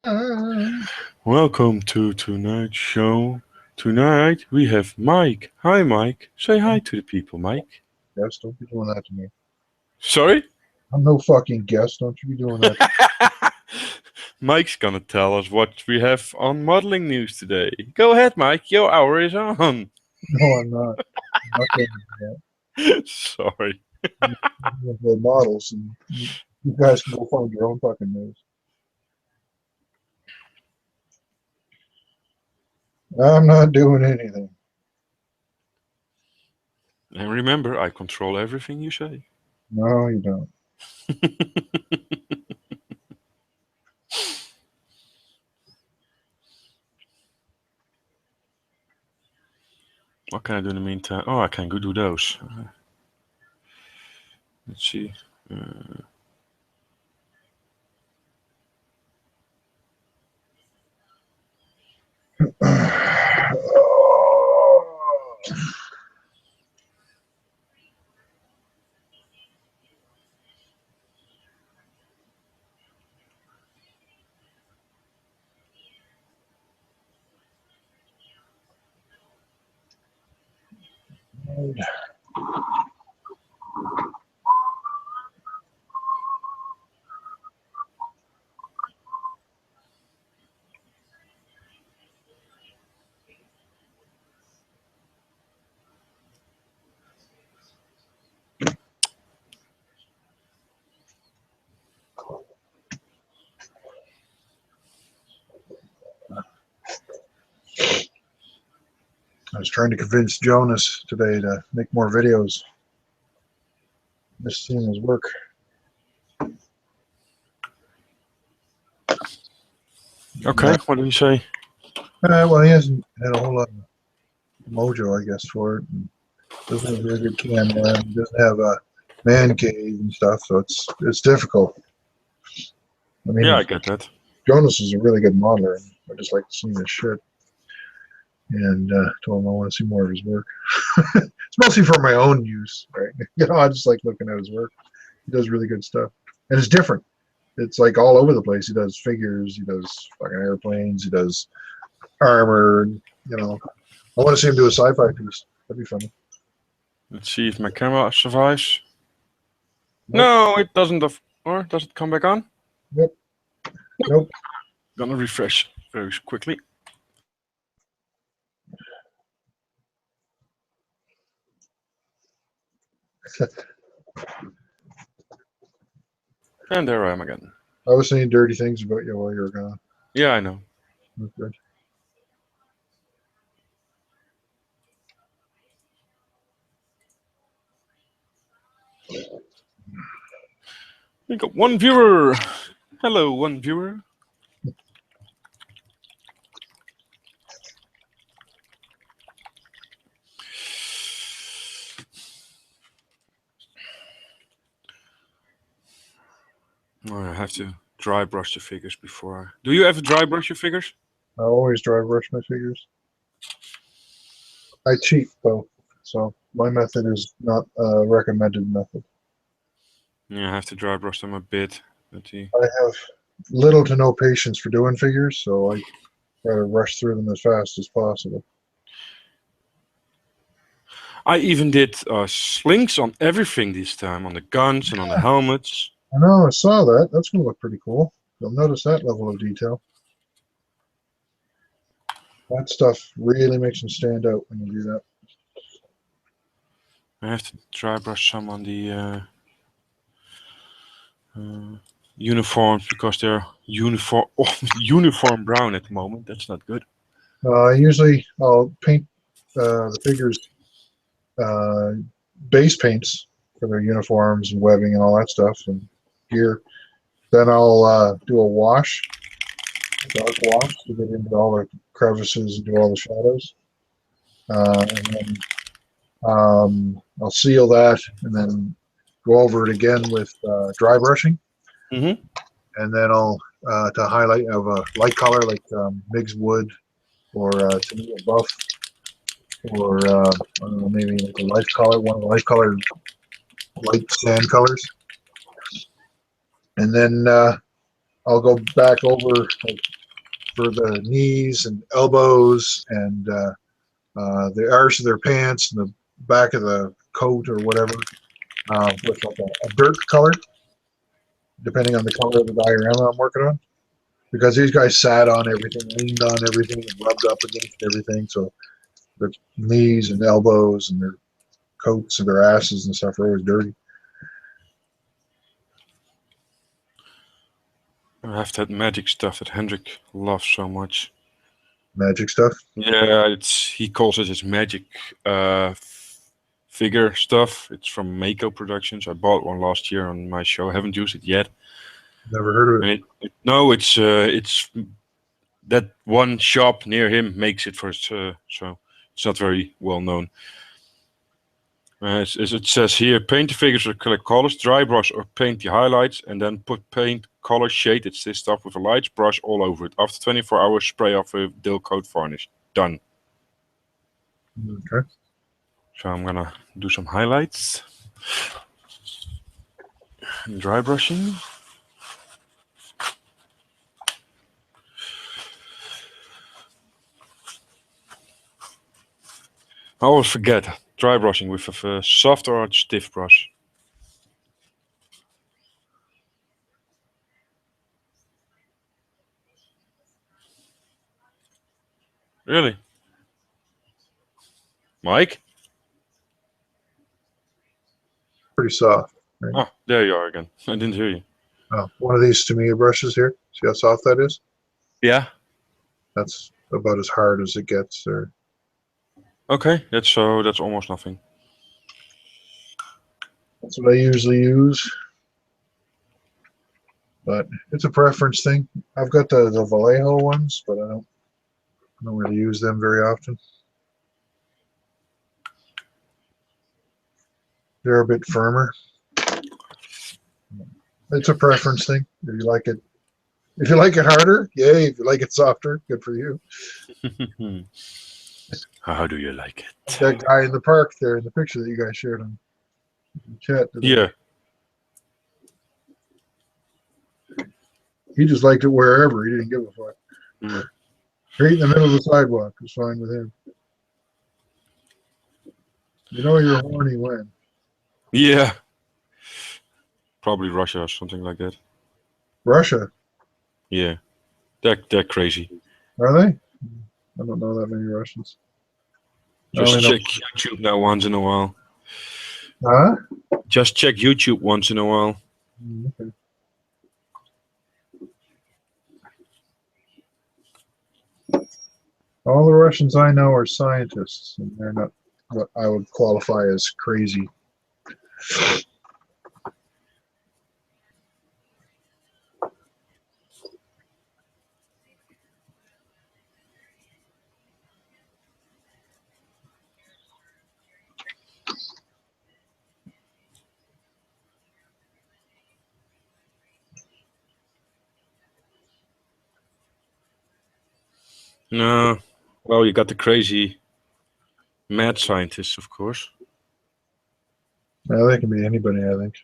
Welcome to tonight's show. Tonight we have Mike. Hi, Mike. Say hi to the people, Mike. Guest, don't be doing that to me. Sorry? I'm no fucking guest. Don't you be doing that. Mike's gonna tell us what we have on modeling news today. Go ahead, Mike. Your hour is on. No, I'm not. I'm not going to do Sorry. that. The models, and you guys can go find your own fucking news. I'm not doing anything. And remember, I control everything you say. No, you don't. What can I do in the meantime? Oh, I can go do those. Let's see. Uh, I was trying to convince Jonas today to make more videos. Just seeing his work. okay, what do you say? Well, he hasn't had a whole lot of mojo, I guess, for it. And doesn't have a very good camera. And doesn't have a man cave and stuff, so it's difficult. I Yeah, mean, I get that. Jonas is a really good modeler, and I just like seeing his shit. And told him I want to see more of his work. It's mostly for my own use, right? I just like looking at his work. He does really good stuff, and it's different. It's like all over the place. He does figures, he does fucking airplanes, he does armor. I want to see him do a sci-fi piece. That'd be funny. Let's see if my camera survives. Nope. No, it doesn't. Or does it come back on? Yep. Nope. Gonna refresh very quickly. And there I am again. I was saying dirty things about you while you were gone. Yeah, I know. That's good. We got one viewer. Hello, one viewer. Oh, I have to dry brush the figures before. Do you ever dry brush your figures? I always dry brush my figures. I cheat though, so my method is not a recommended method. Yeah, I have to dry brush them a bit. Let's see. I have little to no patience for doing figures, so I try to rush through them as fast as possible. I even did slinks on everything this time, on the guns and on the helmets. I know, I saw that. That's going to look pretty cool. You'll notice that level of detail. That stuff really makes them stand out when you do that. I have to dry brush some on the uniforms because they're uniform brown at the moment. That's not good. Usually I'll paint the figures base paints for their uniforms and webbing and all that stuff and gear. Then I'll do a wash, dark wash, to get into all the crevices and do all the shadows. And then I'll seal that and then go over it again with dry brushing. Mm-hmm. And then I'll, to highlight, have a light color like Miggs Wood or Tamiya Buff, or I don't know, maybe like a life color, one of the life color light sand colors. And then I'll go back over like, for the knees and elbows and the arse of their pants and the back of the coat or whatever with like a dirt color, depending on the color of the diorama I'm working on. Because these guys sat on everything, leaned on everything, and rubbed up against everything. So their knees and elbows and their coats and their asses and stuff are always dirty. I have that magic stuff that Hendrik loves so much. Magic stuff. Yeah, he calls it his magic figure stuff. It's from Mako Productions. I bought one last year on my show. I haven't used it yet. Never heard of And no, it's that one shop near him makes it for his, so it's not very well known. It says here, paint the figures with acrylic colors, dry brush or paint the highlights, and then put paint, color, shade this stuff with a light brush all over it. After 24 hours, spray off with Dill Coat varnish. Done. Okay. So I'm gonna do some highlights. Dry brushing. I always forget dry brushing with a soft or a stiff brush. Really? Mike? Pretty soft. Right? Oh, there you are again. I didn't hear you. Oh, one of these Tamiya brushes here. See how soft that is? Yeah. That's about as hard as it gets. Or Okay, that's almost nothing. that's what I usually use. But it's a preference thing. I've got the Vallejo ones, but I don't really use them very often. They're a bit firmer. It's a preference thing. If you like it harder, yay. If you like it softer, good for you. How do you like it? That guy in the park there in the picture that you guys shared on the chat today. Yeah. He just liked it wherever. He didn't give a fuck. Mm. Right in the middle of the sidewalk was fine with him. You know you're horny when. Yeah. Probably Russia or something like that. Russia. Yeah. They're crazy. Are they? I don't know that many Russians. Just check YouTube now once in a while. Huh? Just check YouTube once in a while. Okay. All the Russians I know are scientists, and they're not what I would qualify as crazy. No. Well, you got the crazy mad scientists, of course. Well, they can be anybody, I think.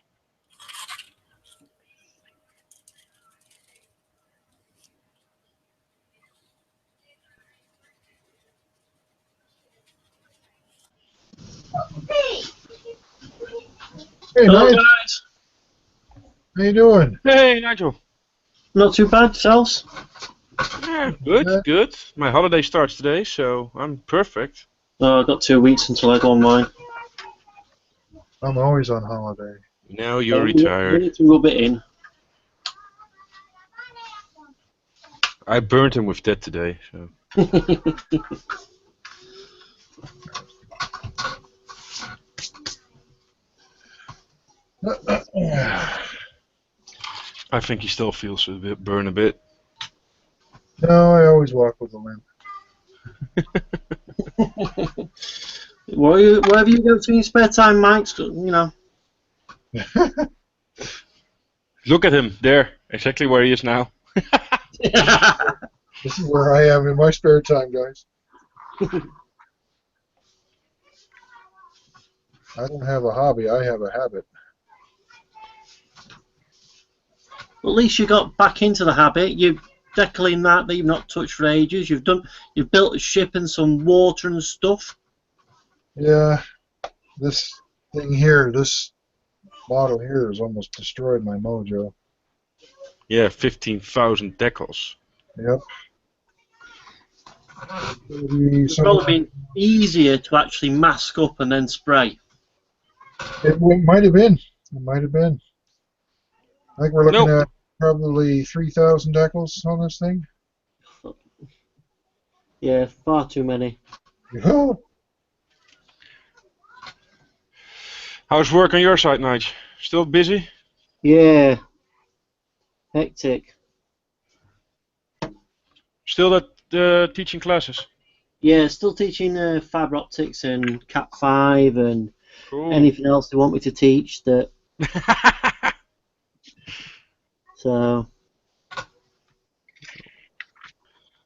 Hey, Hello, Nigel. guys. How you doing? Hey, Nigel. Not too bad, yourselves? Yeah, good. My holiday starts today, so I'm perfect. I've got 2 weeks until I go on mine. I'm always on holiday. Now you're We retired. need to rub it in. I burned him with that today, so. I think he still feels burn a bit. No, I always walk with a limp. Wherever you go to in your spare time, Mike, Look at him there, exactly where he is now. This is where I am in my spare time, guys. I don't have a hobby, I have a habit. Well, at least you got back into the habit. You've decaling that you've not touched for ages. You've built a ship and some water and stuff. Yeah, this thing here, this bottle here has almost destroyed my mojo. Yeah, 15,000 decals. Yep. It's probably been easier to actually mask up and then spray. It might have been. It might have been. I think we're looking Nope. at probably 3,000 decals on this thing. Yeah, far too many. Yeah. How's work on your side, Nige? Still busy? Yeah. Hectic. Still teaching classes? Yeah, still teaching fibre optics and Cat 5 and Cool. anything else they want me to teach. That. So.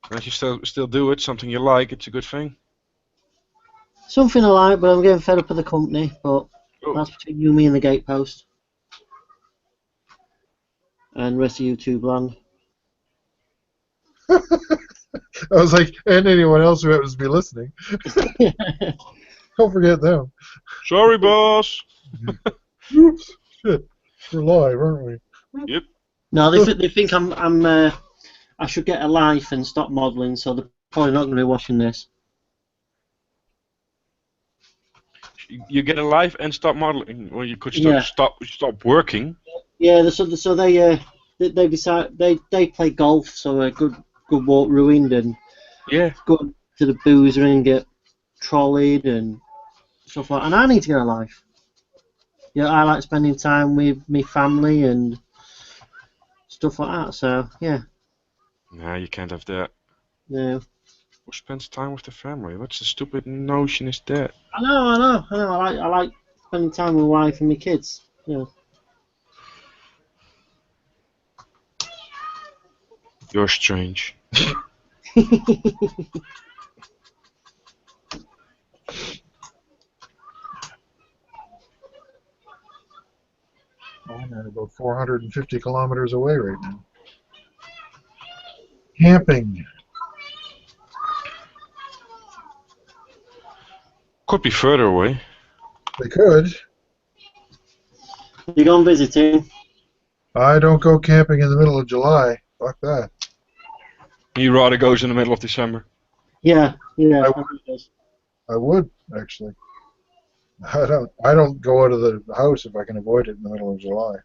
If you still do it, something you like, it's a good thing. Something I like, but I'm getting fed up with the company. But that's between you, me, and the gatepost. And rest of YouTube land. I was like, and anyone else who happens to be listening. Don't forget them. Sorry, boss. Oops. Shit. We're live, aren't we? Yep. No, they think I should get a life and stop modelling, so they're probably not going to be watching this. You get a life and stop modeling, or you could Yeah. stop working. Yeah, so they decide they play golf, so a good walk ruined, and Yeah. go to the boozer and get trolleyed and stuff like that. And I need to get a life. Yeah, I like spending time with my family and stuff like that. So yeah, Nah, you can't have that. no. Who spends time with the family? What a stupid notion is that? I know. I like spending time with my wife and my kids. Yeah. You're strange. I'm at about 450 kilometers away right now. Camping. Could be further away. They could. You gone visiting? I don't go camping in the middle of July. Fuck that. He rather goes in the middle of December. Yeah. I would, actually. I don't go out of the house if I can avoid it in the middle of July.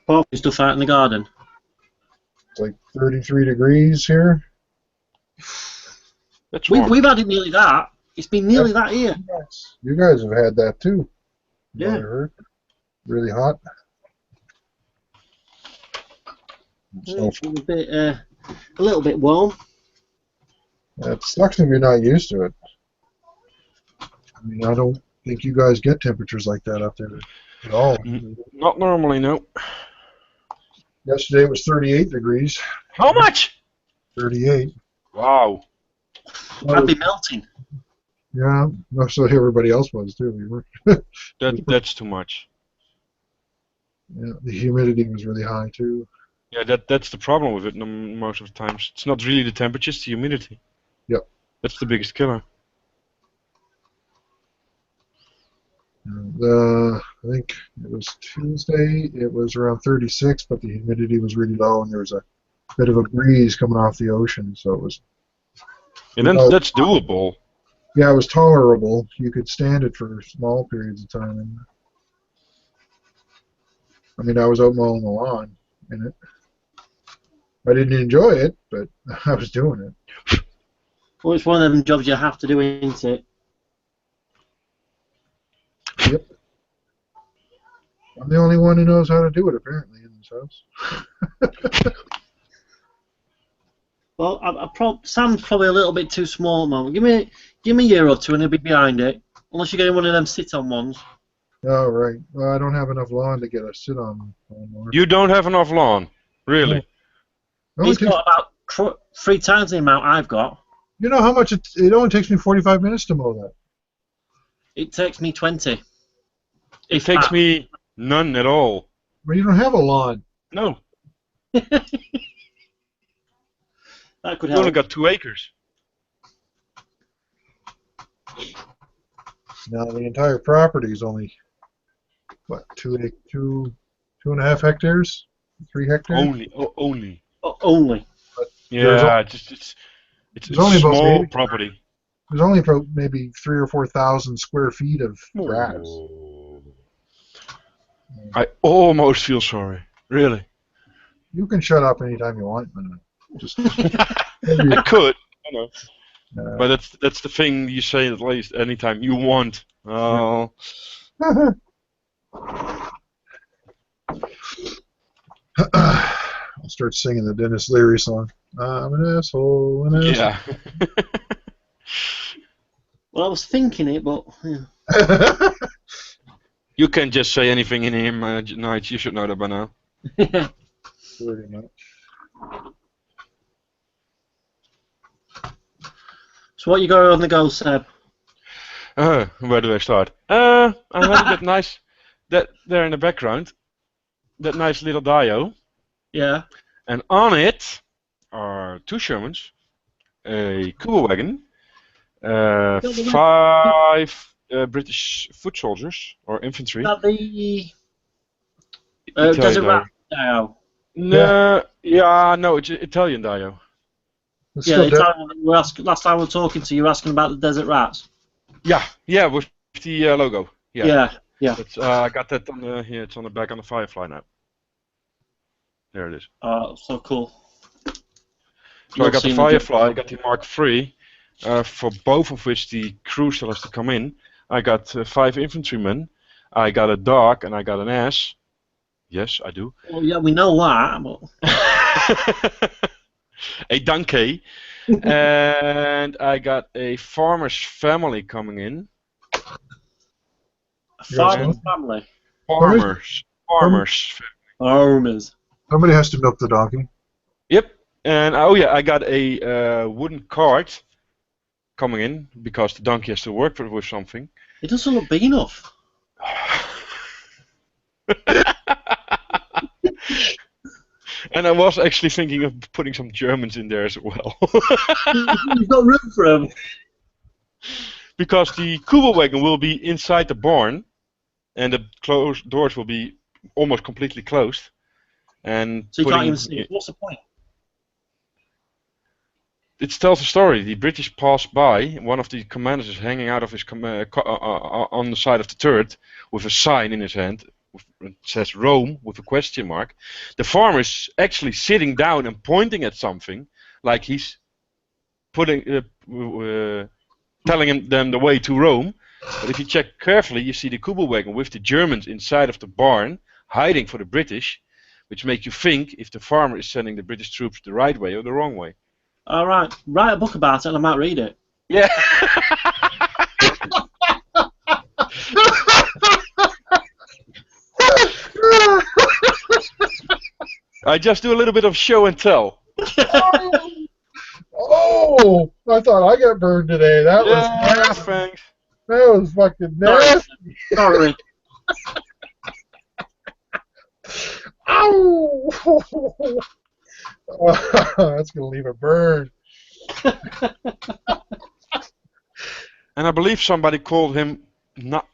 Popping stuff out in the garden. It's like 33 degrees here. That's warm. We've had it nearly that. It's been nearly that here. You guys have had that too. Yeah. I heard. Really hot. So, It's a little bit warm. it sucks if you're not used to it. I mean, I don't think you guys get temperatures like that up there at all. Not normally, no. Yesterday it was 38 degrees. How much? 38. Wow. I'd be melting. Yeah, so everybody else was too. We were. That's too much. Yeah, the humidity was really high too. Yeah, that's the problem with it most of the times. It's not really the temperature, it's the humidity. Yep. That's the biggest killer. I think it was Tuesday. It was around 36, but the humidity was really low, and there was a bit of a breeze coming off the ocean, so it was. And then that's doable. Yeah, it was tolerable. You could stand it for small periods of time. And, I mean, I was out mowing the lawn in it. I didn't enjoy it, but I was doing it. Well, it's one of them jobs you have to do, isn't it? Yep. I'm the only one who knows how to do it, apparently, in this house. Well, Sam's probably a little bit too small at the moment. Give me a year or two and he'll be behind it. Unless you're getting one of them sit-on ones. Oh, right. Well, I don't have enough lawn to get a sit-on anymore. You don't have enough lawn. Really? He's got about 3 times the amount I've got. You know how much it only takes me 45 minutes to mow that. It takes me 20. It takes me none at all. Well, you don't have a lawn. No, That could we only help. got 2 acres. Now the entire property is only what, 2.5 hectares, 3 hectares. Only. Only. There's Yeah, it's there's a only about small maybe- property. There's only about maybe 3,000 or 4,000 square feet of grass. Oh. I almost feel sorry. Really. You can shut up anytime you want, man. Just I could. I know. uh, But that's the thing you say at least anytime you want. Oh. I'll start singing the Dennis Leary song. I'm an asshole. An asshole. Yeah. Well, I was thinking it, but yeah. You can just say anything in him, Knight. You should know that by now. Pretty much. So what you got on the go, Seb? Where do I start? I have that nice, that there in the background, that nice little Dio, Yeah. and on it are 2 Shermans, a Kuba wagon, 5 British foot soldiers or infantry. Is that the Italian Desert Dio. Rat Dio? No, no, it's Italian Dio. It's Yeah, still Italian. Last time we were talking to you, you were asking about the Desert Rats. Yeah, with the logo. Yeah. Yeah. It's, I got that on the here. It's on the back on the Firefly now. There it is. So cool. So I Not got the seen Firefly, I got the Mark III, for both of which the crew still has to come in. I got 5 infantrymen, I got a dog, and I got an ass. Yes, I do. Well, yeah, we know that, but A donkey. And I got a farmer's family coming in. a farmer's family. Farmers. Farmers. Somebody has to milk the donkey. Yep. And oh yeah, I got a wooden cart coming in because the donkey has to work with something. It doesn't look big enough. And I was actually thinking of putting some Germans in there as well. You've got room for them. Because the Kuba wagon will be inside the barn, and the closed doors will be almost completely closed. And So you can't putting- even see. What's the point? It tells a story. The British passed by. One of the commanders is hanging out of his on the side of the turret with a sign in his hand. It says Rome with a question mark. The farmer is actually sitting down and pointing at something, like he's putting, telling them the way to Rome. But if you check carefully, you see the Kuba wagon with the Germans inside of the barn, hiding for the British, which makes you think if the farmer is sending the British troops the right way or the wrong way. All right, write a book about it and I might read it. Yeah. I just do a little bit of show and tell. Oh, I thought I got burned today. That was nasty. thanks. That was fucking nasty. Sorry. Ow! That's gonna leave a burn. And I believe somebody called him not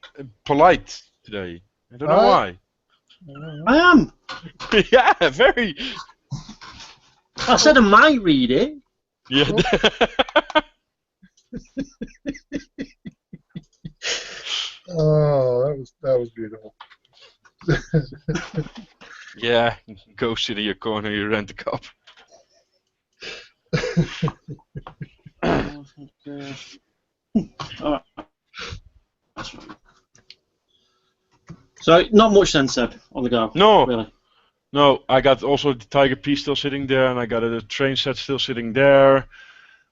polite today. I don't know why. I am. Yeah, very. I said I might read it. Yeah. Oh, that was beautiful. Yeah, go sit in your corner, you rent a cup. Alright. So, not much then, Seb, on the go. No, Really. no, I got also the Tiger P still sitting there, and I got a train set still sitting there,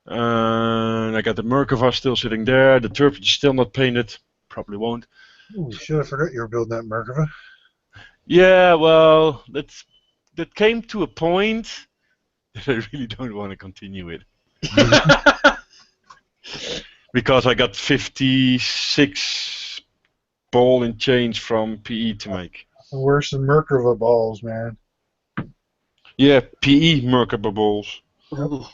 and I got the Merkava still sitting there. The Turpage is still not painted, probably won't. Ooh, should have forgot you were building that Merkava. Yeah, well, that came to a point that I really don't want to continue it. Because I got 56 ball and change from PE to make. Worse than Merkava balls, man. Yeah, PE Merkaba balls. Yep. Oh,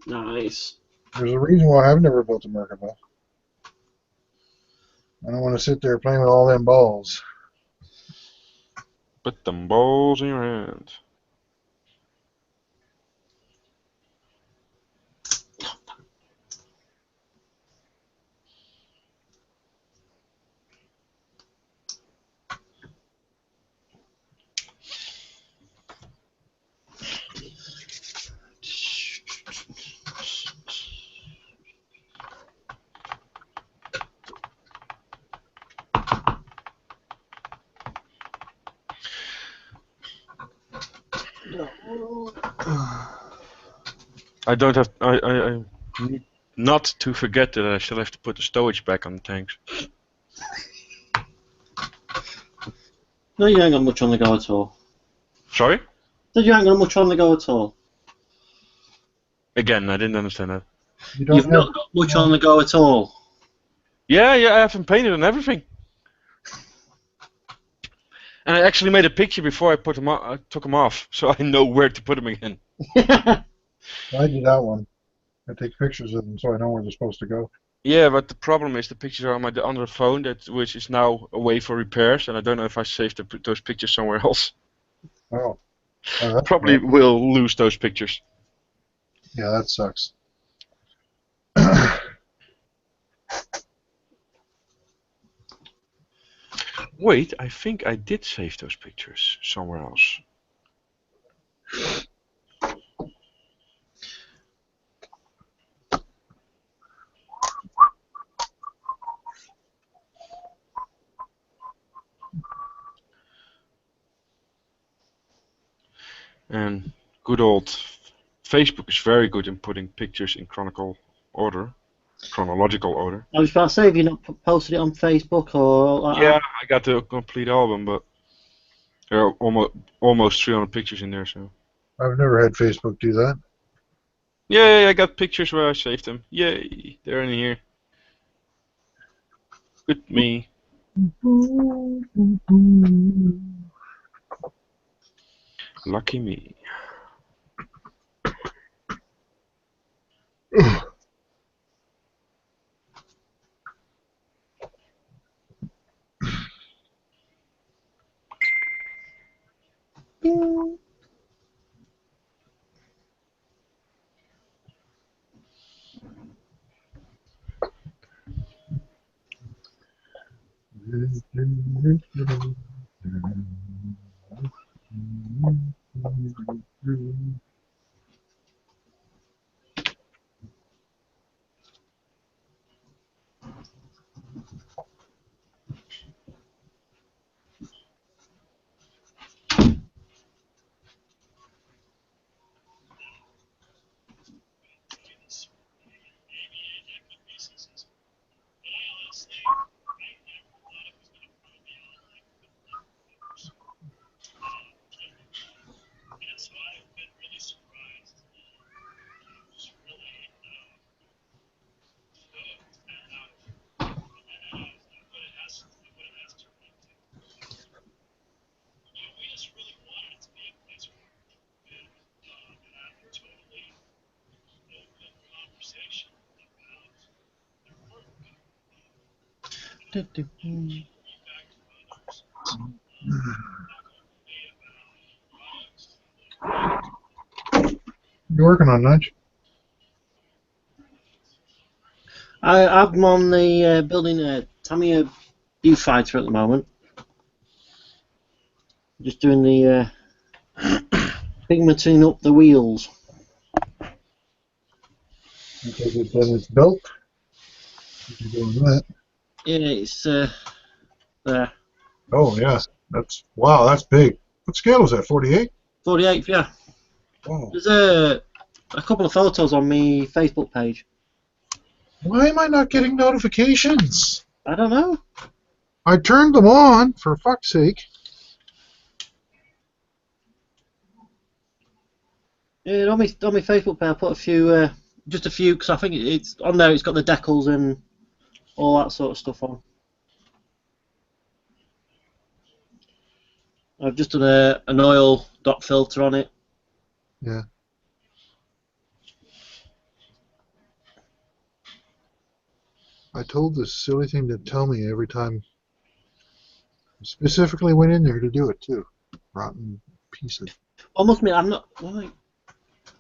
nice. There's a reason why I've never built a Merkava. I don't want to sit there playing with all them balls. Put them balls in your hand. I don't have. I need not to forget that I still have to put the stowage back on the tanks. No, you ain't got much on the go at all. Sorry? Said you ain't got much on the go at all. Again, I didn't understand that. You don't You've have. not got much on the go at all. Yeah, I have them painted and everything. And I actually made a picture before I put them I took them off, so I know where to put them again. I do that one. I take pictures of them so I know where they're supposed to go. Yeah, but the problem is the pictures are on my other phone, which is now away for repairs, and I don't know if I saved those pictures somewhere else. Oh. That's Probably bad. will lose those pictures. Yeah, that sucks. Wait, I think I did save those pictures somewhere else. And good old Facebook is very good in putting pictures in chronological order. I was about to say, have you not posted it on Facebook or like Yeah, that? I got the complete album, but there are almost 300 pictures in there. So I've never had Facebook do that. yeah, I got pictures where I saved them. Yay, they're in here. Good me. Lucky me. You working on lunch? I'm on the building a Tamiya viewfighter at the moment. Just doing the pigmenting up the wheels. I take it that it's built. You're doing that. Yeah, it's there. Oh yeah, that's big. What scale is that? 48? 48th, yeah. Wow. There's a couple of photos on my Facebook page. Why am I not getting notifications? I don't know. I turned them on, for fuck's sake. Yeah, on my Facebook page, I put a few, just a few, because I think it's on there. It's got the decals and all that sort of stuff on. I've just done an oil dot filter on it. Yeah. I told this silly thing to tell me every time. I specifically went in there to do it too. Rotten piece of. I must admit, I'm not.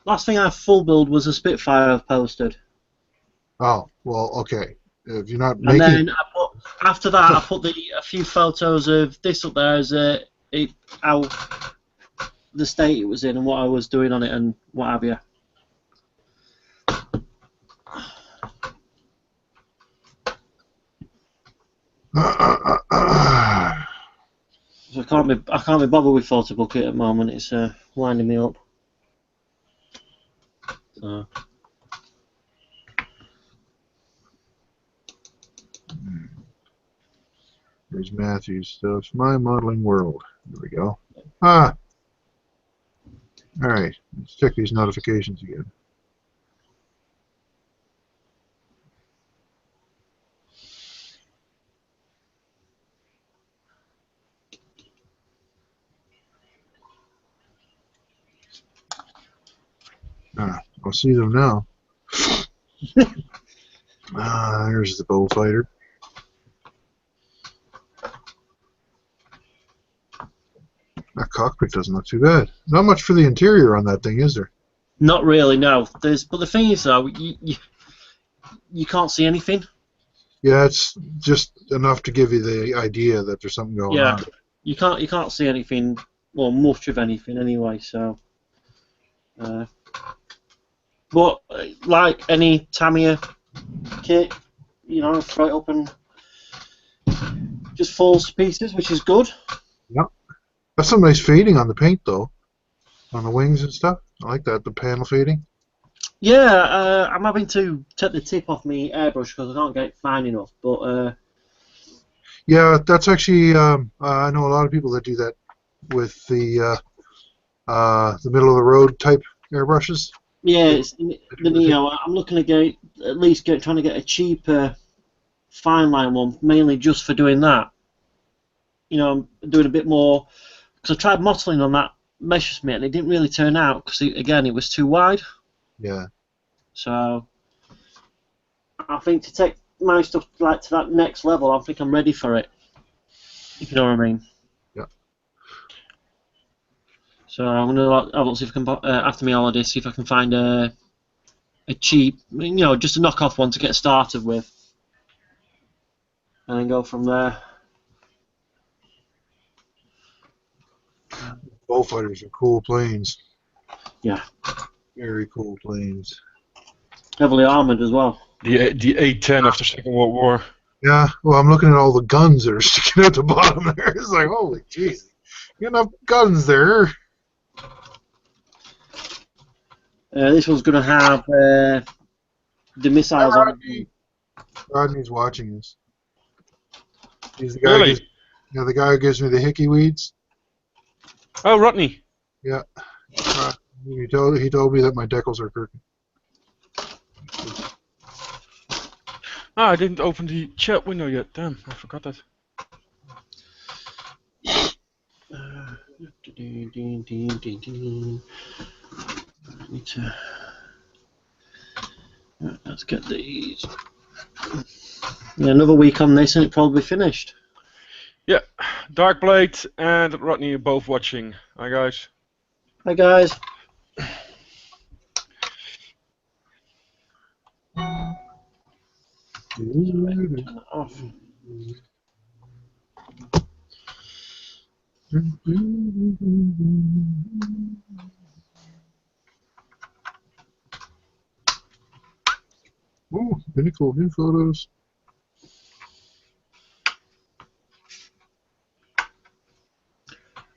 Last thing I full build was a Spitfire I've posted. Oh well, okay. If you're not And making. then after that, I put a few photos of this up there as how the state it was in and what I was doing on it and what have you. So I can't be bothered with Photobook at the moment. It's winding me up. So. There's Matthew's stuff. My modeling world. There we go. Ah. All right. Let's check these notifications again. I'll see them now. There's the bullfighter. That cockpit doesn't look too bad. Not much for the interior on that thing, is there? Not really, no. But the thing is, though, you can't see anything. Yeah, it's just enough to give you the idea that there's something going on. You can't see anything, well, much of anything anyway. So, but like any Tamiya kit, throw it up and just falls to pieces, which is good. Yep. That's some nice fading on the paint, though, on the wings and stuff. I like that, the panel fading. Yeah, I'm having to take the tip off my airbrush because I can't get it fine enough. But yeah, that's actually I know a lot of people that do that with the middle of the road type airbrushes. Yeah, it's the Neo. I'm looking to trying to get a cheaper fine line one, mainly just for doing that. I'm doing a bit more because I tried mottling on that Messerschmitt and it didn't really turn out because again it was too wide. Yeah. So I think to take my stuff to that next level, I think I'm ready for it. If you know what I mean. Yeah. So I'm gonna have a look see if I can after my holiday see if I can find a cheap, just a knockoff one to get started with, and then go from there. Bullfighters are cool planes. Yeah. Very cool planes. Heavily armoured as well. The A-10 of the Second World War. Yeah, well, I'm looking at all the guns that are sticking at the bottom there. It's like, holy jeez. You got enough guns there. This one's going to have the missiles on it. Rodney's watching us. He's the guy Really? the guy who gives me the hickey weeds. Oh, Rodney. Yeah. He told me that my decals are crooked. I didn't open the chat window yet. Damn, I forgot that. Let's get these. Yeah, another week on this and it'll probably be finished. Yeah, Darkblade and Rodney are both watching. Hi guys. Hi guys. Off. Ooh, really cool new photos.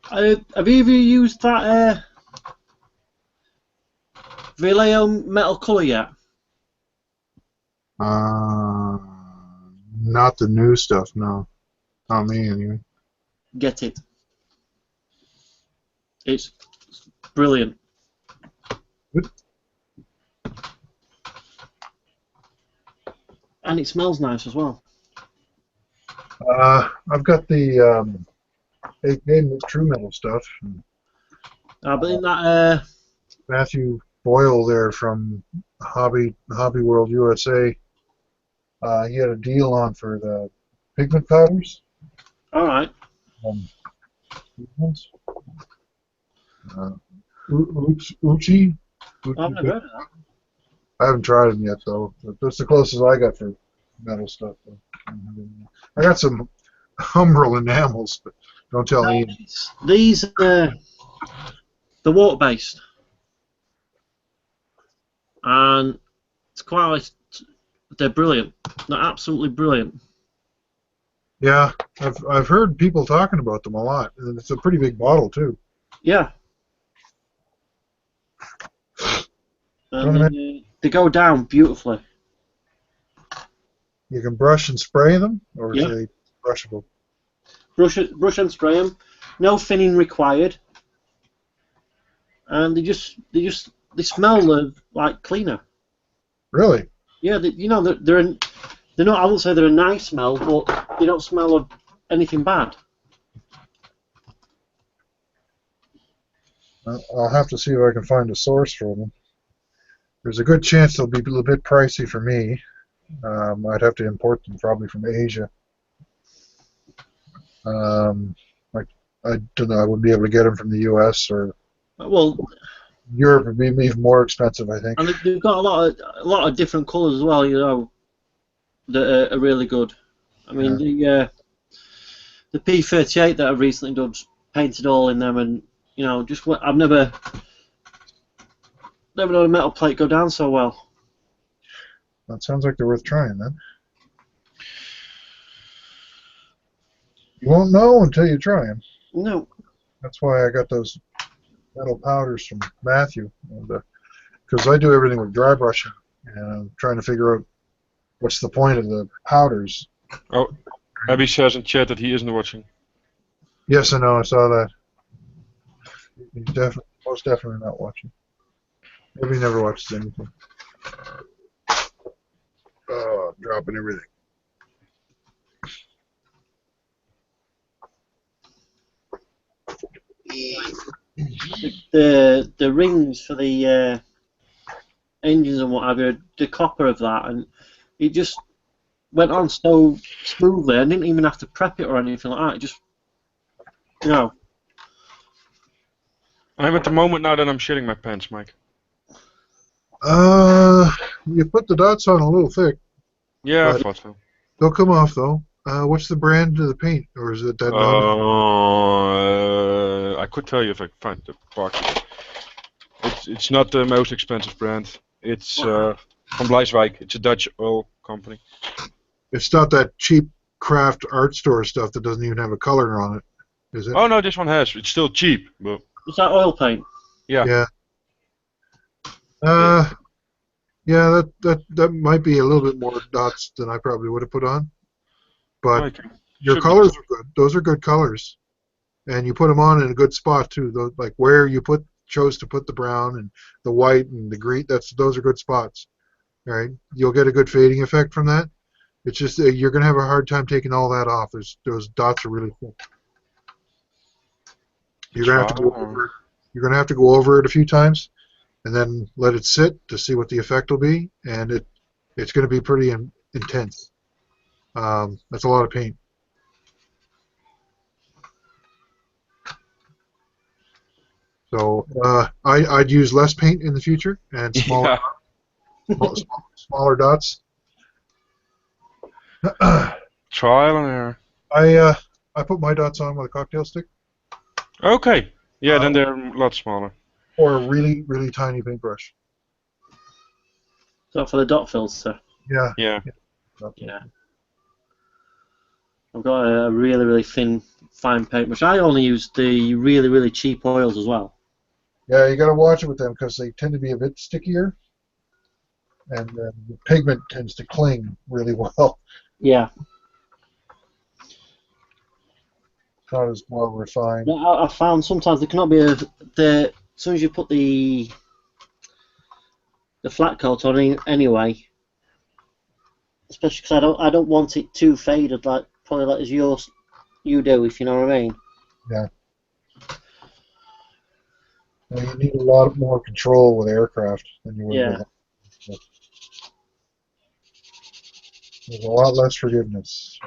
Have you ever used that Vallejo metal colour yet? Not the new stuff, no. Not me, anyway. Get it. It's brilliant. Good. And it smells nice as well. I've got the AK True Metal stuff. But in that, Matthew Boyle there from Hobby World USA, he had a deal on for the pigment powders. all right. Uchi. I've never heard of that. I haven't tried them yet though. That's the closest I got for metal stuff. I got some Umbral enamels, but don't tell me. These are the water based, and it's quite like they're brilliant. They're absolutely brilliant. Yeah, I've heard people talking about them a lot, and it's a pretty big bottle too. Yeah. And they go down beautifully. You can brush and spray them, or is Yeah. they brushable? Brush and spray them. No thinning required. And they smell like cleaner. Really? Yeah, they're not. I won't say they're a nice smell, but they don't smell of anything bad. I'll have to see if I can find a source for them. There's a good chance they'll be a little bit pricey for me. I'd have to import them probably from Asia. I don't know. I wouldn't be able to get them from the U.S. or Well, Europe would be even more expensive, I think. and they've got a lot of different colours as well. That are really good. I mean, the P38 that I've recently done painted all in them, and I've never known a metal plate go down so well. That sounds like they're worth trying then. You won't know until you try them. No. That's why I got those metal powders from Matthew, because I do everything with dry brushing, and I'm trying to figure out what's the point of the powders. Oh, Abby says in chat that he isn't watching. Yes, I know. I saw that. He's most definitely not watching. Maybe he never watches anything. Oh, I'm dropping everything. The rings for the engines and what have you, the copper of that, and it just went on so smoothly. I didn't even have to prep it or anything like that. It just, I'm at the moment now that I'm shitting my pants, Mike. You put the dots on a little thick. Yeah, I thought so. They'll come off though. What's the brand of the paint, or is it that? I could tell you if I could find the box. It's not the most expensive brand. It's from Bleiswijk. It's a Dutch oil company. It's not that cheap craft art store stuff that doesn't even have a color on it, is it? Oh no, this one has. It's still cheap, but is that oil paint? yeah. Yeah, that might be a little bit more dots than I probably would have put on. But your colors are good. Those are good colors, and you put them on in a good spot too. Those, like where you chose to put the brown and the white and the green. Those are good spots. All right, you'll get a good fading effect from that. It's just you're gonna have a hard time taking all that off. Those dots are really thick. You're gonna have to go over. You're gonna have to go over it a few times, and then let it sit to see what the effect will be, and it's going to be pretty intense. That's a lot of paint. So I'd use less paint in the future and smaller, smaller dots. Trial and error. I put my dots on with a cocktail stick. Okay. Yeah, then they're a lot smaller. Or a really, really tiny paintbrush. So for the dot filter. Yeah. Yeah. Yeah. I've got a really, really thin, fine paintbrush. I only use the really, really cheap oils as well. Yeah, you got to watch it with them because they tend to be a bit stickier, and the pigment tends to cling really well. Yeah. It's not as well refined. I found sometimes there cannot be as soon as you put the flat coat on anyway, especially because I don't want it too faded like as you do, if you know what I mean. Yeah. Well, you need a lot more control with aircraft than you would Yeah. with. There's a lot less forgiveness.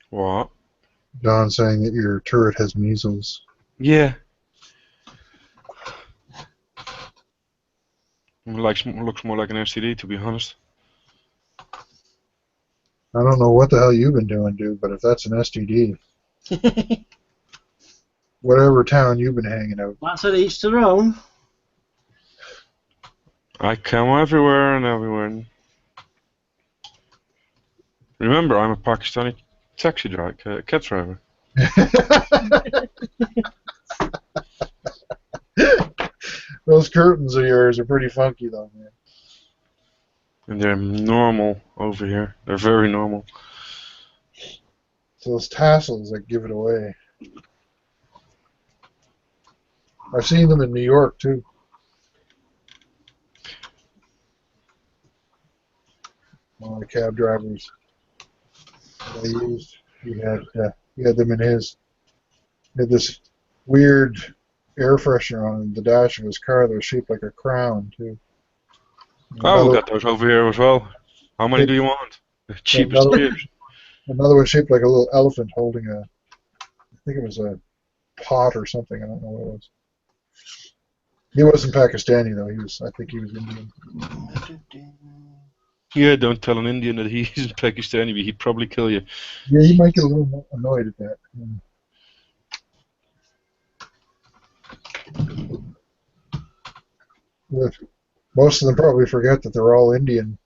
What? John saying that your turret has measles. Yeah. Looks more like an STD, to be honest. I don't know what the hell you've been doing, dude, but if that's an STD, whatever town you've been hanging out. That's at each their own. I come everywhere and everywhere. Remember, I'm a Pakistani taxi driver, cab driver. Those curtains of yours are pretty funky, though, man. And they're normal over here. They're very normal. It's those tassels that give it away. I've seen them in New York, too. One of the cab drivers that I used, he had them in his. He had this weird air freshener on the dash of his car that was shaped like a crown, too. Oh, we got those over here as well. How many do you want? The cheapest another, chips. another one shaped like a little elephant holding I think it was a pot or something. I don't know what it was. He wasn't Pakistani, though. I think he was Indian. Yeah, don't tell an Indian that he isn't Pakistani, he'd probably kill you. Yeah, he might get a little annoyed at that. But most of them probably forget that they're all Indian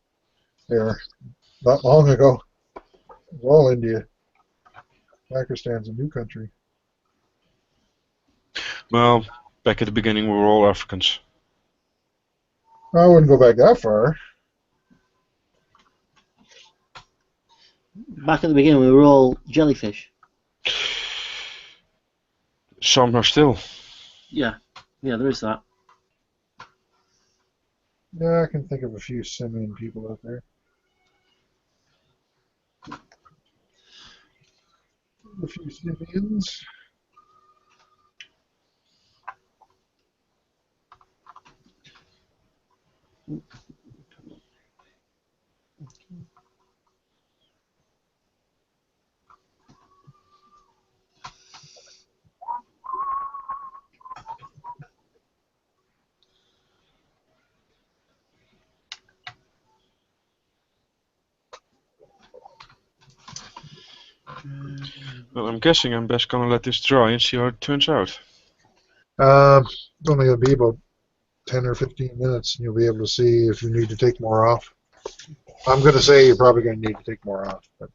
there. Not long ago, it was all India. Pakistan's a new country. Well, back at the beginning, we were all Africans. I wouldn't go back that far. Back at the beginning, we were all jellyfish. Some are still. Yeah, there is that. Yeah, I can think of a few simian people out there. A few simians. Well, I'm guessing I'm best gonna let this dry and see how it turns out. Only gonna be about 10 or 15 minutes, and you'll be able to see if you need to take more off. I'm gonna say you're probably gonna need to take more off, but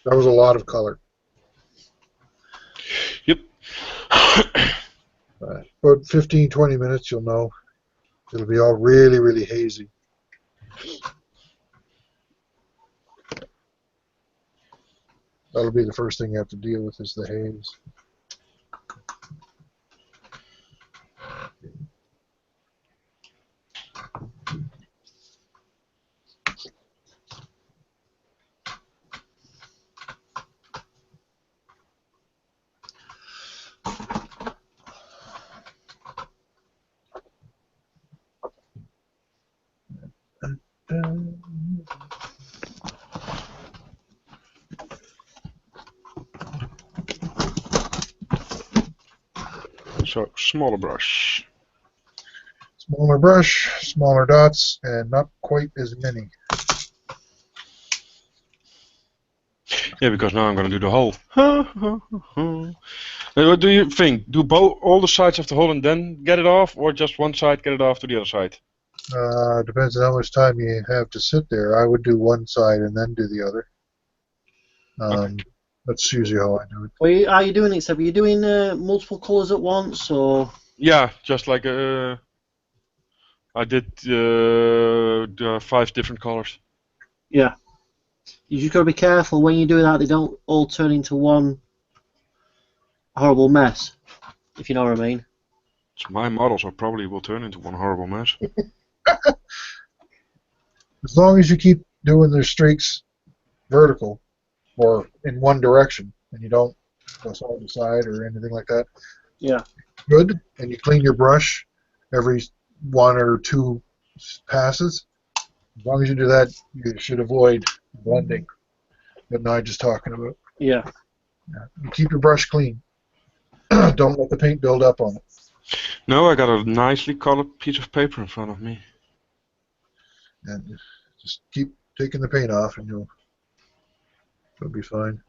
that was a lot of color. Yep. About 15, 20 minutes, you'll know. It'll be all really, really hazy. That'll be the first thing you have to deal with is the haze. So, smaller brush. Smaller brush, smaller dots, and not quite as many. Yeah, because now I'm going to do the hole. What do you think? Do all the sides of the hole and then get it off, or just one side get it off to the other side? Depends on how much time you have to sit there. I would do one side and then do the other. That's usually how I do it. Well, are you doing it, Seb? Are you doing multiple colours at once, or? Yeah, just like I did the 5 different colors. Yeah. You just got to be careful when you do that; they don't all turn into one horrible mess. If you know what I mean. It's my model, so probably will turn into one horrible mess. As long as you keep doing the streaks vertical or in one direction, and you don't go side to side or anything like that. Yeah. Good. And you clean your brush every 1 or 2 passes. As long as you do that, you should avoid blending that Nigel's talking about. Yeah. You keep your brush clean. Don't let the paint build up on it. No, I got a nicely colored piece of paper in front of me. And just keep taking the paint off, and you'll be fine.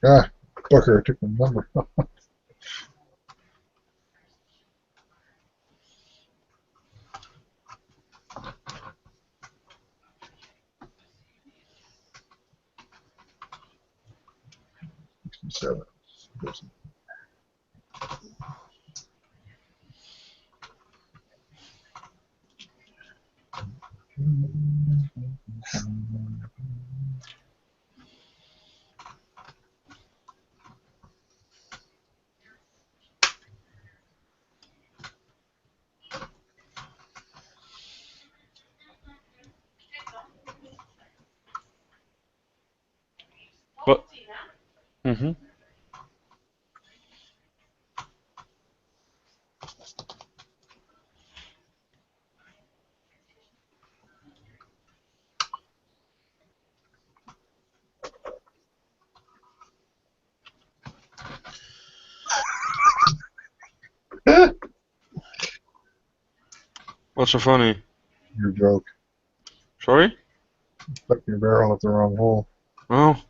Ah, Booker, I took the number. Seven. But. Mm-hmm. What's so funny? Your joke. Sorry? Stuck your barrel up the wrong hole. Oh.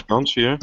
Kans hier.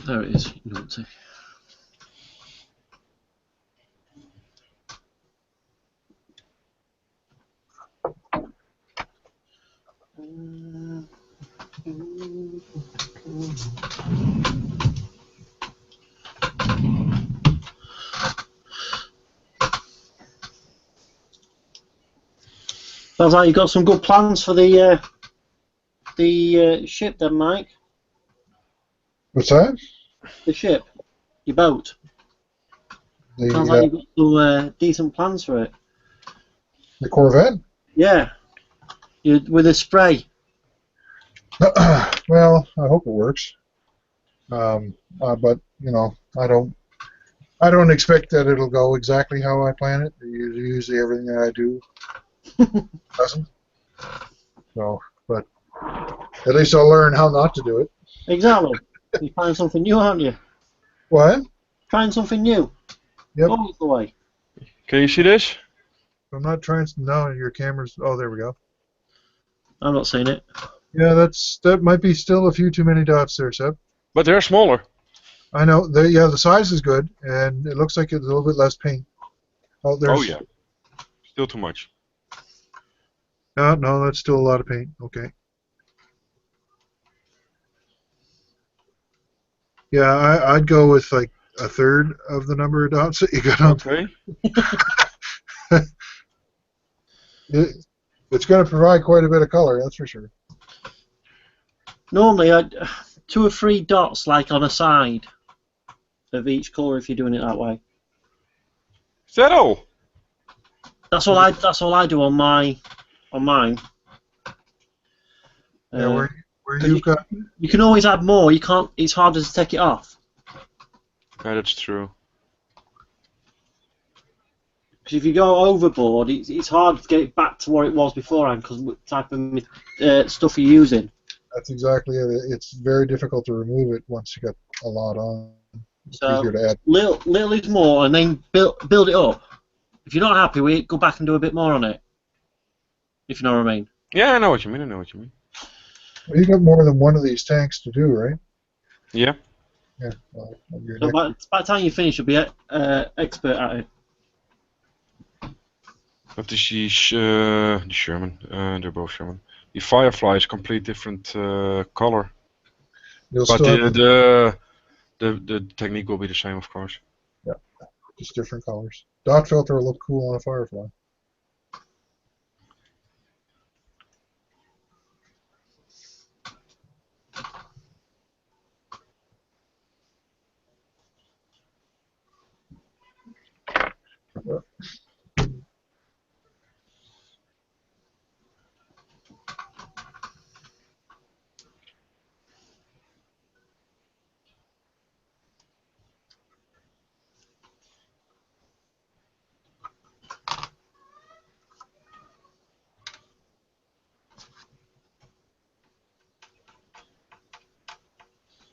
There it is. Naughty. Sounds like you've got some good plans for the ship then, Mike. What's that? The ship. Your boat. The, Sounds like you've got some decent plans for it. the Corvette? Yeah. With a spray. Well, I hope it works. But you know, I don't expect that it'll go exactly how I plan it. Usually everything that I do doesn't. So, but at least I'll learn how not to do it. Exactly. You find something new, aren't you? What? Trying something new. Yep. Always the way. Can you see this? I'm not trying to. No, your camera's. Oh, there we go. I'm not seeing it. Yeah, that might be still a few too many dots there, Seb. But they're smaller. I know. Yeah, the size is good, and it looks like it's a little bit less paint. Oh, Oh there's. yeah, still too much. No, no, that's still a lot of paint. Okay. Yeah, I'd go with like a third of the number of dots that you got on. Okay. It's going to provide quite a bit of color, that's for sure. Normally, I'd 2 or 3 dots like on a side of each colour if you're doing it that way. Is that all? That's all I do on mine. Yeah, where 'cause you've got. You can always add more. You can't. It's harder to take it off. Yeah, that's true. Because if you go overboard, it's hard to get it back to what it was beforehand because what type of stuff you're using. That's exactly it. It's very difficult to remove it once you got a lot on. It's So easier to add. little is more, and then build it up. If you're not happy with it, go back and do a bit more on it. If you know what I mean. Yeah, I know what you mean. I know what you mean. Well, you got more than one of these tanks to do, right? Yeah. Yeah. Well, So by the time you finish, you'll be expert at it. But the Sherman, they're both Sherman. The Firefly is a complete different color. You'll But still have the technique will be the same, of course. yeah, just different colors. Dot filter will look cool on a Firefly.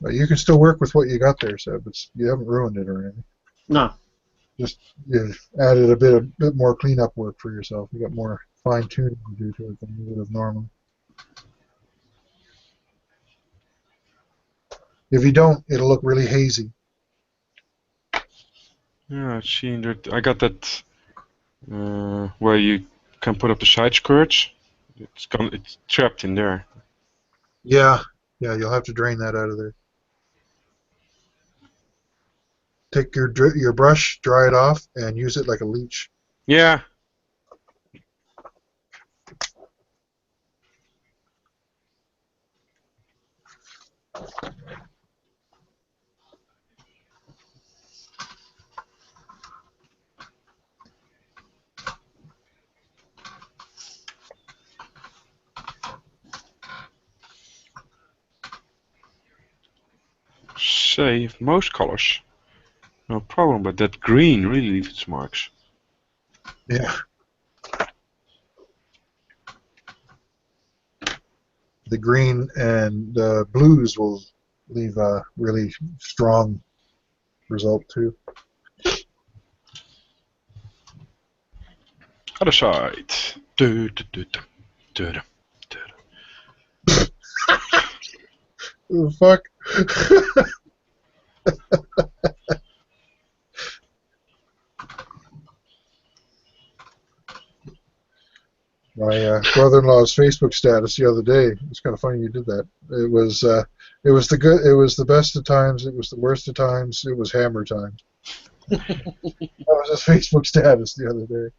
But you can still work with what you got there, Seb. You haven't ruined it or anything. No. Just you added a bit more cleanup work for yourself. You got more fine tuning to do to it than you would have normally. If you don't, it'll look really hazy. Yeah, I've seen that. I got that where you can put up the side skirts. It's trapped in there. Yeah, you'll have to drain that out of there. Take your brush, dry it off, and use it like a leech. Yeah. Save most colors. No problem, but that green really leaves its marks. Yeah. The green and blues will leave a really strong result too. Other side. Du, du, du, du, du, du, du. Oh, fuck. My brother-in-law's Facebook status the other day. It's kind of funny you did that. It was the good. It was the best of times. It was the worst of times. It was hammer time. That was his Facebook status the other day.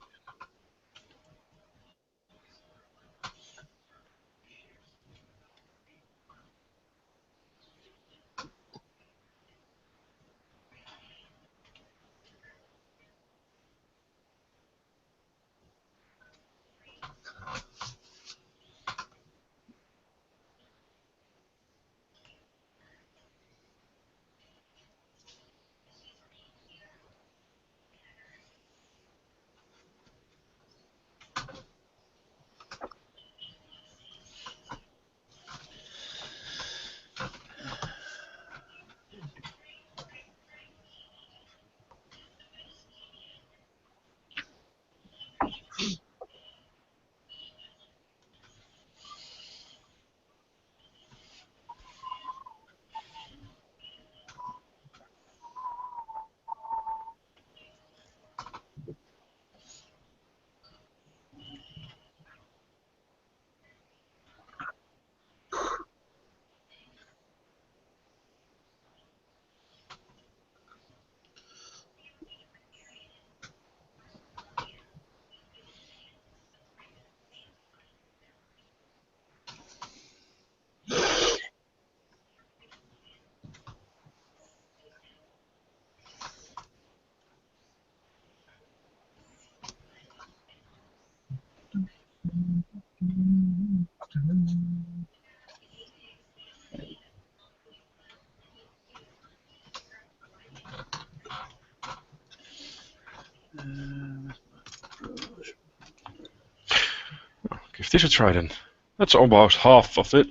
Give this a try then. That's almost half of it.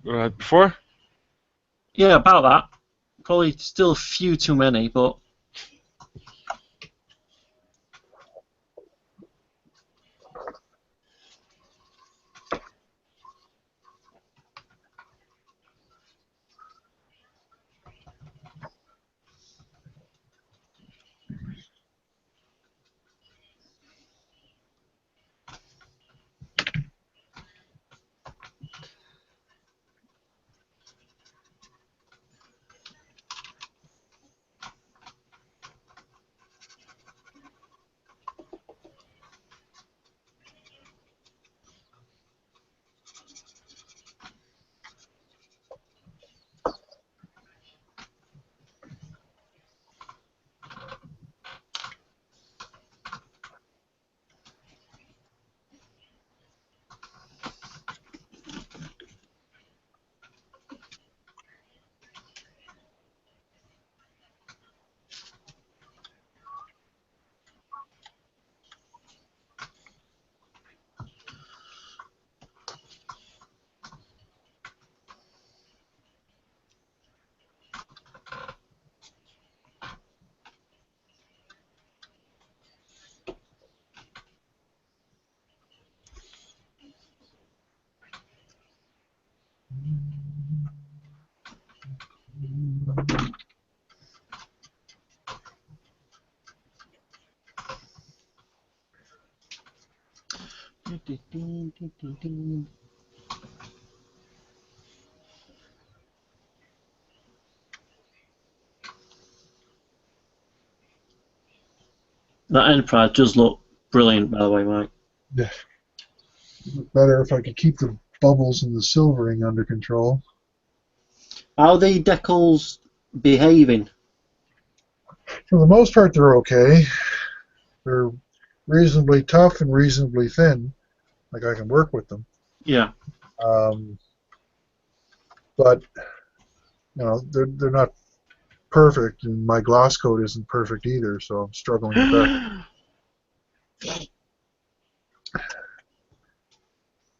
Before? Yeah, about that. Probably still a few too many, but that Enterprise does look brilliant, by the way, Mike. Yeah. Better if I could keep the bubbles and the silvering under control. How are the decals behaving? For the most part, they're okay. They're reasonably tough and reasonably thin. Like, I can work with them. Yeah. But, they're not perfect, and my gloss coat isn't perfect either, so I'm struggling with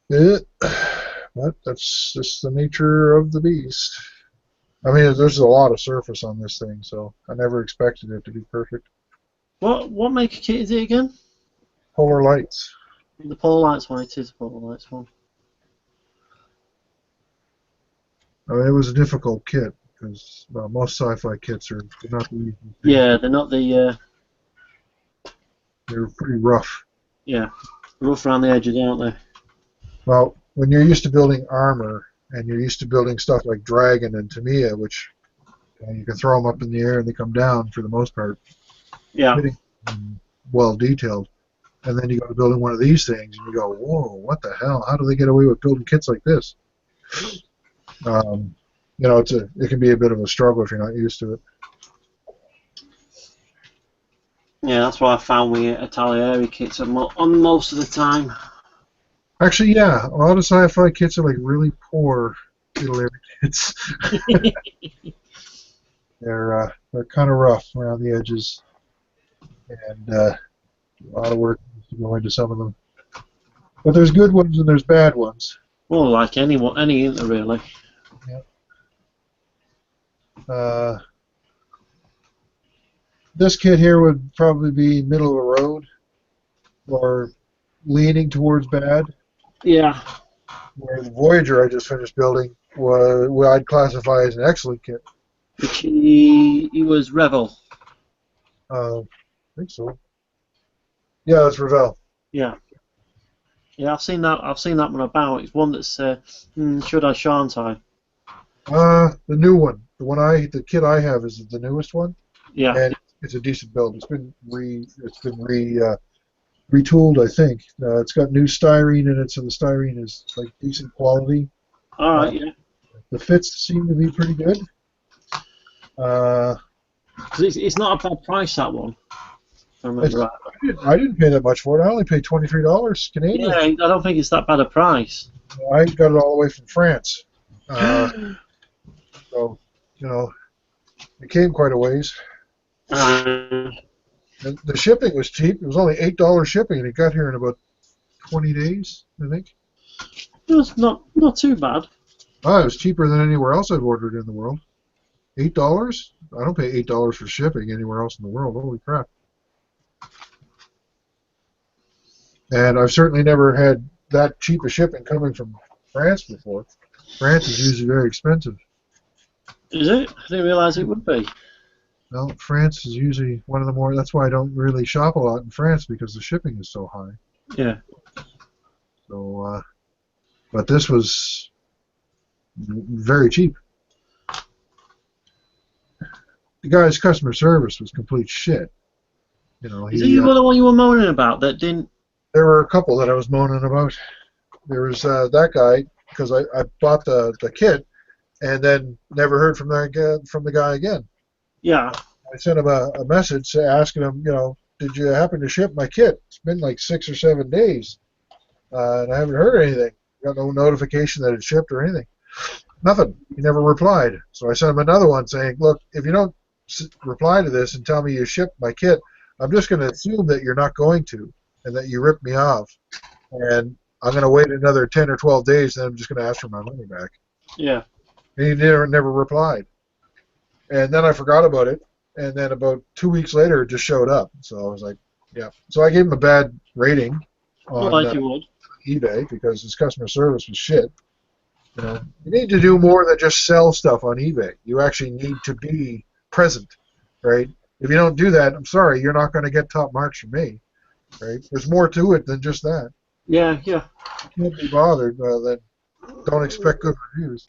that. But that's just the nature of the beast. I mean, there's a lot of surface on this thing, so I never expected it to be perfect. What maker kit is it again? Polar Lights. The Polar Lights one. It is the Polar Lights one. I mean, it was a difficult kit because most sci-fi kits are not the easy. Yeah, they're not the. They're pretty rough. Yeah, rough around the edges, aren't they? Well, when you're used to building armor and you're used to building stuff like Dragon and Tamiya, which you can throw them up in the air and they come down for the most part. Yeah. Well detailed. And then you go to building one of these things and you go, whoa, what the hell? How do they get away with building kits like this? It can be a bit of a struggle if you're not used to it. Yeah, that's why I found we get Italieri kits on most of the time. Actually, yeah, a lot of sci-fi kits are like really poor Italy kits. They're kind of rough around the edges, and a lot of work needs to go into some of them. But there's good ones and there's bad ones. Well, like any Inter really. Yeah. This kit here would probably be middle of the road, or leaning towards bad. Yeah. Where the Voyager I just finished building was what I'd classify as an excellent kit. Which he was Revel. I think so. Yeah, that's Revell. Yeah. Yeah, I've seen that one about. It's one that's should I, shan't I? The new one. The kit I have is the newest one. Yeah. And it's a decent build. It's been retooled, I think. It's got new styrene in it, so the styrene is like decent quality. All right. Yeah. The fits seem to be pretty good. It's not a bad price, that one. If I remember right. I didn't pay that much for it. I only paid $23 Canadian. Yeah, I don't think it's that bad a price. I got it all the way from France. So, it came quite a ways. And the shipping was cheap. It was only $8 shipping, and it got here in about 20 days, I think. It was not too bad. Oh, it was cheaper than anywhere else I've ordered in the world. $8? I don't pay $8 for shipping anywhere else in the world. Holy crap. And I've certainly never had that cheap a shipping coming from France before. France is usually very expensive. Is it? I didn't realise it would be. Well, France is usually one of the more. That's why I don't really shop a lot in France, because the shipping is so high. Yeah. So, but this was very cheap. The guy's customer service was complete shit. You know, Is it you the one you were moaning about that didn't? There were a couple that I was moaning about. There was that guy, because I bought the kit and then never heard from the guy again. Yeah. I sent him a message asking him, you know, did you happen to ship my kit? It's been like 6 or 7 days, and I haven't heard anything. Got no notification that it shipped or anything. Nothing. He never replied. So I sent him another one saying, look, if you don't reply to this and tell me you shipped my kit, I'm just going to assume that you're not going to, and that you ripped me off. And I'm going to wait another 10 or 12 days, and I'm just going to ask for my money back. Yeah. And he never replied. And then I forgot about it, and then about 2 weeks later, it just showed up. So I was like, yeah. So I gave him a bad rating on Like you would. eBay because his customer service was shit. You know, you need to do more than just sell stuff on eBay. You actually need to be present, right? If you don't do that, I'm sorry, you're not going to get top marks from me, right? There's more to it than just that. Yeah, yeah. You can't be bothered, then don't expect good reviews.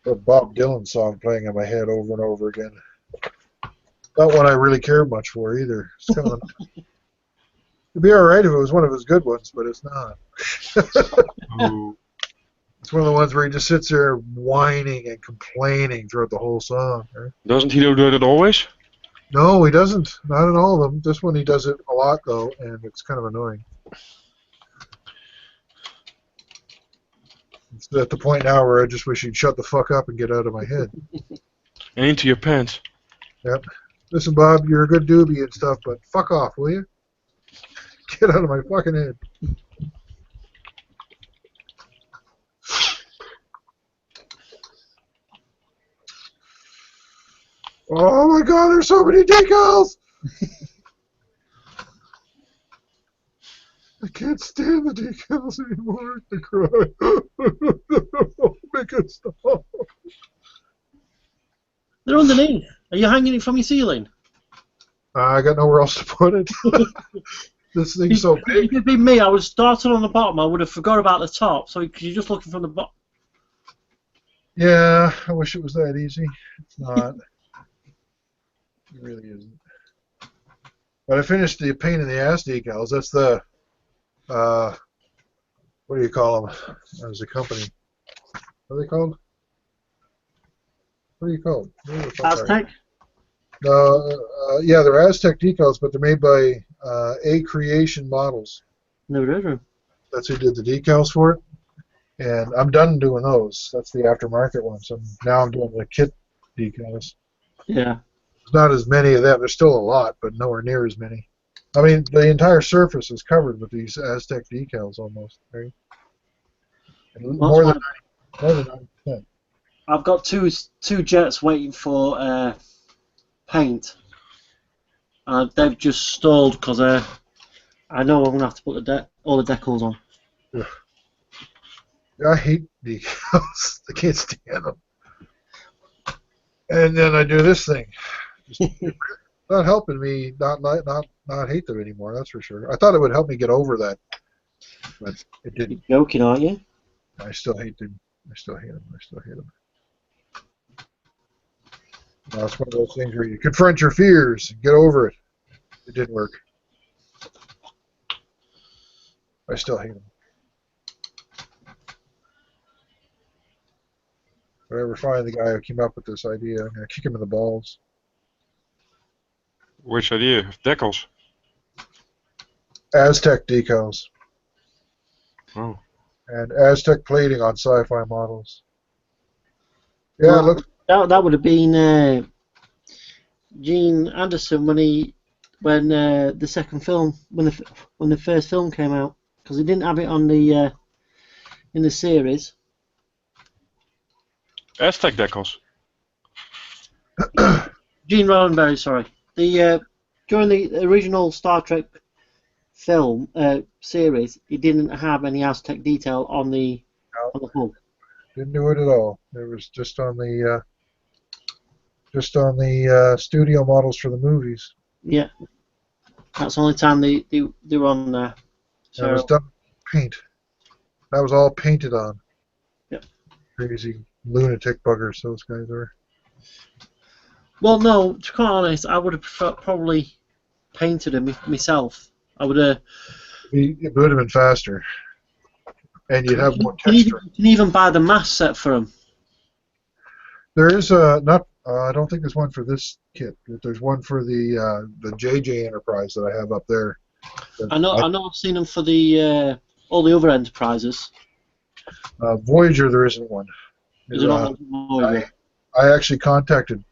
A Bob Dylan song playing in my head over and over again. Not one I really care much for either. It's kind of it'd be all right if it was one of his good ones, but it's not. It's one of the ones where he just sits there whining and complaining throughout the whole song. Right? Doesn't he do that always? No, he doesn't. Not in all of them. This one he does it a lot though, and it's kind of annoying. It's at the point now where I just wish he'd shut the fuck up and get out of my head. And into your pants. Yep. Listen, Bob, you're a good doobie and stuff, but fuck off, will you? Get out of my fucking head. Oh my god, there's so many decals! I can't stand the decals anymore. I cry. Make it stop. They're underneath. Are you hanging it from your ceiling? I got nowhere else to put it. This thing's so big. If it'd been me, I would have started on the bottom. I would have forgot about the top. So because you're just looking from the bottom. Yeah, I wish it was that easy. It's not. It really isn't. But I finished the pain in the ass decals. That's the what do you call them? As a company, what are they called? What are you called? Aztec? No, yeah, they're Aztec decals, but they're made by A Creation Models. Never heard of them. That's who did the decals for it. And I'm done doing those. That's the aftermarket ones. Now I'm doing the kit decals. Yeah. There's not as many of them. There's still a lot, but nowhere near as many. I mean, the entire surface is covered with these Aztec decals almost, right? And more than 90%. I've got two jets waiting for paint. They've just stalled because I know I'm going to have to put all the decals on. Yeah. I hate decals. I can't stand them. And then I do this thing. Just not helping me not hate them anymore, that's for sure. I thought it would help me get over that, but it didn't. You're joking, aren't you? I still hate them. I still hate them. I still hate them. No, it's one of those things where you confront your fears and get over it. It didn't work. I still hate them. If I ever find the guy who came up with this idea, I'm going to kick him in the balls. Which idea? Decals. Aztec decals. Oh. And Aztec plating on sci-fi models. Yeah, it Well, looks. that would have been Gene Anderson when the second film when the first film came out, because he didn't have it on the in the series. Aztec decals. Gene Roddenberry, sorry. The during the original Star Trek film series, he didn't have any Aztec detail on the hull. Didn't do it at all. It was just on the studio models for the movies. Yeah, that's the only time they were on there. And it was So done with paint. That was all painted on. Yep. Crazy lunatic buggers those guys are. well, no, to be quite honest, I would have probably painted them myself. I would have. It would have been faster, and you'd have more texture. You can even buy the mask set for them. There is a not. I don't think there's one for this kit, but there's one for the JJ Enterprise that I have up there. I know I've seen them for the all the other Enterprises. Voyager, there isn't one. Is it on Voyager? I actually contacted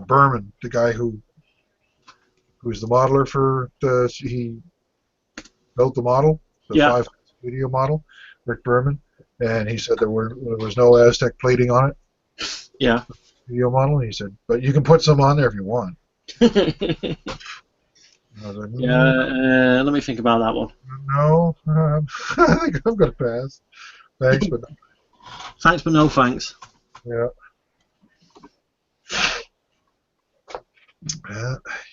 Berman, the guy who's the modeler for he built the model, the Yeah. 5 studio model, Rick Berman, and he said there was no Aztec plating on it. Yeah. Studio model. And he said, but you can put some on there if you want. I was like, Yeah. Let me think about that one. no, I think I'm gonna pass. Thanks, but Thanks, but no thanks. yeah.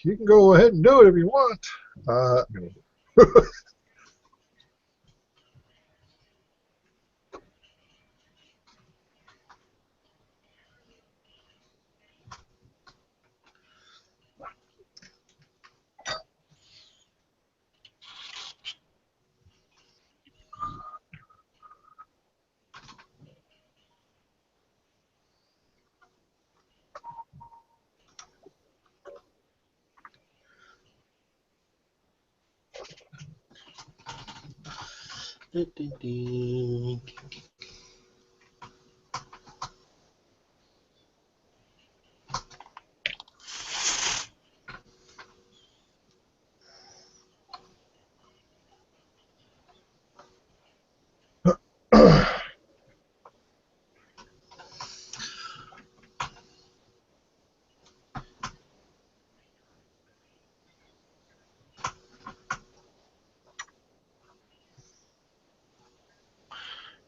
You can go ahead and do it if you want. No.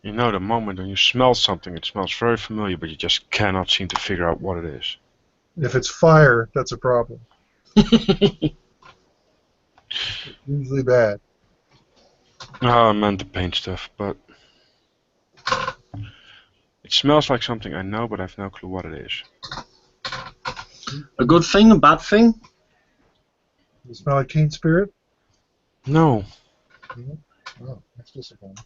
You know the moment when you smell something, it smells very familiar, but you just cannot seem to figure out what it is. If it's fire, that's a problem. It's usually bad. Oh, I meant the paint stuff, but it smells like something I know, but I have no clue what it is. A good thing, a bad thing? Does it smell like Teen Spirit? No. Oh, that's disappointing.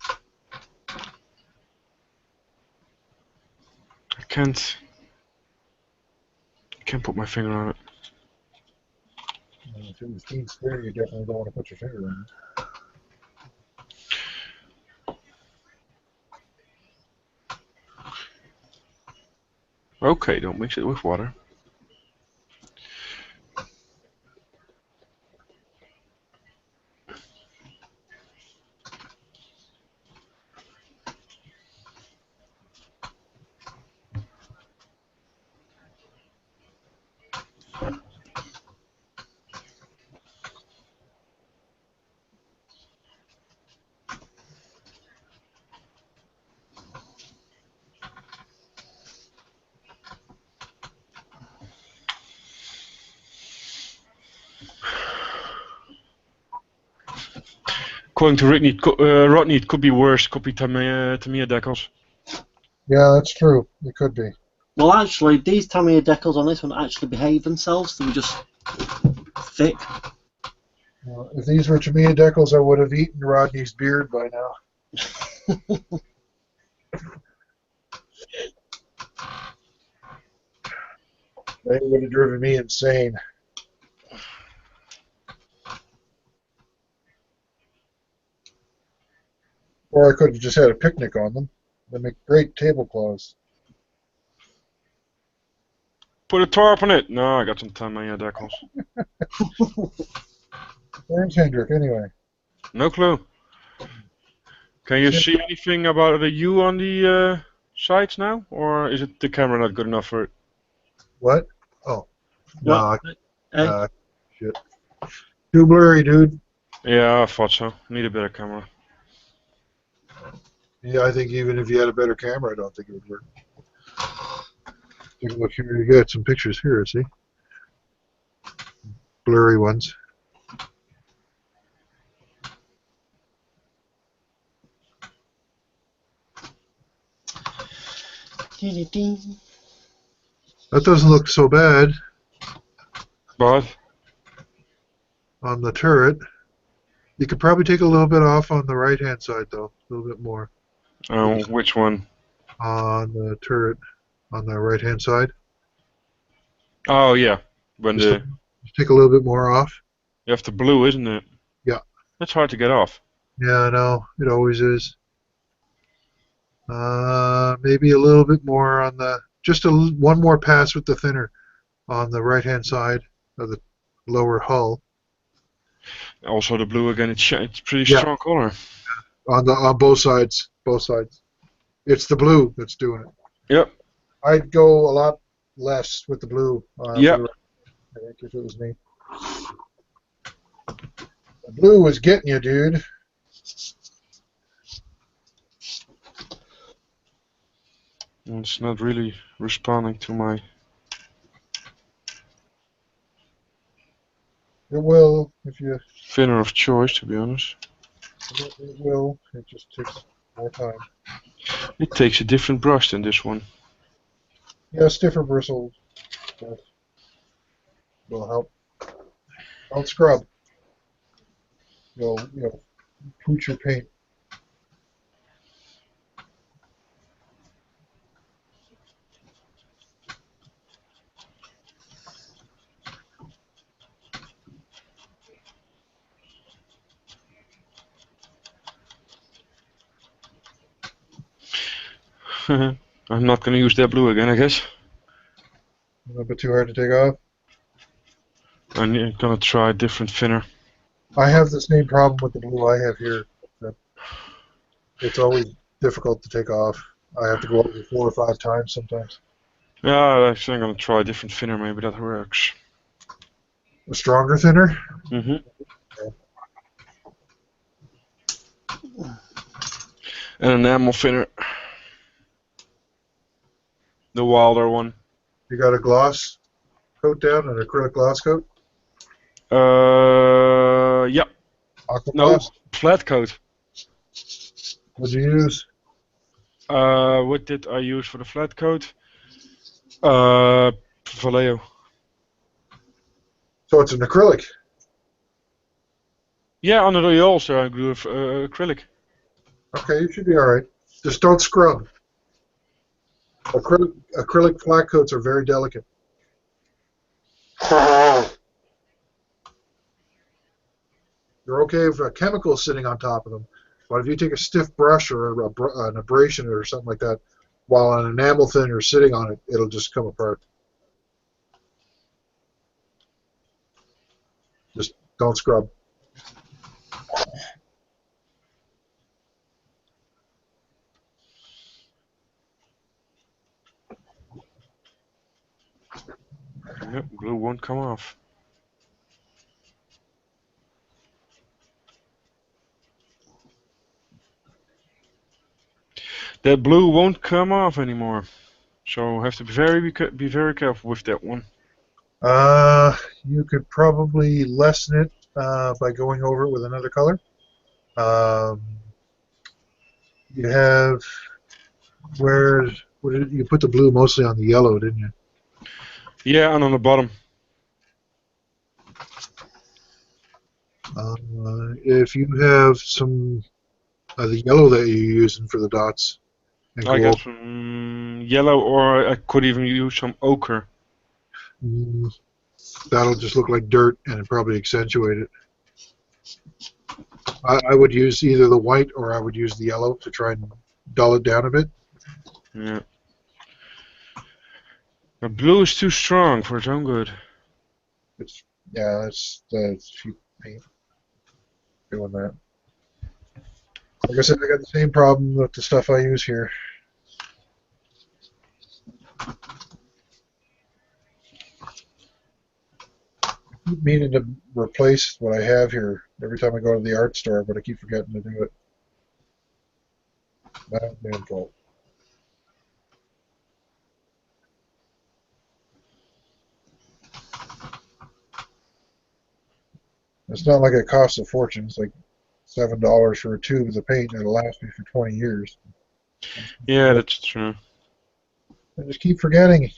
I can't put my finger on it. If it was Teen Spirit, you definitely don't want to put your finger on it. Okay, don't mix it with water. According to Rodney, it could be worse. Could be Tamiya decals. Yeah, that's true. It could be. Well, actually, these Tamiya decals on this one actually behave themselves. They were just thick. If these were Tamiya decals, I would have eaten Rodney's beard by now. They would have driven me insane. Or I could have just had a picnic on them. They make great tablecloths. Put a tarp on it. No, I got some Tamiya decals. Where's Hendrik anyway? No clue. Can you Shit. see anything about the U on the sides now, or is it the camera not good enough for it? What? Oh. No, What? shit. Too blurry, dude. Yeah, I thought so. Need a better camera. Yeah, I think even if you had a better camera, I don't think it would work. Take a look here. You got some pictures here, see? Blurry ones. That doesn't look so bad But on the turret. You could probably take a little bit off on the right-hand side, though. A little bit more. which one? On the turret, on the right-hand side. Oh yeah, when Just take a little bit more off. you have the blue, isn't it? Yeah. That's hard to get off. Yeah, I know. It always is. Maybe a little bit more on the... Just one more pass with the thinner on the right-hand side of the lower hull. Also the blue again. It's pretty Yeah. strong color. On both sides. Both sides. It's the blue that's doing it. Yep. I'd go a lot less with the blue. Yep. I think if it was me. The blue is getting you, dude. It's not really responding to my. It will if you. Thinner of choice, to be honest. It will. It just takes more time. It takes a different brush than this one. Yeah, stiffer bristles will help. Don't scrub. You'll pooch your paint. I'm not going to use that blue again, I guess. A little bit too hard to take off. I'm going to try a different thinner. I have the same problem with the blue I have here. That it's always difficult to take off. I have to go over 4 or 5 times sometimes. Yeah, actually I'm going to try a different thinner, maybe that works. A stronger thinner? Mm-hmm. An enamel thinner. The Wilder one. You got a gloss coat down, an acrylic gloss coat? Yeah. Aqua No, gloss? flat coat. What'd you use? What did I use for the flat coat? Vallejo. So it's an acrylic. Yeah, under the also I grew acrylic. Okay, you should be alright. Just don't scrub. Acrylic flat coats are very delicate. They're okay if a chemical is sitting on top of them, but if you take a stiff brush or an abrasion or something like that, while an enamel thinner is sitting on it, it'll just come apart. Just don't scrub. Yep, glue won't come off. That blue won't come off anymore, so have to be very careful with that one. You could probably lessen it by going over it with another color. You have you put the blue mostly on the yellow, didn't you? Yeah, and on the bottom. If you have some the yellow that you're using for the dots, and I go got some yellow, or I could even use some ochre. That'll just look like dirt and probably accentuate it. I would use either the white or I would use the yellow to try and dull it down a bit. Yeah. The blue is too strong for its own good. It's yeah, it's the cheap paint doing that. Like I said, I got the same problem with the stuff I use here. I keep meaning to replace what I have here every time I go to the art store, but I keep forgetting to do it. My own damn fault. It's not like it costs a fortune. It's like $7 for a tube of the paint, and it'll last me for 20 years. Yeah, that's true. I just keep forgetting.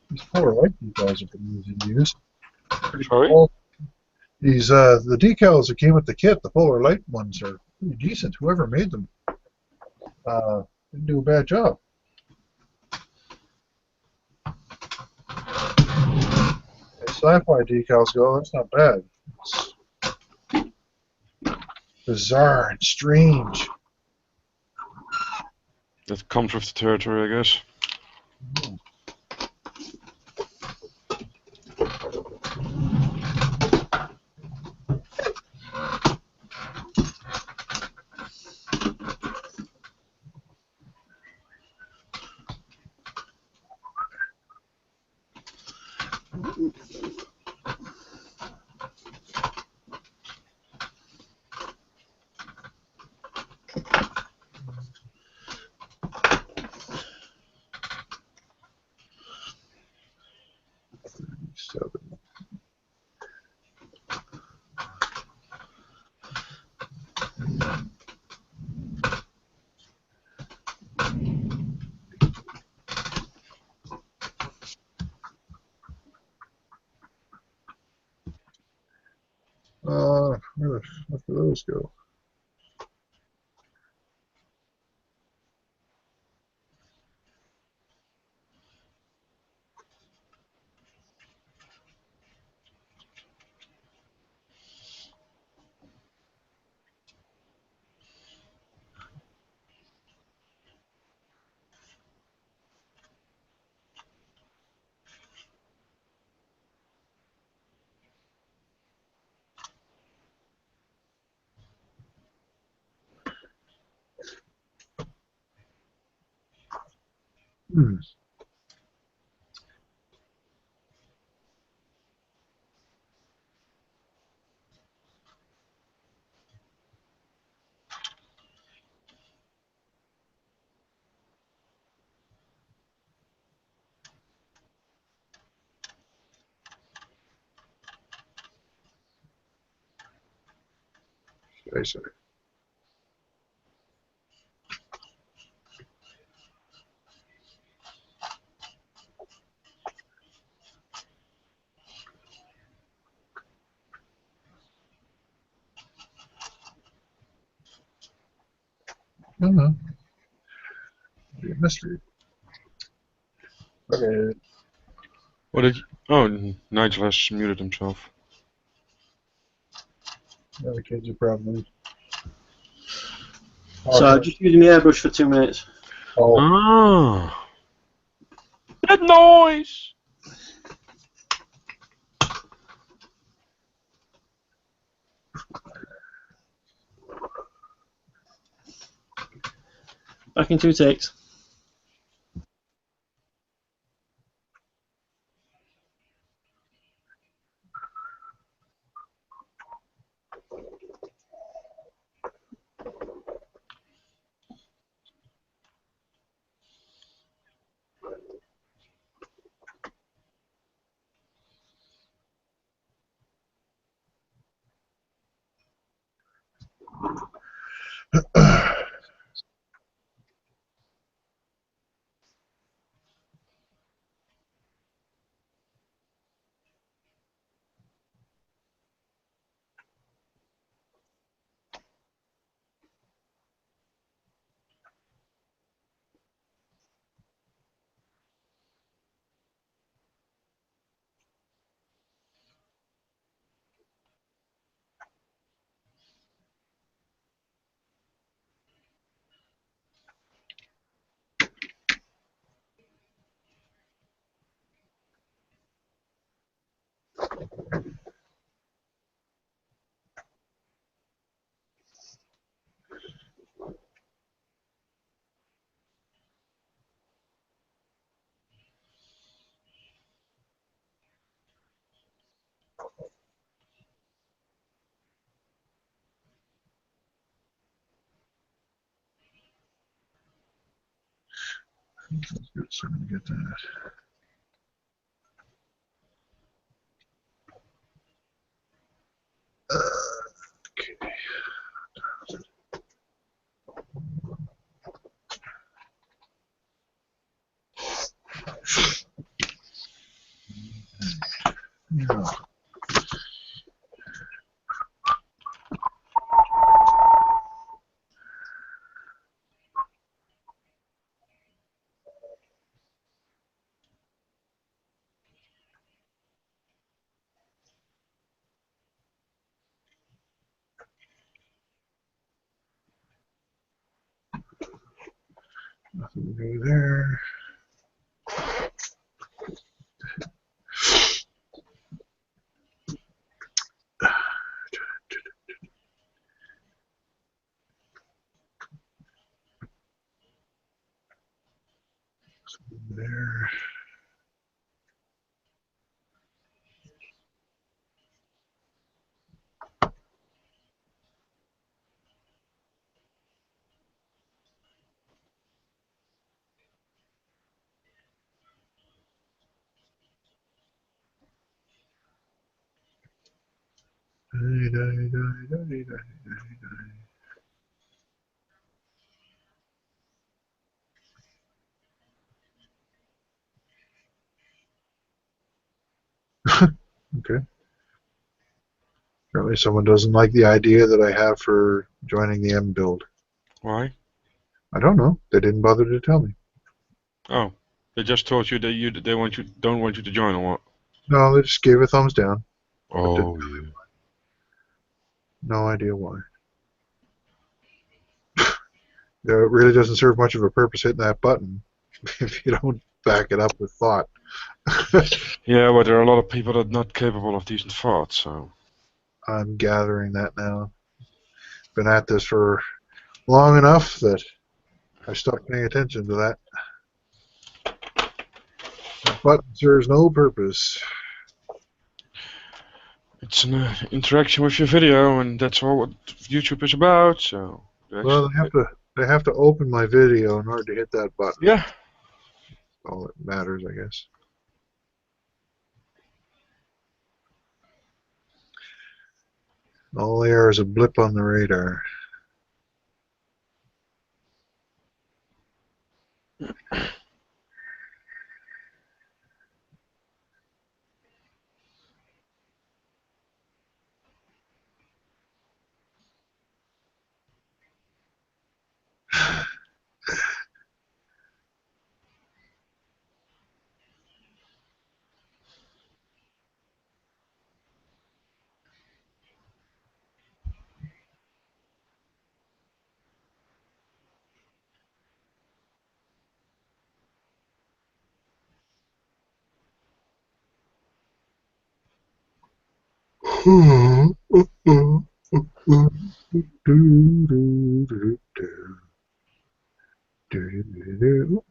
These Polar Light decals are pretty easy to use. Sorry? Cool. These the decals that came with the kit, the Polar Light ones, are pretty decent. Whoever made them didn't do a bad job. As sci-fi decals go, that's not bad. It's bizarre and strange. That comes with the territory, I guess. off. Where the fuck do those go? Hmm. I say. I don't know. Be a mystery. Okay. What did you... Oh, Nigel has muted himself. Now the kids are probably. So I'm just using my airbrush for 2 minutes. Oh, Ah. That noise! Back in 2 takes. let's get someone to get that. Okay. Yeah. Nothing to go there. There. Die, die, die, die, die, die. Okay. Apparently someone doesn't like the idea that I have for joining the M build. Why? I don't know. They didn't bother to tell me. Oh, they just told you that they don't want you to join or what? No, they just gave a thumbs down. Oh, yeah. No idea why. It really doesn't serve much of a purpose hitting that button if you don't back it up with thought. Yeah, well, there are a lot of people that are not capable of decent thought, so. I'm gathering that now. Been at this for long enough that I stopped paying attention to that. That button serves no purpose. It's an interaction with your video, and that's all what YouTube is about, so. Well, they have to open my video in order to hit that button. Yeah. That's all that matters, I guess. All they are is a blip on the radar.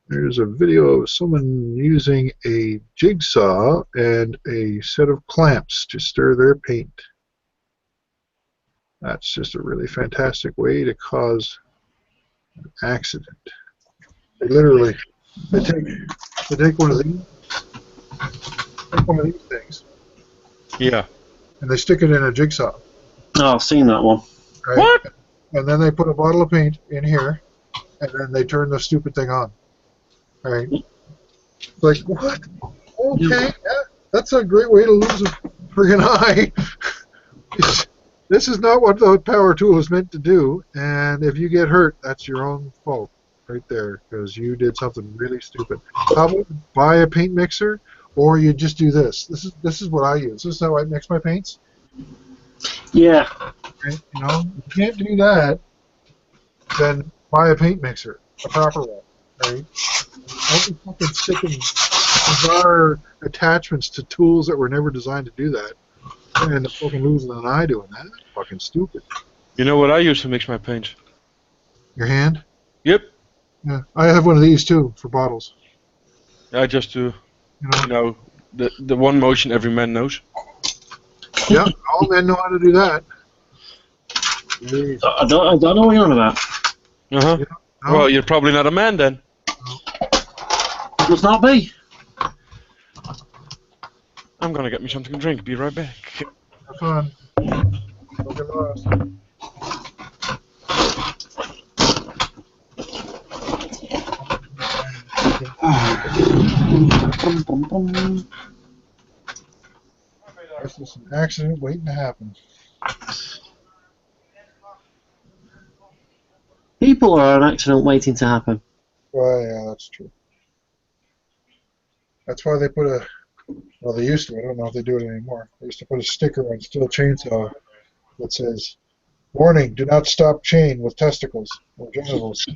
There's a video of someone using a jigsaw and a set of clamps to stir their paint. That's just a really fantastic way to cause an accident. They literally they take one of these things. Yeah. And they stick it in a jigsaw. Oh, I've seen that one. Right? What? And then they put a bottle of paint in here, and then they turn the stupid thing on. Right? Like, what? Okay, yeah, that's a great way to lose a friggin' eye. This is not what the power tool is meant to do, and if you get hurt, that's your own fault right there, because you did something really stupid. How about buy a paint mixer, or you just do this. This is what I use. This is how I mix my paints. Yeah. Right? You know, if you can't do that, then buy a paint mixer, a proper one, right? Don't be fucking sticking bizarre attachments to tools that were never designed to do that. And end up fucking losing an eye doing that. That's fucking stupid. You know what I use to mix my paint? Your hand? Yep. Yeah, I have one of these too for bottles. I just do, You know? the one motion every man knows. Yeah, all men know how to do that. I don't know what you're on about. Uh-huh. No? Well, you're probably not a man then. Must not be. I'm gonna get me something to drink. Be right back. Have fun. Don't get lost. This is an accident waiting to happen. People are an accident waiting to happen. Well, yeah, that's true. That's why they put a, well, they used to, I don't know if they do it anymore. They used to put a sticker on Steel Chainsaw that says, "Warning, do not stop chain with testicles or genitals."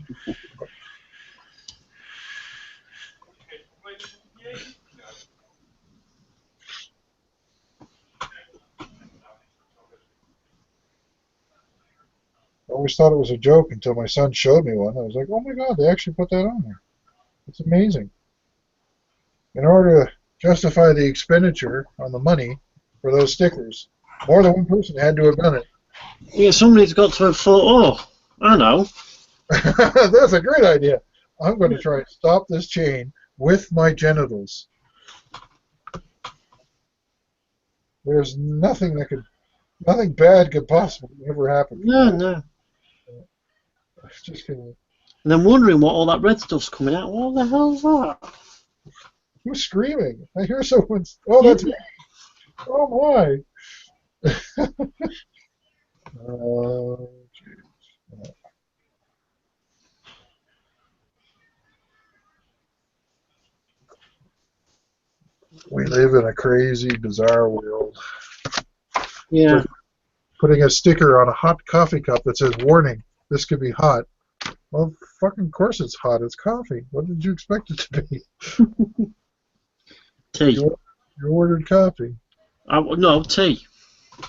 I always thought it was a joke until my son showed me one. I was like, oh my God, they actually put that on there. It's amazing. In order to justify the expenditure on the money for those stickers, more than one person had to have done it. Yeah, somebody's got to have thought, oh, I know. That's a great idea. I'm going to try and stop this chain with my genitals. There's nothing bad could possibly ever happen. No. It's just kidding. And I'm wondering what all that red stuff's coming out. What the hell's that? Who's screaming? I hear someone. Oh, that's me. Oh my. Jeez. We live in a crazy, bizarre world. It's Yeah. like putting a sticker on a hot coffee cup that says, "Warning, this could be hot." Well, fucking course it's hot. It's coffee. What did you expect it to be? Tea. You ordered coffee. No, tea.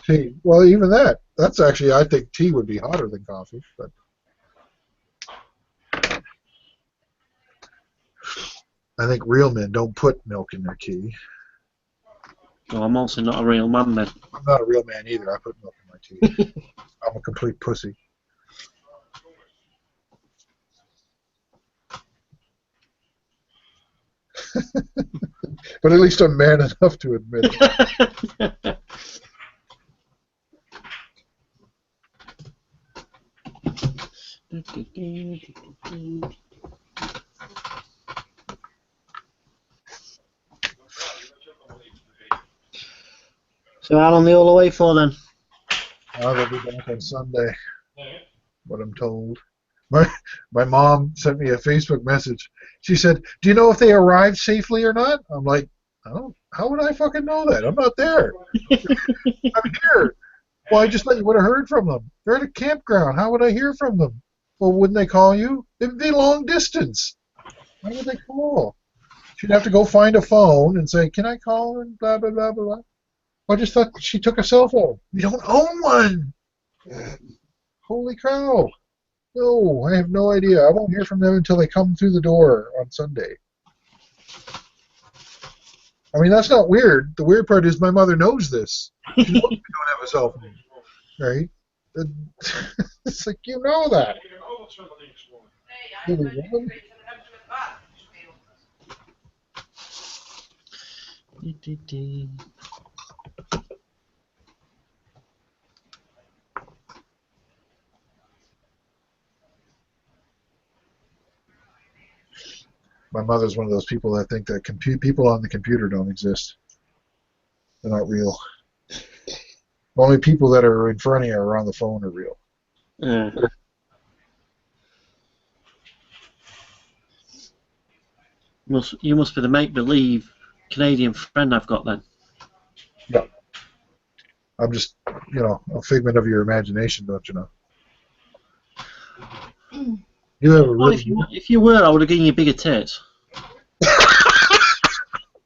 Tea. Well, even that. That's actually, I think tea would be hotter than coffee. But I think real men don't put milk in their tea. No, I'm also not a real man then. I'm not a real man either. I put milk in my tea. I'm a complete pussy. But at least I'm man enough to admit it. So how long are they all away for then? They'll be back on Sunday. What I'm told. My mom sent me a Facebook message. She said, "Do you know if they arrived safely or not?" I'm like, "I don't. How would I fucking know that? I'm not there. I'm here." Well, I just thought you would have heard from them. They're at a campground. How would I hear from them? Well, wouldn't they call you? It'd be long distance. Why would they call? She'd have to go find a phone and say, "Can I call?" and blah blah blah blah. I just thought she took a cell phone. We don't own one. Holy cow. No, I have no idea. I won't hear from them until they come through the door on Sunday. I mean, that's not weird. The weird part is my mother knows this. She knows we don't have a cell phone, right? It's like, you know that. My mother's one of those people that think that people on the computer don't exist. They're not real. Only people that are in front of you or on the phone are real. You must be the make-believe Canadian friend I've got then. No. I'm just, a figment of your imagination, don't you know? You have a Well, really... if you were, I would have given you bigger tits.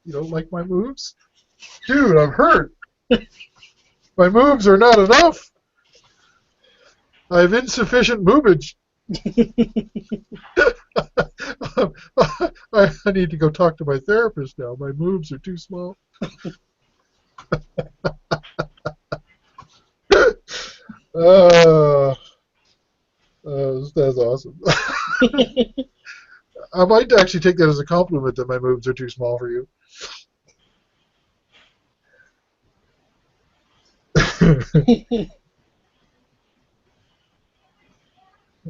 You don't like my moves? Dude, I'm hurt. My moves are not enough. I have insufficient movage. I need to go talk to my therapist now. My moves are too small. That's awesome. I might actually take that as a compliment that my moves are too small for you.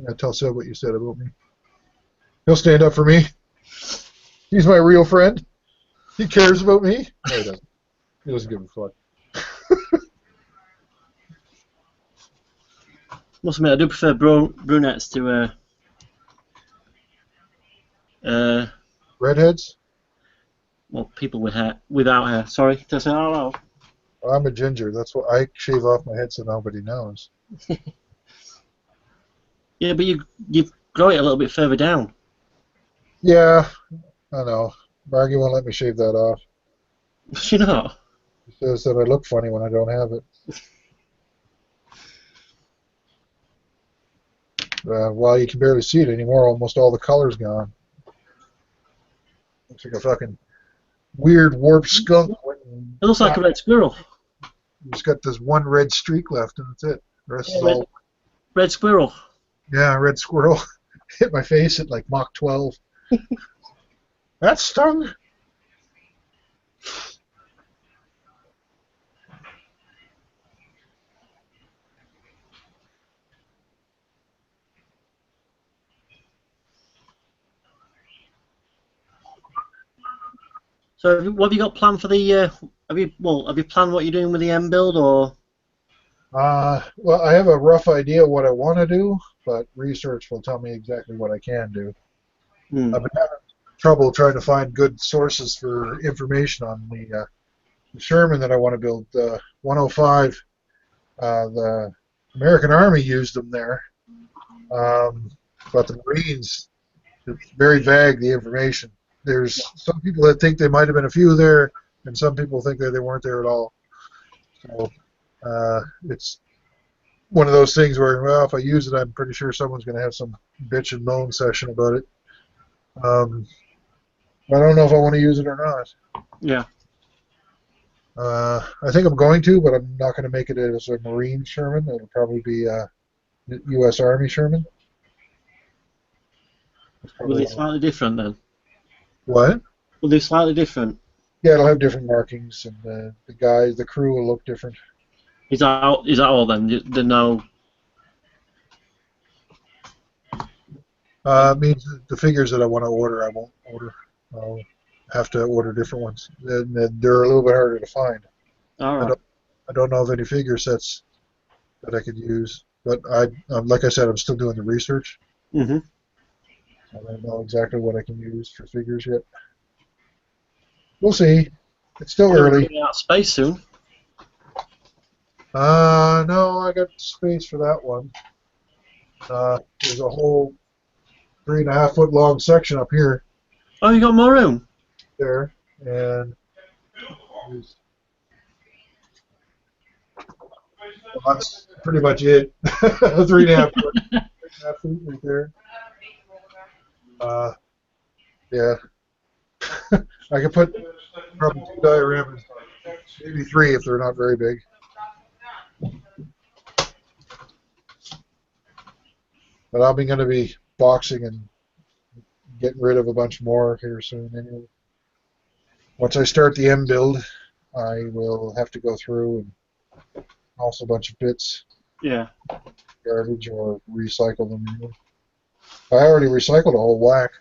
I tell Seb what you said about me. He'll stand up for me. He's my real friend. He cares about me. No, he doesn't. He doesn't give a fuck. Must admit, I do prefer brunettes to Redheads? well, people with hair, without hair. Sorry, to say hello. I'm a ginger. That's what I shave off my head so nobody knows. Yeah, but you grow it a little bit further down. Yeah, I know. Margie won't let me shave that off. You know. She says that I look funny when I don't have it. Well, you can barely see it anymore. Almost all the color's gone. Looks like a fucking weird warped skunk. It looks like a red squirrel. It's got this one red streak left, and that's it. The rest is all... Red squirrel. Yeah, red squirrel. Hit my face at like Mach 12. That stung. So, what have you got planned for the? Have you planned what you're doing with the M build, or? Well, I have a rough idea what I want to do, but research will tell me exactly what I can do. Hmm. I've been having trouble trying to find good sources for information on the Sherman that I want to build. 105, the American Army used them there, but the Marines, it's very vague, the information. There's some people that think there might have been a few there, and some people think that they weren't there at all. So it's one of those things where, well, if I use it, I'm pretty sure someone's going to have some bitch and moan session about it. I don't know if I want to use it or not. Yeah. I think I'm going to, but I'm not going to make it as a Marine Sherman. It'll probably be a U.S. Army Sherman. Will it slightly different then? What? Will they slightly different? Yeah, it'll have different markings, and the guys, the crew will look different. Is that all then? The no. It means the figures that I want to order, I won't order. I'll have to order different ones. They're a little bit harder to find. All right. I don't know of any figure sets that I could use, but like I said, I'm still doing the research. Mm-hmm. I don't know exactly what I can use for figures yet. We'll see. It's still early. Getting out of space soon. No, I got space for that one. There's a whole 3.5 foot long section up here, Oh, you got more room? there, and that's pretty much it. 3.5 foot, 3.5 feet right there. Yeah. I could put probably 2 dioramas, maybe 3 if they're not very big. But I'm going to be boxing and getting rid of a bunch more here soon anyway. Once I start the M build, I will have to go through and toss a bunch of bits, Yeah. garbage, or recycle them. I already recycled a whole whack.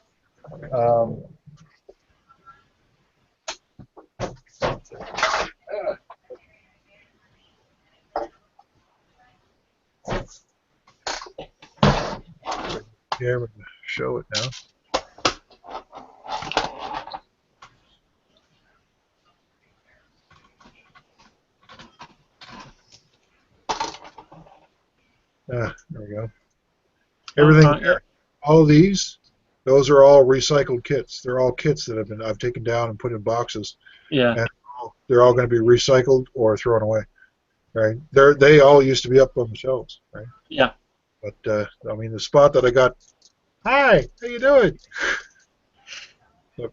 Yeah, we're going to show it now. There we go. Everything there. All of these, those are all recycled kits. They're all kits that I've taken down and put in boxes. Yeah. And they're all going to be recycled or thrown away. Right? They all used to be up on the shelves. Right? Yeah. But I mean, the spot that I got. Hi, how you doing? Look,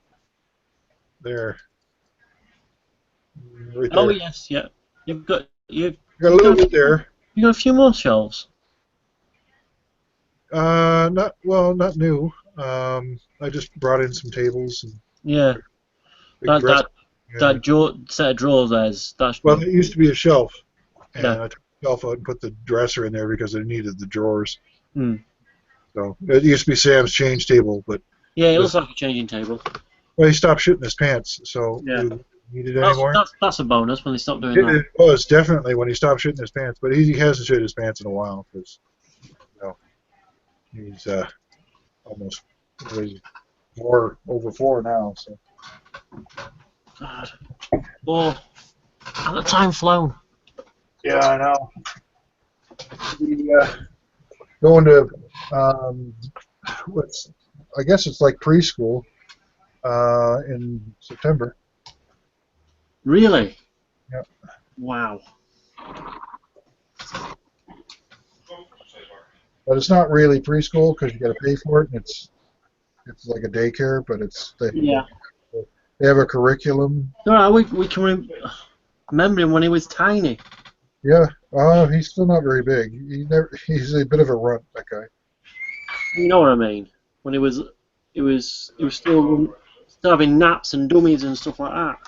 there. Right there. Oh yes, yeah. You've got You got a little bit there. You got a few more shelves. Not new. I just brought in some tables and Yeah. That set of drawers there's that's. Well, there used to be a shelf, and Yeah. I took the shelf out and put the dresser in there because I needed the drawers. Hmm. So it used to be Sam's change table, but Yeah, it looks like a changing table. well, he stopped shitting his pants, so Yeah. we didn't need it anymore. That's a bonus when they stop doing that. It was definitely when he stopped shitting his pants, but he hasn't shit his pants in a while because he's almost over 4 now. So. God. Oh, how the time flown. Yeah, I know. Going to I guess it's like preschool in September. Really? Yep. Wow. But it's not really preschool because you got to pay for it, and it's like a daycare, but they have a curriculum. No, we can remember him when he was tiny. Yeah, he's still not very big. He's a bit of a runt, that guy. You know what I mean? When he was still having naps and dummies and stuff like that.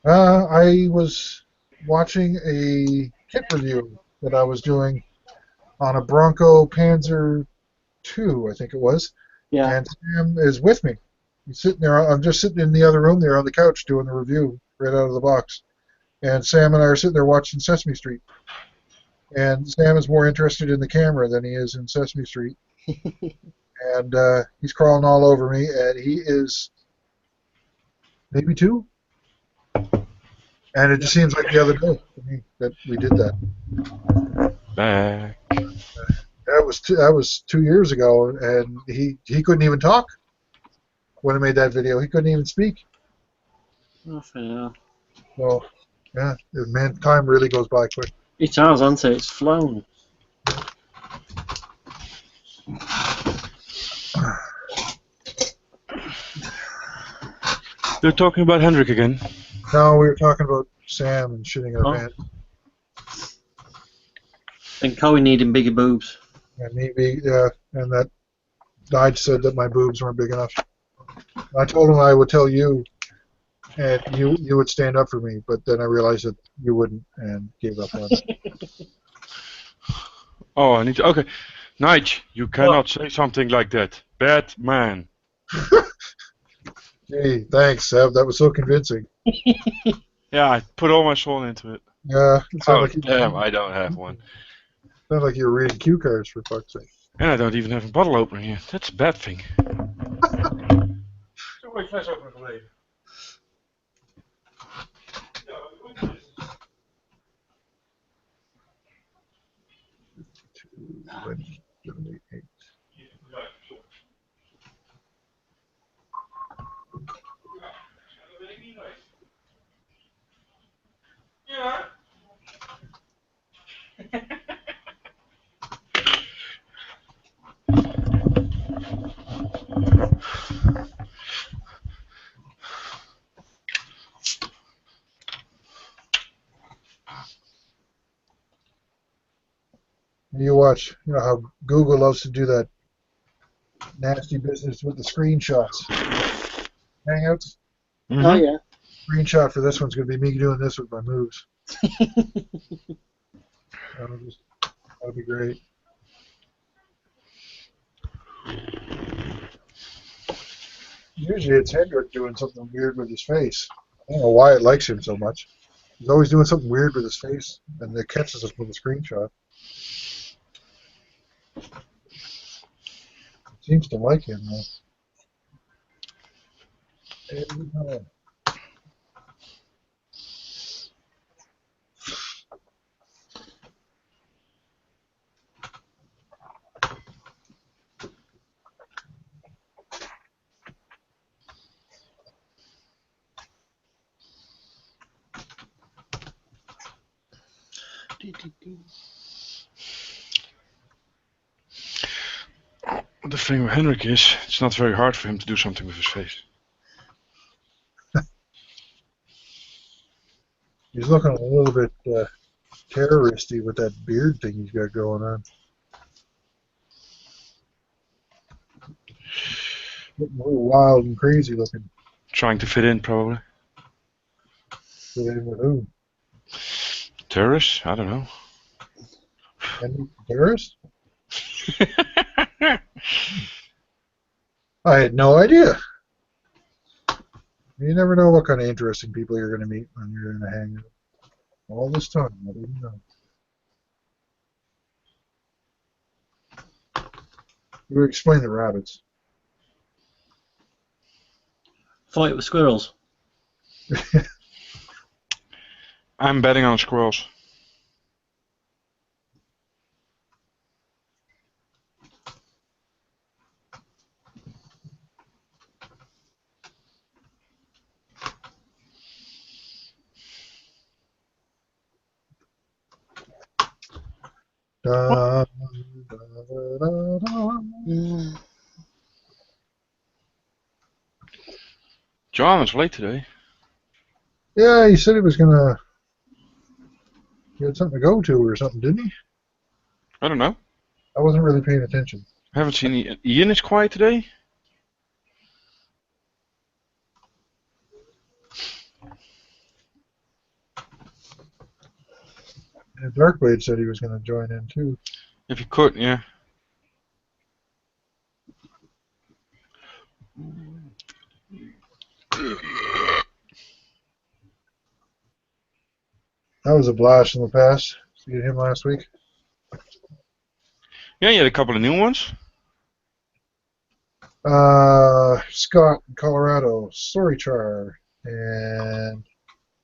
I was watching a kit review that I was doing on a Bronco Panzer II, I think it was. Yeah. And Sam is with me. He's sitting there. I'm just sitting in the other room there on the couch doing the review right out of the box. and Sam and I are sitting there watching Sesame Street. And Sam is more interested in the camera than he is in Sesame Street. And he's crawling all over me, and he is maybe 2. And it just seems like the other day to me that we did that. Back. That was 2 years ago, and he couldn't even talk when I made that video. He couldn't even speak. Oh, fair. So, yeah, man, time really goes by quick. It has, hasn't it? It's flown. They're talking about Hendrik again. No, we were talking about Sam and shitting our pants. And Cohen needing bigger boobs. And and that I said that my boobs weren't big enough. I told him I would tell you, and you would stand up for me, but then I realized that you wouldn't, and gave up on it. Oh, I need to. Okay, Nige, you cannot say something like that. Bad man. Gee, thanks, Seb. That was so convincing. Yeah, I put all my soul into it. Yeah, it Oh, sounded damn, I don't have one. like you were reading cue cards, for fuck's sake. And I don't even have a bottle opener here. That's a bad thing. Mijn fles opener gebleven. Ja. You watch, you know how Google loves to do that nasty business with the screenshots. Hangouts. Mm-hmm. Oh, yeah. Screenshot for this one's going to be me doing this with my moves. That'll be great. Usually it's Hendrik doing something weird with his face. I don't know why it likes him so much. He's always doing something weird with his face, and it catches us with a screenshot. It seems to like him, though. Every time. The thing with Hendrik is, it's not very hard for him to do something with his face. He's looking a little bit terroristy with that beard thing he's got going on. Looking a little wild and crazy looking. Trying to fit in, probably. Fit in with who? Terrorists? I don't know. Any terrorist? I had no idea. You never know what kind of interesting people you're going to meet when you're in a hangout. All this time, I didn't know. You would explain the rabbits. Fight with squirrels. I'm betting on squirrels. Da, da, da, da, da. John was late today. Yeah, he said he was gonna. He had something to go to or something, didn't he? I don't know. I wasn't really paying attention. I haven't seen Ian is quiet today. And Darkblade said he was going to join in too. If you could, yeah. That was a blast in the past. See him last week. Yeah, you had a couple of new ones. Scott in Colorado, Storychar, and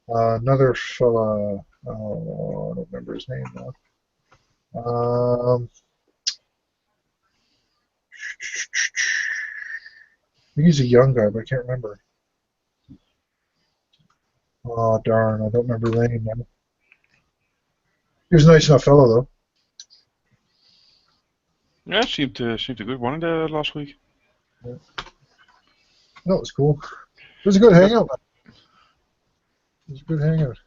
another fella. Oh, I don't remember his name now. I think he's a young guy, but I can't remember. Oh darn, I don't remember the name now. He was a nice enough fellow though. Yeah, seemed a good one last week. Yeah. That was cool. It was a good hangout. It was a good hangout.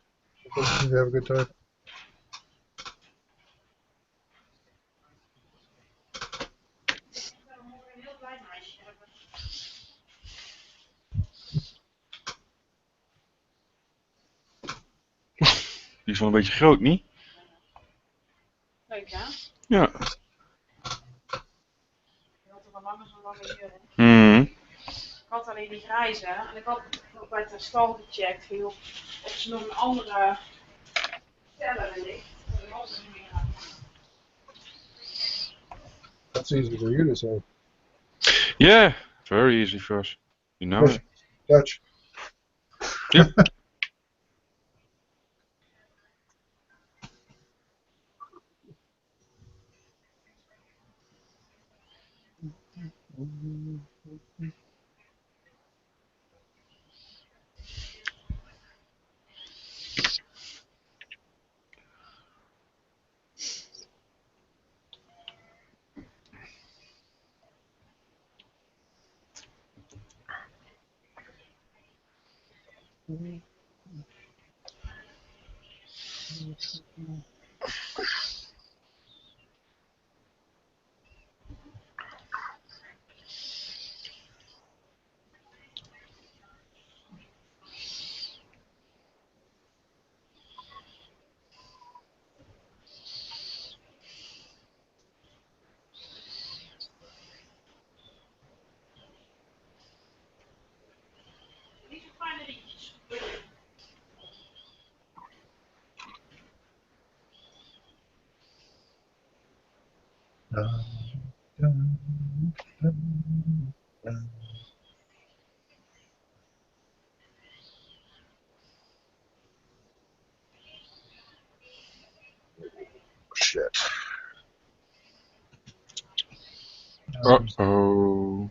People seemed to have a good time. Die is wel een beetje groot, niet? Leuk hè? Ja. Je had er al zo'n lange jurk. Mhm. Ik had alleen die grijze en ik had nog bij het stal gecheckt of ze nog een andere teller ligt. Dat was er niet meer. That's easy for you to say. Yeah, very easy for us. You know it. Dutch. Yep. Niet zo fijne liedjes. Shit. Uh-oh.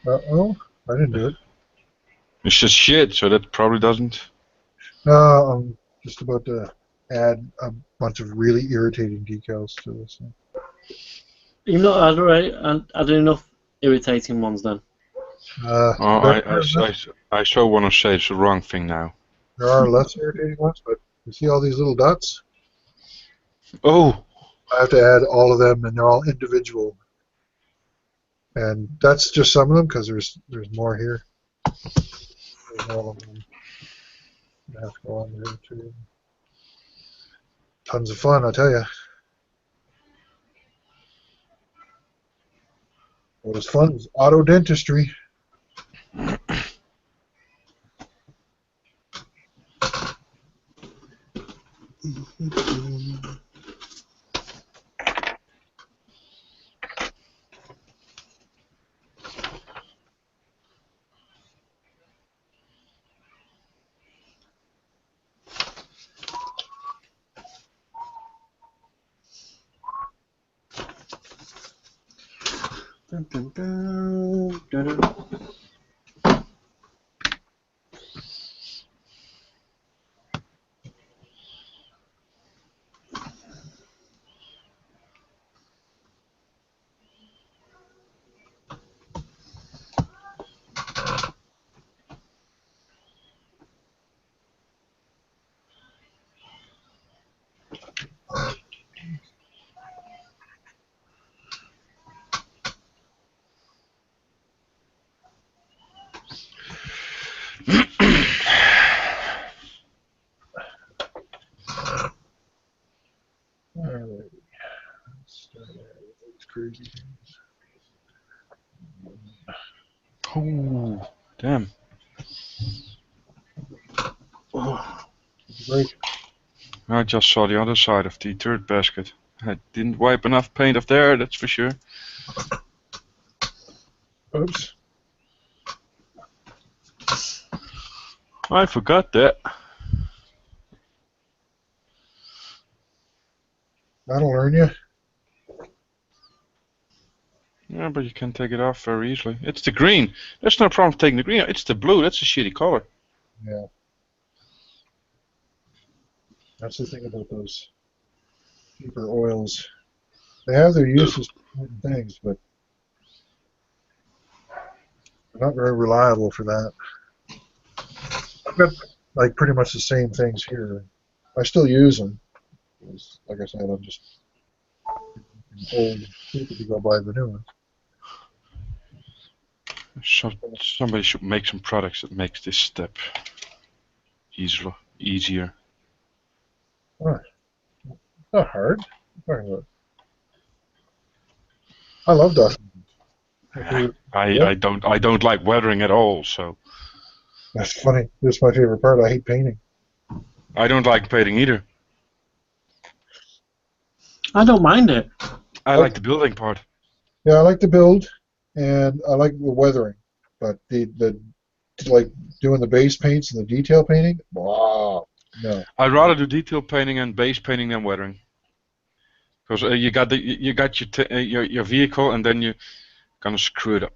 Uh-oh. I didn't do it. It's just shit, so that probably doesn't. No, I'm just about to add a bunch of really irritating decals to this. You've not had enough irritating ones then. I so want to say it's the wrong thing now. There are less irritating ones, but you see all these little dots? Oh! I have to add all of them, and they're all individual. And that's just some of them, because there's more here. There's all of them. I have to go on there too. Tons of fun, I tell you. What is fun is auto dentistry. Dun, dun, dun, dun, dun. Alright. Let's start out with these crazy things. Oh, damn. Oh, Break. I just saw the other side of the third basket. I didn't wipe enough paint off there, that's for sure. Oops. I forgot that. That'll learn you. Yeah, but you can take it off very easily. It's the green. There's no problem taking the green off. It's the blue. That's a shitty color. Yeah. That's the thing about those cheaper oils. They have their uses for certain things, but they're not very reliable for that. I've got like pretty much the same things here. I still use them. Like I said, I'm just old and stupid to go buy the new one. Somebody should make some products that makes this step easier. What? Not hard. What are you talking about? I love dust. I don't like weathering at all, so That's funny. This is my favorite part. I hate painting. I don't like painting either. I don't mind it. I like the building part. Yeah, I like the build, and I like the weathering, but the like doing the base paints and the detail painting, wow, no. I'd rather do detail painting and base painting than weathering. Because you got your vehicle and then you kind of screw it up.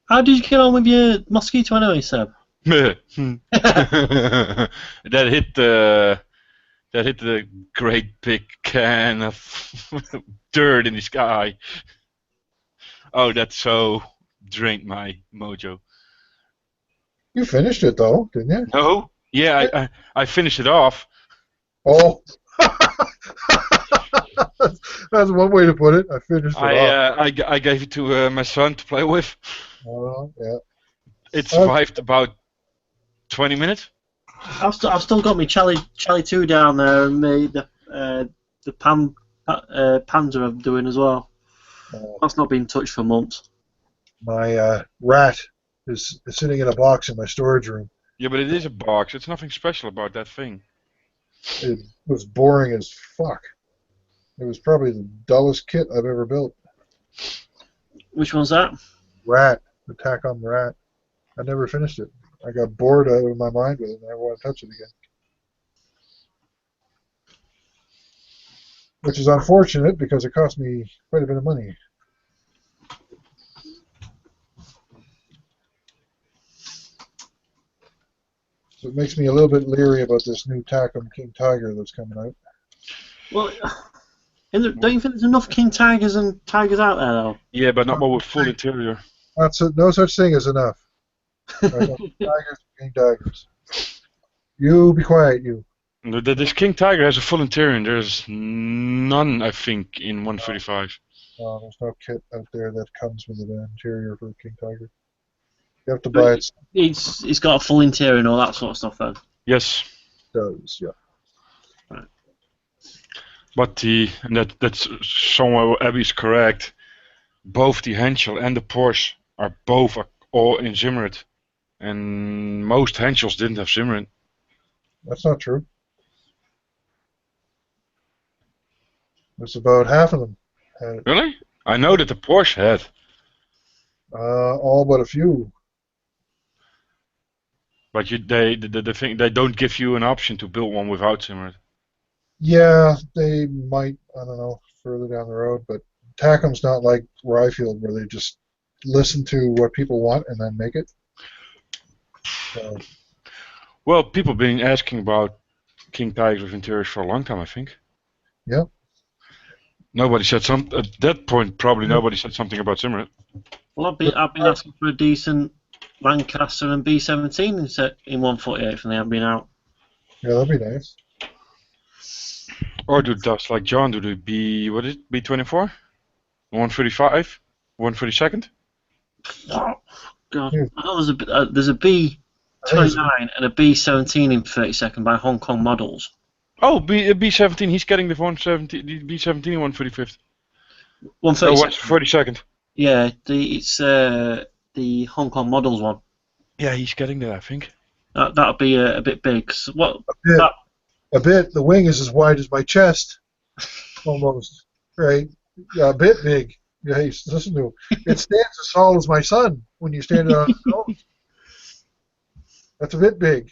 How did you get on with your mosquito anyway, Seb? that hit the great big can of dirt in the sky. Oh, that so drained my mojo. You finished it though, didn't you? No, yeah, I finished it off. Oh, that's one way to put it. I finished it off. I gave it to my son to play with. Yeah. It survived about 20 minutes. I've still got my Charlie 2 down there, and the Panzer I'm doing as well. That's not been touched for months. My rat is sitting in a box in my storage room. Yeah, but it is a box. It's nothing special about that thing. It was boring as fuck. It was probably the dullest kit I've ever built. Which one's that? Rat. Attack on the Rat. I never finished it. I got bored out of my mind with it, and I never want to touch it again. Which is unfortunate because it cost me quite a bit of money. So it makes me a little bit leery about this new Takom King Tiger that's coming out. Well, don't you think there's enough King Tigers and Tigers out there, though? Yeah, but not one with full interior. No such thing as enough. Tigers, King Tigers. You be quiet, you. This King Tiger has a full interior, and there's none, I think, in 135. There's no kit out there that comes with an interior for King Tiger. You have to buy it. It's got a full interior and all that sort of stuff, then. Yes. It does, yeah. Right. But that's somewhere Abby's correct. Both the Henschel and the Porsche are both all in Zimmerit, and most Henschels didn't have Zimmerit. That's not true. There's about half of them had it. Really? I know that the Porsche had. All but a few. But the thing, they don't give you an option to build one without Zimmerit. Yeah, they might, I don't know, further down the road, but Takom's not like Ryfield where they just listen to what people want and then make it. So, well, people have been asking about King Tigers with interiors for a long time, I think. Yeah. Nobody said something at that point. Probably nobody said something about Zimmerit. Well, I've been asking for a decent Lancaster and B17 in 148 and they haven't been out. Yeah, that'd be nice. Or do dust like John do the B24, 135, 132nd. Oh, God. Yeah. I know there's a B29 and a B17 in 32nd by Hong Kong Models. Oh, B17. He's getting the B17 145th. 132nd. 42nd. Yeah, it's the Hong Kong Models one. Yeah, he's getting that, I think. That'll be a bit big. So a bit. The wing is as wide as my chest, almost. Right, a bit big. Yeah, listen to him. It stands as tall as my son when you stand it on its own. That's a bit big.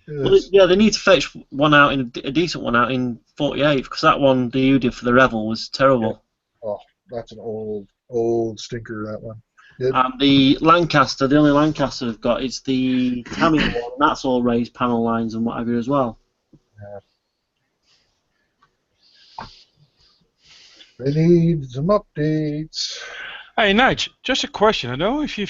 Well, yeah, they need to fetch one out in a decent one out in 48 because that one the you did for the Revel was terrible. Oh, that's an old stinker. That one. It, And the Lancaster, the only Lancaster I've got is the Tammy one, and that's all raised panel lines and whatever as well. they need some updates. Hey, Nige, just a question. I don't know if you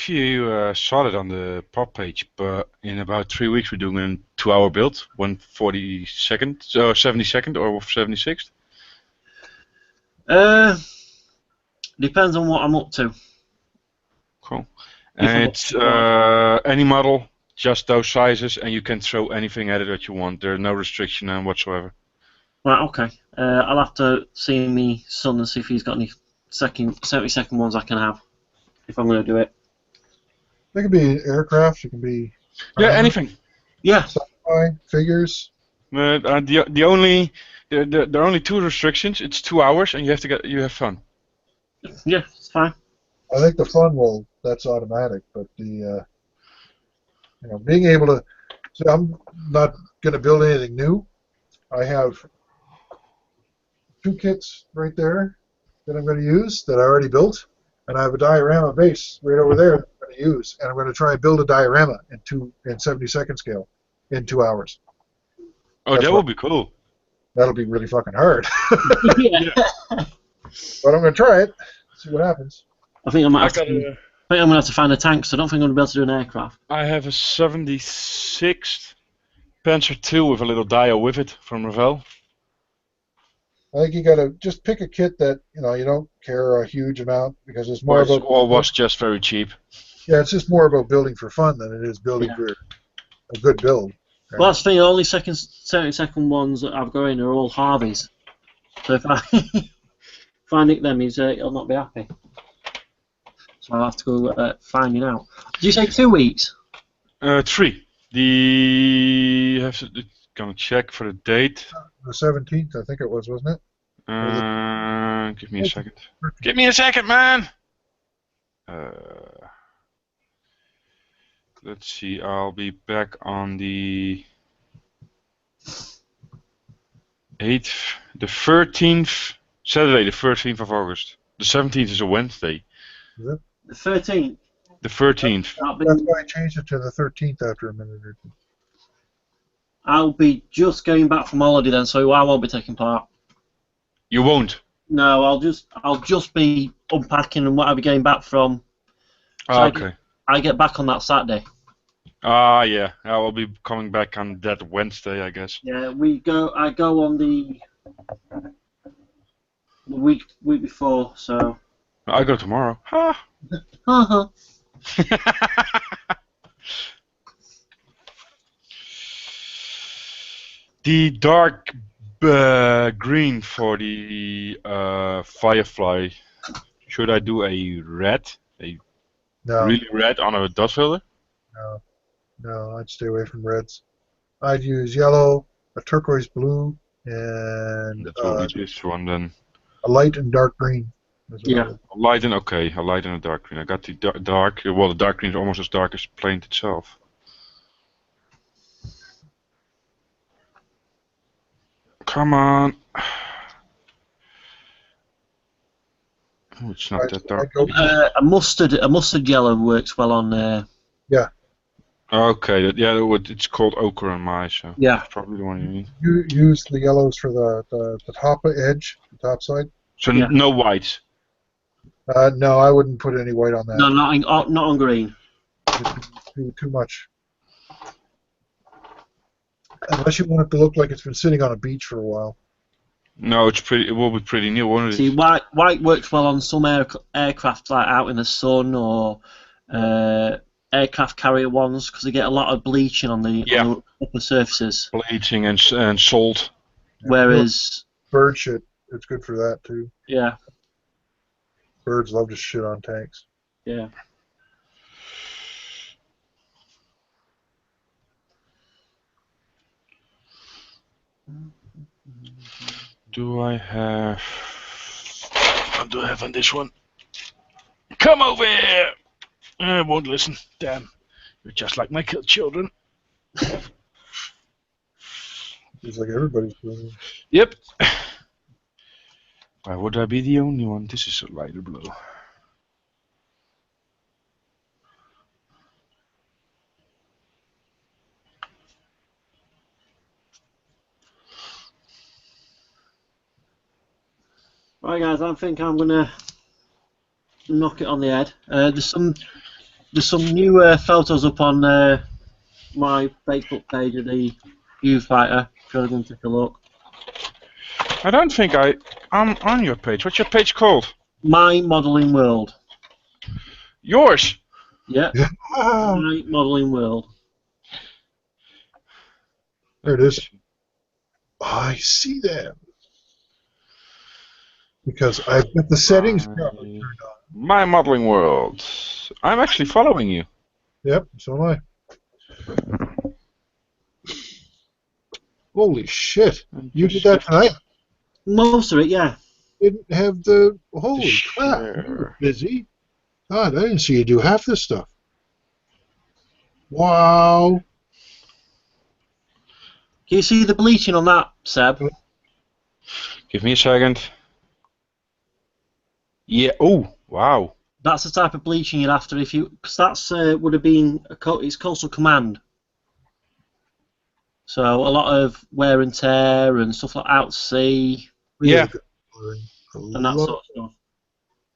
saw it on the pop page, but in about 3 weeks we're doing a 2-hour build, 142nd, so 72nd or 76th. Depends on what I'm up to. Cool. If And I'm it's up any model, just those sizes, and you can throw anything at it that you want. There's no restriction on whatsoever. Right, okay. I'll have to see me son and see if he's got any 72nd ones I can have if I'm going to do it. They can be aircraft. It can be. Yeah, anything. Yeah. Sci-fi figures. There are only 2 restrictions. It's 2 hours, and you have fun. Yeah, it's fine. I think the fun that's automatic, but being able to. So I'm not going to build anything new. I have 2 kits right there that I'm going to use that I already built, and I have a diorama base right over there that I'm going to use, and I'm going to try and build a diorama in 72nd scale in 2 hours. Oh, that would be cool. That'll be really fucking hard, Yeah. but I'm going to try it. See what happens. I think I'm going to have to find a tank, so I don't think I'm going to be able to do an aircraft. I have a 76th Panzer II with a little dio with it from Revell. I think you got to just pick a kit that you don't care a huge amount because it's more about. Or was just very cheap. Yeah, it's just more about building for fun than it is building for a good build. Right? Well, that's the thing. The only 72nd ones that I've got in are all Harveys. So if I if I nick them, he'll not be happy. So I'll have to go finding out. Did you say 2 weeks? 3. You have to gonna check for the date. The 17th, I think it was, wasn't it? Give me a second. Give me a second, man. Let's see. I'll be back on the 8th, the 13th, Saturday, the 13th of August. The 17th is a Wednesday. Is it? The 13th. The 13th. That's why I changed it to the 13th after a minute or two. I'll be just going back from holiday then, so I won't be taking part. You won't. No, I'll just be unpacking and what I'll be getting back from. So Okay. I get back on that Saturday. Yeah. I will be coming back on that Wednesday, I guess. Yeah, I go on the week before, so. I go tomorrow. Ha. The dark green for the Firefly. Should I do a red? No, Really red on a dust filter? no, I'd stay away from reds. I'd use yellow, a turquoise blue, and That will be this one then. a light and dark green. Yeah. A light and a light and a dark green. I got the dark. Well, the dark green is almost as dark as paint itself. Come on. Oh, it's not that dark. A mustard yellow works well on there. Okay, it's called ochre on my, so Yeah. that's probably the one you need. You use the yellows for the top edge, the top side. So Yeah. no whites. No, I wouldn't put any white on that. No, not on green. Too much. Unless you want it to look like it's been sitting on a beach for a while. No, it will be pretty new, won't it? See, white works well on some aircraft like out in the sun or aircraft carrier ones because they get a lot of bleaching on the upper surfaces. Bleaching and salt. Whereas Bird shit, it's good for that too. yeah, Birds love to shit on tanks. yeah. Do I have? What do I have on this one? Come over here! I won't listen. Damn. You're just like my children. It's like everybody's doing it. Yep. Why would I be the only one? This is a lighter blue. Right, guys, I think I'm gonna knock it on the head. There's some new photos up on my Facebook page of the viewfighter. If you want to go and take a look. I don't think I'm on your page. What's your page called? My Modelling World. Yours. Yeah, Ah, My Modelling World. there it is. I see them. Because I've got the settings probably turned on. My modeling world. I'm actually following you. Yep, so am I. Holy shit. You did that tonight? Most of it, yeah. Didn't have the... Holy crap. Share. You were busy. God, I didn't see you do half this stuff. Wow. Can you see the bleaching on that, Seb? Give me a second. Yeah. Oh, wow. That's the type of bleaching you're after if you, because that's would have been it's Coastal Command. So a lot of wear and tear and stuff like out to sea Really Yeah. good coloring. I and that love- sort of stuff.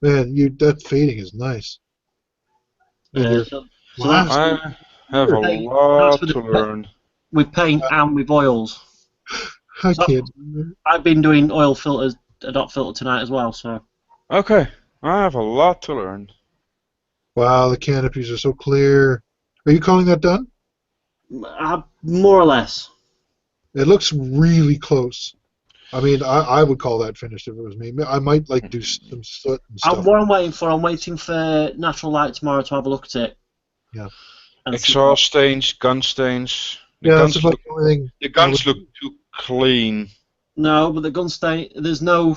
Man, that fading is nice. And you're- So wow. that's I have a Hey, lot that's to for the- learn. with paint and with oils. I so- can't. I've been doing oil filters, a dot filter tonight as well. So Okay. I have a lot to learn. Wow, the canopies are so clear. Are you calling that done? more or less. It looks really close. I mean, I would call that finished if it was me. I might like do some soot and stuff. What I'm waiting for Natural Light tomorrow to have a look at it. Yeah. And see- Exhaust stains, gun stains. The Yeah, guns that's about look, the only thing. the guns look too clean. No, but the gun stain. There's no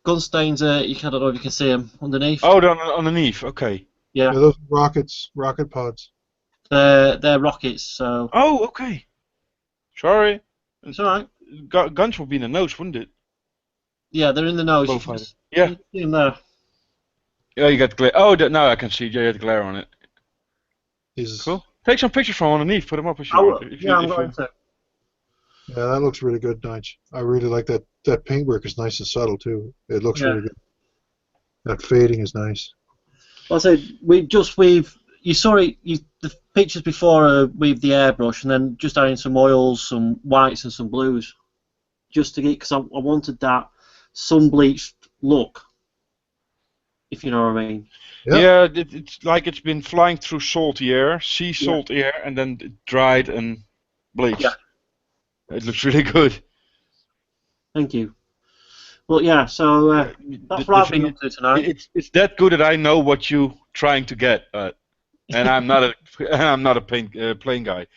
gun stains. I don't know if you can see them underneath. Oh, they're underneath. Okay. Yeah, Yeah, those rocket pods. they're rockets. So Oh, okay. Sorry. it's all right. Guns would be in the nose, wouldn't it? Yeah, they're in the nose. Both You can of just- Yeah. you can see them there. Yeah, you got glare. Oh, now I can see. Yeah, you got glare on it. These, Cool. Take some pictures from underneath. Put them up if you I want. will- If you- yeah, I'm if you- going to. Yeah, that looks really good, Nige. I really like that. That paintwork is nice and subtle too. It looks Yeah. really good. That fading is nice. Well, I said we've you saw it. The pictures before with the airbrush, and then just adding some oils, some whites, and some blues, just to get because I wanted that sun bleached look. If you know what I mean. Yeah. Yeah, it's like it's been flying through salty air, sea salt air, and then it dried and bleached. Yeah. It looks really good. Thank you. Well, yeah. So that's The- what I've the been thing- up to tonight. It's that good that I know what you trying to get, and I'm not a plain guy.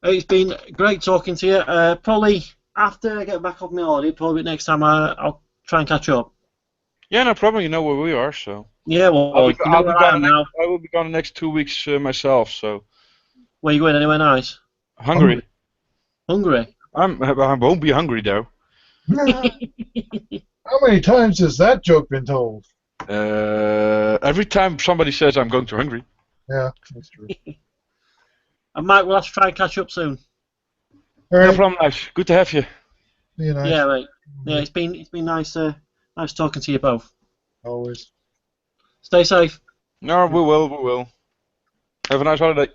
It's been great talking to you. Probably after I get back off my holiday, probably next time I'll try and catch up. Yeah, no problem. You know where we are, so. Yeah, well, I'll be you know where I am now. I will be gone the next 2 weeks myself, so. Where you going? Anywhere nice? Hungry. Hungary. I won't be hungry though. How many times has that joke been told? Every time somebody says I'm going to Hungary. Yeah, that's true. And Mike, we'll have to try and catch up soon. All No right. problem, nice. Good to have you. See you, nice. Yeah, mate. Yeah, it's been nice nice talking to you both. Always. Stay safe. No, we will. Have a nice holiday.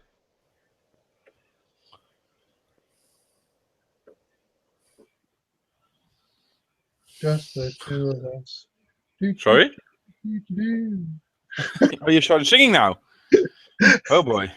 Just the two of us. Sorry? Oh, you started singing now? Oh boy.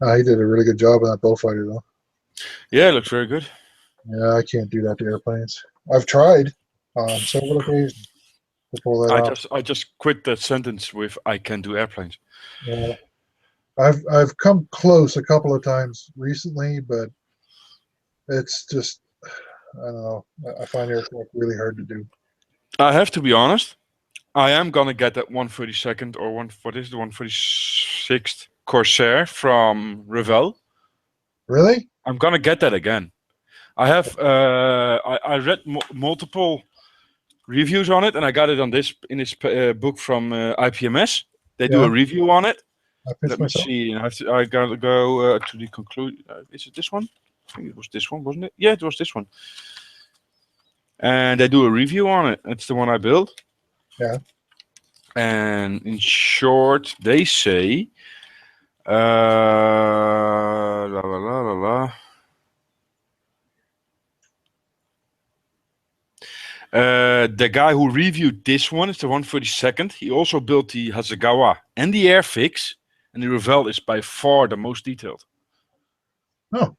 He did a really good job on that Bullfighter, though. Yeah, it looks very good. Yeah, I can't do that to airplanes. I've tried on several occasions to pull that off. I just quit that sentence with "I can do airplanes." Yeah. I've come close a couple of times recently, but it's just I don't know. I find aircraft really hard to do. I have to be honest. I am gonna get that 132nd or what is the 136th Corsair from Revell. Really? I'm gonna get that again. I have I read multiple reviews on it, and I got it on this book from IPMS. They do Yeah. a review on it. I pitched Let me myself. see. I gotta go to the conclusion. Is it this one? I think it was this one, wasn't it? Yeah, it was this one. And they do a review on it. It's the one I built. Yeah. And in short, they say, la la la la la. The guy who reviewed this one is the 132nd. He also built the Hasegawa and the Airfix, and the Revell is by far the most detailed. Oh,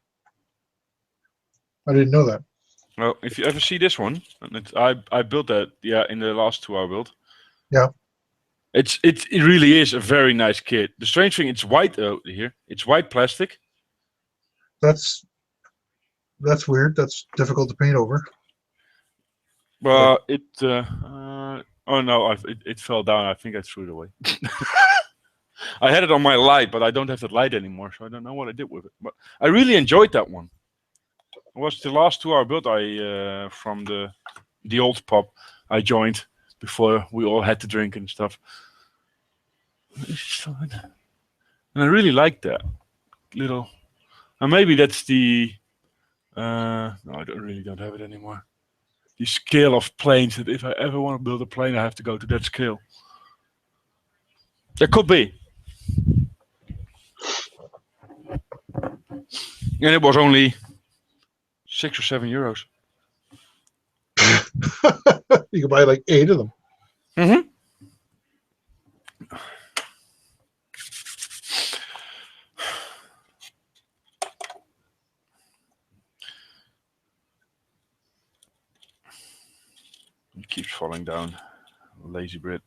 I didn't know that. Well, if you ever see this one, and I built that, yeah, in the last two I built. Yeah. It really is a very nice kit. The strange thing, it's white here. It's white plastic. That's weird. That's difficult to paint over. Well, oh no, it fell down. I think I threw it away. I had it on my light, but I don't have that light anymore, so I don't know what I did with it. But I really enjoyed that one. It was the last two I built. From the old pub I joined before we all had to drink and stuff. It's fun. And I really like that little. And maybe that's the. No, I really don't have it anymore. The scale of planes that if I ever want to build a plane, I have to go to that scale. There could be. And it was only €6 or €7. You can buy like 8 of them. Mm-hmm. It keeps falling down. Lazy Brit.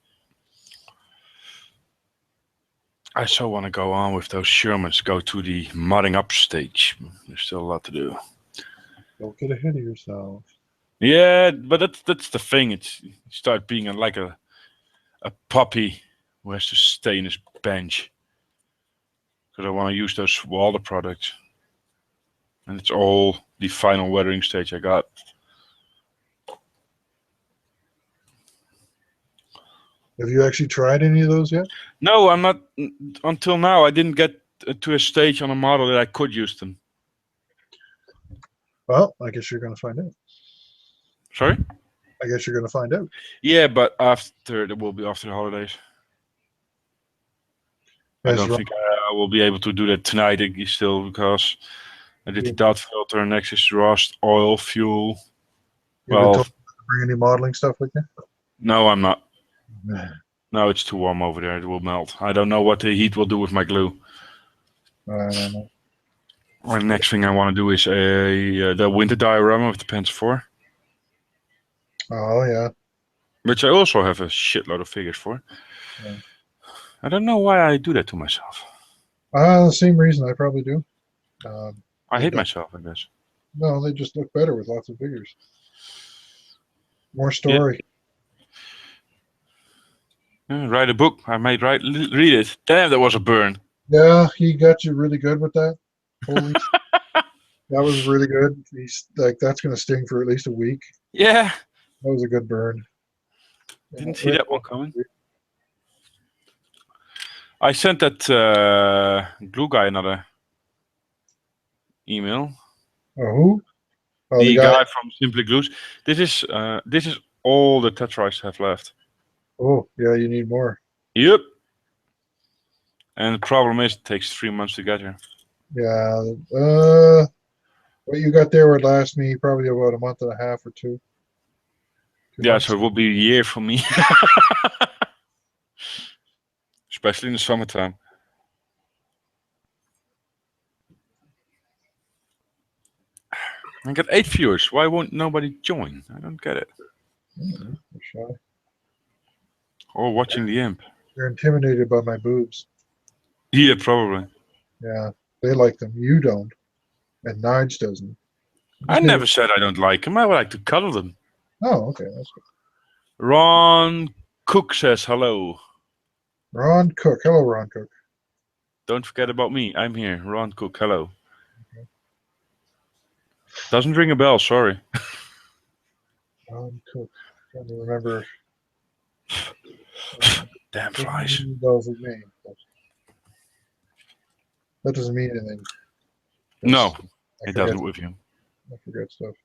I so want to go on with those Shermans, go to the modding up stage. There's still a lot to do. Don't get ahead of yourself. Yeah, but that's the thing. You start being like a puppy who has to stay in his bench. Because I want to use those Walder products. And it's all the final weathering stage I got. Have you actually tried any of those yet? No, I'm not. Until now, I didn't get to a stage on a model that I could use them. Well, I guess you're going to find out. Sorry? I guess you're going to find out. Yeah, but it will be after the holidays. I don't think I will be able to do that tonight still, because I did the dot filter, next is rust, oil, fuel. You've been told to bring any modeling stuff with you? No, I'm not. No, it's too warm over there. It will melt. I don't know what the heat will do with my glue. I don't know. Or the next thing I want to do is the winter diorama with the Pens 4. Oh, yeah. Which I also have a shitload of figures for. Yeah. I don't know why I do that to myself. The same reason I probably do. I hate myself, I guess. No, they just look better with lots of figures. More story. Yeah, write a book. I might read it. Damn, that was a burn. Yeah, he got you really good with that. Holy that was really good. He's like, that's going to sting for at least a week. Yeah. That was a good burn. Didn't see that one coming. I sent that glue guy another email. Oh, who? Oh, the guy from Simply Glues. This is all the Tetrites have left. Oh, yeah, you need more. Yep. And the problem is, it takes 3 months to get here. Yeah. What you got there would last me probably about a month and a half or two. Yeah, so it will be a year for me. Especially in the summertime. I got 8 viewers. Why won't nobody join? I don't get it. They're shy. Or watching the imp. They're intimidated by my boobs. Yeah, probably. Yeah, they like them. You don't, and Nige doesn't. I never said I don't like them. I would like to cuddle them. Oh, okay, that's good. Ron Cook says hello. Ron Cook. Hello, Ron Cook. Don't forget about me. I'm here. Ron Cook, hello. Doesn't ring a bell, sorry. Ron Cook. Trying to remember. Damn flies. Bells with me. That doesn't mean anything. No, I it forget- doesn't with you. I forget stuff.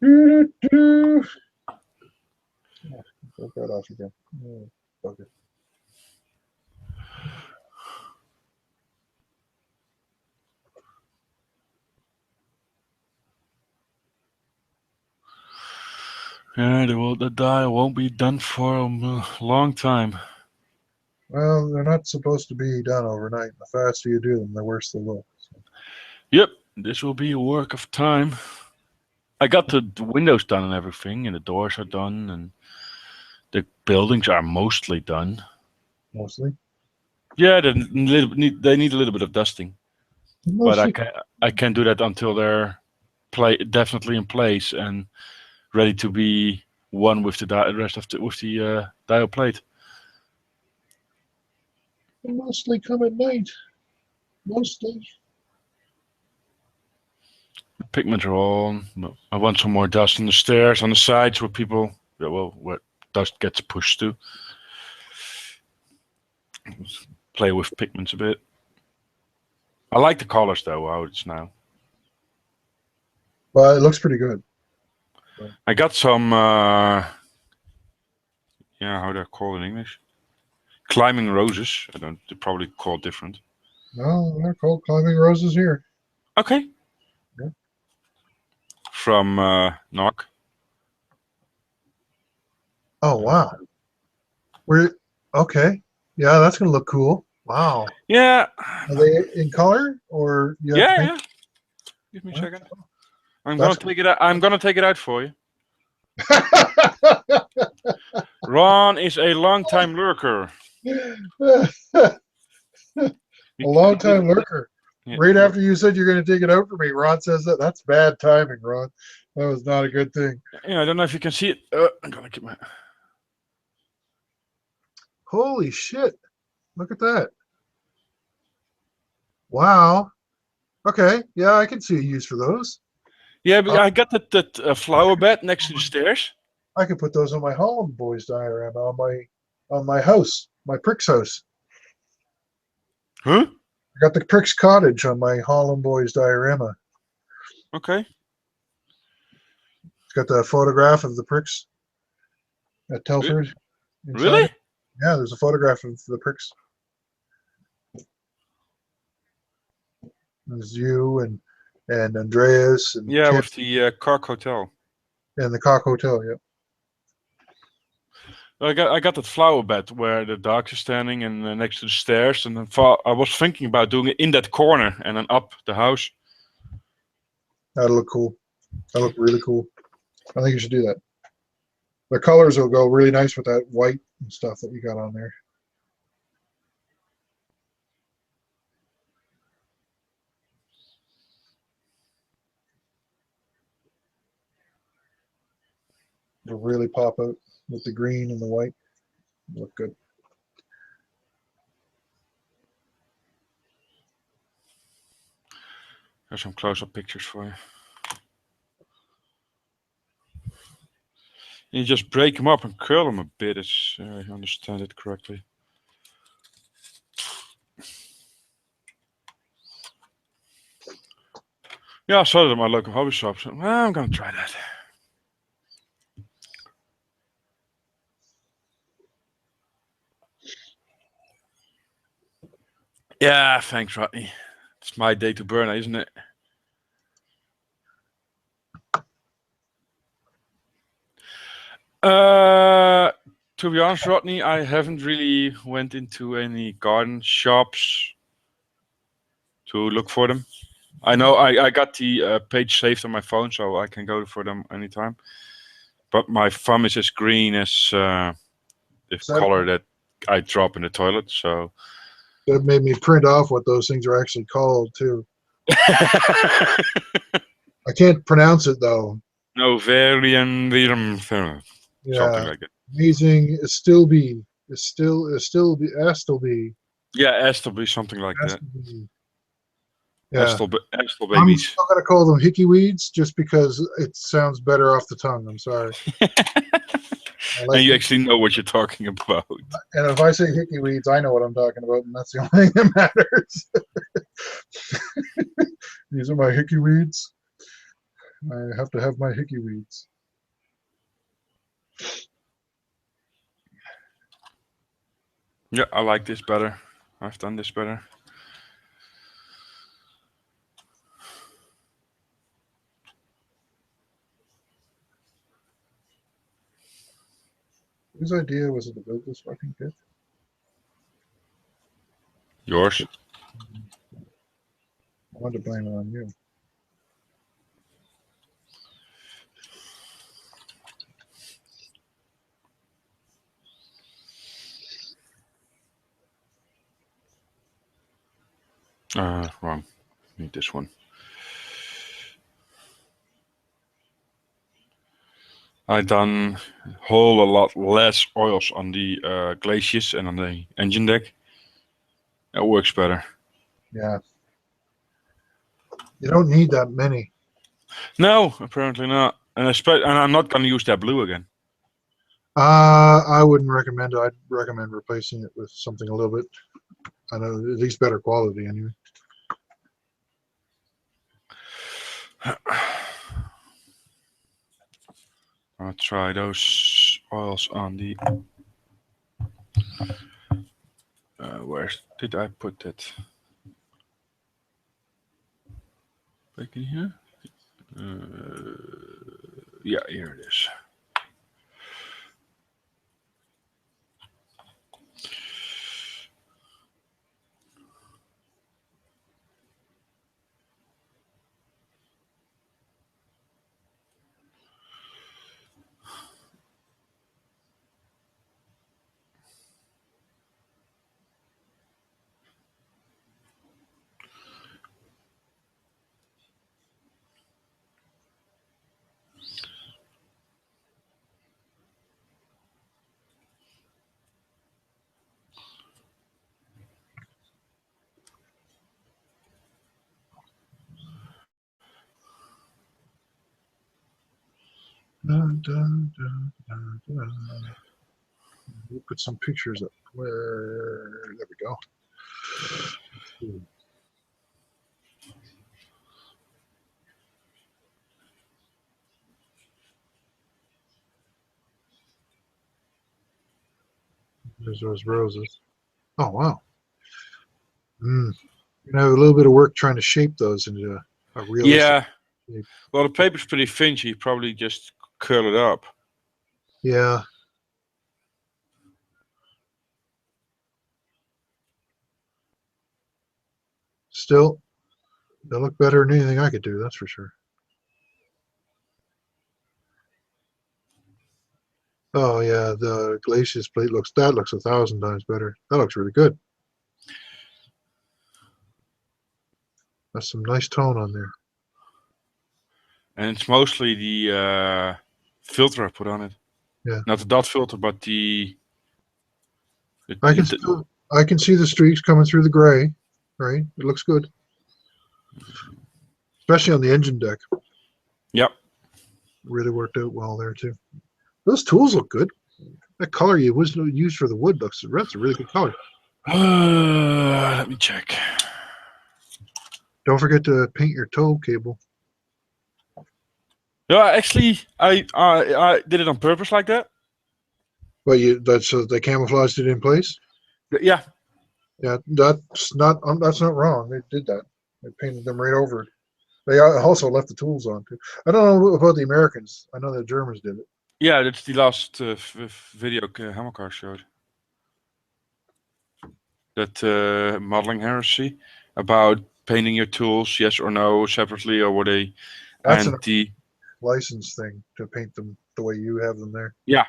Doo-doo-doo. Oh, broke that off again. Oh, bugger. Yeah, the dial won't be done for a long time. Well, they're not supposed to be done overnight. The faster you do them, the worse they look. So. Yep, this will be a work of time. I got the windows done and everything, and the doors are done, and the buildings are mostly done. Mostly. Yeah, they need a little bit of dusting, but Mostly. I can do that until they're definitely in place and ready to be one with the rest of the dial plate. They mostly come at night. Mostly. The pigments are on. I want some more dust on the stairs, on the sides where people, where dust gets pushed to. Play with pigments a bit. I like the colors though, how it's now. Well, it looks pretty good. I got some, how they're called in English? Climbing roses. They're probably called different. No, they're called climbing roses here. Okay. Yeah. From Knock. Oh, wow. Okay. Yeah, that's going to look cool. Wow. Yeah. Are they in color or you have to Yeah. paint? Give me a What? second. I'm That's- gonna take it out. I'm gonna take it out for you. Ron is a long-time lurker. A long time lurker. Yeah. Right after you said you're going to take it out for me, Ron says that. That's bad timing, Ron. That was not a good thing. Yeah, I don't know if you can see it. I'm gonna keep my. Holy shit. Look at that. Wow. Okay. Yeah, I can see a use for those. Yeah, but I got that flower bed next to the stairs. I could put those on my Holland Boys diorama on my house, my Pricks house. Huh? I got the Pricks cottage on my Holland Boys diorama. Okay. It's got the photograph of the Pricks at Telford. inside Really? it. Yeah, there's a photograph of the Pricks. There's you and Andreas and Yeah, Kit with the Cork Hotel. and the Cock Hotel. Yep. I got that flower bed where the dogs are standing and next to the stairs, and then I was thinking about doing it in that corner and then up the house. That'll look cool. That'll look really cool. I think you should do that. The colors will go really nice with that white and stuff that you got on there. It'll really pop out with the green and the white. Look good. There's some close-up pictures for you. You just break them up and curl them a bit, if I understand it correctly. Yeah, I saw it at my local hobby shop, so I'm gonna try that. Yeah, thanks, Rodney. It's my day to burn, isn't it? To be honest, Rodney, I haven't really went into any garden shops to look for them. I know I got the page saved on my phone, so I can go for them anytime. But my thumb is as green as the So- color that I drop in the toilet. So That made me print off what those things are actually called too. I can't pronounce it though. Novarian something Yeah, like that. amazing. It's still be. It's still be. Astleby. Yeah, Astleby, something like that. Astleby. Yeah. Astle I'm babies. still gonna call them hickey weeds just because it sounds better off the tongue. I'm sorry. I like And you it. actually know what you're talking about. And if I say hickey weeds, I know what I'm talking about, and that's the only thing that matters. These are my hickey weeds. I have to have my hickey weeds. Yeah, I like this better. I've done this better. Whose idea was it to build this fucking pit? Yours? I wanted to blame it on you. Wrong. Need this one. I done whole a lot less oils on the glaciers and on the engine deck. It works better. Yeah. You don't need that many. No, apparently not. And I'm not gonna use that blue again. I wouldn't recommend it. I'd recommend replacing it with something a little bit, I know, at least better quality anyway. I'll try those oils on the. Where did I put that? Back in here? Yeah, here it is. Dun, dun, dun, dun, dun. We'll put some pictures up. There we go. There's those roses. Oh, wow. You're gonna have a little bit of work trying to shape those into a realistic. Yeah. shape. Well, the paper's pretty thin, so you probably just curl it up. Yeah. Still, they look better than anything I could do, that's for sure. Oh yeah, the Glacius plate looks 1,000 times better. That looks really good. That's some nice tone on there. And it's mostly the filter I put on it. Yeah. Not the dot filter, but the. I can see the streaks coming through the gray, right? It looks good. Especially on the engine deck. Yep. Really worked out well there too. Those tools look good. That color you was used for the wood that's a really good color. Let me check. Don't forget to paint your tow cable. Yeah, actually, I did it on purpose like that. Well, that's they camouflaged it in place. Yeah. Yeah, that's not wrong. They did that. They painted them right over it. They also left the tools on too. I don't know about the Americans. I know the Germans did it. Yeah, that's the last video Hamilcar showed. That modeling heresy about painting your tools, yes or no, separately, or were they That's an anti? license thing to paint them the way you have them there. Yeah.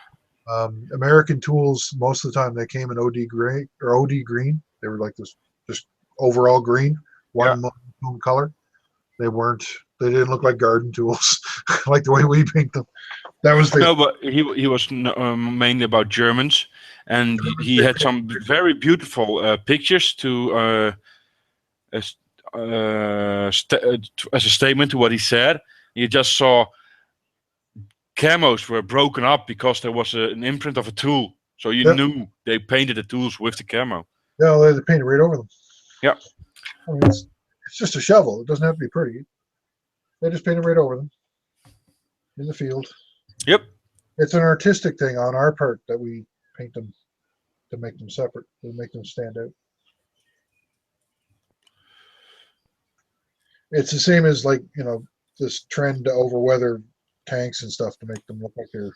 American tools, most of the time they came in OD gray or OD green. They were like this just overall green, one monotone color. They weren't. They didn't look like garden tools, like the way we paint them. That was the No, but he was mainly about Germans, and he had some very beautiful pictures to as as a statement to what he said. You just saw camos were broken up because there was an imprint of a tool, so you Yep. knew they painted the tools with the camo. yeah. They painted right over them. Yeah. I mean, it's just a shovel. It doesn't have to be pretty. They just painted right over them in the field. Yep. It's an artistic thing on our part that we paint them to make them separate, to make them stand out. It's the same as like, this trend to overweather tanks and stuff to make them look like they're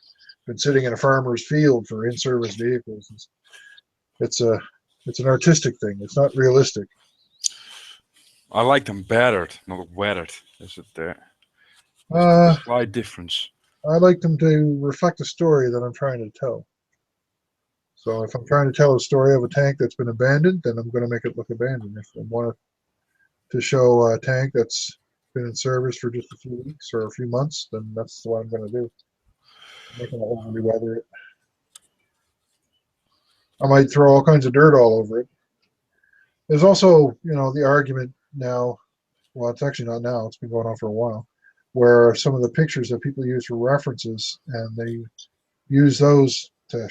been sitting in a farmer's field for in-service vehicles. It's an artistic thing. It's not realistic. I like them battered, not weathered. Is it there? Uh, Slight difference. I like them to reflect a story that I'm trying to tell. So if I'm trying to tell a story of a tank that's been abandoned, then I'm going to make it look abandoned. If I want to show a tank that's been in service for just a few weeks or a few months, then that's what I'm going to do. I'm not going to overly weather it. I might throw all kinds of dirt all over it. There's also, the argument now, well, it's actually not now, it's been going on for a while, where some of the pictures that people use for references, and they use those to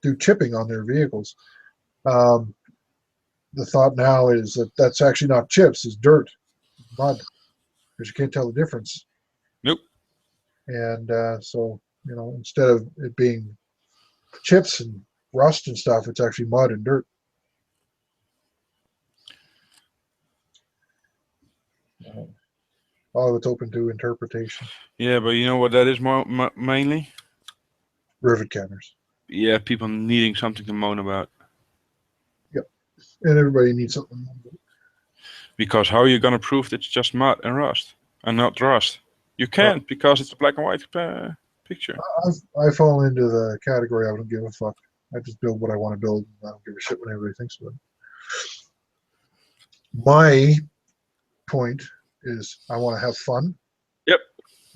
do chipping on their vehicles. The thought now is that that's actually not chips, it's dirt, mud, because you can't tell the difference. Nope. And so, instead of it being chips and rust and stuff, it's actually mud and dirt. All of it's open to interpretation. Yeah, but you know what that is mainly? Rivet counters. Yeah, people needing something to moan about. Yep. And everybody needs something. Because how are you going to prove that it's just mud and rust and not rust? You can't because it's a black and white picture. I fall into the category I don't give a fuck. I just build what I want to build. I don't give a shit what everybody thinks about it. My point is I want to have fun. Yep.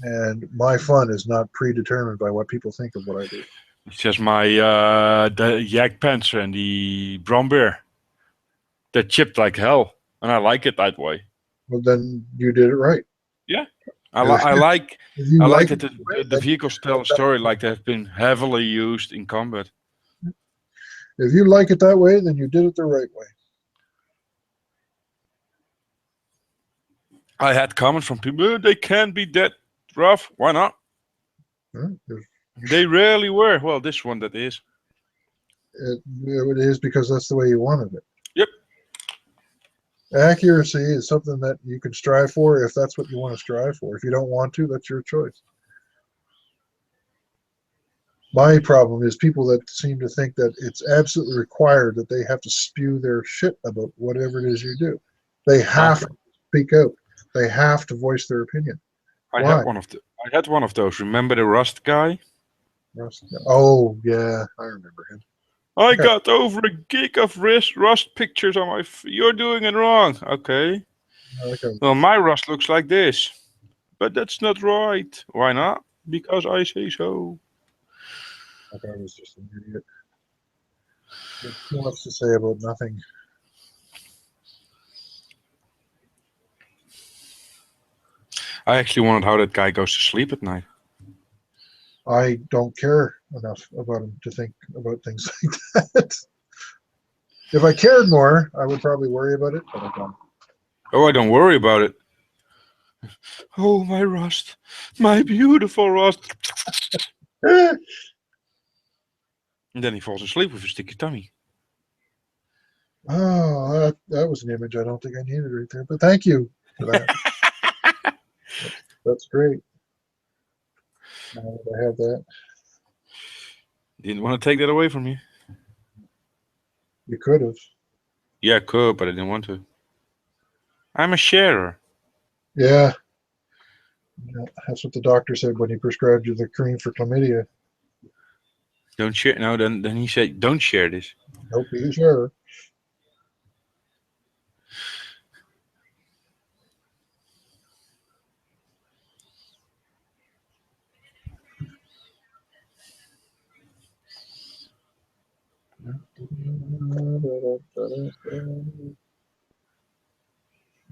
And my fun is not predetermined by what people think of what I do. It's just my the Jagdpanzer and the Brombeer. They're chipped like hell, and I like it that way. Well, then you did it right. Yeah. I like that it, the vehicles tell a story like they have been heavily used in combat. If you like it that way, then you did it the right way. I had comments from people, they can't be that rough. Why not? They rarely were. Well, this one that is. It is because that's the way you wanted it. Yep. Accuracy is something that you can strive for if that's what you want to strive for. If you don't want to, that's your choice. My problem is people that seem to think that it's absolutely required that they have to spew their shit about whatever it is you do. They have to speak out. They have to voice their opinion. I had one of those. Remember the Rust guy? Rust. Oh yeah, I remember him. I got over a gig of Rust pictures on my. You're doing it wrong. Okay. Well, my Rust looks like this, but that's not right. Why not? Because I say so. I thought I was just an idiot. There's too much to say about nothing. I actually wondered how that guy goes to sleep at night. I don't care enough about him to think about things like that. If I cared more, I would probably worry about it, but I don't. Oh, I don't worry about it. Oh, my Rust. My beautiful Rust. And then he falls asleep with a sticky tummy. Oh, that was an image I don't think I needed right there, but thank you for that. That's great. Now that I have that. Didn't want to take that away from you. You could have. Yeah, I could, but I didn't want to. I'm a sharer. Yeah. Yeah, that's what the doctor said when he prescribed you the cream for chlamydia. Don't share. No, then he said, don't share this. Don't be a sharer.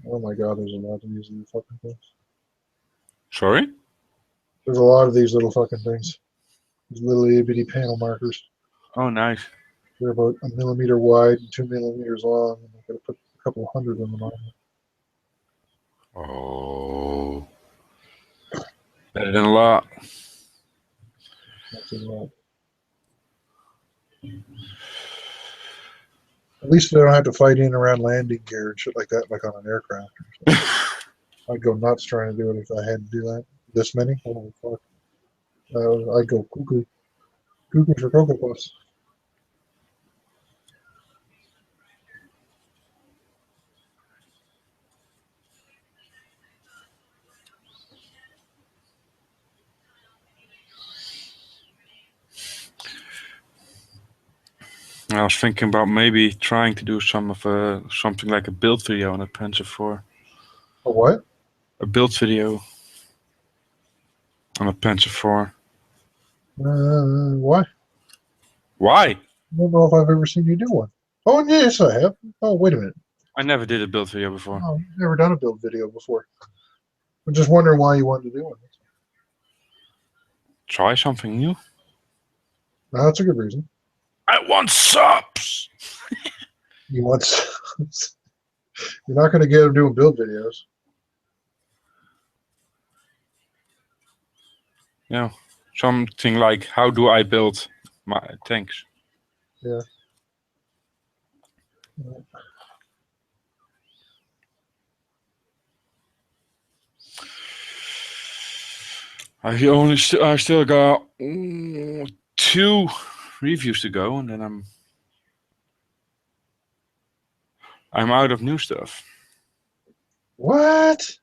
Oh my god, there's a lot of these little fucking things. Sorry? There's a lot of these little fucking things. These little itty bitty panel markers. Oh, nice. They're about 1 millimeter wide and 2 millimeters long. And I'm going to put a couple hundred of them on. Oh. Better than a lot. That's a lot. At least they don't have to fight in around landing gear and shit like that, like on an aircraft. I'd go nuts trying to do it if I had to do that. This many? Holy fuck. I'd go cuckoo. Cuckoo for Cocoa Puffs. I was thinking about maybe trying to do something like a build video on a Panzer IV. A what? A build video on a Panzer IV. Why? Why? I don't know if I've ever seen you do one. Oh, yes, I have. Oh, wait a minute. I never did a build video before. Oh, you've never done a build video before. I'm just wondering why you wanted to do one. Try something new. No, that's a good reason. I want subs! You want? You're not going to get them doing build videos. Yeah. Something like, how do I build my tanks? Yeah. I still got 2 reviews to go, and then I'm out of new stuff. What?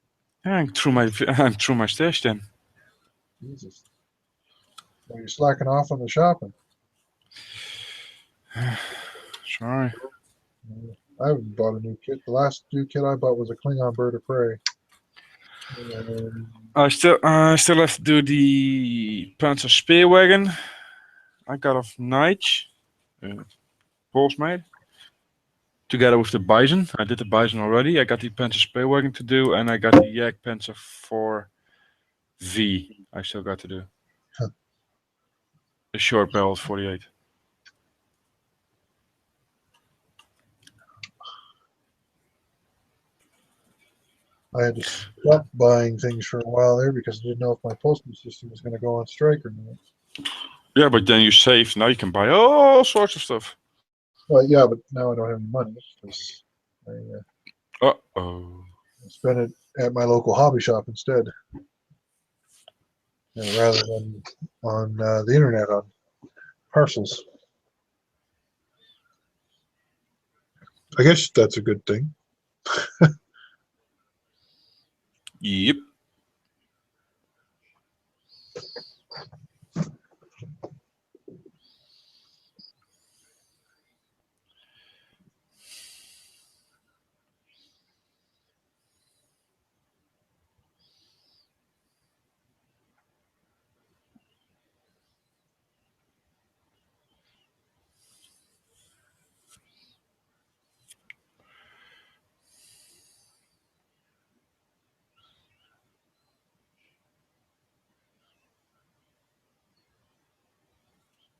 Yeah, I'm through my stash then. Jesus. Are you slacking off on the shopping? Sorry. I haven't bought a new kit. The last new kit I bought was a Klingon bird of prey. I still have to do the Panzer Spearwagon. I got off Nige, Polsmade, together with the Bison. I did the Bison already. I got the Panzer Spearwagon to do, and I got the Jagdpanzer 4V. I still got to do. Huh. The short barrel 48. I had to stop buying things for a while there because I didn't know if my postal system was going to go on strike or not. Yeah, but then you save. Now you can buy all sorts of stuff. Well, yeah, but now I don't have any money because I Uh-oh. spend it at my local hobby shop instead, rather than on the internet on parcels. I guess that's a good thing. Yep.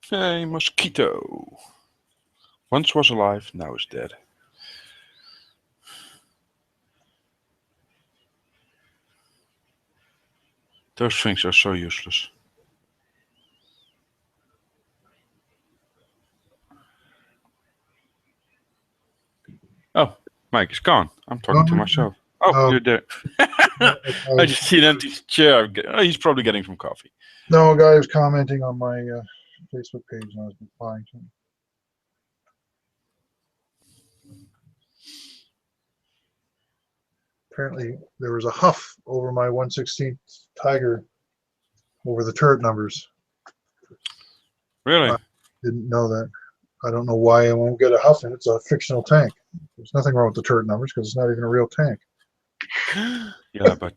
Hey, mosquito. Once was alive, now is dead. Those things are so useless. Oh, Mike is gone. I'm talking to myself. Oh, you're there. I just see an empty chair. Oh, he's probably getting some coffee. No, a guy was commenting on my Facebook page and I was replying to him. apparently there was a huff over my 1/16 Tiger over the turret numbers. Really? Didn't know that. I don't know why I won't get a huff in. It's a fictional tank. There's nothing wrong with the turret numbers because it's not even a real tank. Yeah, but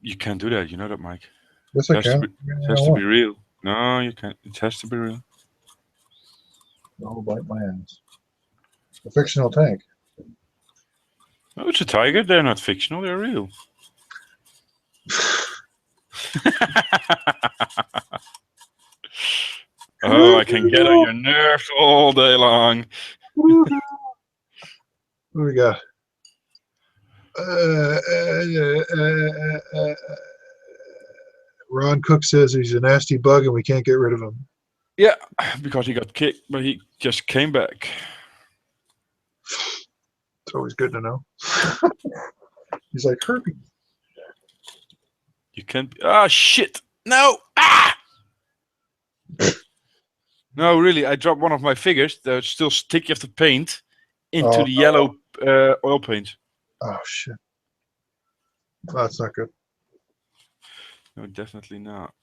you can't do that. You know that, Mike. Yes, I can. It has to be real. No, you can't. It has to be real. I'll bite my ass. A fictional tank. No, it's a tiger. They're not fictional. They're real. Oh, I can get on your nerves all day long. What do we got? Ron Cook says he's a nasty bug and we can't get rid of him. Yeah, because he got kicked, but he just came back. It's always good to know. He's like herpes. You can't. Ah, shit! No! Ah! No, really, I dropped one of my figures. They're still sticky of the paint into the yellow oil paint. Oh shit! That's not good. No, definitely not.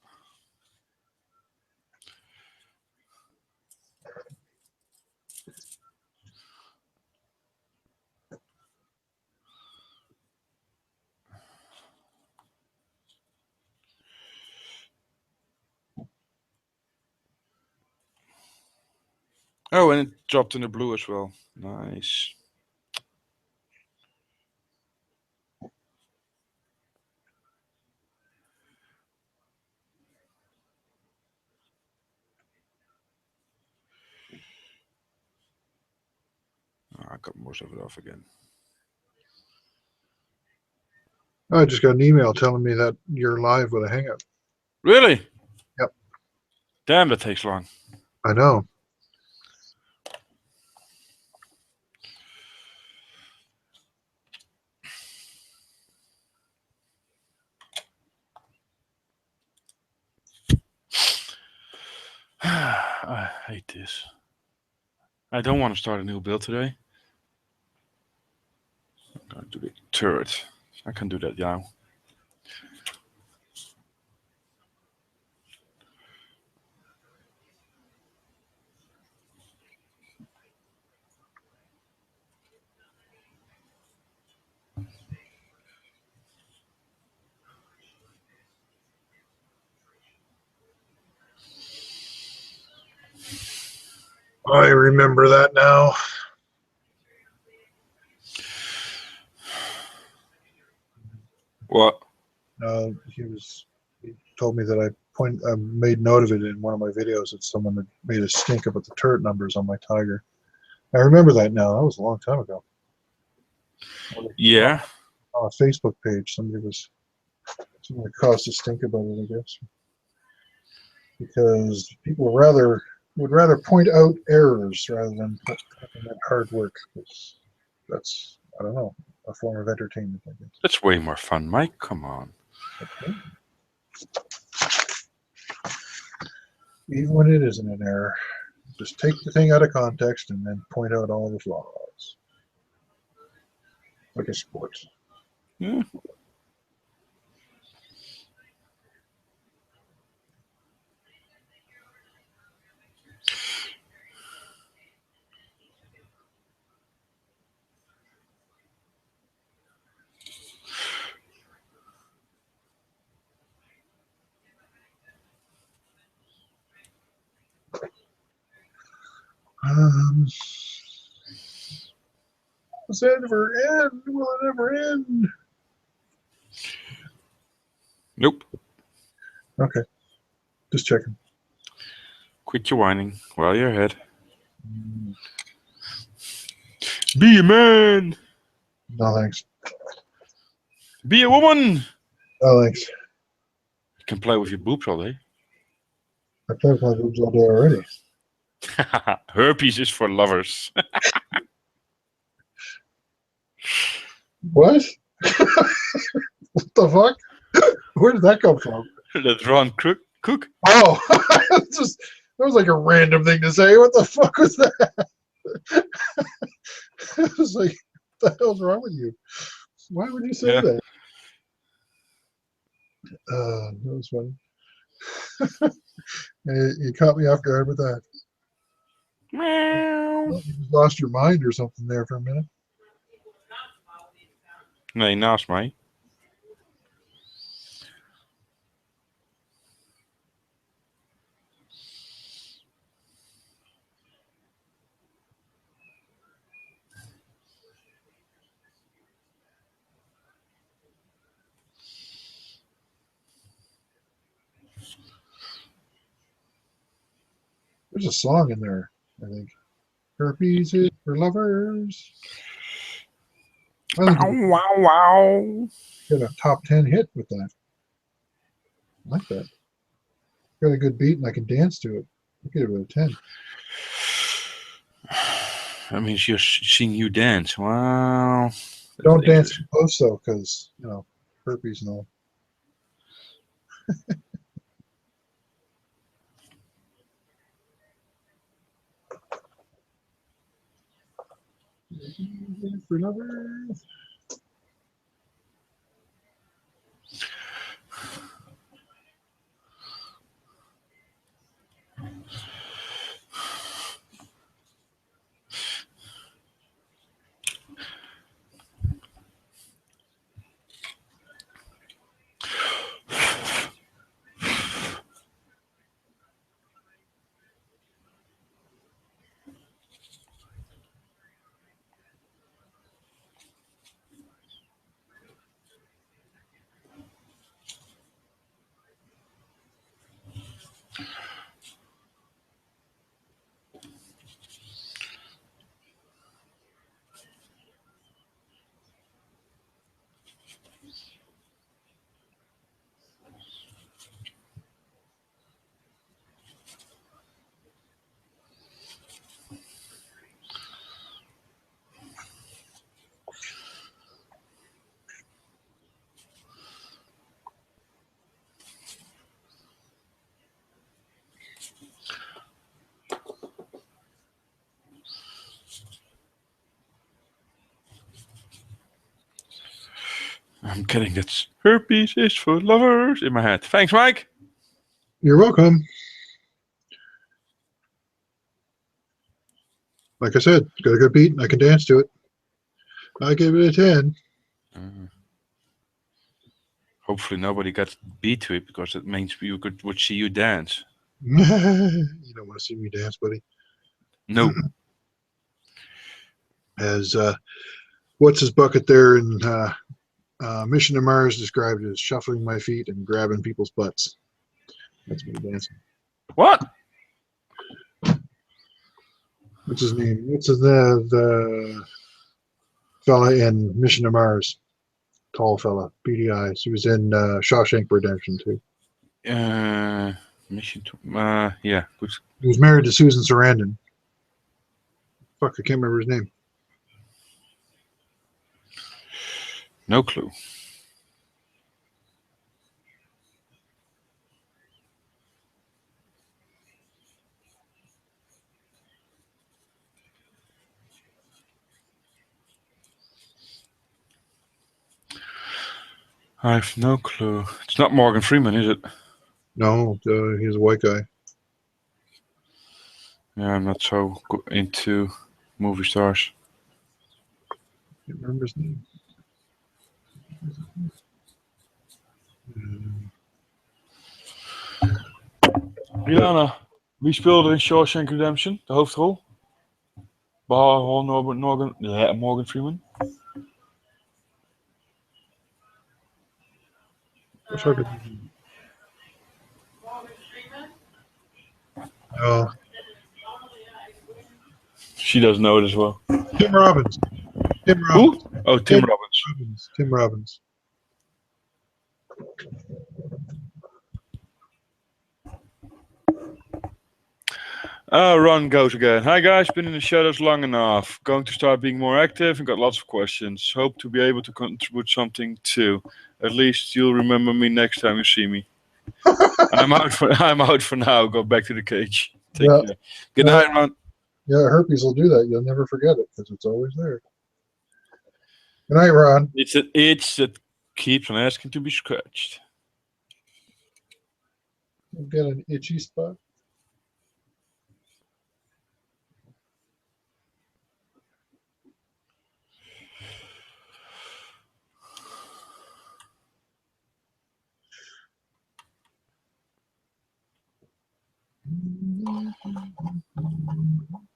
Oh, and it dropped in the blue as well. Nice. Oh, I got most of it off again. I just got an email telling me that you're live with a hangout. Really? Yep. Damn, that takes long. I know. I hate this. I don't want to start a new build today. I'm going to do the turret. I can do that now. I remember that now. What? He told me that I made note of it in one of my videos that someone had made a stink about the turret numbers on my Tiger. I remember that now. That was a long time ago. Yeah. On a Facebook page, somebody caused a stink about it, I guess, because people would rather point out errors rather than put in that hard work. That's, I don't know, a form of entertainment, I guess. That's way more fun, Mike. Come on. Okay. Even when it isn't an error, just take the thing out of context and then point out all the flaws. Like a sport. Yeah. Does that ever end? Will it ever end? Nope. Okay. Just checking. Quit your whining while you're ahead. Be a man. No thanks. Be a woman. No thanks. You can play with your boobs all day. I play with my boobs all day already. Herpes is for lovers. What? What the fuck? Where did that come from? That's Ron Cook. Oh, that was like a random thing to say. What the fuck was that? It was like, what the hell's wrong with you? Why would you say Yeah. that? That was funny. You caught me off guard with that. Meow. Well, you just lost your mind or something there for a minute. Nee, naast mij. There's a song in there, I think. Herpes is for lovers. I think you Wow, wow. get a top 10 hit with that. I like that. Got a good beat and I can dance to it. I give it a 10. That means you're seeing you dance. Wow. Don't dance too close though, because herpes and all. For lovers. I'm getting that herpes is for lovers in my head. Thanks, Mike. You're welcome. Like I said, got a good beat and I can dance to it. I give it a 10. Hopefully nobody got beat to it because it means we would see you dance. You don't want to see me dance, buddy. No. As what's his bucket there in Mission to Mars described as shuffling my feet and grabbing people's butts. That's me dancing. What? What's his name? What's the fella in Mission to Mars? Tall fella, beady eyes. He was in Shawshank Redemption too. Mission to yeah, good. He was married to Susan Sarandon. Fuck, I can't remember his name. No clue. I have no clue. It's not Morgan Freeman, is it? No, he's a white guy. Yeah, I'm not so into movie stars. Can't remember his name. Rihanna, wie speelde in Shawshank Redemption, de hoofdrol? Behalve Morgan Freeman. No. She doesn't know it as well. Tim Robbins. Tim Robbins. Who? Oh, Tim Robbins. Tim Robbins. Ron goes again. Hi guys, been in the shadows long enough. Going to start being more active and got lots of questions. Hope to be able to contribute something too. At least you'll remember me next time you see me. I'm out for now. Go back to the cage. Take care. Good night, Ron. Yeah, herpes will do that. You'll never forget it because it's always there. Good night, Ron. It's an itch that keeps on asking to be scratched. You got an itchy spot?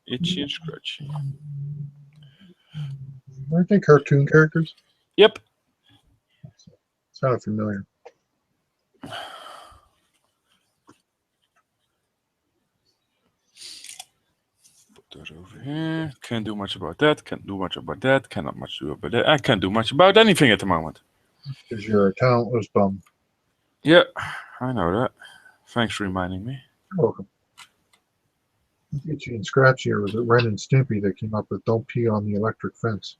Itchy and scratchy. Aren't they cartoon characters? Yep. Sounded familiar. Put that over here. Can't do much about that. Can't do much about that. Cannot much do about that. I can't do much about anything at the moment. Because you're a talentless bum. Yeah, I know that. Thanks for reminding me. You're welcome. Itchy and scratchy, or was it Ren and Stimpy that came up with "Don't pee on the electric fence"?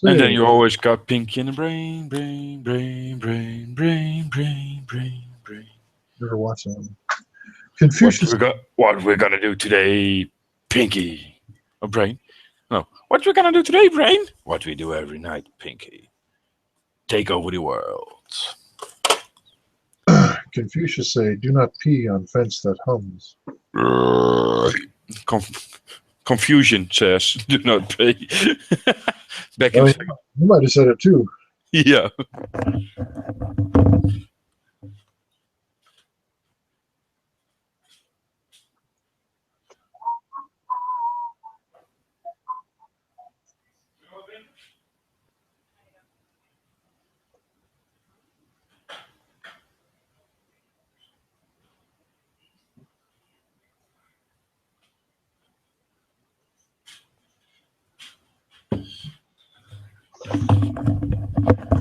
And then you always got Pinky in the brain, brain, brain, brain, brain, brain, brain, brain. Never watched that one. Confucius. What we're gonna do today, Pinky? Oh, brain? No. What we're gonna do today, brain? What we do every night, Pinky. Take over the world. Confucius say, "Do not pee on fence that hums." Confusion says, "Do not pay." Back Oh, in. yeah. You might have said it too. Yeah.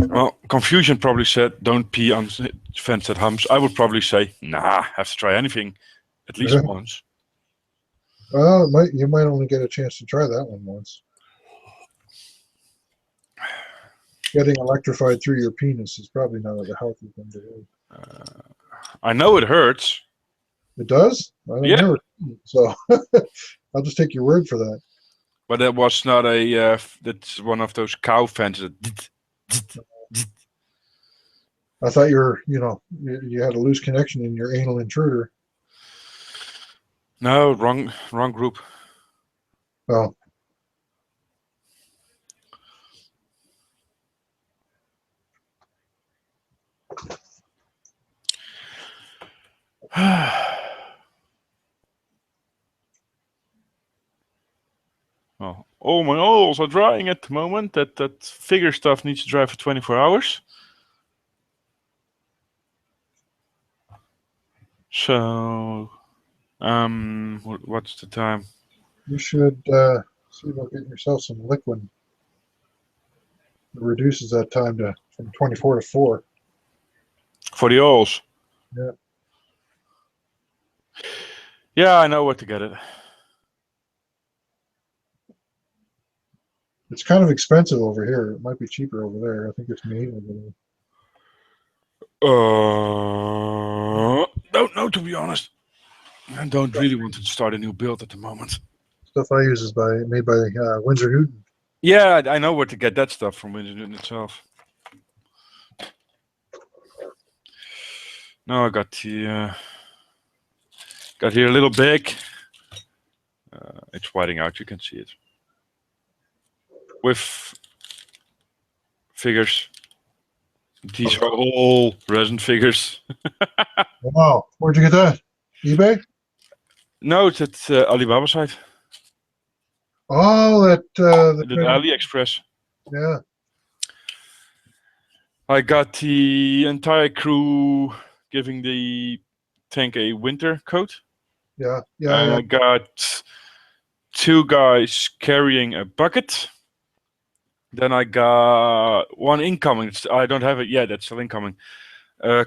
Well, Confusion probably said, "Don't pee on fence that hums." I would probably say, "Nah, have to try anything at least once." Well, you might only get a chance to try that one once. Getting electrified through your penis is probably not a healthy thing to do. I know it hurts. It does? I've never seen it, so I'll just take your word for that. But that was not a. That's one of those cow fences. I thought you had a loose connection in your anal intruder. No, wrong group. Oh. Well, all my oils are drying at the moment. That figure stuff needs to dry for 24 hours. So, what's the time? You should see about getting yourself some liquid. It reduces that time from 24 to 4. For the oils. Yeah. Yeah, I know where to get it. It's kind of expensive over here. It might be cheaper over there. I think it's made over there. Don't know, to be honest. I don't really want to start a new build at the moment. Stuff I use is made by Winsor Newton. Yeah, I know where to get that stuff from Winsor Newton itself. Now I got the got here a little big. It's whiting out. You can see it with figures. These are all resin figures. Wow, where'd you get that? eBay? No, it's at Alibaba site. Oh, that AliExpress. Yeah. I got the entire crew giving the tank a winter coat. Yeah. I got 2 guys carrying a bucket. Then I got 1 incoming. I don't have it yet. That's still incoming.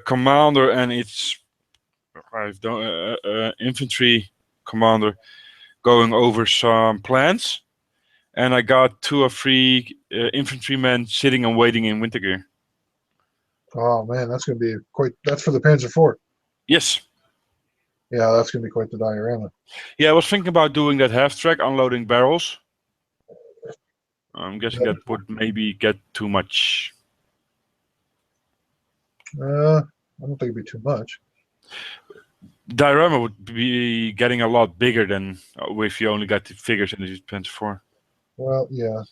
Commander, and it's infantry commander going over some plans. And I got 2 or 3 infantrymen sitting and waiting in winter gear. Oh man, that's going to be that's for the Panzer IV. Yes. Yeah, that's going to be quite the diorama. Yeah, I was thinking about doing that half track, unloading barrels. I'm guessing that would maybe get too much. I don't think it'd be too much. Diorama would be getting a lot bigger than if you only got the figures in the Pens 4. Well, yeah.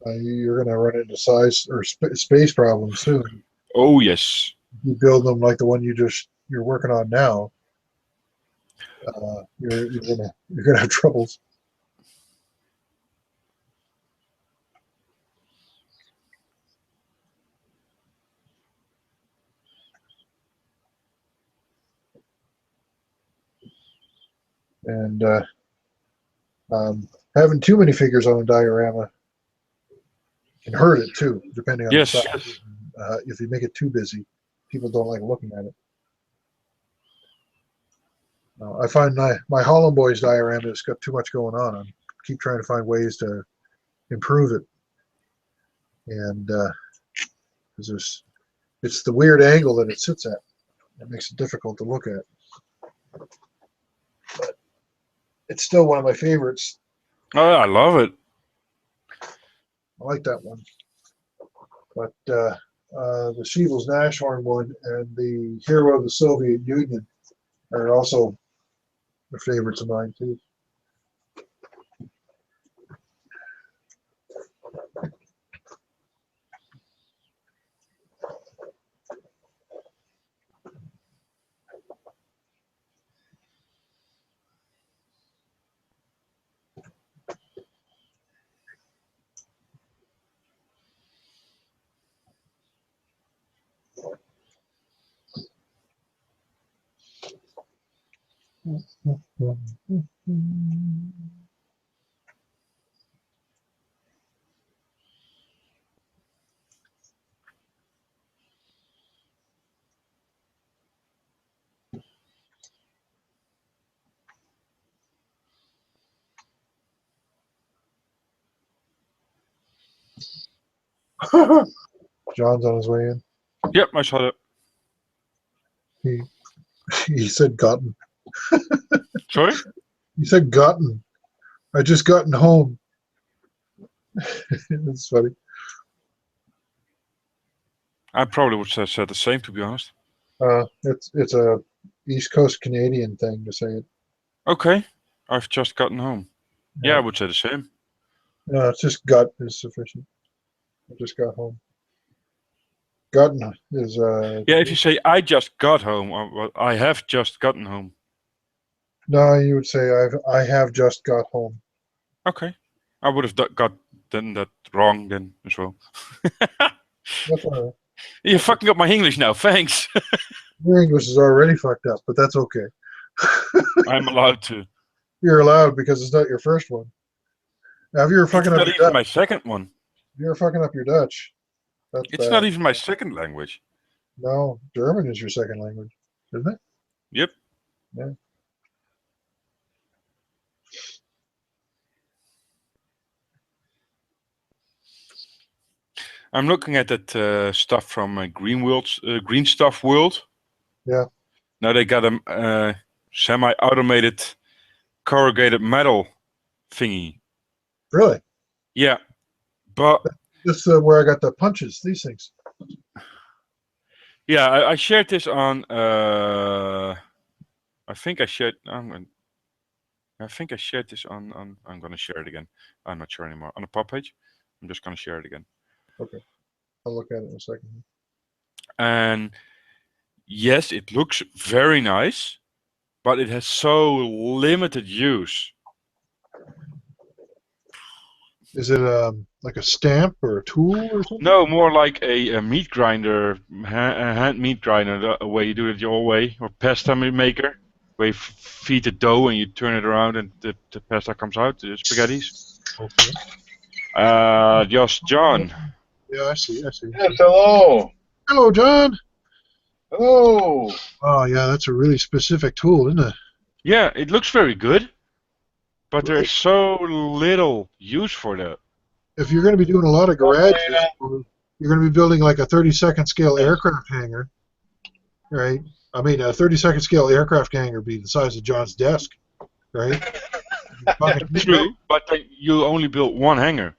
You're going to run into size or space problems too. Oh yes. You build them like the one you're working on now. You're gonna have troubles. And having too many figures on a diorama can hurt it too, depending on the size. If you make it too busy, people don't like looking at it. I find my Hollow Boys diorama has got too much going on. I keep trying to find ways to improve it, and because it's the weird angle that it sits at that makes it difficult to look at. But it's still one of my favorites. Oh, I love it. I like that one. But the Sheevel's Nashorn one and the Hero of the Soviet Union are also the favorites of mine too. John's on his way in. Yep, I saw that. He said gotten. Sorry? He said gotten. I just gotten home. That's funny. I probably would have said the same, to be honest. It's a East Coast Canadian thing to say it. Okay, I've just gotten home. Yeah, I would say the same. No, it's just got is sufficient. I just got home. Gotten is Yeah, if you say I just got home, or I have just gotten home. No, you would say I have just got home. Okay, I would have done that wrong then as well. That's all right. You're fucking up my English now. Thanks. Your English is already fucked up, but that's okay. I'm allowed to. You're allowed because it's not your first one. Now, if you're fucking up not your even Dutch, my second one. you're fucking up your Dutch. That's It's bad. not even my second language. No, German is your second language, isn't it? Yep. Yeah. I'm looking at that stuff from Green Stuff World. Yeah. Now they got a semi-automated corrugated metal thingy. Really? Yeah, but This is where I got the punches. These things. yeah, I shared this on. I think I shared. I think I shared this on. I'm gonna share it again. I'm not sure anymore. On the pop page. I'm just gonna share it again. Okay. I'll look at it in a second. And yes, it looks very nice, but it has so limited use. Is it like a stamp or a tool or something? No, more like a meat grinder, a hand meat grinder, the way you do it your way, or pasta maker, where you feed the dough and you turn it around and the pasta comes out, the spaghettis. Okay. Just John. Yeah, I see. Yes, hello. Hello, John. Hello. Oh, yeah, that's a really specific tool, isn't it? Yeah, it looks very good, but Right. there's so little use for that. If you're going to be doing a lot of garages, yeah. you're going to be building like a 32nd scale aircraft hangar, right? I mean, a 32nd scale aircraft hangar would be the size of John's desk, right? True, but then you only built one hangar.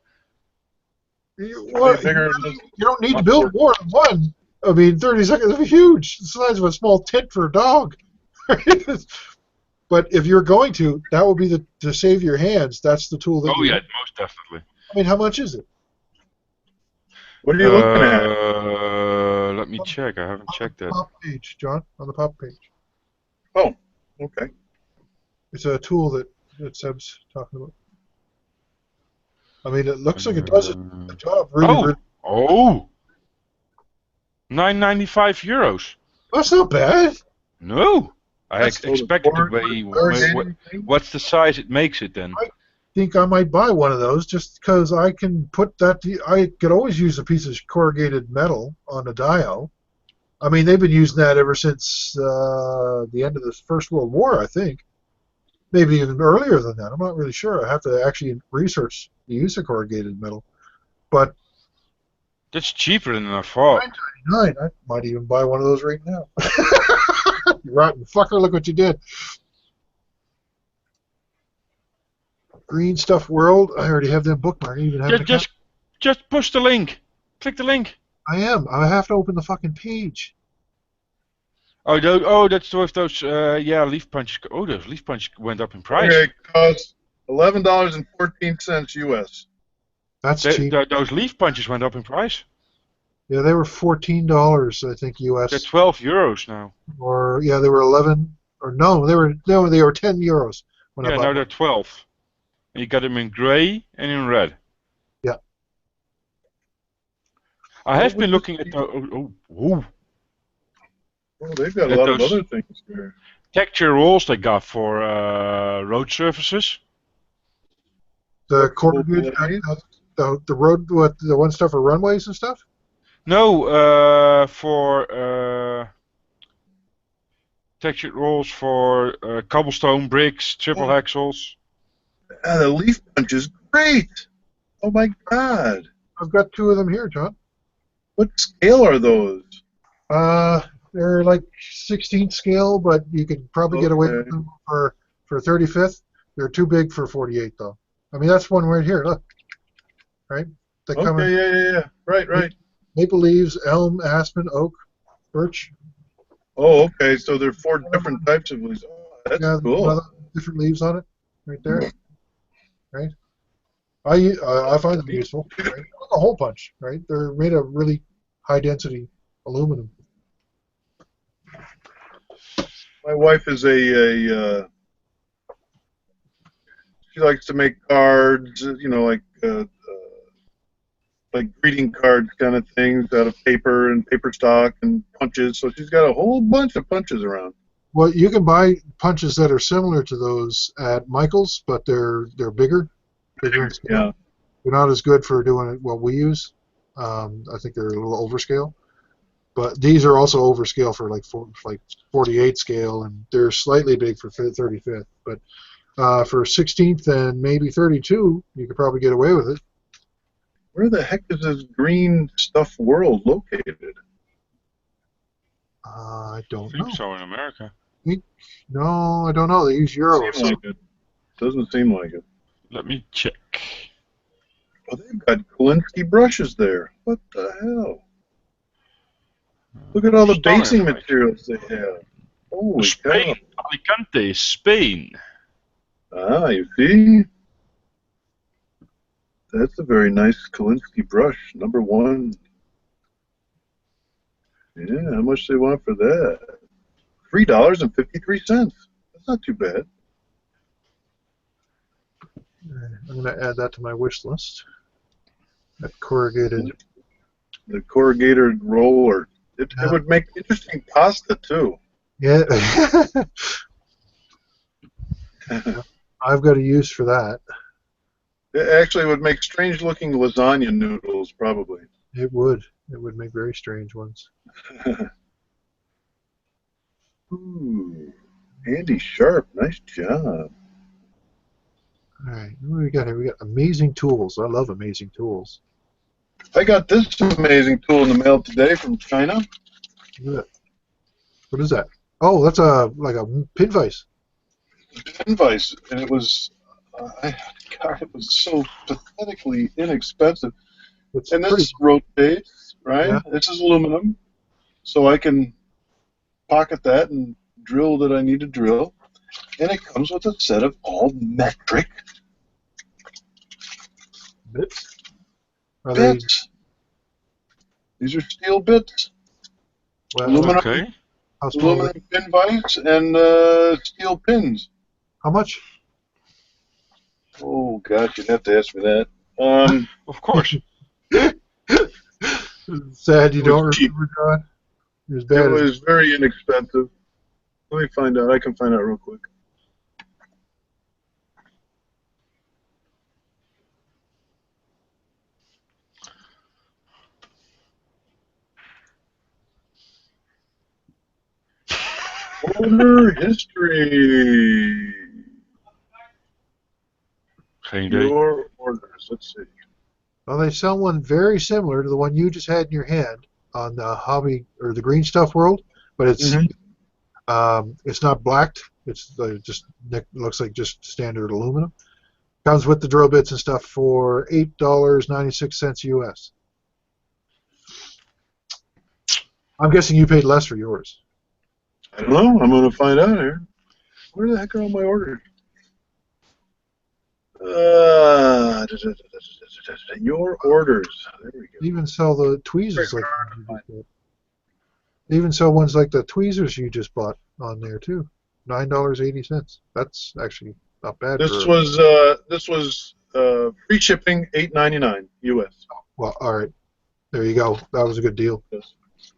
You Bigger don't need to build more than one. I mean, 30 seconds is huge. It's the size of a small tent for a dog. But if you're going to, that would be to save your hands. That's the tool that. Oh yeah, most definitely. I mean, how much is it? What are you looking at? Let me check. I haven't checked that. On the pop page, John. On the pop page. Oh, okay. It's a tool that Seb's talking about. I mean, it looks like it does the job really. Oh! 995 euros. That's not bad. No, I That's expected to be. What's the size it makes it then? I think I might buy one of those just because I can put that. I could always use a piece of corrugated metal on a dial. I mean, they've been using that ever since the end of the First World War, I think. Maybe even earlier than that. I'm not really sure. I have to actually research the use of corrugated metal. But that's cheaper than I thought. $9.99. I might even buy one of those right now. You rotten fucker! Look what you did. Green Stuff World. I already have them bookmarked. Even just push the link. Click the link. I am. I have to open the fucking page. That's with those. Leaf punches. Oh, those leaf punches went up in price. Okay, it costs $11.14 US. That's cheap. Those leaf punches went up in price. Yeah, they were $14, I think, US. They're 12 euros now. Or yeah, they were 11. Or no, they were 10 euros. Yeah, now they're 12. And you got them in grey and in red. Yeah. I have been looking at Oh, they've got a lot of other things here. Texture rolls they got for road surfaces. The corrugated, the road, the one stuff for runways and stuff. No, for textured rolls for cobblestone bricks, triple axles. The leaf punch is great. Oh my god. I've got 2 of them here, John. What scale are those? They're like 16th scale, but you could probably get away with them for 35th. They're too big for 48 though. I mean, that's one right here. Look, right? They come in Yeah. Right. maple leaves, elm, aspen, oak, birch. Oh, okay. So there are 4 different types of leaves. Oh, that's cool. Different leaves on it, right there. Right. I find them useful. Right? A hole punch, right? They're made of really high density aluminum. My wife is she likes to make cards, like greeting cards kind of things out of paper and paper stock and punches. So she's got a whole bunch of punches around. Well, you can buy punches that are similar to those at Michael's, but they're bigger in scale. Yeah. They're not as good for doing what we use. I think they're a little overscale. But these are also overscale for like 48 scale, and they're slightly big for 35th. But for 16th and maybe 32, you could probably get away with it. Where the heck is this Green Stuff World located? I don't I think so in America. No, I don't know. They use euros. Doesn't seem like it. Doesn't seem like it. Let me check. Oh, they've got Kolinsky brushes there. What the hell? Look at all the basing materials they have. Holy Spain, cow. Alicante, Spain. Ah, you see? That's a very nice Kolinsky brush, number 1. Yeah, how much do they want for that? $3.53. That's not too bad. I'm going to add that to my wish list. That corrugated. The corrugated roller. It would make interesting pasta, too. Yeah. I've got a use for that. It actually would make strange-looking lasagna noodles, probably. It would. It would make very strange ones. Ooh, Andy Sharp, nice job. All right, what do we got here? We got amazing tools. I love amazing tools. I got this amazing tool in the mail today from China. Look at that. What is that? Oh, that's like a pin vise. Pin vise, and it was God, it was so pathetically inexpensive. It's And pretty. this rotates, right? Yeah. This is aluminum, so I can pocket that and drill that I need to drill. And it comes with a set of all metric Bits. Are they? bits. These are steel bits, Well, aluminum, Okay. how small? aluminum pin vise, and steel pins. How much? Oh gosh, you'd have to ask me that. Of course. Sad you It was don't cheap. remember, John. It was It bad. was very inexpensive. Let me find out. I can find out real quick. Order history. Geen idee. Your orders. Let's see. Well, they sell one very similar to the one you just had in your hand on the Hobby or the Green Stuff World, but it's it's not blacked. It's just looks like just standard aluminum. Comes with the drill bits and stuff for $8.96 US. I'm guessing you paid less for yours. I don't know. I'm going to find out here. Where the heck are all my orders? Your orders. There we They go. even sell the tweezers Very like hard to find. they even sell ones like the tweezers you just bought on there too. $9.80. That's actually not bad. This for, was free shipping, $8.99 US well, all right. There you go. That was a good deal.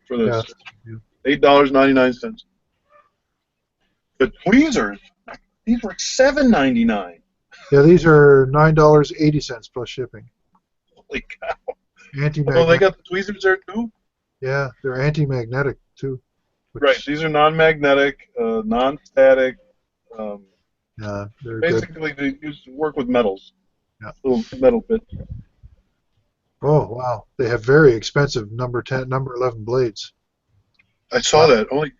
for this. Yeah. $8.99. The tweezers, these were $7.99. Yeah, these are $9.80 plus shipping. Holy cow! Anti-magnetic. Oh, they got the tweezers there too. Yeah, they're anti-magnetic too. which- Right. These are non-magnetic, non-static. Yeah, they're good. Basically, they use to work with metals. Yeah. Little metal bits. Oh wow, they have very expensive number 10, number 11 blades. I saw that. Only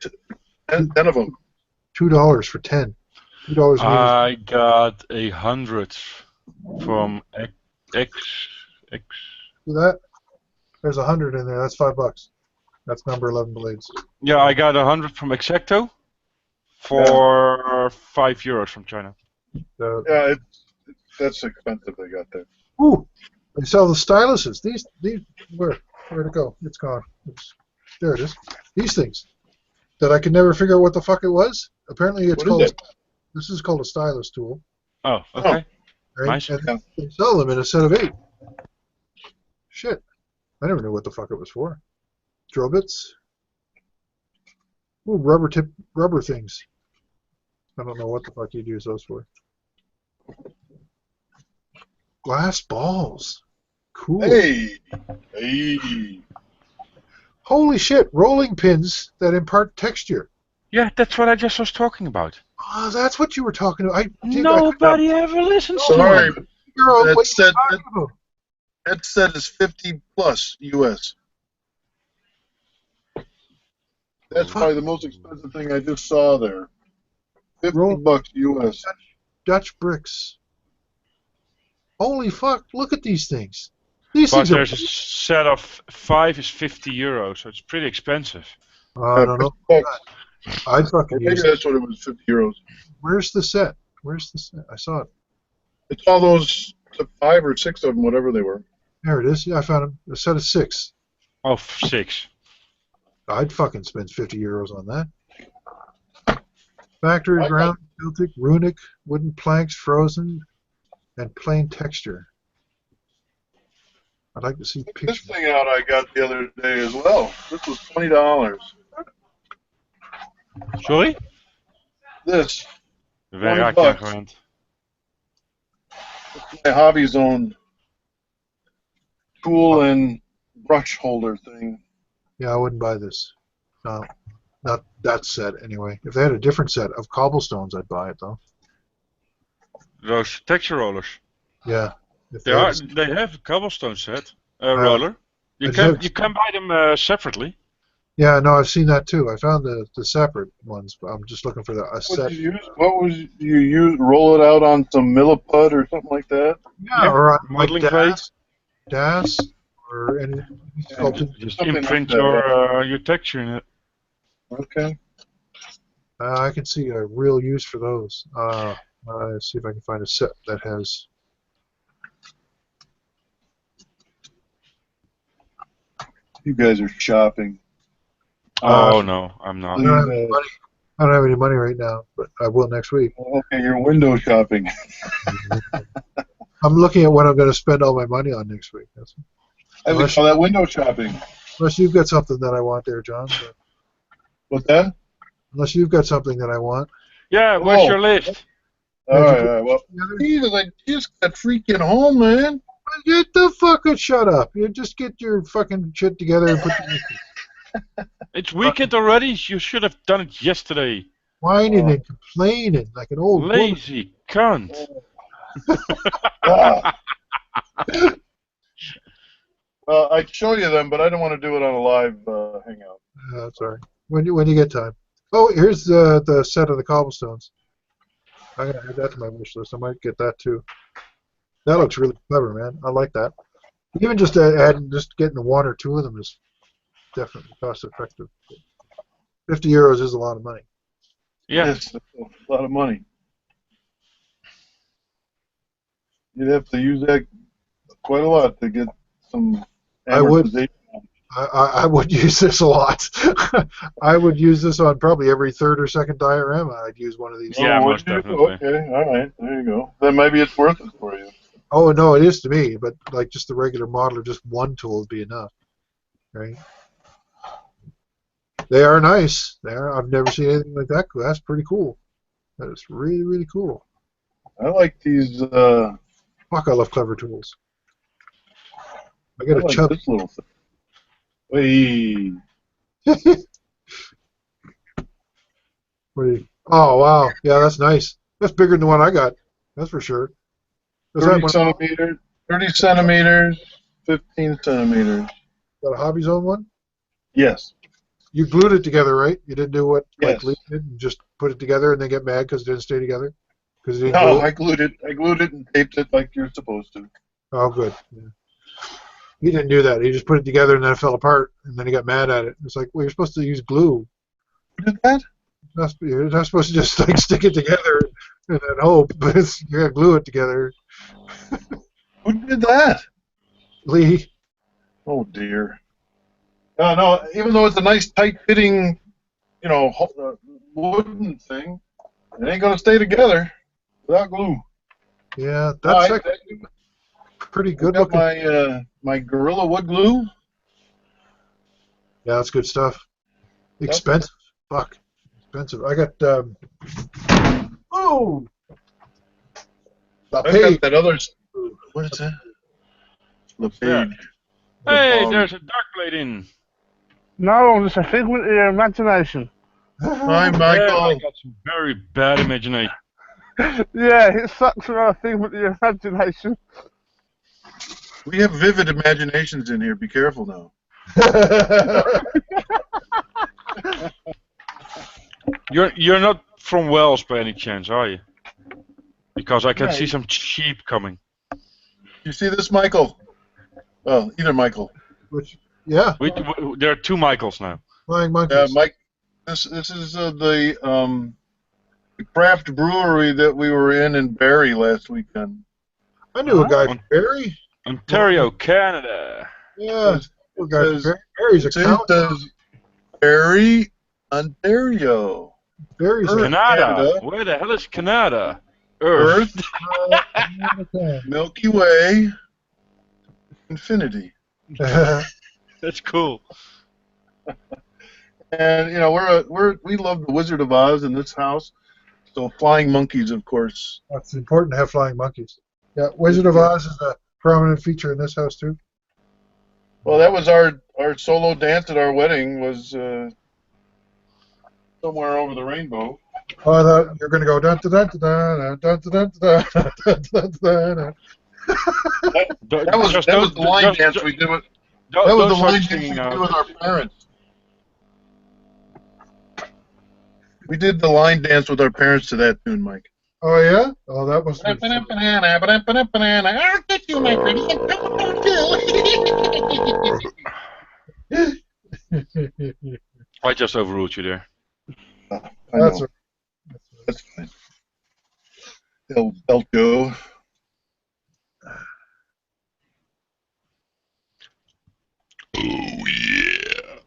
10 of them. $2 for 10. $2. I got 100 from X. See that? There's 100 in there. That's $5. That's number 11 blades. Yeah, I got 100 from Exacto for €5 from China. Yeah, that's expensive. They got there. Ooh, they sell the styluses. These where'd it go? It's gone. There it is. These things that I could never figure out what the fuck it was. Apparently, it's What called. is it? This is called a stylus tool. Oh, okay. Right? Nice. And they sell them in a set of 8. Shit, I never knew what the fuck it was for. Drill bits. Ooh, rubber things. I don't know what the fuck you'd use those for. Glass balls. Cool. Hey. Holy shit, rolling pins that impart texture. Yeah, that's what I just was talking about. Oh, that's what you were talking about. Nobody ever listens to Sorry, me. that set is 50 plus US. That's probably the most expensive thing I just saw there. 50 bucks US. Dutch bricks. Holy fuck, look at these things. These But things are... there's a set of 5 is €50, so it's pretty expensive. I don't know. 50 bucks. I'd fucking Maybe use it. that's what it was, 50 euros. Where's the set? Where's the set? I saw it. It's all those 5 or 6 of them, whatever they were. There it is. Yeah, I found them. A set of 6. Oh, 6. I'd fucking spend 50 euros on that. Factory I ground, Celtic, runic, wooden planks, frozen, and plain texture. I'd like to see This pictures. thing out I got the other day as well. This was $20. Sorry? This, Waar 20 raak je aan bucks. gewend? my Hobby Zone tool and brush holder thing. Yeah, I wouldn't buy this. No, not that set anyway. If they had a different set of cobblestones, I'd buy it though. Those texture rollers. Yeah. If they They, had are, they have a cobblestone set roller. You But can no- you can buy them separately. Yeah, no, I've seen that too. I found the separate ones, but I'm just looking for a set. What was you use? Roll it out on some milliput or something like that? Yeah, or like modeling plate. DAS, or any sculpted. Just Something like imprint that, your texture in it. Okay. I can see a real use for those. Let's see if I can find a set that has. You guys are shopping. Oh no, I'm not. I don't have any money. I don't have any money right now, but I will next week. Okay, you're window shopping. I'm looking at what I'm going to spend all my money on next week. I would call that window shopping. Unless you've got something that I want there, John. But What's that? unless you've got something that I want. Yeah, where's your list? All right. Well, Jesus, I just got freaking home, man. Get the fucking shut up. You just get your fucking shit together and put It's weekend already. You should have done it yesterday. whining and complaining like an old woman. Lazy cunt. Well, I'd show you them, but I don't want to do it on a live hangout. That's all right. When you get time. Oh, here's the set of the cobblestones. I'm gonna add that to my wish list. I might get that too. That looks really clever, man. I like that. Even just getting one or two of them is definitely cost effective. 50 euros is a lot of money. Yeah. Yes, that's a lot of money. You'd have to use that quite a lot to get some amortization. I would use this a lot. I would use this on probably every third or second diorama. I'd use one of these. Yeah, most definitely. Okay, all right, there you go. Then maybe it's worth it for you. Oh no, it is to me, but like just the regular modeler, just one tool would be enough, right? They are nice. I've never seen anything like that. That's pretty cool. That is really, really cool. I like these. Fuck, I love clever tools. I got a like chubby. this little thing. Hey. Oh wow, yeah, that's nice. That's bigger than the one I got. That's for sure. 30 centimeters, 30 centimeters, 15 centimeters. Got a Hobby Zone one? Yes. You glued it together, right? You didn't do what Yes. Lee did and just put it together and then get mad because it didn't stay together? Because it didn't No, glue it? I glued it and taped it like you're supposed to. Oh, good. Yeah. He didn't do that. He just put it together and then it fell apart, and then he got mad at it. It's like, well, you're supposed to use glue. Who did that? You're not supposed to just like stick it together and then hope, but you got to glue it together. Who did that? Lee. Oh dear. No, even though it's a nice tight-fitting, wooden thing, it ain't gonna stay together without glue. Yeah, that's pretty good looking. My Gorilla Wood glue. Yeah, that's good stuff. Expensive. Fuck. Expensive. I got oh. I got that other. What is that? LePage. Hey, there's a dark blade in. No, it's a figment of your imagination. Hi, Michael. Yeah, I got some very bad imagination. Yeah, it sucks when a figment of your imagination. We have vivid imaginations in here. Be careful now. You're not from Wales by any chance, are you? Because I can Right. see some sheep coming. You see this, Michael? Well, either Michael. Which, yeah, There are two Michaels now. flying monkeys. Mike. This is the craft brewery that we were in Barrie last weekend. I knew a guy from Barrie. Ontario, Canada. Yeah, a guy from Barrie. Barrie's a It count. says Barrie, Ontario. Barrie's a Canada. Where the hell is Canada? Earth. Milky Way, infinity. That's cool. And we love the Wizard of Oz in this house. So flying monkeys, of course. It's important to have flying monkeys. Yeah, Wizard of Oz is a prominent feature in this house too. Well, that was our solo dance at our wedding. Was somewhere over the rainbow. Oh, I thought you were going to go dun dun dun dun dun dun dun dun dun dun. That was the line dance we did with. That was the line dance we did with our parents. We did the line dance with our parents to that tune, Mike. Oh yeah? Oh, that must be fun. I'll get you, my pretty. I just overruled you there. I That's know. a, That's fine. El Joe. Oh yeah.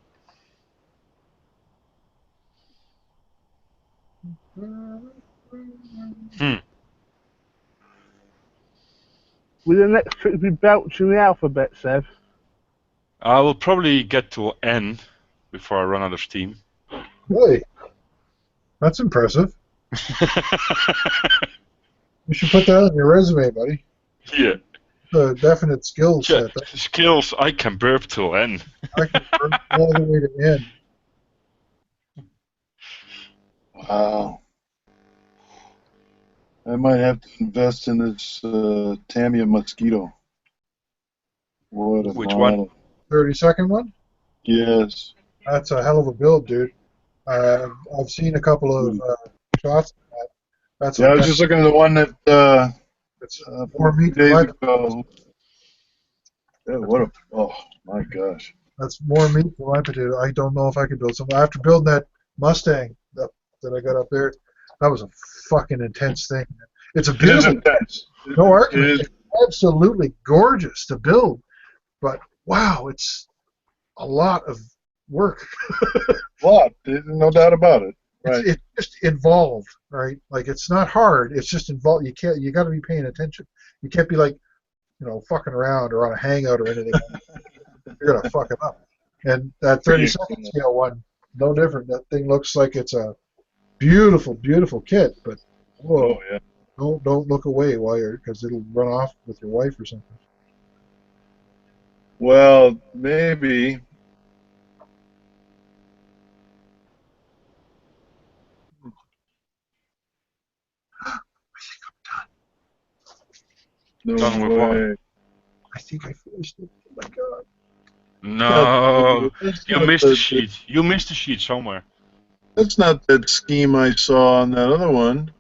Will the next trick be belching the alphabet, Sev? I will probably get to N before I run out of steam. really? That's impressive. You should put that on your resume, buddy. Yeah. The definite skill set. Skills, I can burp till N. I can burn all the way to end. Wow. I might have to invest in this Tamiya Mosquito. What a Which model. 30-second one? Yes. That's a hell of a build, dude. I've seen a couple of shots of that. That's Yeah, I was just looking at the one that it's more meat than days my ago. Yeah, what a, oh my gosh. That's more meat than my potato. I don't know if I could build something. After building that Mustang that I got up there, that was a fucking intense thing. It's a It is beautiful, intense. no argument. It is. It's absolutely gorgeous to build, but wow, it's a lot of work. Lot, no doubt about it. Right. It's just involved, right? Like it's not hard. It's just involved. You got to be paying attention. You can't be like, fucking around or on a hangout or anything. You're gonna fuck it up. And that 30-second scale one, no different. That thing looks like it's a beautiful, beautiful kit, but whoa, Oh yeah. don't look away because it'll run off with your wife or something. Well, maybe. No Done with what? way. I think I finished it. Oh my god. No, That's you not missed the the- sheet. You missed the sheet somewhere. That's not that scheme I saw on that other one.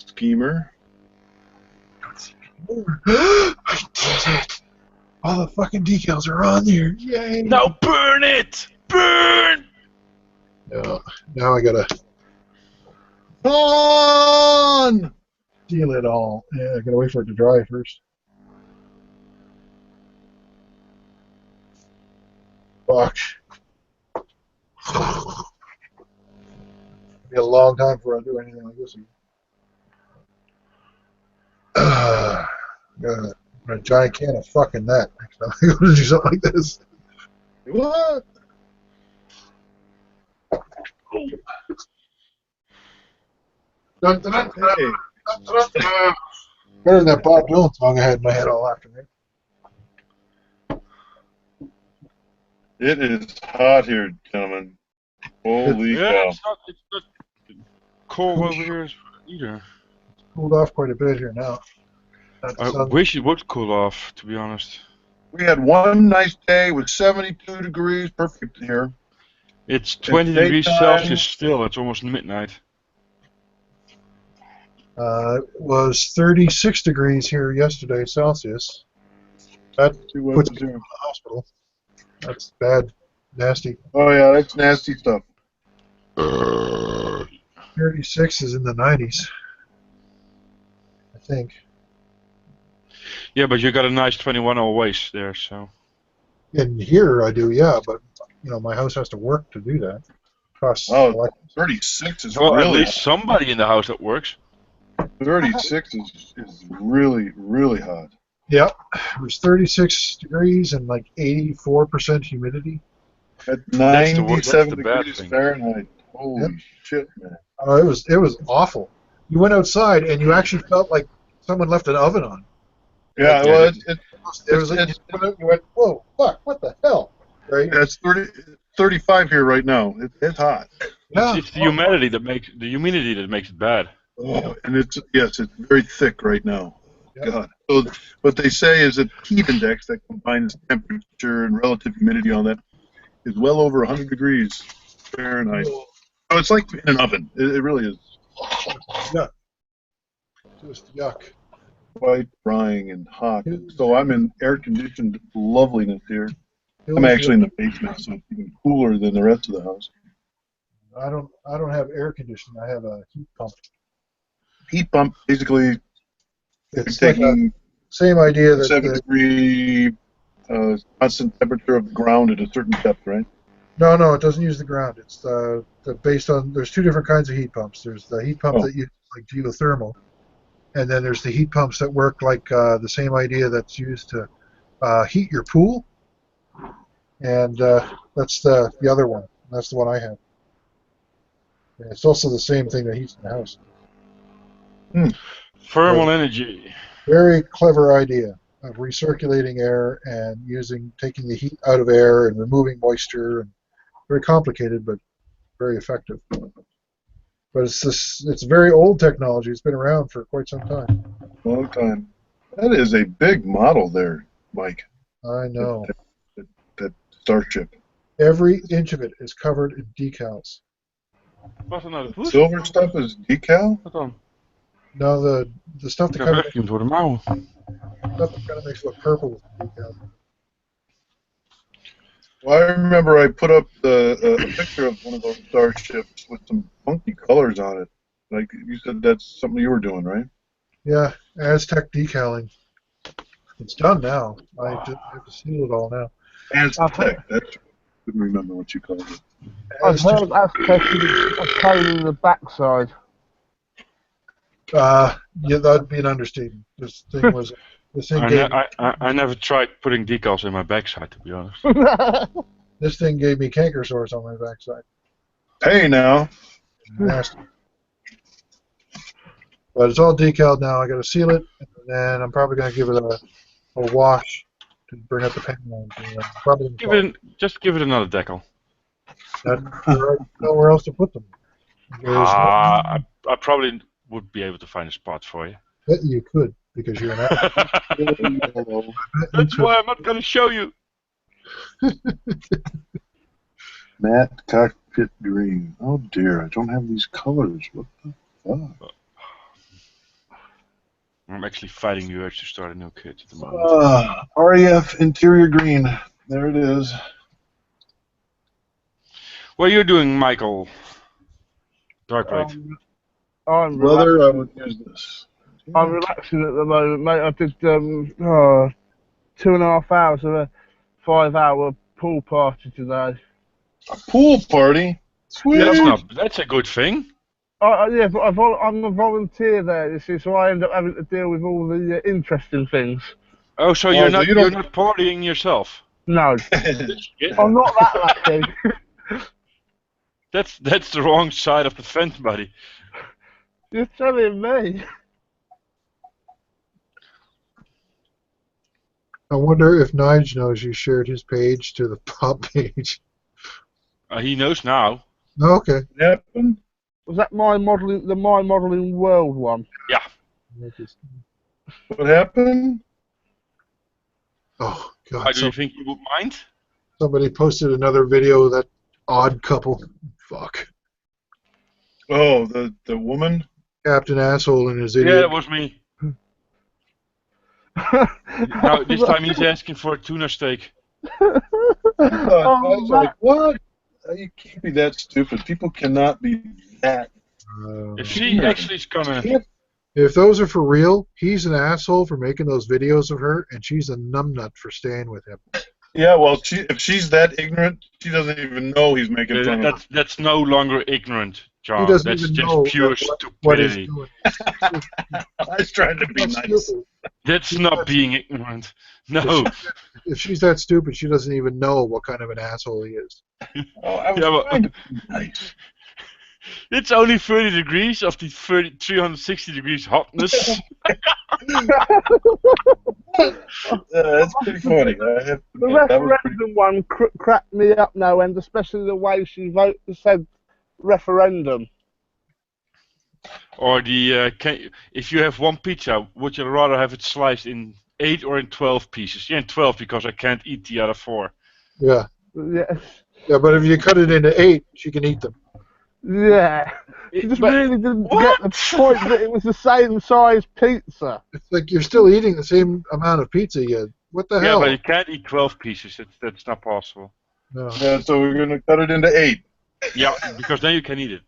Schemer. I did it. All the fucking decals are on there. Yay. Now burn it! Burn! Now I gotta On! seal it all. Yeah, I gotta wait for it to dry first. Fuck. It'll be a long time before I do anything like this again. Got a giant can of fucking that next time I go to do something like this. What? Dun, dun, dun, dun, Hey, dun, dun, dun. Better than that Bob Dylan song I had in my head all afternoon. it is hot here, gentlemen. Holy Yeah, cow. it's not cold over here either. Cooled off quite a bit here now. That I sun- wish it would cool off, to be honest. We had one nice day with 72 degrees, perfect here. It's 20 degrees daytime. Celsius still. It's almost midnight. It was 36 degrees here yesterday Celsius. That See what puts was me here. in the hospital. That's bad, nasty. Oh yeah, that's nasty stuff. 36 is in the 90s, I think. Yeah, but you got a nice 21 waist there, so. In here I do, yeah, but my house has to work to do that. Costs Oh, electric. 36 is Well, at really least somebody in the house that works. 36 is really, really hot. Yep, it was 36 degrees and like 84% humidity. At That's the 97 bad degrees thing. Fahrenheit. Holy shit, man. It was awful. You went outside and you actually felt like someone left an oven on. Yeah, Yeah, well, It was like you went, whoa, fuck, what the hell, right? it's 35 here right now. It's hot. Yeah. It's the humidity that makes it bad. Oh, and it's very thick right now. Yeah. God. So what they say is that heat index that combines temperature and relative humidity, all that, is well over 100 degrees Fahrenheit. Oh, it's like in an oven. It really is. Yuck. Just yuck. Quite drying and hot. So I'm in air-conditioned loveliness here. I'm actually in the basement, so it's even cooler than the rest of the house. I don't have air conditioning. I have a heat pump. Heat pump, basically, It's taking like same idea that 7-degree constant temperature of the ground at a certain depth, right? no, it doesn't use the ground. It's based on. There's two different kinds of heat pumps. There's the heat pump that uses like geothermal, and then there's the heat pumps that work like the same idea that's used to heat your pool. And that's the other one. That's the one I have. And it's also the same thing that heats the house. Thermal energy. Very clever idea of recirculating air and taking the heat out of air and removing moisture. And very complicated, but very effective. But it's very old technology. It's been around for quite some time. Long time. That is a big model there, Mike. I know. That Starship. Every inch of it is covered in decals. Silver stuff is decal? Wat dan? No, the stuff that Ik kind heb of weggeduwd door de mouwen. makes it look purple with the decals. Well, I remember I put up a picture of one of those starships with some funky colors on it. Like you said, that's something you were doing, right? Yeah, Aztec decaling. It's done now. I just have to seal it all now. Aztec. I couldn't remember what you called it. I've heard Aztec is a pain in the backside. Yeah, that'd be an understatement. This thing was. I never tried putting decals in my backside, to be honest. This thing gave me canker sores on my backside. Hey, now. Nasty. But it's all decaled now. I got to seal it, and then I'm probably going to give it a wash to bring up the paint lines. Just give it another decal. I don't know where else to put them. I probably would be able to find a spot for you. Bet you could, because you're an athlete. That's why I'm not going to show you. Matte cockpit green. Oh dear, I don't have these colors. What the fuck? I'm actually fighting the urge to start a new kit at the moment. REF interior green. There it is. What are you doing, Michael? Darkblade. I'm Brother, I would use this. I'm relaxing at the moment, mate. I did 2.5 hours of a 5-hour pool party today. A pool party? Sweet. That's a good thing. Yeah, but I'm a volunteer there, you see, so I end up having to deal with all the interesting things. Oh, so you're not partying yourself? No. I'm not that lucky. That's the wrong side of the fence, buddy. You're telling me. I wonder if Nige knows you shared his page to the pop page. He knows now. Oh, okay. Yep. Was that My Modeling World one? Yeah. What happened? Oh, God. How do you think you would mind? Somebody posted another video of that odd couple. Fuck. Oh, the woman? Captain Asshole and his idiot. Yeah, that was me. Now, this time he's asking for a tuna steak. I was like, what? You can't be that stupid. People cannot be that. If she actually is gonna... If those are for real, he's an asshole for making those videos of her, and she's a numbnut for staying with him. Yeah, well, if she's that ignorant, she doesn't even know he's making fun of her. That's no longer ignorant, John. That's just know pure stupidity. I was trying to be nice. That's not being ignorant. No. If she's that stupid, she doesn't even know what kind of an asshole he is. Oh, I was trying to be nice. It's only 30 degrees of the 360 degrees hotness. That's pretty funny. The referendum one cracked me up now, and especially the way she said referendum. Or the if you have one pizza, would you rather have it sliced in 8 or in 12 pieces? Yeah, in 12 because I can't eat the other 4. Yeah. Yes. Yeah, but if you cut it into 8, she can eat them. Yeah. She just But- really didn't get the point that it was the same size pizza. It's like you're still eating the same amount of pizza yet. What the Yeah, hell? but you can't eat 12 pieces. That's not possible. No. Yeah, so we're gonna cut it into 8. Yeah, because then you can eat it.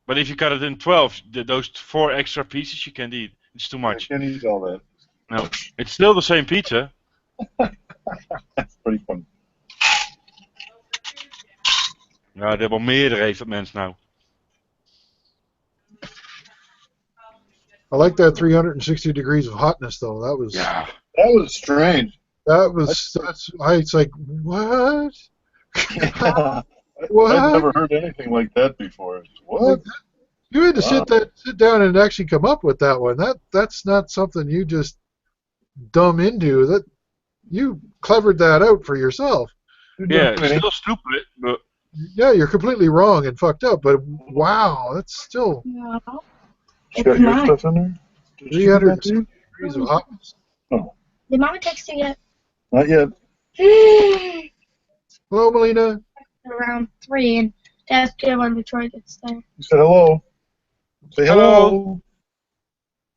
But if you cut it in 12, those 4 extra pieces you can't eat. It's too I much. can't eat all that. No, it's still the same pizza. That's pretty funny. Ja, er wel meerdere heeft dat mens nou. I like that 360 degrees of hotness, though. That was. Ja. That was strange. It's like, what? What? I've never heard anything like that before. What? You had to sit down and actually come up with that one. That's not something you just dumb into. That you clevered that out for yourself. Yeah, it's still stupid, but Yeah, you're completely wrong and fucked up. But wow, that's still No. You got your stuff in there? Did you do that, 360 dude? degrees of hotness. Did Mama text you yet? Not yet. Hello, Melina. Around 3, and Dad's still when Detroit gets there. You said hello. Say hello.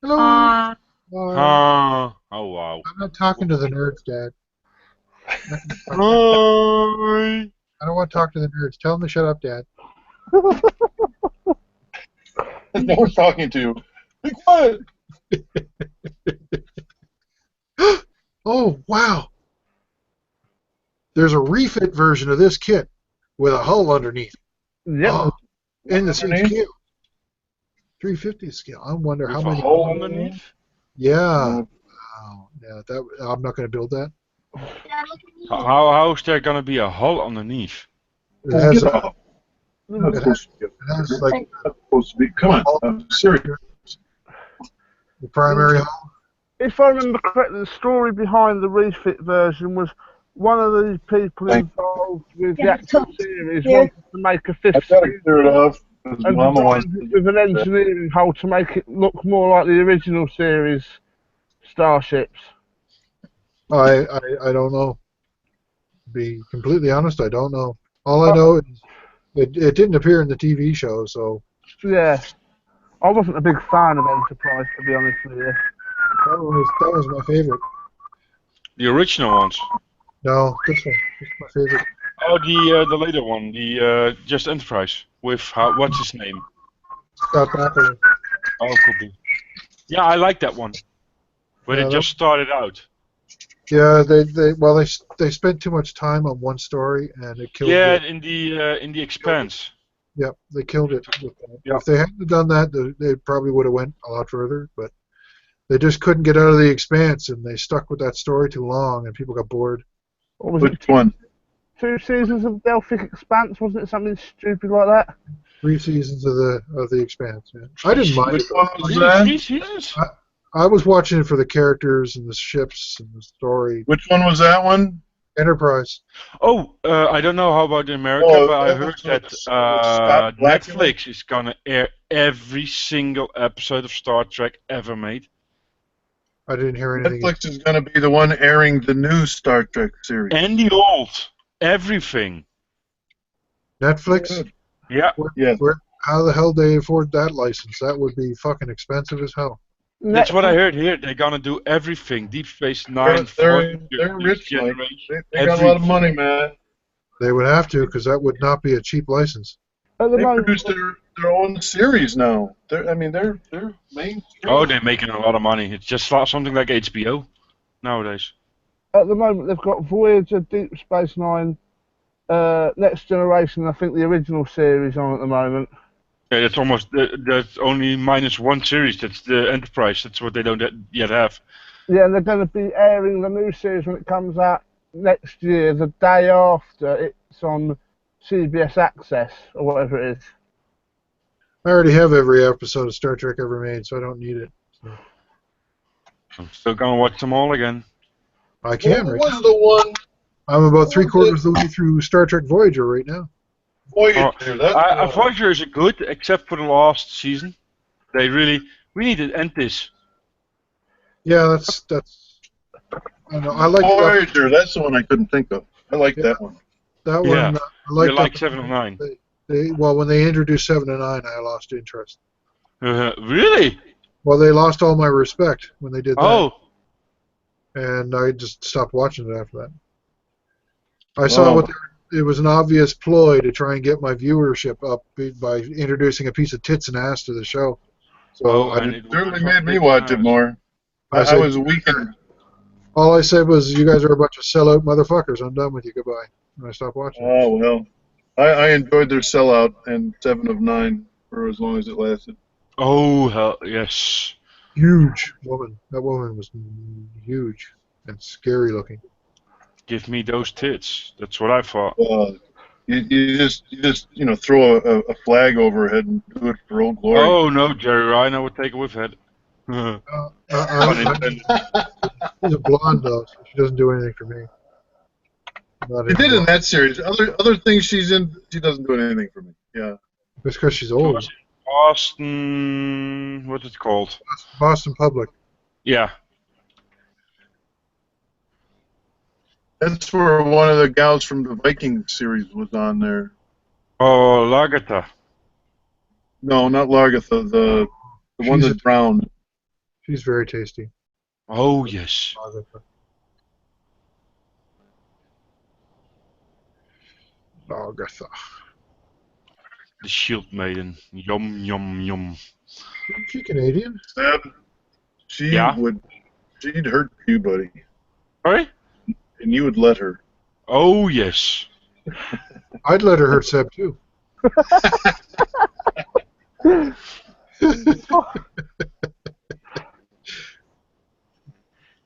Hello. oh wow. I'm not talking to the nerds, Dad. Hi. I don't want to talk to the nerds. Tell them to shut up, Dad. No one's talking to you. Be quiet. Oh, wow. There's a refit version of this kit with a hull underneath. Yep. Oh, in the same Underneath? scale. 350 scale. I wonder how With a many. hole underneath? Yeah. Wow. Yeah, I'm not going to build that. Dad, look at me. How is there gonna be a hull underneath? It has, Get off. Not supposed to be. it has like Not supposed to be. Come on. I'm serious. the primary hull. If I remember correctly, the story behind the refit version was one of the people involved with the Yeah, actual so- series yeah. wanted to make a fifth I've got to series clear it off. Because and Mama wants designed it with an engineering hole to make it look more like the original series starships. I don't know. To be completely honest, I don't know. All I know is it didn't appear in the TV show, so Yeah. I wasn't a big fan of Enterprise, to be honest with you. that was my favorite. The original ones. No, this one. This is my favorite. Oh, the later one, the Just Enterprise with what's his name? Scott Bakula. Oh, could be. Yeah, I like that one. When Yeah, it just started out. Yeah, they spent too much time on one story and it killed Yeah, it. in the Expanse. Yep, they killed it. With that. Yeah. If they hadn't done that, they probably would have went a lot further. But they just couldn't get out of the Expanse, and they stuck with that story too long, and people got bored. What was Which it? one? 2 seasons of Delphic Expanse, wasn't it? Something stupid like that? 3 seasons of the Expanse. Yeah. I didn't mind Which it. one was Really, that? 3 seasons? I was watching it for the characters and the ships and the story. Which one was that one? Enterprise. Oh, I don't know how about in America, Oh, but I that heard was that with Scott Bakula? Netflix is gonna air every single episode of Star Trek ever made. I didn't hear anything. Netflix is going to be the one airing the new Star Trek series. And the old. Everything. Netflix? Good. Yeah. Yes. How the hell they afford that license? That would be fucking expensive as hell. That's what I heard here. They're gonna do everything. Deep Space Nine, They're Next rich, Mike. Generation. They got a lot of money, man. They would have to, because that would not be a cheap license. At the They moment, produce their own series now. They're mainstream. Oh, they're making a lot of money. It's just something like HBO nowadays. at the moment they've got Voyager, Deep Space Nine, Next Generation, I think the original series on at the moment. Yeah, that's almost that's only minus one series. That's the Enterprise. That's what they don't yet have. Yeah, and they're going to be airing the new series when it comes out next year, the day after it's on CBS Access, or whatever it is. I already have every episode of Star Trek ever made, so I don't need it. So I'm still gonna watch them all again. I can What right was now. the one I'm about 3/4 of the way through Star Trek Voyager right now. Voyager? That's Voyager is good, except for the last season. We need to end this. Yeah, that's. I know. I like Voyager. That's the one I couldn't think of. I like that one. That Yeah. one, I liked You like that. 7 of 9. Well, when they introduced 7 and 9, I lost interest. Really? Well, they lost all my respect when they did that, Oh. and I just stopped watching it after that. I saw it was an obvious ploy to try and get my viewership up by introducing a piece of tits and ass to the show. So and it certainly made me watch it more. I was weakened. All I said was, "You guys are a bunch of sellout motherfuckers. I'm done with you. Goodbye." And I stopped watching. Oh well, I enjoyed their sellout and 7 of 9 for as long as it lasted. Oh, hell, yes. Huge woman. That woman was huge and scary looking. Give me those tits. That's what I thought. You just throw a flag over her head and do it for old glory. Oh no, Jerry Ryan would take it with head. Pun intended. She's a blonde though, so she doesn't do anything for me. She did in that series. Other things she's in, she doesn't do anything for me. Yeah. It's because she's old. Boston, what's it called? Boston Public. Yeah. That's where one of the gals from the Viking series was on there. Oh, Lagertha. No, not Lagertha. The one that drowned. She's very tasty. Oh yes. Lagertha. The Shield Maiden. Yum yum yum. Isn't she Canadian? She'd hurt you, buddy. Sorry? And you would let her. Oh yes. I'd let her hurt Seb too.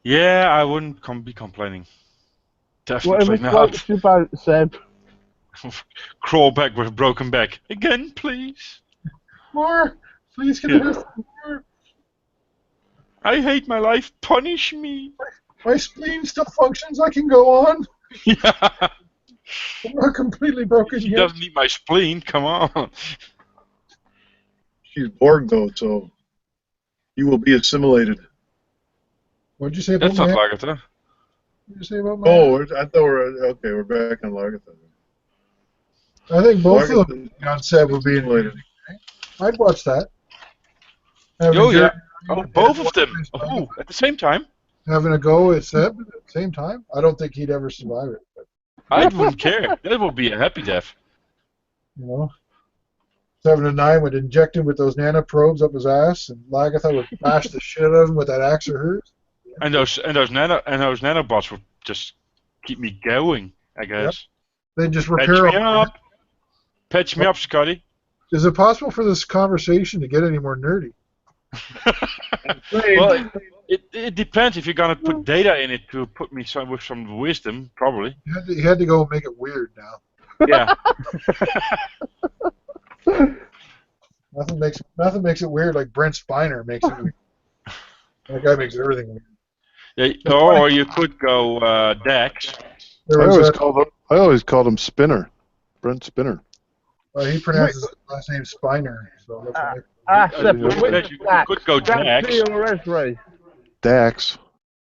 Yeah, I wouldn't be complaining. Definitely Whatever not. floats your boat, Seb. Crawl back with a broken back. Again, please. More. Please get her more. I hate my life. Punish me. My spleen still functions. I can go on. Yeah. I'm not completely broken She yet. doesn't need my spleen. Come on. She's Borg, though, so you will be assimilated. What'd you say about That's not my Lagertha. What did you say about my I thought we're back on Lagertha. I think both of Lagertha- them on Seb would be in. I'd watch that. Oh yeah. Oh, both of them. Oh, at the same time. Having a go at Seb at the same time. I don't think he'd ever survive it. But, I wouldn't care. That would be a happy death. you know, 7 and 9 would inject him with those nanoprobes up his ass, and Lagertha would bash the shit out of him with that axe of hers. And those nanobots would just keep me going, I guess. They'd just Patch repair me him. up. Patch me up, Scotty. Is it possible for this conversation to get any more nerdy? Well, it depends. If you're gonna put data in it to put me with some wisdom, probably. He had to go and make it weird now. Yeah. Nothing makes it weird like Brent Spiner makes it weird. That guy makes everything weird. Yeah. Or you could go Dax. There I was always called him Spinner. Brent Spinner. he pronounces his last name Spiner. So that's Seb, You could go Dax. or Esri? Dax.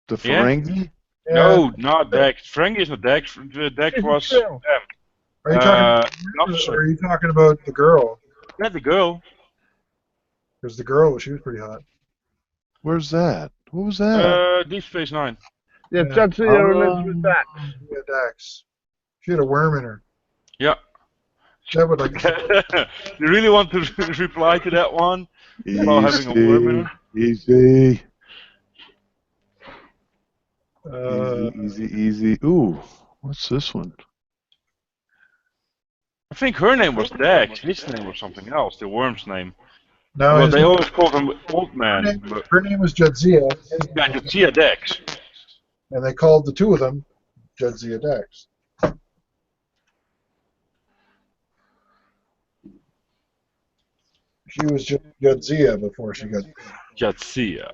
The Yeah. Ferengi? No, not Dax. Frankie is not Dax. Dax was Phil. Are you officer. or are you talking about the girl? Not the girl. Because the girl, she was pretty hot. Where's that? What was that? Deep Space Nine. Yeah, Yeah. Jadzia and Elizabeth Dax. Yeah, Dax. She had a worm in her. Yeah. That would like. You really want to reply to that one? While having a worm in her? Easy. Uh, Easy. Ooh, what's this one? I think her name was Dax. His name was something else. The worm's name. no, Well, his they name- always called him Old Man. But her name was Jadzia, yeah, Jadzia Dax. and they called the two of them Jadzia Dax. She was Jadzia before she got. Jadzia.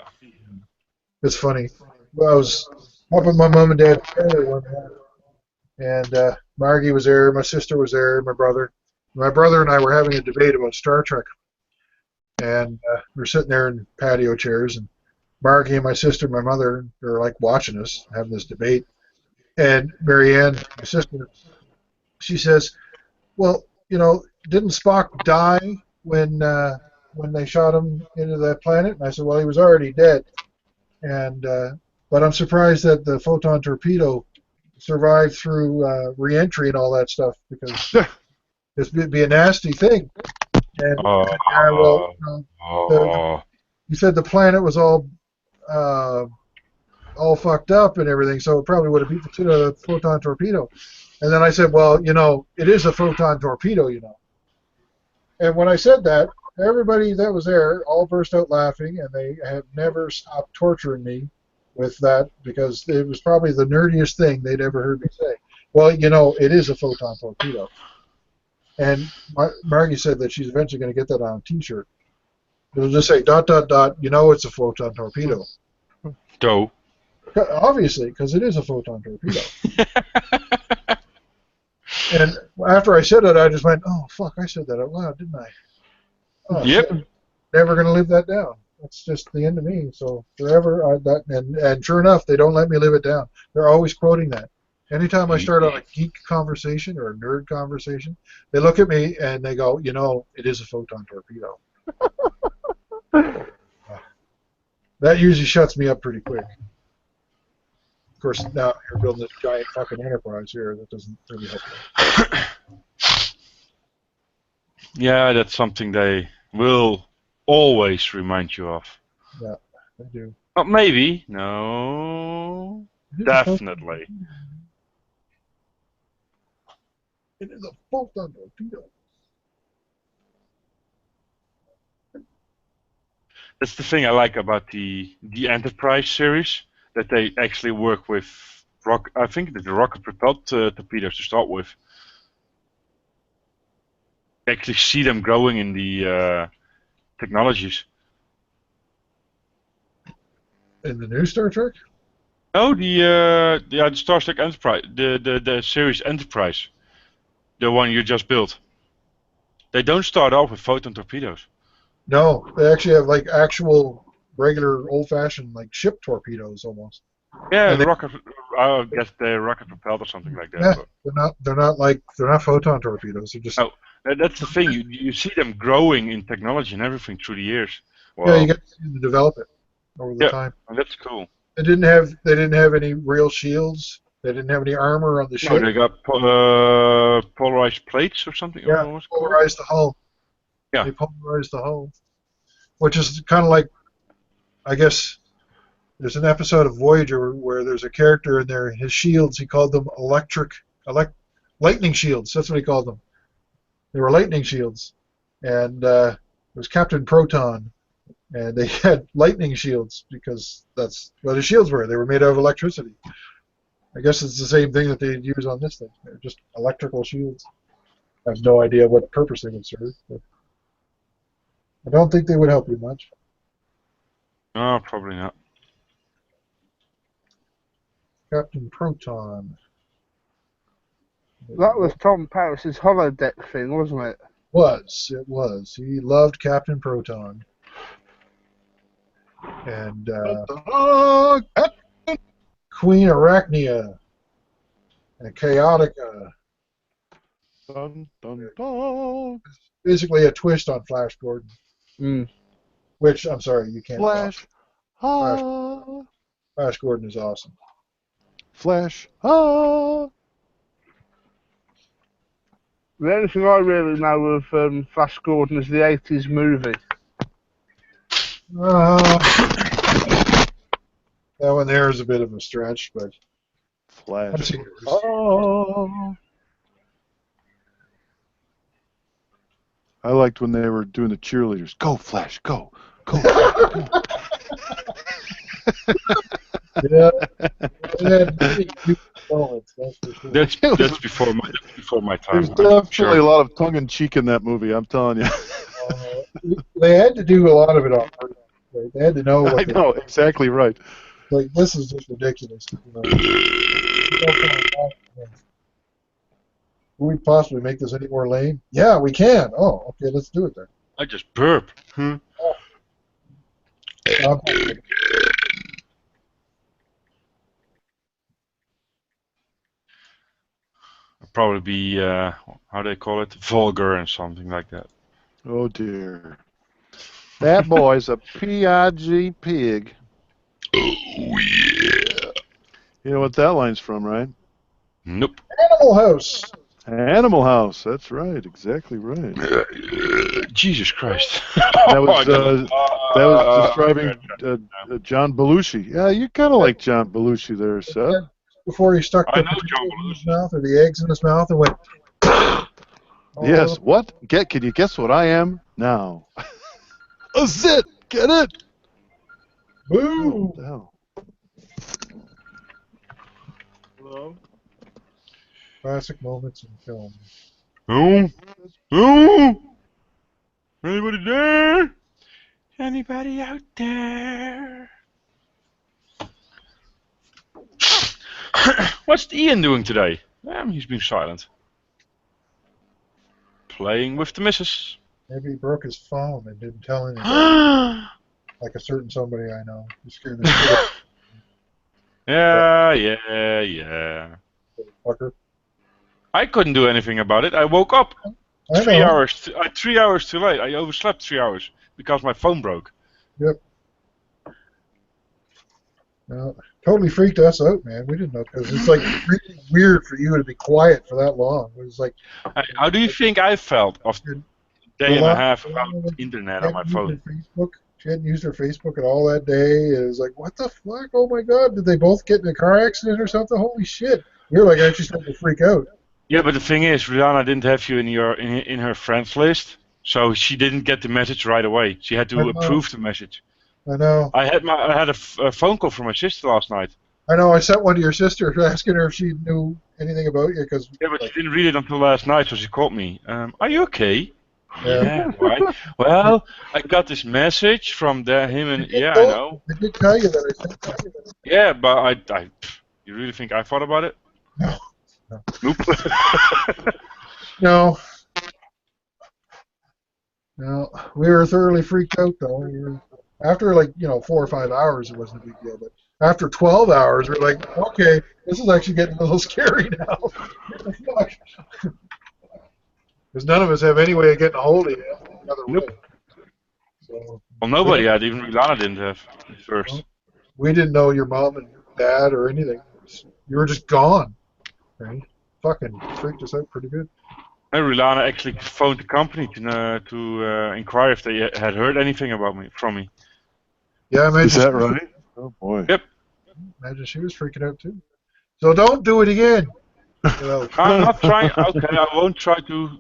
It's funny. Well, I was up at my mom and dad's trailer one night, and Margie was there, my sister was there, my brother. My brother and I were having a debate about Star Trek, and we were sitting there in patio chairs, and Margie and my sister and my mother are like watching us having this debate, and Marianne, my sister, she says, "Well, didn't Spock die when they shot him into that planet?" And I said, "Well, he was already dead." And but I'm surprised that the photon torpedo survived through re-entry and all that stuff, because it'd be a nasty thing. And you said the planet was all fucked up and everything, so it probably would have beat the shit out of the photon torpedo. And then I said, well, it is a photon torpedo, And when I said that, everybody that was there all burst out laughing, and they have never stopped torturing me with that, because it was probably the nerdiest thing they'd ever heard me say. Well, it is a photon torpedo. And Margie said that she's eventually going to get that on a T-shirt. It'll just say ... it's a photon torpedo. Doe. Obviously, because it is a photon torpedo. And after I said it, I just went, "Oh fuck! I said that out loud, didn't I?" Oh, Yep. Shit. Never going to live that down. That's just the end of me. So forever, and sure enough, they don't let me live it down. They're always quoting that. Anytime I start on a geek conversation or a nerd conversation, they look at me and they go, it is a photon torpedo. That usually shuts me up pretty quick. Of course, now you're building this giant fucking enterprise here. That doesn't really help. Yeah, that's something they will always remind you of. Yeah, they do. But maybe. No. Definitely. It is a photon torpedo. That's the thing I like about the Enterprise series, that they actually work with I think the rocket-propelled torpedoes to start with. You actually see them growing in the technologies. In the new Star Trek? No, the Star Trek Enterprise, the series Enterprise, the one you just built. They don't start off with photon torpedoes. No, they actually have like actual regular old-fashioned like ship torpedoes almost. Yeah, I guess they're rocket propelled or something like that. Yeah, they're not photon torpedoes. They're just. Oh, that's the thing. You see them growing in technology and everything through the years. Wow. Yeah, you get to see them develop it over the time. And that's cool. They didn't have any real shields. They didn't have any armor on the ship. No, they got polarized plates or something. Yeah, polarized the hull. Yeah. They polarized the hull, which is kind of like, I guess, there's an episode of Voyager where there's a character in there, his shields, he called them lightning shields. That's what he called them. They were lightning shields. And it was Captain Proton. And they had lightning shields because that's what his shields were. They were made out of electricity. I guess it's the same thing that they'd use on this thing. They're just electrical shields. I have no idea what purpose they would serve, but I don't think they would help you much. No, probably not. Captain Proton. That was Tom Paris's holodeck thing, wasn't it? It was. He loved Captain Proton. And Queen Arachnia and Chaotica. Dun, dun, dun. Basically a twist on Flash Gordon. Which, I'm sorry, you can't. Flash. Flash Gordon is awesome. Flash. The only thing I really know of Flash Gordon is the 80s movie. That one there is a bit of a stretch, but Flash. I liked when they were doing the cheerleaders. Go, Flash, go. Go. Yeah. That's before my time. There's definitely a lot of tongue-in-cheek in that movie, I'm telling you. They had to do a lot of it on purpose. Right? They had to know what I know, exactly right. Like, this is just ridiculous. Can we possibly make this any more lame? Yeah, we can. Oh, okay, let's do it then. I just burp. probably be how they call it, vulgar and something like that. Oh dear. That boy's a P-I-G pig. Oh yeah. You know what that line's from, right? Nope. Animal House. Animal House. That's right. Exactly right. Jesus Christ. That was describing John Belushi. Yeah, you kind of like John Belushi there, Seth. Before he stuck the I know John potatoes in his mouth or the eggs in his mouth and went. Yes. What? Can you guess what I am now? A zit. Get it? Boom. What the hell? Hello. Classic moments in film. Oh. Anybody there? Anybody out there? What's Ian doing today? He's been silent. Playing with the missus. Maybe he broke his phone and didn't tell anybody. Like a certain somebody I know. He scared the shit out Yeah. fucker. I couldn't do anything about it. I woke up I 3 know. hours. 3 hours too late. I overslept 3 hours because my phone broke. Yep. No, totally freaked us out, man. We didn't know because it's like really weird for you to be quiet for that long. It was like. How do you think I felt after a day and a half without internet on my phone? Facebook. She hadn't used her Facebook at all that day. It was like, what the fuck? Oh my God! Did they both get in a car accident or something? Holy shit! We were like actually starting to freak out. Yeah, but the thing is, Rihanna didn't have you in her friends list, so she didn't get the message right away. She had to approve the message. I know. I had a phone call from my sister last night. I know. I sent one to your sister asking her if she knew anything about you because. Yeah, but she didn't read it until last night, so she called me. Are you okay? Yeah. Right. Well, I got this message from him and I know. I did tell you that I sent you that. Yeah, but you really think I thought about it? No. Nope. No. No. We were thoroughly freaked out though. After 4 or 5 hours, it wasn't a big deal, but after 12 hours, we're like, okay, this is actually getting a little scary now. Because none of us have any way of getting a hold of you. Nope. So, Well, nobody had. Even Rihanna didn't have at first. we didn't know your mom and dad or anything. You were just gone. Right? Fucking freaked us out pretty good. And Rihanna actually phoned the company to inquire if they had heard anything about me from me. Yeah, I imagine. Is that right? Oh boy. Yep. Imagine she was freaking out too. So don't do it again. I'm not trying. Okay, I won't try to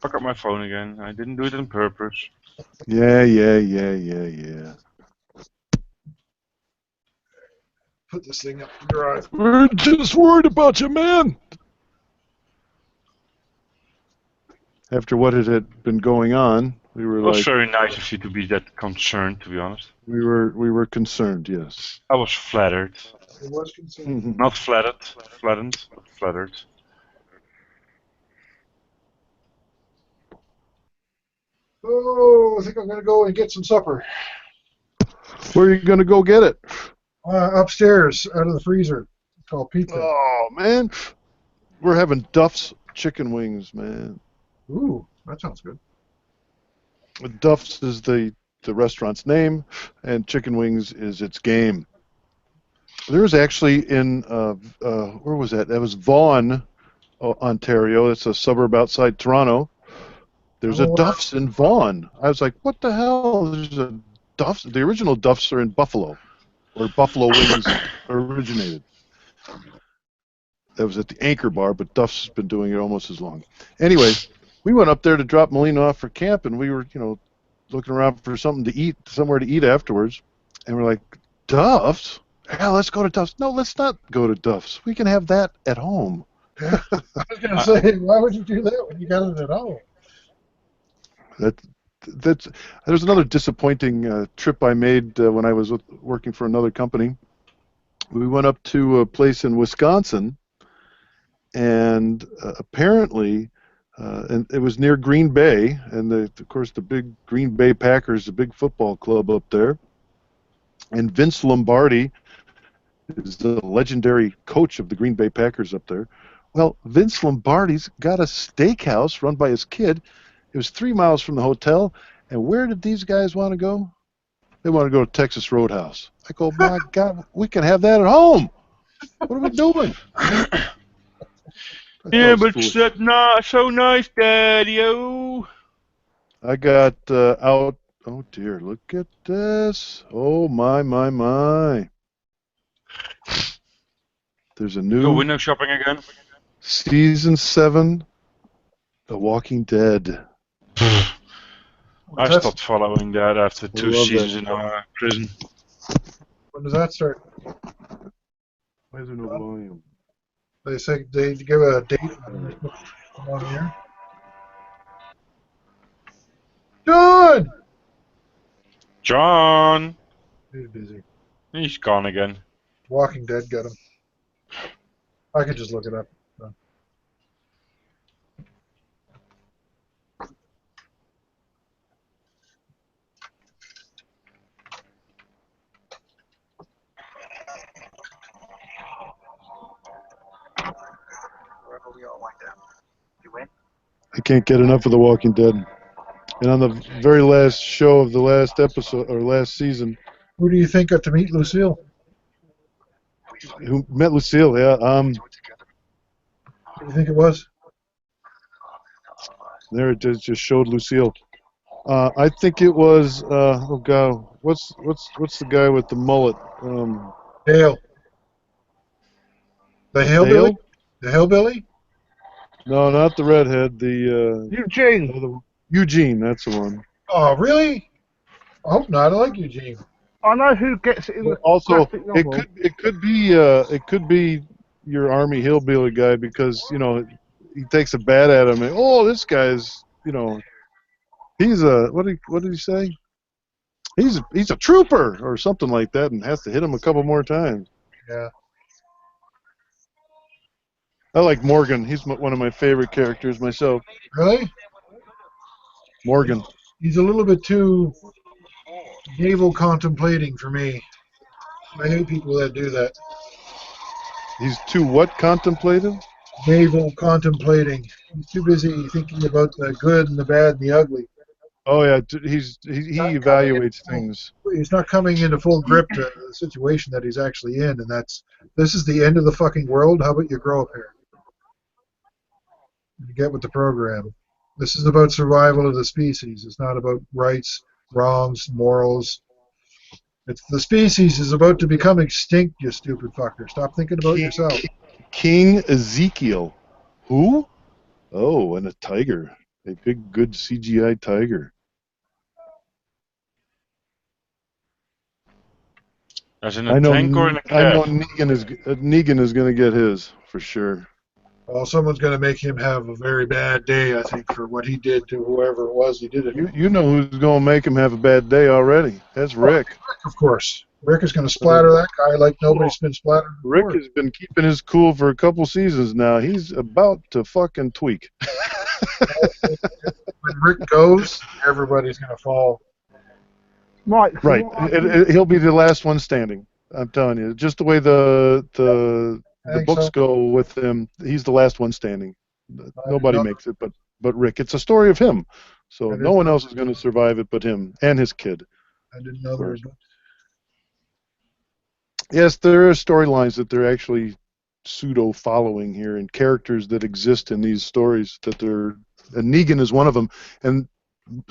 fuck up my phone again. I didn't do it on purpose. Yeah. Put this thing up to your eyes. We're just worried about you, man. After what had been going on, we were It was like, very nice of you to be that concerned, to be honest. we were concerned. Yes. I was flattered. It was concerned. Not flattered. Flattened. But flattered. Oh, I think I'm going to go and get some supper. Where are you gonna go get it? Upstairs, out of the freezer. It's called pizza. Oh man, we're having Duff's chicken wings, man. Ooh, that sounds good. Duff's is the restaurant's name, and chicken wings is its game. There's actually in where was that? That was Vaughan, Ontario. It's a suburb outside Toronto. There's a Duff's in Vaughan. I was like, what the hell? There's a Duff's. The original Duff's are in Buffalo, where Buffalo Wings originated. That was at the Anchor Bar, but Duff's has been doing it almost as long. Anyways, we went up there to drop Melina off for camp, and we were, looking around for something to eat, somewhere to eat afterwards. And we're like, Duff's? Yeah, let's go to Duff's. No, let's not go to Duff's. We can have that at home. I was going to say, why would you do that when you got it at home? There's another disappointing trip I made when I was working for another company. We went up to a place in Wisconsin, and apparently, and it was near Green Bay, and of course the big Green Bay Packers, the big football club up there, and Vince Lombardi is the legendary coach of the Green Bay Packers up there, Well, Vince Lombardi's got a steakhouse run by his kid. It was 3 miles from the hotel. And where did these guys want to go? They want to go to Texas Roadhouse. I go, my God, we can have that at home. What are we doing? Yeah, but it's not so nice, Daddy-o. I got out. Oh, dear, look at this. Oh, my. There's a Go new window shopping again. Season 7, The Walking Dead. I stopped following that after 2 seasons in prison. When does that start? Why is there no volume? They say they give a date on here. John! He's busy. He's gone again. Walking Dead got him. I could just look it up. So. I can't get enough of The Walking Dead. And on the very last show of the last episode, or last season... Who do you think got to meet Lucille? Who met Lucille, yeah. Who do you think it was? There it just showed Lucille. I think it was, oh God, what's the guy with the mullet? Dale. The hillbilly? Dale? The hillbilly? No, not the redhead. The Eugene. Eugene, that's the one. Oh, really? I hope not. I like Eugene. I know who gets it in the Also, graphic novel. it could be your army hillbilly guy because he takes a bat at him and this guy's he's a what did he say? He's a trooper or something like that and has to hit him a couple more times. Yeah. I like Morgan. He's one of my favorite characters myself. Really? Morgan. He's a little bit too navel contemplating for me. I hate people that do that. He's too what contemplative? Navel contemplating. He's too busy thinking about the good and the bad and the ugly. Oh yeah, he evaluates things. He's not coming into full grip to the situation that he's actually in, and this is the end of the fucking world. How about you grow up here? You get with the program. This is about survival of the species. It's not about rights, wrongs, morals. It's the species is about to become extinct, you stupid fucker. Stop thinking about yourself. King Ezekiel. Who? Oh, and a tiger. A big, good CGI tiger. As in a tank or in a cab? I know Negan is going to get his, for sure. Well, someone's going to make him have a very bad day, I think, for what he did to whoever it was he did it. You know who's going to make him have a bad day already. That's Rick. Of course. Rick is going to splatter that guy like nobody's been splattered before. Rick has been keeping his cool for a couple seasons now. He's about to fucking tweak. When Rick goes, everybody's going to fall. Right. Right. He'll be the last one standing. I'm telling you. Just the way the books go with him, he's the last one standing. Nobody makes it but Rick. It's a story of him. So no one else is going to survive it but him and his kid. I didn't know there was books. Yes, there are storylines that they're actually pseudo-following here and characters that exist in these stories that they're... And Negan is one of them. And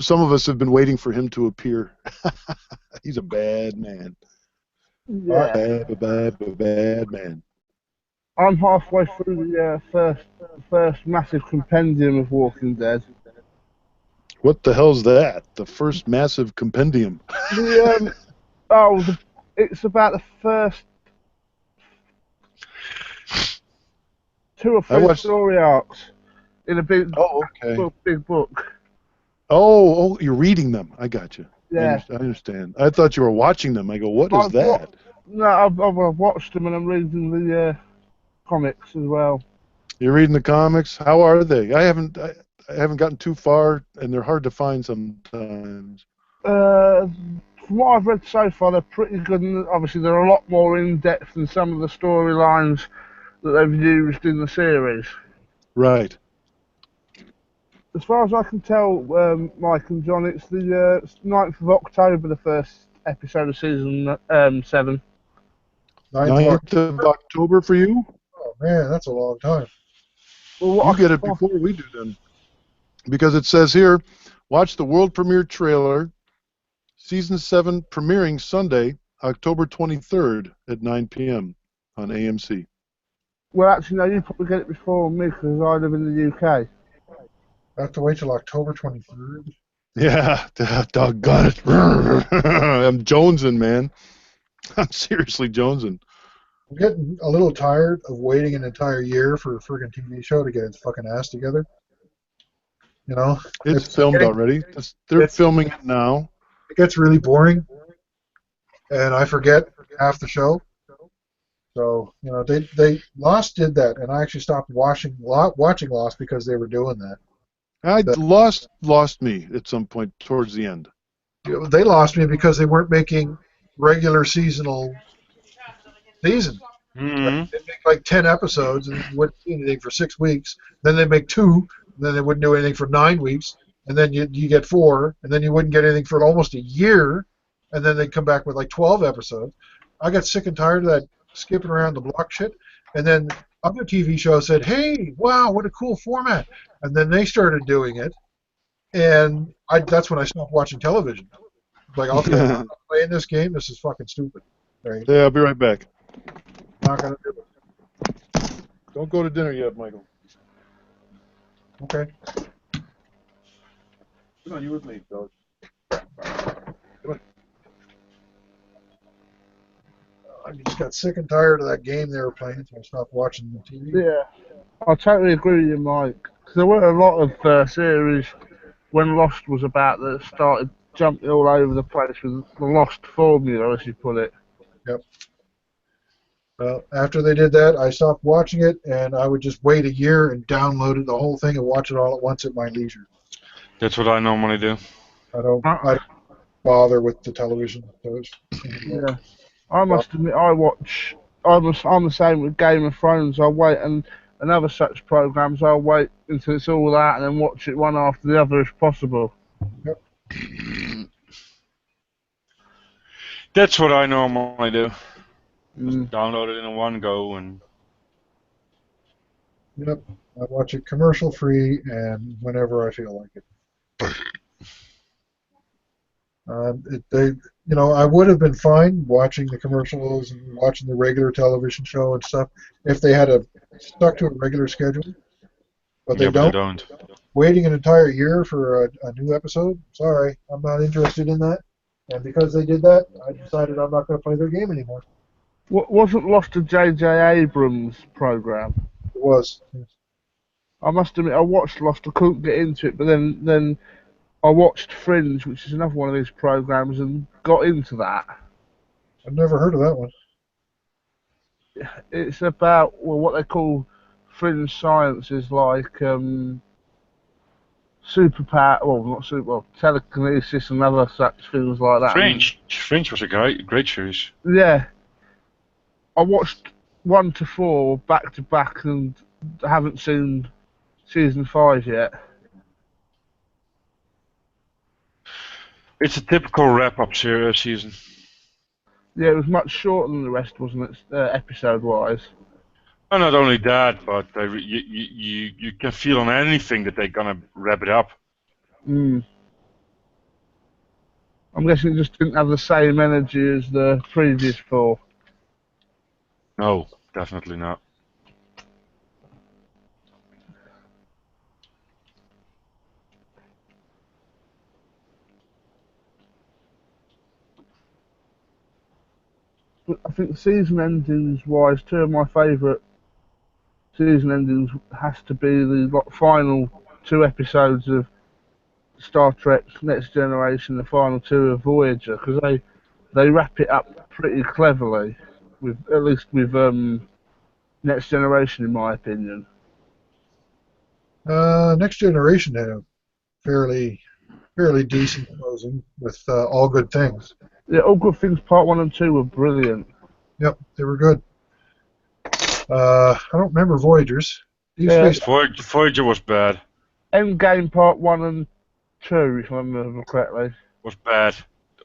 some of us have been waiting for him to appear. He's a bad man. Yeah. Bad man. I'm halfway through the first massive compendium of Walking Dead. What the hell's that? The first massive compendium. It's about the first 2 or 3 story arcs in a big, big book. Oh, you're reading them. I got you. Yeah. I understand. I thought you were watching them. I go, what is that? No, I've watched them and I'm reading the comics as well. You're reading the comics? How are they? I haven't gotten too far, and they're hard to find sometimes. From what I've read so far, they're pretty good, and obviously they're a lot more in depth than some of the storylines that they've used in the series. Right. As far as I can tell, Mike and John, it's the 9th of October, the first episode of season 7. 9th of October for you? Oh man, that's a long time. Well, you get it before we do then. Because it says here, watch the world premiere trailer, season 7 premiering Sunday, October 23rd at 9 p.m. on AMC. Well, actually, no, you probably get it before me because I live in the UK. I have to wait till October 23rd. Yeah, doggone it. I'm jonesing, man. I'm seriously jonesing. I'm getting a little tired of waiting an entire year for a friggin' TV show to get its fucking ass together. You know? It's filmed already. They're filming it now. It gets really boring, and I forget half the show. So, you know, they Lost did that, and I actually stopped watching Lost because they were doing that. Lost me at some point towards the end. They lost me because they weren't making regular seasonal season. Mm-hmm. They'd make like 10 episodes and wouldn't do anything for 6 weeks. Then they'd make 2, and then they wouldn't do anything for 9 weeks. And then you get 4, and then you wouldn't get anything for almost a year. And then they'd come back with like 12 episodes. I got sick and tired of that skipping around the block shit. And then other TV shows said, hey, wow, what a cool format. And then they started doing it. And that's when I stopped watching television. Like, I'm not playing this game. This is fucking stupid. Right? Yeah, I'll be right back. Not going to do it. Don't go to dinner yet, Michael. Okay. Come on, you with me, dog. Come on. I just got sick and tired of that game they were playing, so I stopped watching the TV. Yeah, I totally agree with you, Mike. Because there were a lot of series when Lost was about that started jumping all over the place with the Lost formula, as you put it. Yep. Well, after they did that, I stopped watching it, and I would just wait a year and download it, the whole thing, and watch it all at once at my leisure. That's what I normally do. I don't bother with the television. Yeah. I must admit, I'm the same with Game of Thrones. I wait and other such programs. I'll wait until it's all out and then watch it one after the other if possible. Yep. That's what I normally do. Just download it in one go and. Yep. I watch it commercial free and whenever I feel like it. I would have been fine watching the commercials and watching the regular television show and stuff if they had stuck to a regular schedule. But they don't. Waiting an entire year for a new episode? Sorry, I'm not interested in that. And because they did that, I decided I'm not going to play their game anymore. Wasn't Lost a J.J. Abrams program? It was. I must admit, I watched Lost. I couldn't get into it, but then I watched Fringe, which is another one of these programs, and got into that. I've never heard of that one. It's about what they call fringe sciences, like telekinesis and other such things like that. Fringe was a great series. Yeah. I watched 1 to 4 back to back and haven't seen season 5 yet. It's a typical wrap-up season. Yeah, it was much shorter than the rest, wasn't it, episode-wise? And not only that, but you can feel on anything that they're gonna wrap it up. I'm guessing it just didn't have the same energy as the previous 4. No, definitely not. But I think season endings-wise, 2 of my favourite season endings has to be the final 2 episodes of Star Trek Next Generation, the final 2 of Voyager, because they wrap it up pretty cleverly, at least with Next Generation, in my opinion. Next Generation had a fairly decent closing with All Good Things. Yeah, All Good Things Part 1 and 2 were brilliant. Yep, they were good. I don't remember Voyagers. Deep Yeah. Space Voyager was bad. Endgame Part 1 and 2, if I remember correctly. Was bad.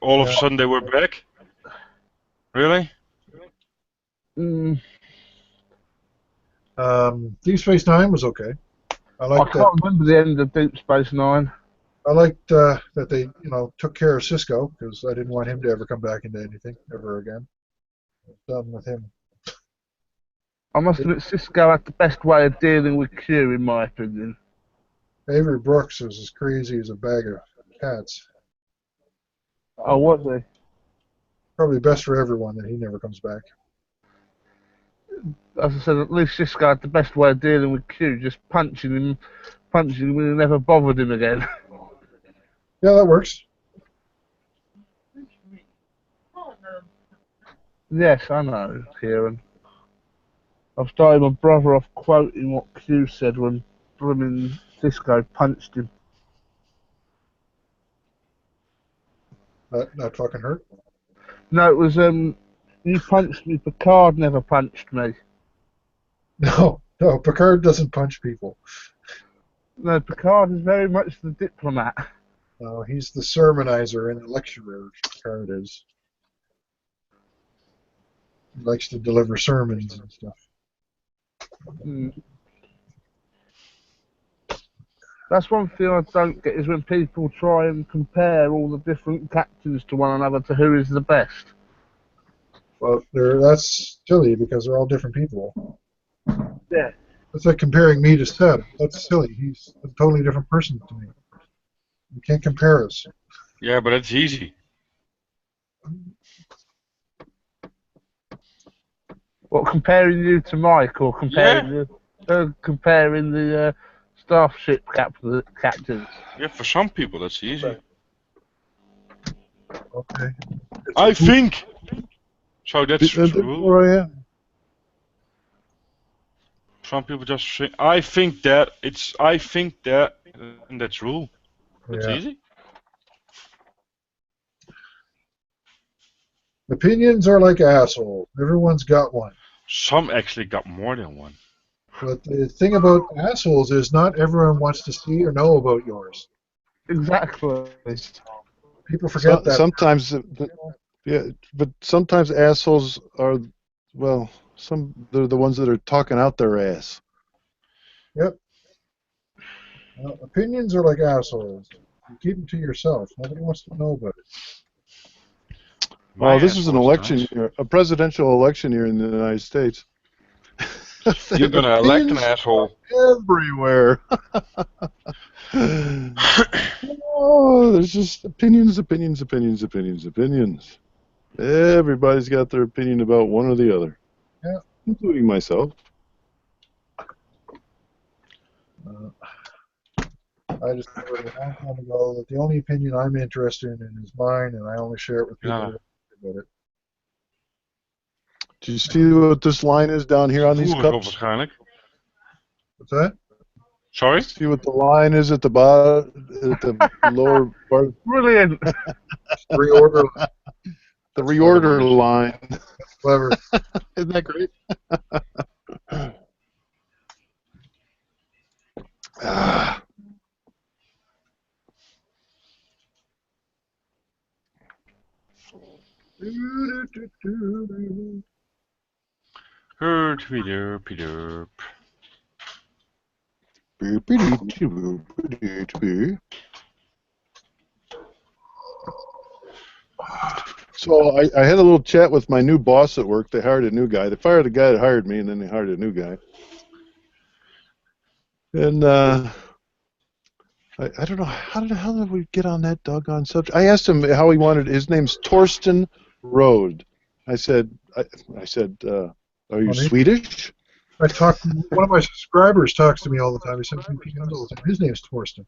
All of a sudden they were back. Really? Mm, Deep Space Nine was okay. I I liked can't remember the end of Deep Space Nine. I liked that they, took care of Cisco, because I didn't want him to ever come back into anything ever again. Done with him. I must admit, Cisco had the best way of dealing with Q, in my opinion. Avery Brooks was as crazy as a bag of cats. Oh, was he? Probably best for everyone that he never comes back. As I said, at least Cisco had the best way of dealing with Q, just punching him and never bothered him again. Yeah, that works. Yes, I know, Kieran. I've started my brother off quoting what Q said when blooming Cisco punched him. That fucking hurt. No, it was, you punched me, Picard never punched me. No, Picard doesn't punch people. No, Picard is very much the diplomat. No, he's the sermonizer and the lecturer. Picard is. He likes to deliver sermons and stuff. Mm. That's one thing I don't get, is when people try and compare all the different captains to one another to who is the best. Well, that's silly because they're all different people. Yeah. That's like comparing me to Seb. That's silly. He's a totally different person to me. You can't compare us. Yeah, but it's easy. What, comparing you to Mike, or comparing comparing the starship captains? Yeah, for some people that's easy. Okay. I think. So that's true. Some people just think, I think that, and that's rule. That's easy. Opinions are like assholes. Everyone's got one. Some actually got more than one. But the thing about assholes is not everyone wants to see or know about yours. Exactly. People forget that. Sometimes, but sometimes assholes are, well, they're the ones that are talking out their ass. Yep. Well, opinions are like assholes. You keep them to yourself. Nobody wants to know about it. Well, this is an election year, a presidential election year in the United States. You're going to elect an asshole. Everywhere. Oh, there's just opinions. Everybody's got their opinion about one or the other. Yeah. Including myself. I just heard a long time ago that the only opinion I'm interested in is mine, and I only share it with people who about it. Do you see what this line is down here on these cups? What's that? Sorry? See what the line is at the bottom, at the lower part? Brilliant. Reorder. The reorder line. Clever. Isn't that great? So I had a little chat with my new boss at work. They hired a new guy. They fired the guy that hired me, and then they hired a new guy. And I don't know, how did we get on that doggone subject? I asked him how he wanted. His name's Torsten Rode. I said, are you Swedish? I talk. One of my subscribers talks to me all the time. He sends me PMs all the time. His name's Torsten.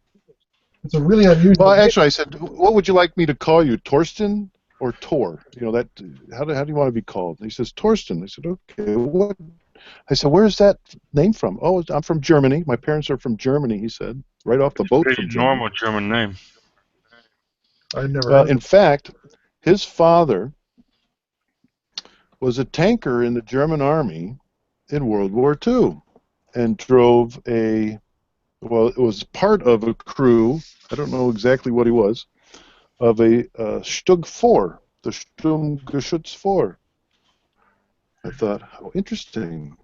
It's a really unusual. Well, actually, I said, what would you like me to call you, Torsten or Tor? You know that. How do you want to be called? And he says Torsten. I said, okay. What? I said, where's that name from? Oh, I'm from Germany. My parents are from Germany. He said, right off the boat. Pretty normal German name. I never. In fact, his father was a tanker in the German army, in World War II and drove a, well, it was part of a crew, I don't know exactly what he was, of a Stug 4, the Sturmgeschütz 4. I thought, how interesting.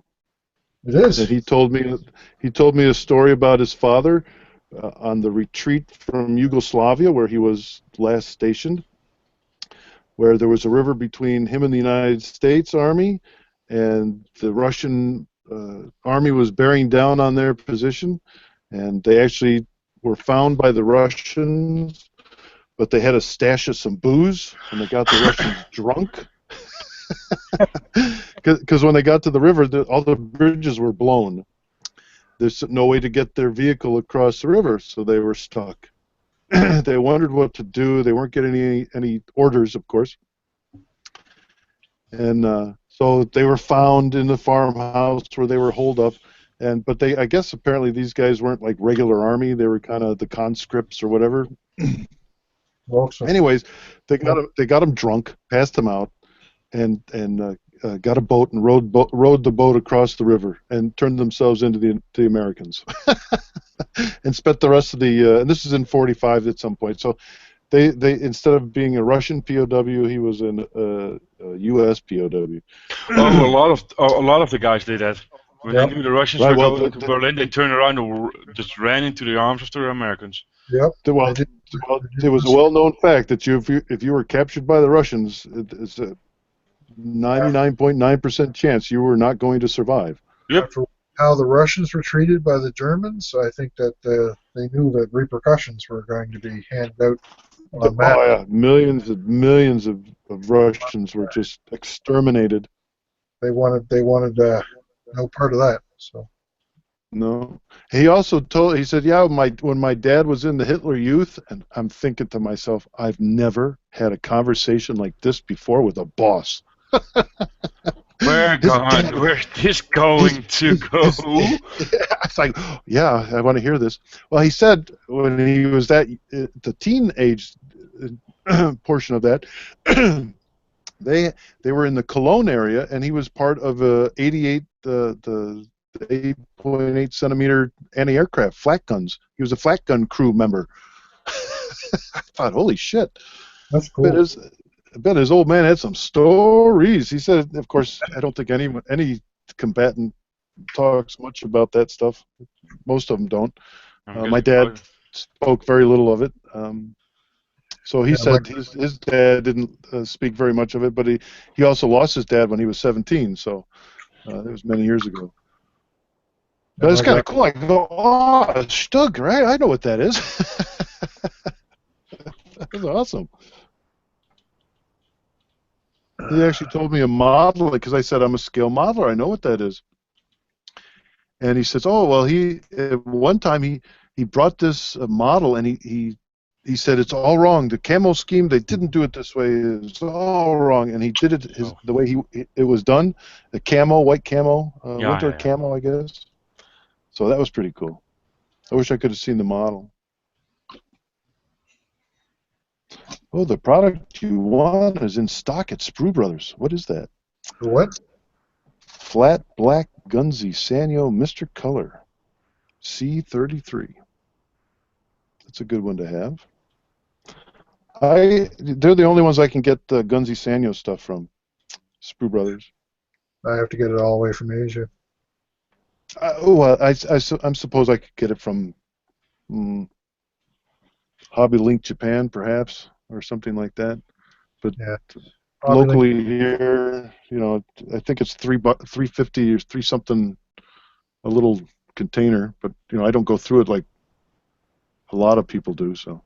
It is. And he told me a story about his father on the retreat from Yugoslavia, where he was last stationed, where there was a river between him and the United States Army, and the Russian Army was bearing down on their position, and they actually were found by the Russians, but they had a stash of some booze, and they got the Russians drunk. Because when they got to the river, all the bridges were blown. There's no way to get their vehicle across the river, so they were stuck. They wondered what to do. They weren't getting any orders, of course. And so they were found in the farmhouse where they were holed up. But I guess apparently these guys weren't like regular army. They were kind of the conscripts or whatever. Anyways, they got him drunk, passed him out, and got a boat and rowed the boat across the river and turned themselves into the Americans, and spent the rest of the. And this is in '45 at some point. So they instead of being a Russian POW, he was a U.S. POW. Oh, a lot of the guys did that. When they knew the Russians were going to Berlin, they turned around and just ran into the arms of the Americans. Yep. Well, it was a well-known fact that if you were captured by the Russians, it's a 99.9% chance you were not going to survive. Yep. After how the Russians were treated by the Germans, I think that they knew that repercussions were going to be handed out on that. Oh yeah, millions of Russians were just exterminated. They wanted no part of that. So. No. He said, yeah, when my dad was in the Hitler Youth, and I'm thinking to myself, I've never had a conversation like this before with a boss. Where's this going to go? It's like, yeah, I want to hear this. Well, he said when he was the teenage portion of that, they were in the Cologne area, and he was part of 88 the 8.8 centimeter anti-aircraft flat guns. He was a flat gun crew member. I thought, holy shit, that's cool. I bet his old man had some stories. He said, of course, I don't think any combatant talks much about that stuff. Most of them don't. My dad spoke very little of it. So he said his dad didn't speak very much of it, but he also lost his dad when he was 17, so that was many years ago. But it's kind of cool. I go, oh, Stug, right? I know what that is. That was awesome. He actually told me a model, because I said I'm a scale modeler. I know what that is. And he says, oh, well, one time he brought this model, and he said it's all wrong. The camo scheme, they didn't do it this way. It's all wrong. And he did it the way it was done, the camo, white camo, winter camo, I guess. So that was pretty cool. I wish I could have seen the model. Oh, the product you want is in stock at Sprue Brothers. What is that? What? Flat black Gunzy Sanyo Mr. Color C33. That's a good one to have. They're the only ones I can get the Gunzy Sanyo stuff from. Sprue Brothers. I have to get it all the way from Asia. I suppose I could get it from Hobby Link Japan, perhaps, or something like that. But yeah, locally here, I think it's $3.50 or $3 something a little container. But I don't go through it like a lot of people do. So,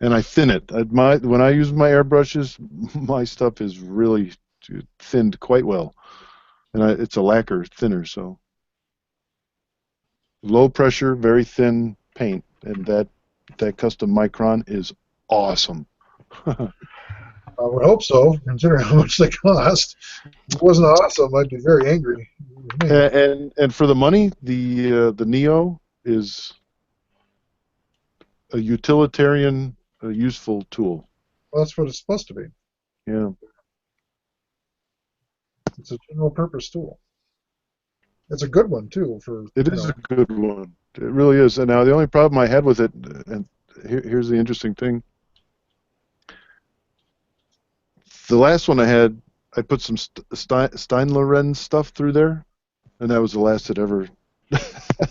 and I thin it. When I use my airbrushes, my stuff is really thinned quite well. And it's a lacquer thinner, so low pressure, very thin paint, and that custom Micron is awesome. I would hope so, considering how much they cost. If it wasn't awesome, I'd be very angry. And for the money, the Neo is a utilitarian, useful tool. Well, that's what it's supposed to be. Yeah. It's a general purpose tool. It's a good one too. It is a good one. It really is. And now the only problem I had with it, and here's the interesting thing. The last one I had, I put some Steinloren stuff through there, and that was the last that ever.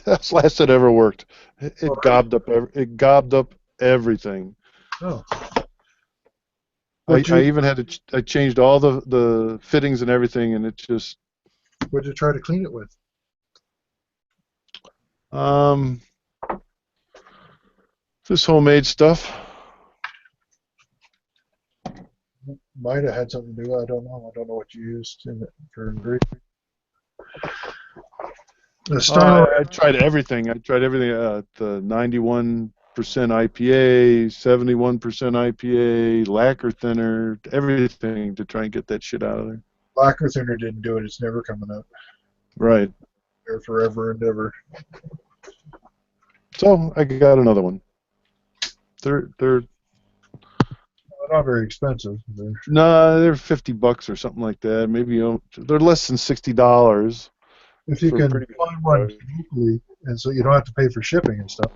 That's the last that ever worked. It gobbed up everything. Oh. I even had to. I changed all the fittings and everything, and it just. What'd you try to clean it with? This homemade stuff. Might have had something to do. I don't know. I don't know what you used for ingredient. I tried everything. I tried everything. The 91% IPA, 71% IPA, lacquer thinner, everything to try and get that shit out of there. Lacquer thinner didn't do it. It's never coming out. Right. They're forever and ever. So I got another one. They're not very expensive. They're $50 or something like that. Maybe they're less than $60. If you can find one locally, and so you don't have to pay for shipping and stuff.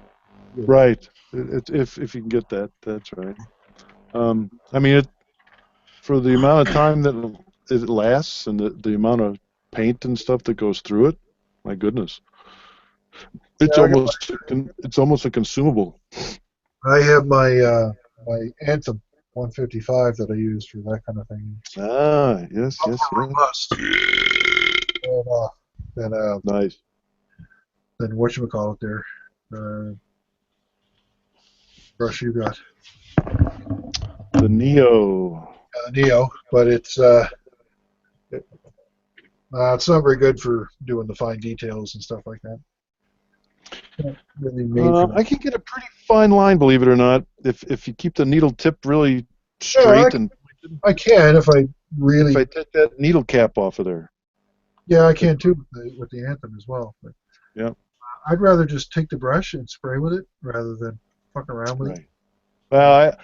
Right. If you can get that, that's right. I mean, for the amount of time that it lasts and the amount of paint and stuff that goes through it, my goodness, it's almost a consumable. I have my my Anthem 155 that I use for that kind of thing. Ah, yes. Nice. Then whatchamacallit there? Brush you got? The Neo. The Neo, but it's not very good for doing the fine details and stuff like that. Really I can get a pretty fine line, believe it or not, if you keep the needle tip really straight. I can if I really. If I take that needle cap off of there. Yeah, I can too with the Anthem as well. But yeah. I'd rather just take the brush and spray with it rather than fuck around with it. Well,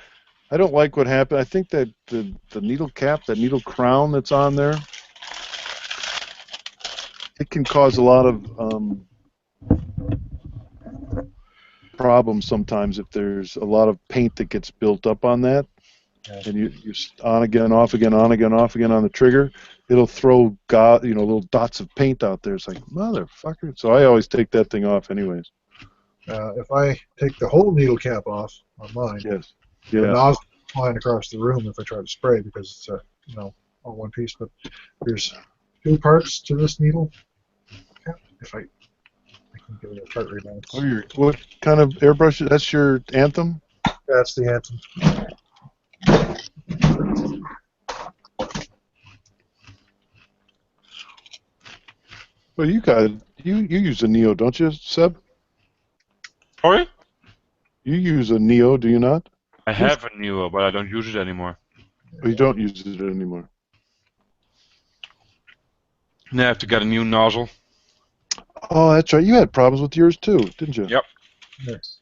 I don't like what happened. I think that the needle cap, that needle crown that's on there, it can cause a lot of problems sometimes if there's a lot of paint that gets built up on that. Yeah. And you on again, off again, on again, off again on the trigger, it'll throw little dots of paint out there. It's like, motherfucker. So I always take that thing off anyways. If I take the whole needle cap off on mine, the nozzle flying across the room if I try to spray because it's all one piece. But there's 2 parts to this needle cap. If I can give it a part rebalance. What kind of airbrush? That's your Anthem? That's the Anthem. Well, you use a Neo, don't you, Seb? Sorry? You use a Neo, do you not? I have a Neo, but I don't use it anymore. Oh, you don't use it anymore? Now I have to get a new nozzle. Oh, that's right. You had problems with yours too, didn't you? Yep. Yes.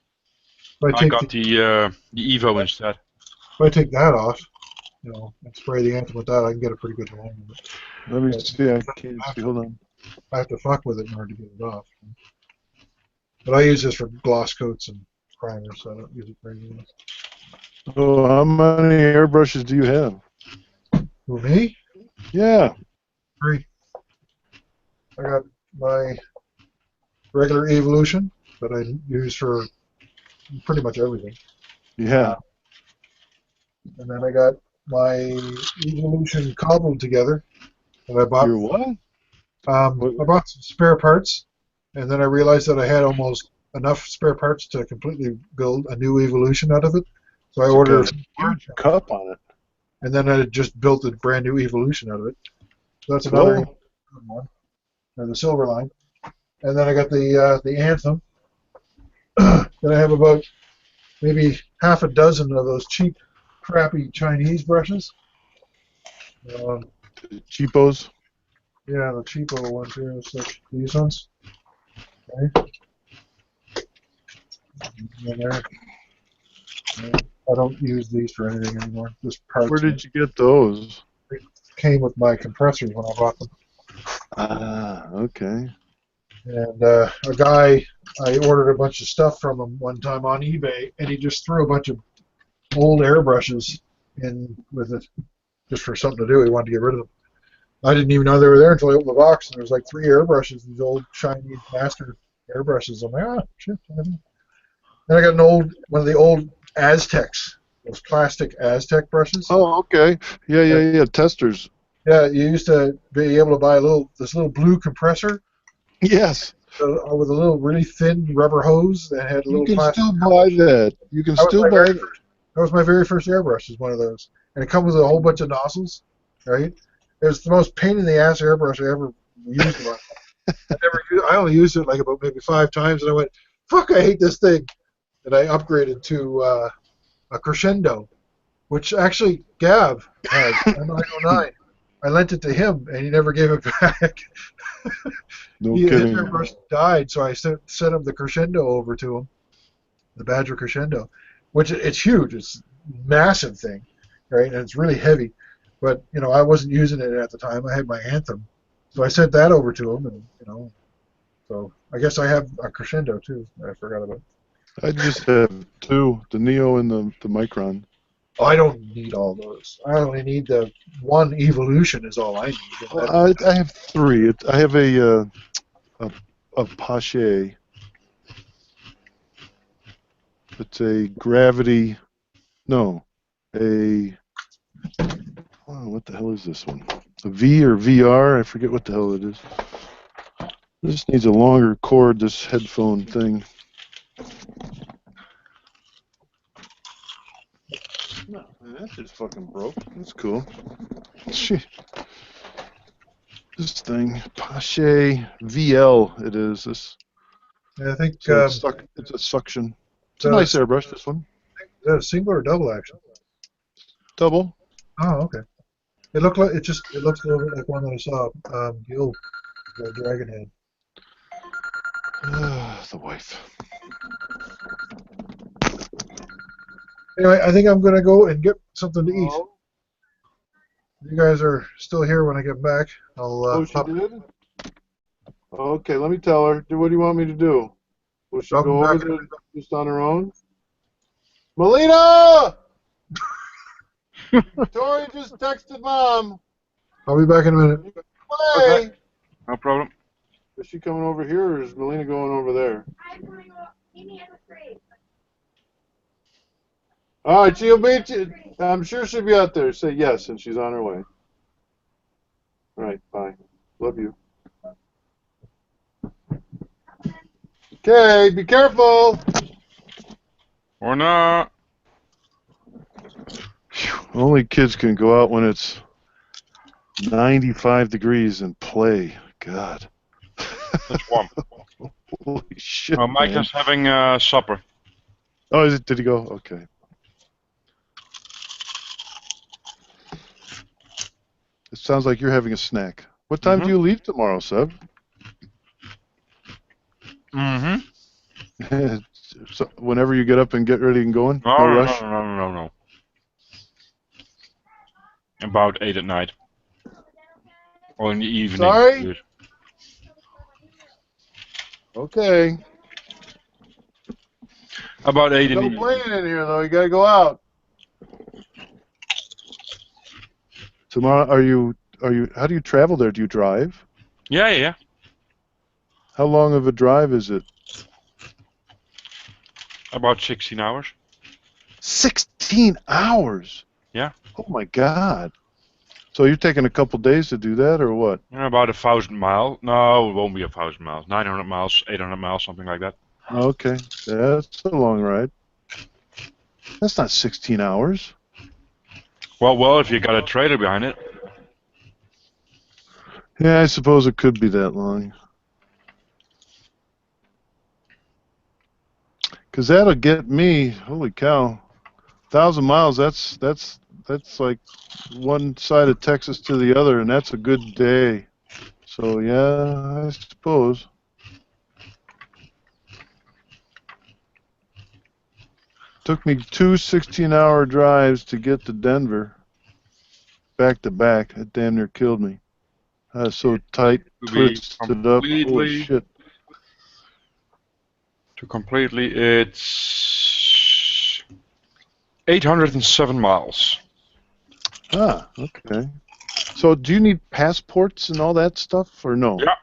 I got the Evo instead. If I take that off, and spray the Anthem with that, I can get a pretty good line of it. Let me see. I can't see. Hold on. I have to fuck with it in order to get it off. But I use this for gloss coats and primers, so I don't use it for anything else. So how many airbrushes do you have? Who, me? Yeah. 3. I got my regular Evolution that I use for pretty much everything. Yeah. And then I got my Evolution cobbled together that I bought. Your what? I bought some spare parts, and then I realized that I had almost enough spare parts to completely build a new Evolution out of it. So I ordered a huge cup on it. And then I just built a brand new Evolution out of it. So that's another one. And the silver line. And then I got the Anthem. Then I have about maybe half a dozen of those cheap, crappy Chinese brushes. Cheapos? Yeah, the cheapo ones here. Like these ones. Okay. And there. I don't use these for anything anymore. Just parts. Where did you get those? They came with my compressors when I bought them. Ah, okay. And a guy, I ordered a bunch of stuff from him one time on eBay, and he just threw a bunch of old airbrushes in with it just for something to do. He wanted to get rid of them. I didn't even know they were there until I opened the box, and there was like 3 airbrushes, these old shiny master airbrushes. I'm like, shit. Then I got one of the old Aztecs, those plastic Aztec brushes. Oh, okay. Yeah. Testers. Yeah, you used to be able to buy this little blue compressor. Yes. With a little really thin rubber hose that had a little plastic. You can still buy that. You can still buy that. That was my very first airbrush, is one of those. And it comes with a whole bunch of nozzles, right? It was the most pain in the ass airbrush I ever used. I only used it like about maybe 5 times, and I went, fuck, I hate this thing. And I upgraded to a Crescendo, which actually Gav had, a 909. I lent it to him, and he never gave it back. No kidding. His airbrush died, so I sent him the Crescendo over to him, the Badger Crescendo, which it's huge. It's a massive thing, right? And it's really heavy. But, I wasn't using it at the time. I had my Anthem. So I sent that over to him, and, so I guess I have a Crescendo, too. I forgot about it. I just have 2, the Neo and the Micron. Oh, I don't need all those. I only need the one Evolution is all I need. I have 3. I have a Pache. It's a gravity. No, what the hell is this one? A V or VR? I forget what the hell it is. This needs a longer cord, this headphone thing. No, that just fucking broke. That's cool. This thing, Pache VL, it is. This. Yeah, I think so it's a suction. It's a nice airbrush. This one. Is that a single or double action? Double. Oh, okay. It looks a little bit like one that I saw. The old Dragon Head. The wife. Anyway, I think I'm going to go and get something to eat. You guys are still here when I get back. She did? Okay, let me tell her. What do you want me to do? Will she go over there just on her own? Melina! Tori just texted Mom. I'll be back in a minute. Okay. No problem. Is she coming over here, or is Melina going over there? I'm going to meet me at the fridge. All right, she'll meet you. I'm sure she'll be out there. Say yes, and she's on her way. All right, bye. Love you. Okay, be careful. Or not. Only kids can go out when it's 95 degrees and play. God. That's warm. Holy shit. Mike is having supper. Oh, is it? Did he go? Okay. It sounds like you're having a snack. What time do you leave tomorrow, Seb? So whenever you get up and get ready and going? No rush? No. About 8 at night. Or in the evening. Sorry? Okay. About 8 in the evening. No playing in here, though. You gotta go out. Tomorrow, are you? How do you travel there? Do you drive? Yeah. How long of a drive is it? About 16 hours. 16 hours? Yeah. Oh my God. So you're taking a couple days to do that, or what? About 1,000 miles. No, it won't be 1,000 miles. 900 miles, 800 miles, something like that. Okay, that's a long ride. That's not 16 hours. Well, if you got a trailer behind it. Yeah, I suppose it could be that long. Because that'll get me, holy cow, 1,000 miles, that's like one side of Texas to the other, and that's a good day. So, yeah, I suppose. Took me 2 16-hour drives to get to Denver, back to back. It damn near killed me. I was so tight, twisted up. Holy shit. To completely, it's 807 miles. Ah, okay. So do you need passports and all that stuff, or no? Yeah.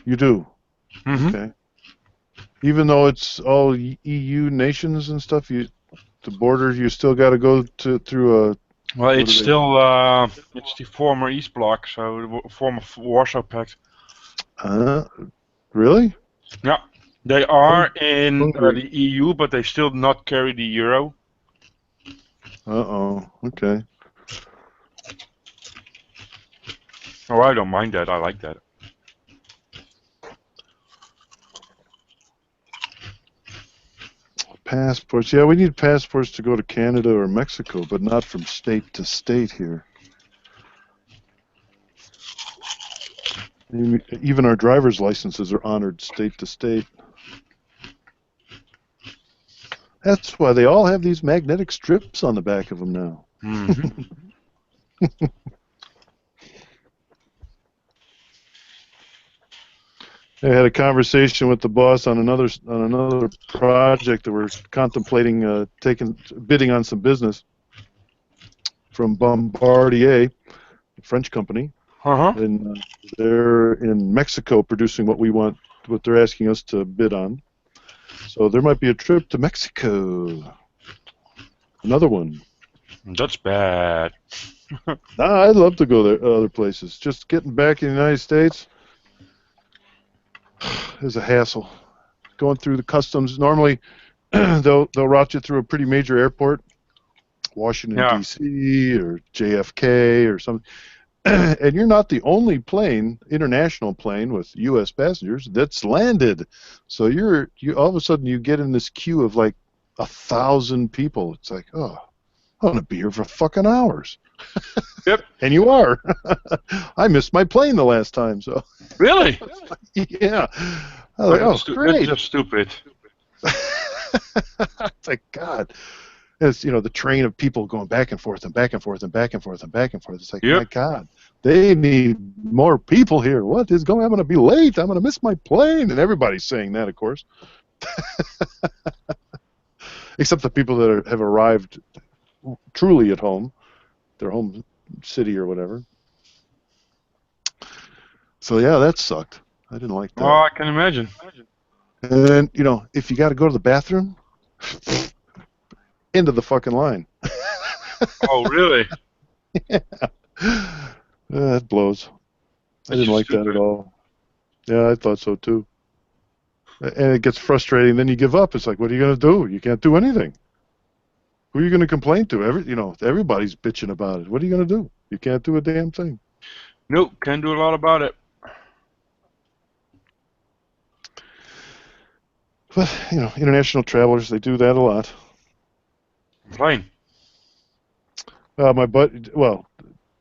You do? Mm-hmm. Okay. Even though it's all EU nations and stuff, the border, you still got to go through a... Well, it's still, it's the former East Bloc, so the former Warsaw Pact. Really? Yeah. They are in Hungary. the EU, but they still not carry the euro. Uh-oh, okay. Oh, I don't mind that. I like that. Passports. Yeah, we need passports to go to Canada or Mexico, but not from state to state here. Even our driver's licenses are honored state to state. That's why they all have these magnetic strips on the back of them now. Mm-hmm. I had a conversation with the boss on another project that we're contemplating bidding on some business from Bombardier, a French company. Uh-huh. And they're in Mexico producing what they're asking us to bid on. So there might be a trip to Mexico. Another one. That's bad. I'd love to go there, other places. Just getting back in the United States is a hassle. Going through the customs. Normally, they'll route you through a pretty major airport, Washington, D.C. or JFK or something. And you're not the only international plane with U.S. passengers that's landed. So you all of a sudden you get in this queue of like 1,000 people. It's like, oh, I'm gonna be here for fucking hours. Yep. And you are. I missed my plane the last time. So. Really? Yeah. I was like, oh, great. That's just stupid. It's like, God. It's, the train of people going back and forth and back and forth and back and forth and back and forth. It's like, my God, they need more people here. What is going on? I'm going to be late. I'm going to miss my plane. And everybody's saying that, of course. Except the people that have arrived truly at home, their home city or whatever. So, yeah, that sucked. I didn't like that. Oh, I can imagine. And then, if you got to go to the bathroom... into the fucking line. Oh, really? Yeah. That blows. I didn't like that at all. Yeah, I thought so too. And it gets frustrating. Then you give up. It's like, what are you going to do? You can't do anything. Who are you going to complain to? Everybody's bitching about it. What are you going to do? You can't do a damn thing. Nope, can't do a lot about it. But international travelers, they do that a lot. Fine. To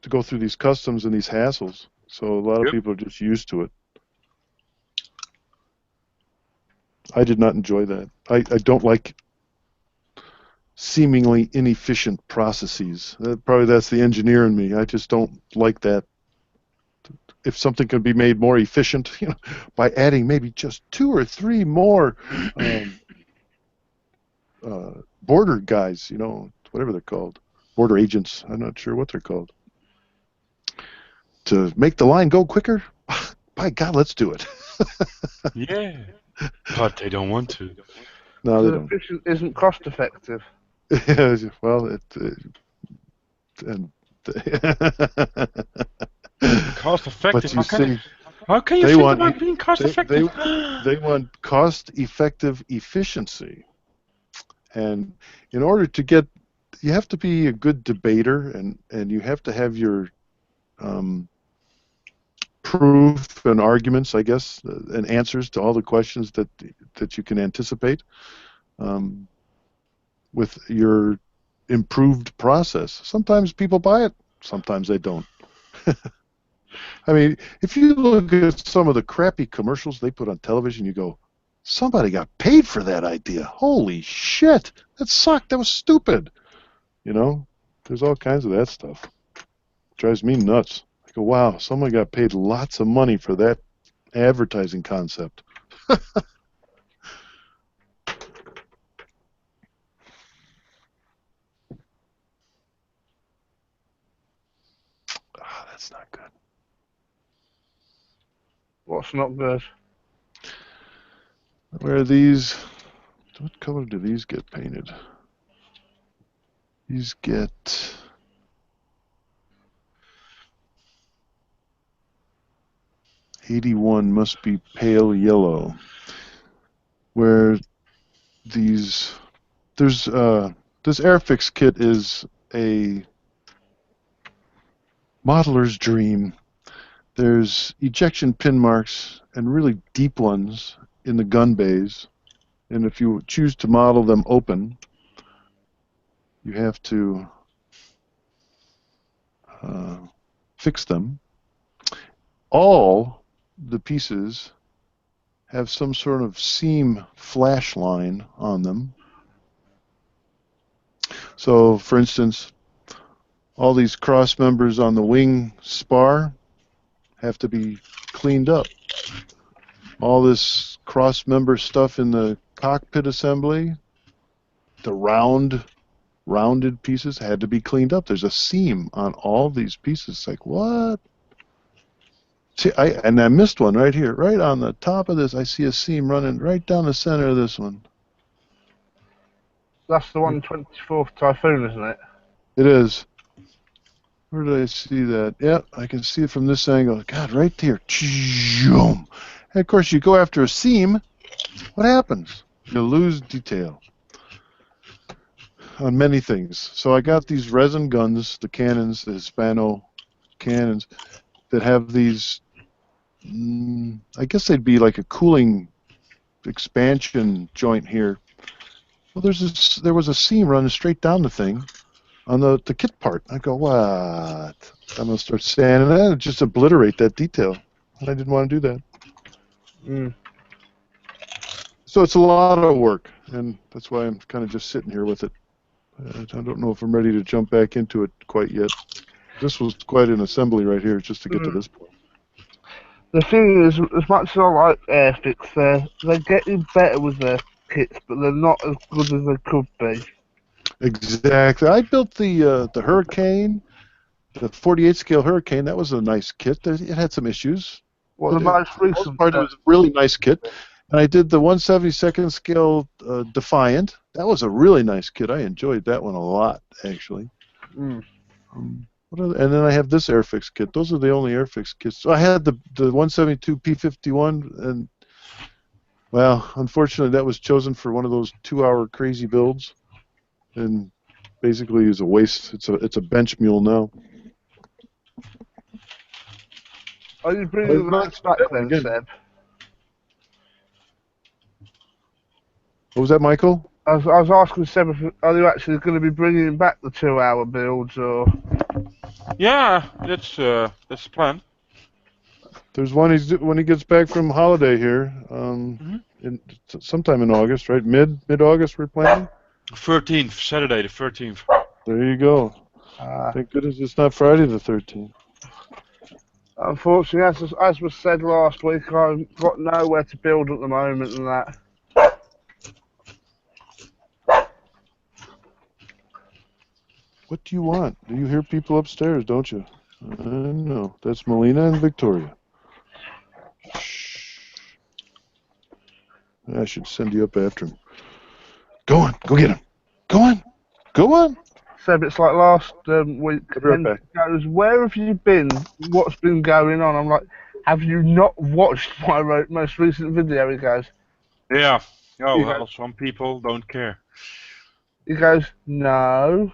go through these customs and these hassles. So a lot of people are just used to it. I did not enjoy that. I don't like seemingly inefficient processes. Probably that's the engineer in me. I just don't like that. If something can be made more efficient, by adding maybe just 2 or 3 more border guys, whatever they're called, border agents. I'm not sure what they're called. To make the line go quicker, by God, let's do it. Yeah, but they don't want to. No, they don't. Efficient isn't cost effective. Well, cost effective. But how can you think about being cost effective? They want cost effective efficiency. And in order to get, you have to be a good debater, and you have to have your proof and arguments, I guess, and answers to all the questions that you can anticipate with your improved process. Sometimes people buy it, sometimes they don't. I mean, if you look at some of the crappy commercials they put on television, you go, somebody got paid for that idea. Holy shit, that sucked. That was stupid. There's all kinds of that stuff. It drives me nuts. I go, wow, someone got paid lots of money for that advertising concept. that's not good. What's not good? Where are these? What color do these get painted? These get... '81 must be pale yellow. Where these... There's... this Airfix kit is a modeler's dream. There's ejection pin marks and really deep ones in the gun bays. And if you choose to model them open, you have to fix them. All the pieces have some sort of seam flash line on them. So, for instance, all these cross members on the wing spar have to be cleaned up. All this cross member stuff in the cockpit assembly, the rounded pieces had to be cleaned up. There's a seam on all these pieces. It's like, what? See, I missed one right here, right on the top of this. I see a seam running right down the center of this one. That's the 124th Typhoon, isn't it? It is. Where did I see that? Yeah, I can see it from this angle. God, right there. And of course, you go after a seam, what happens? You lose detail on many things. So I got these resin guns, the cannons, the Hispano cannons, that have these, I guess they'd be like a cooling expansion joint here. Well, there was a seam running straight down the thing on the kit part. I go, what? I'm going to start sanding that and just obliterate that detail. And I didn't want to do that. So it's a lot of work, and that's why I'm kind of just sitting here with it. I don't know if I'm ready to jump back into it quite yet. This was quite an assembly right here just to get to this point. The thing is, as much as I like Airfix, they're getting better with their kits, but they're not as good as they could be. Exactly. I built the Hurricane, the 48 scale Hurricane. That was a nice kit. It had some issues. Well, the most recent part, it was a really nice kit. And I did the 1/72 scale Defiant. That was a really nice kit. I enjoyed that one a lot, actually. And then I have this Airfix kit. Those are the only Airfix kits. So I had the 172 P51, and well, unfortunately, that was chosen for one of those 2-hour crazy builds, and basically is a waste. It's a bench mule now. Are you bringing the match back then, Seb? What was that, Michael? I was asking Seb, are you actually going to be bringing back the 2-hour builds, or? Yeah, that's the plan. There's one when he gets back from holiday here, sometime in August, right? Mid-August we're planning. 13th, Saturday the 13th. There you go. Thank goodness it's not Friday the 13th. Unfortunately, as was said last week, I've got nowhere to build at the moment and that. What do you want? Do you hear people upstairs, don't you? I know. That's Melina and Victoria. Shh. I should send you up after him. Go on. Go get him. Go on. Go on. Seb, it's like last week. Right goes, where have you been? What's been going on? I'm like, have you not watched my most recent video? He goes, yeah. Oh, well, some people don't care. He goes, no.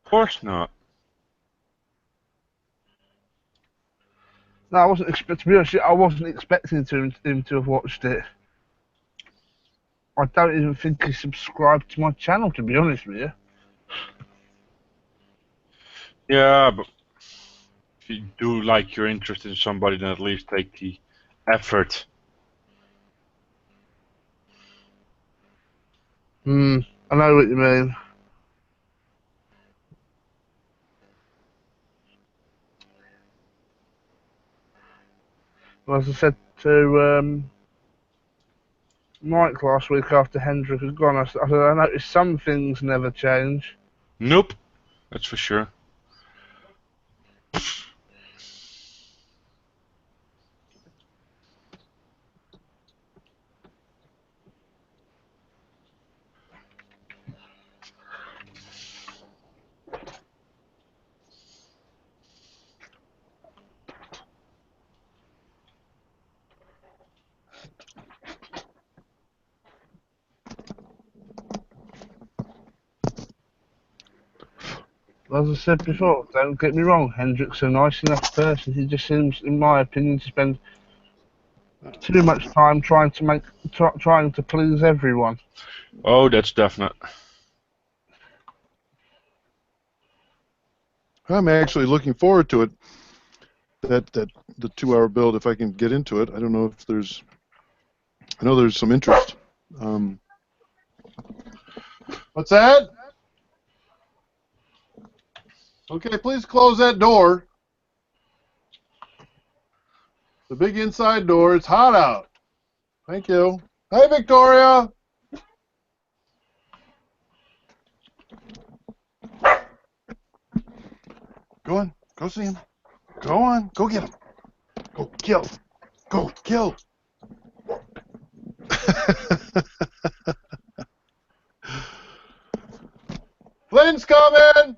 Of course not. No, I wasn't expecting. To be honest, I wasn't expecting him to have watched it. I don't even think he subscribed to my channel, to be honest with you. Yeah, but if you do like you're interested in somebody, then at least take the effort. I know what you mean. Well, as I said to Mike last week after Hendrik had gone, I said, I noticed some things never change. Nope, that's for sure. As I said before, don't get me wrong, Hendrick's a nice enough person. He just seems, in my opinion, to spend too much time trying to please everyone. Oh, that's definite. I'm actually looking forward to it. The 2-hour build, if I can get into it. I don't know if there's. I know there's some interest. What's that? Okay, please close that door. The big inside door. It's hot out. Thank you. Hi, Victoria. Go on. Go see him. Go on. Go get him. Go kill. Go kill. Flynn's coming.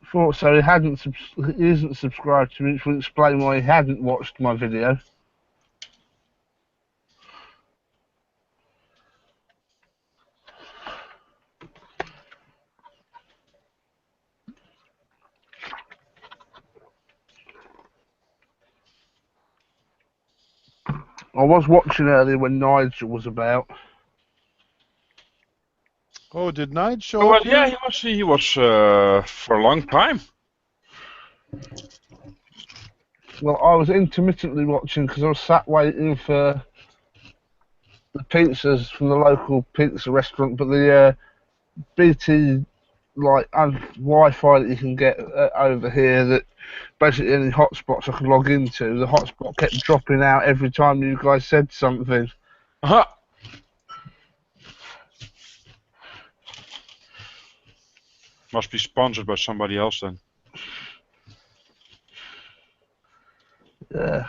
Thought so. He isn't subscribed to me, which would explain why he hadn't watched my video. I was watching earlier when Nigel was about. Oh, did Nigel show up? Yeah, he was for a long time. Well, I was intermittently watching because I was sat waiting for the pizzas from the local pizza restaurant, but the BT Wi-Fi that you can get over here, that basically any hotspots I could log into, the hotspot kept dropping out every time you guys said something. Uh-huh. Must be sponsored by somebody else then. Yeah.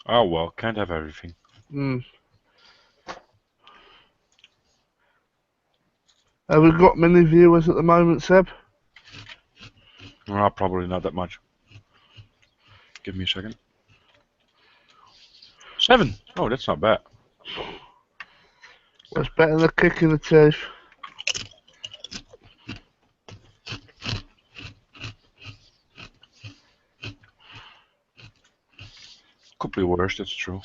Oh well, can't have everything. Have we got many viewers at the moment, Seb? No, probably not that much. Give me a second. 7. Oh, that's not bad. That's better than a kick in the teeth. Could be worse, that's true.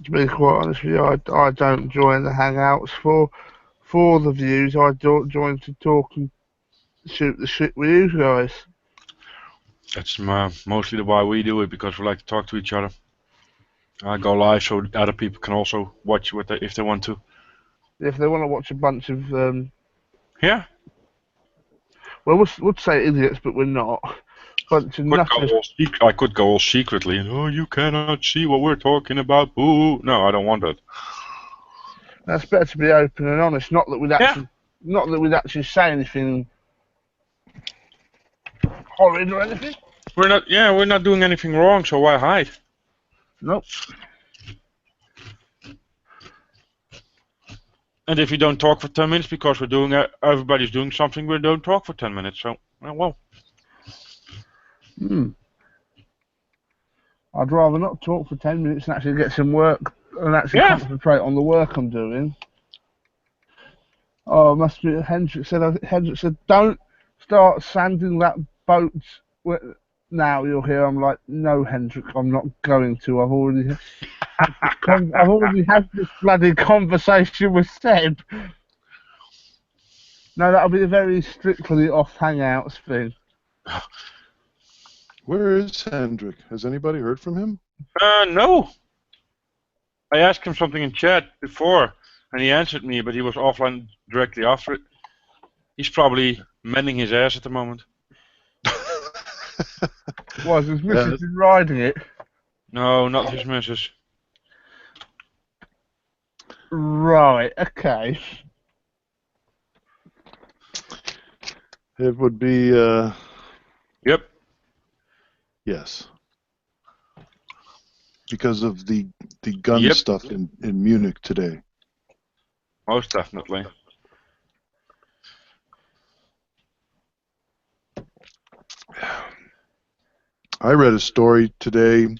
To be quite honest with you, I don't join the Hangouts for the views. I don't join to talk and shoot the shit with you guys. That's mostly why we do it, because we like to talk to each other. I go live so other people can also watch if they want to. If they want to watch a bunch of yeah. Well, we'd say idiots, but we're not. Bunch of nutters. I could go all secretly and you cannot see what we're talking about. Boo! No, I don't want that. That's better to be open and honest. Not that we'd actually say anything horrid or anything. We're not doing anything wrong, so why hide? Nope. And if you don't talk for 10 minutes because everybody's doing something, we don't talk for 10 minutes. So, well. I'd rather not talk for 10 minutes and actually get some work and actually concentrate on the work I'm doing. Oh, it must be Hendrick said, don't start sanding that boat now. You'll hear. I'm like, no, Hendrick, I'm not going to. I've already had this bloody conversation with Seb. No, that'll be a very strictly off Hangouts thing. Where is Hendrik? Has anybody heard from him? No. I asked him something in chat before, and he answered me, but he was offline directly after it. He's probably mending his ass at the moment. Was his missus been riding it? No, not his missus. Right, okay. It would be, Yep. yes. Because of the gun stuff in Munich today. Most definitely. I read a story today.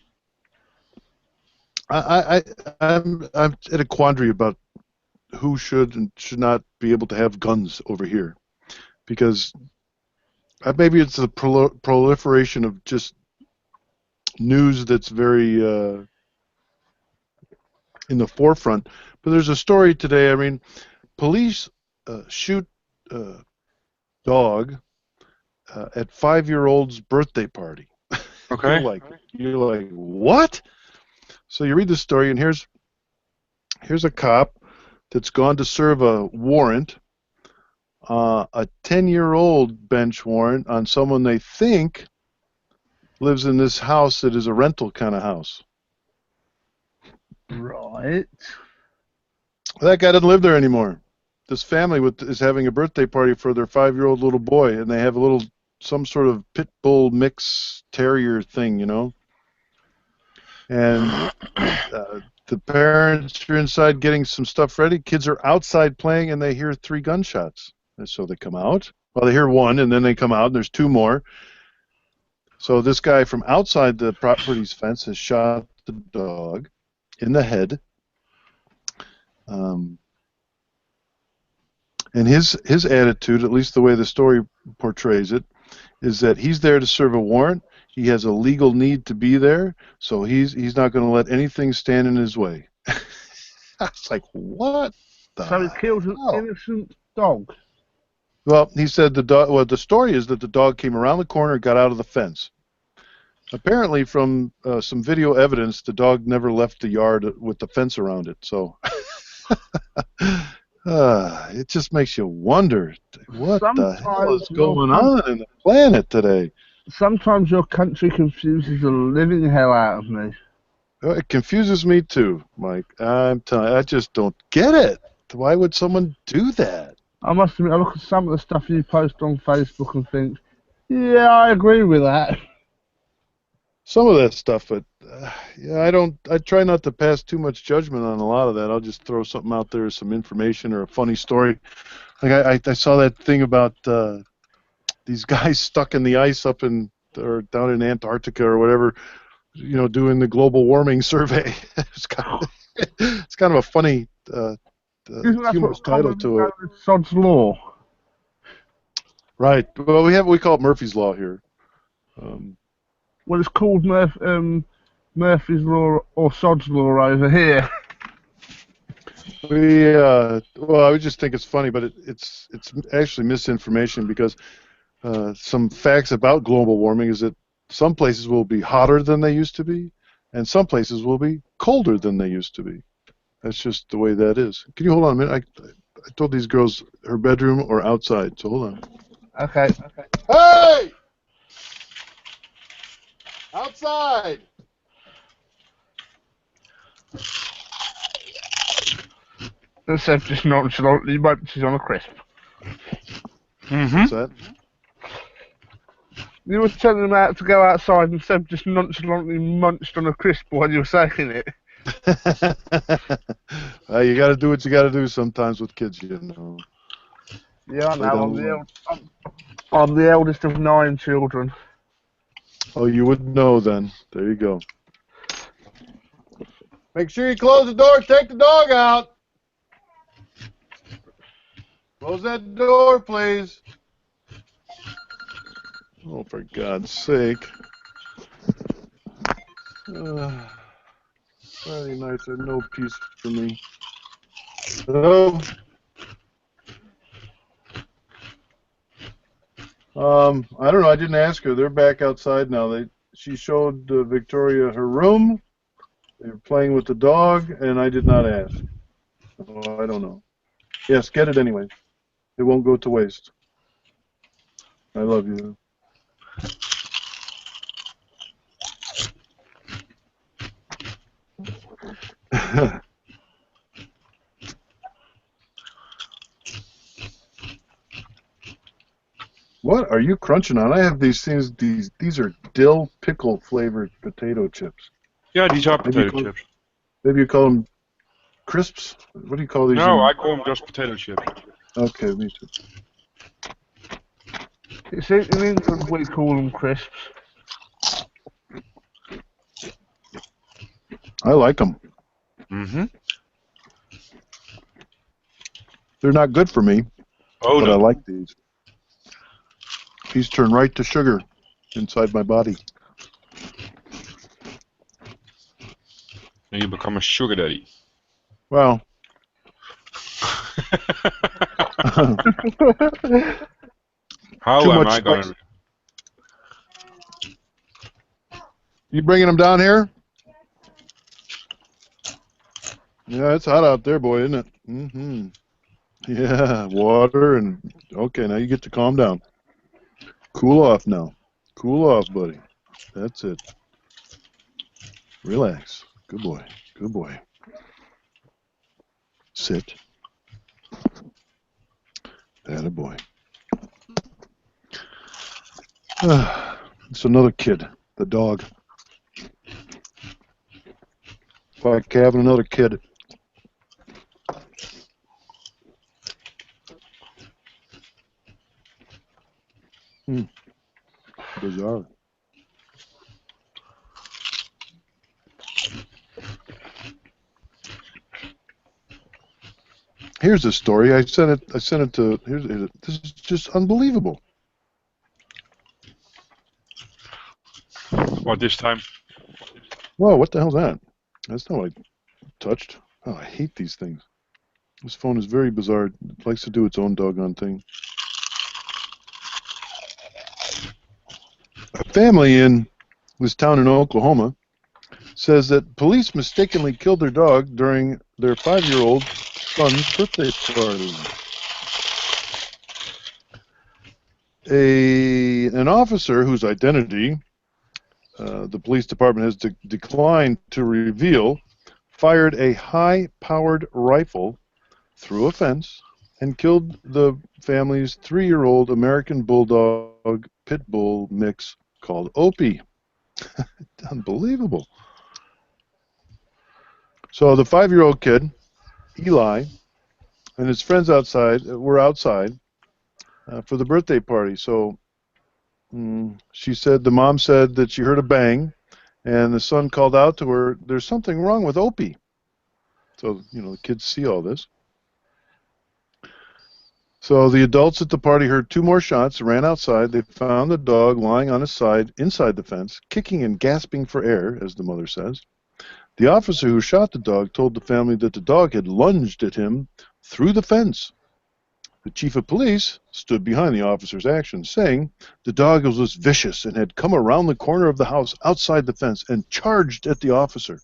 I'm at a quandary about who should and should not be able to have guns over here, because maybe it's the proliferation of just news that's very in the forefront. But there's a story today. I mean, police shoot dog at 5-year-old's birthday party. Okay. You're like, what? So you read the story, and here's a cop that's gone to serve a warrant, a 10-year-old bench warrant on someone they think lives in this house that is a rental kind of house. Right. That guy doesn't live there anymore. This family is having a birthday party for their 5-year-old little boy, and they have some sort of pit bull mix terrier thing, you know. And the parents are inside getting some stuff ready. Kids are outside playing, and they hear 3 gunshots. And so they come out. Well, they hear 1, and then they come out, and there's 2 more. So this guy from outside the property's fence has shot the dog in the head. And his attitude, at least the way the story portrays it, is that he's there to serve a warrant. He has a legal need to be there, so he's not going to let anything stand in his way. It's like, what the So he killed an innocent dog? Well, he said the dog. Well, the story is that the dog came around the corner, got out of the fence. Apparently, from some video evidence, the dog never left the yard with the fence around it. So it just makes you wonder, what the hell is going on in the planet today? Sometimes your country confuses the living hell out of me. It confuses me too, Mike. I'm telling you, I just don't get it. Why would someone do that? I must admit, I look at some of the stuff you post on Facebook and think, yeah, I agree with that. Some of that stuff, but yeah, I try not to pass too much judgment on a lot of that. I'll just throw something out there, some information or a funny story. Like I saw that thing about these guys stuck in the ice or down in Antarctica or whatever, you know, doing the global warming survey. It's kind of a funny humorous title to it. Sod's Law. Right. Well, we call it Murphy's Law here. Well, it's called Murphy's Law or Sod's Law over here. Well, I would just think it's funny, but it's actually misinformation, because some facts about global warming is that some places will be hotter than they used to be, and some places will be colder than they used to be. That's just the way that is. Can you hold on a minute? I told these girls her bedroom or outside, so hold on. Okay. Hey! Outside! And Seb just nonchalantly munches on a crisp. What's that? You were telling them out to go outside, and Seb just nonchalantly munched on a crisp while you were saying it. You got to do what you got to do sometimes with kids, you know. Yeah, I know. I'm the eldest of 9 children. Oh, you would know then. There you go. Make sure you close the door. Take the dog out. Close that door, please. Oh, for God's sake. Friday nights are no peace for me. Hello? I don't know. I didn't ask her. They're back outside now. She showed Victoria her room. They were playing with the dog, and I did not ask. So I don't know. Yes, get it anyway. It won't go to waste. I love you. What are you crunching on? I have these things. These are dill pickle flavored potato chips. Yeah, these are potato chips. Maybe you call them crisps? What do you call these? No, I call them just potato chips. Okay, me too. You see, in England we call them crisps. I like them. Mm-hmm. They're not good for me, but I like these. These turn right to sugar inside my body. And you become a sugar daddy. Well. How am I going to... You bringing them down here? Yeah, it's hot out there, boy, isn't it? Mm-hmm. Yeah, water and... Okay, now you get to calm down. Cool off now. Cool off, buddy. That's it. Relax. Good boy. Good boy. Sit. Atta boy. It's another kid. The dog. It's like having another kid. Bizarre. Here's a story. I sent it to. Here's it. This is just unbelievable. What this time? Whoa! What the hell's that? That's not what I touched. Oh, I hate these things. This phone is very bizarre. It likes to do its own doggone thing. A family in this town in Oklahoma says that police mistakenly killed their dog during their 5-year-old son's birthday party. An officer whose identity the police department has declined to reveal fired a high-powered rifle through a fence and killed the family's 3-year-old American Bulldog Pit Bull mix called Opie. Unbelievable. So the 5-year-old kid, Eli, and his friends were outside for the birthday party. So the mom said that she heard a bang, and the son called out to her, "There's something wrong with Opie." So, the kids see all this. So the adults at the party heard 2 more shots, ran outside. They found the dog lying on his side inside the fence, kicking and gasping for air, as the mother says. The officer who shot the dog told the family that the dog had lunged at him through the fence. The chief of police stood behind the officer's actions, saying the dog was vicious and had come around the corner of the house outside the fence and charged at the officer.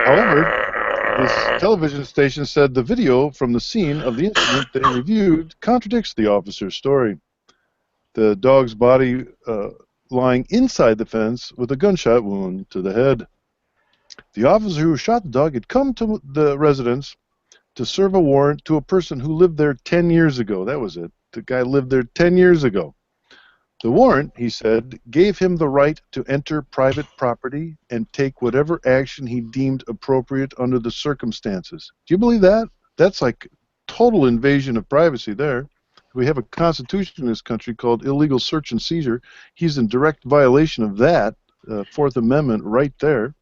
However, this television station said the video from the scene of the incident they reviewed contradicts the officer's story. The dog's body lying inside the fence with a gunshot wound to the head. The officer who shot the dog had come to the residence to serve a warrant to a person who lived there 10 years ago. That was it. The guy lived there 10 years ago. The warrant, he said, gave him the right to enter private property and take whatever action he deemed appropriate under the circumstances. Do you believe that? That's like total invasion of privacy there. We have a constitution in this country called illegal search and seizure. He's in direct violation of that, Fourth Amendment right there.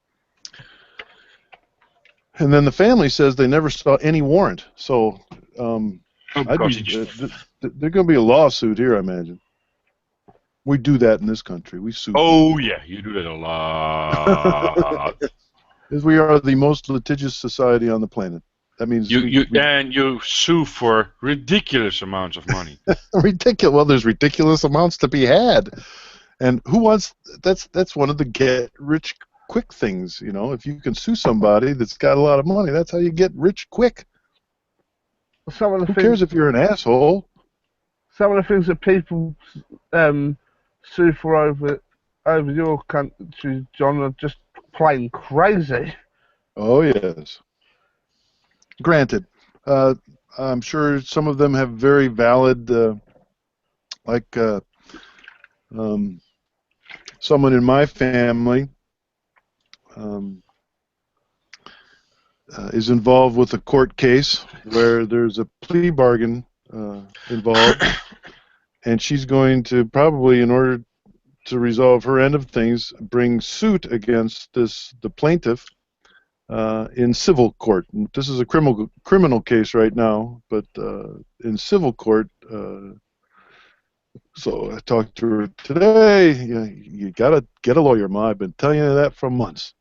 And then the family says they never saw any warrant. So there's going to be a lawsuit here, I imagine. We do that in this country. We sue. Oh, yeah, you do that a lot. We are the most litigious society on the planet. That means you sue for ridiculous amounts of money. ridiculous. Well, there's ridiculous amounts to be had, and who wants? That's one of the get rich quick things. You know, if you can sue somebody that's got a lot of money, that's how you get rich quick. Who cares if you're an asshole? Some of the things that people sue for over your country, John, are just plain crazy. Oh yes. Granted, I'm sure some of them have very valid, someone in my family is involved with a court case where there's a plea bargain involved, and she's going to probably, in order to resolve her end of things, bring suit against the plaintiff in civil court. This is a criminal case right now, but in civil court. So I talked to her today. You gotta get a lawyer, Ma. I've been telling you that for months.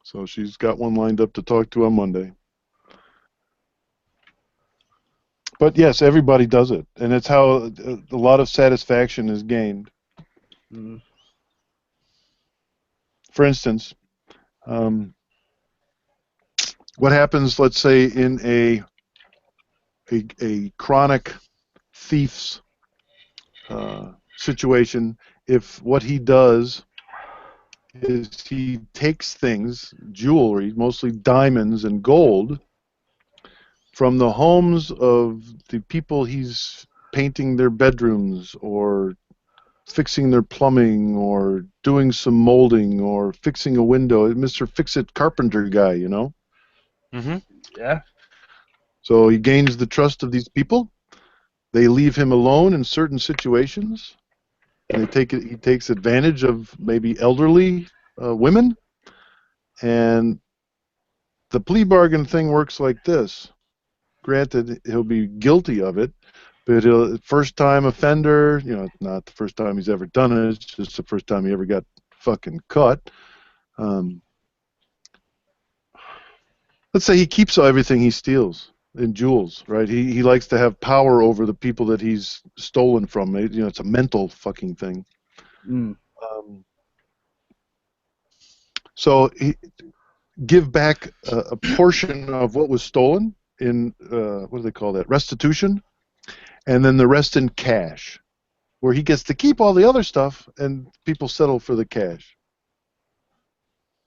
So she's got one lined up to talk to on Monday. But yes, everybody does it, and it's how a lot of satisfaction is gained. Mm-hmm. For instance, what happens, let's say, in a chronic thief's situation, if what he does is he takes things, jewelry, mostly diamonds and gold, from the homes of the people he's painting their bedrooms or fixing their plumbing or doing some molding or fixing a window, Mr. Fix-It Carpenter guy, you know? Mm-hmm. Yeah. So he gains the trust of these people. They leave him alone in certain situations, and he takes advantage of maybe elderly women. And the plea bargain thing works like this. Granted, he'll be guilty of it, but first-time offender, you know, not the first time he's ever done it, it's just the first time he ever got fucking caught. Let's say he keeps everything he steals in jewels, right? He likes to have power over the people that he's stolen from. You know, it's a mental fucking thing. Mm. So he give back a portion of what was stolen in what do they call that? Restitution, and then the rest in cash, where he gets to keep all the other stuff, and people settle for the cash.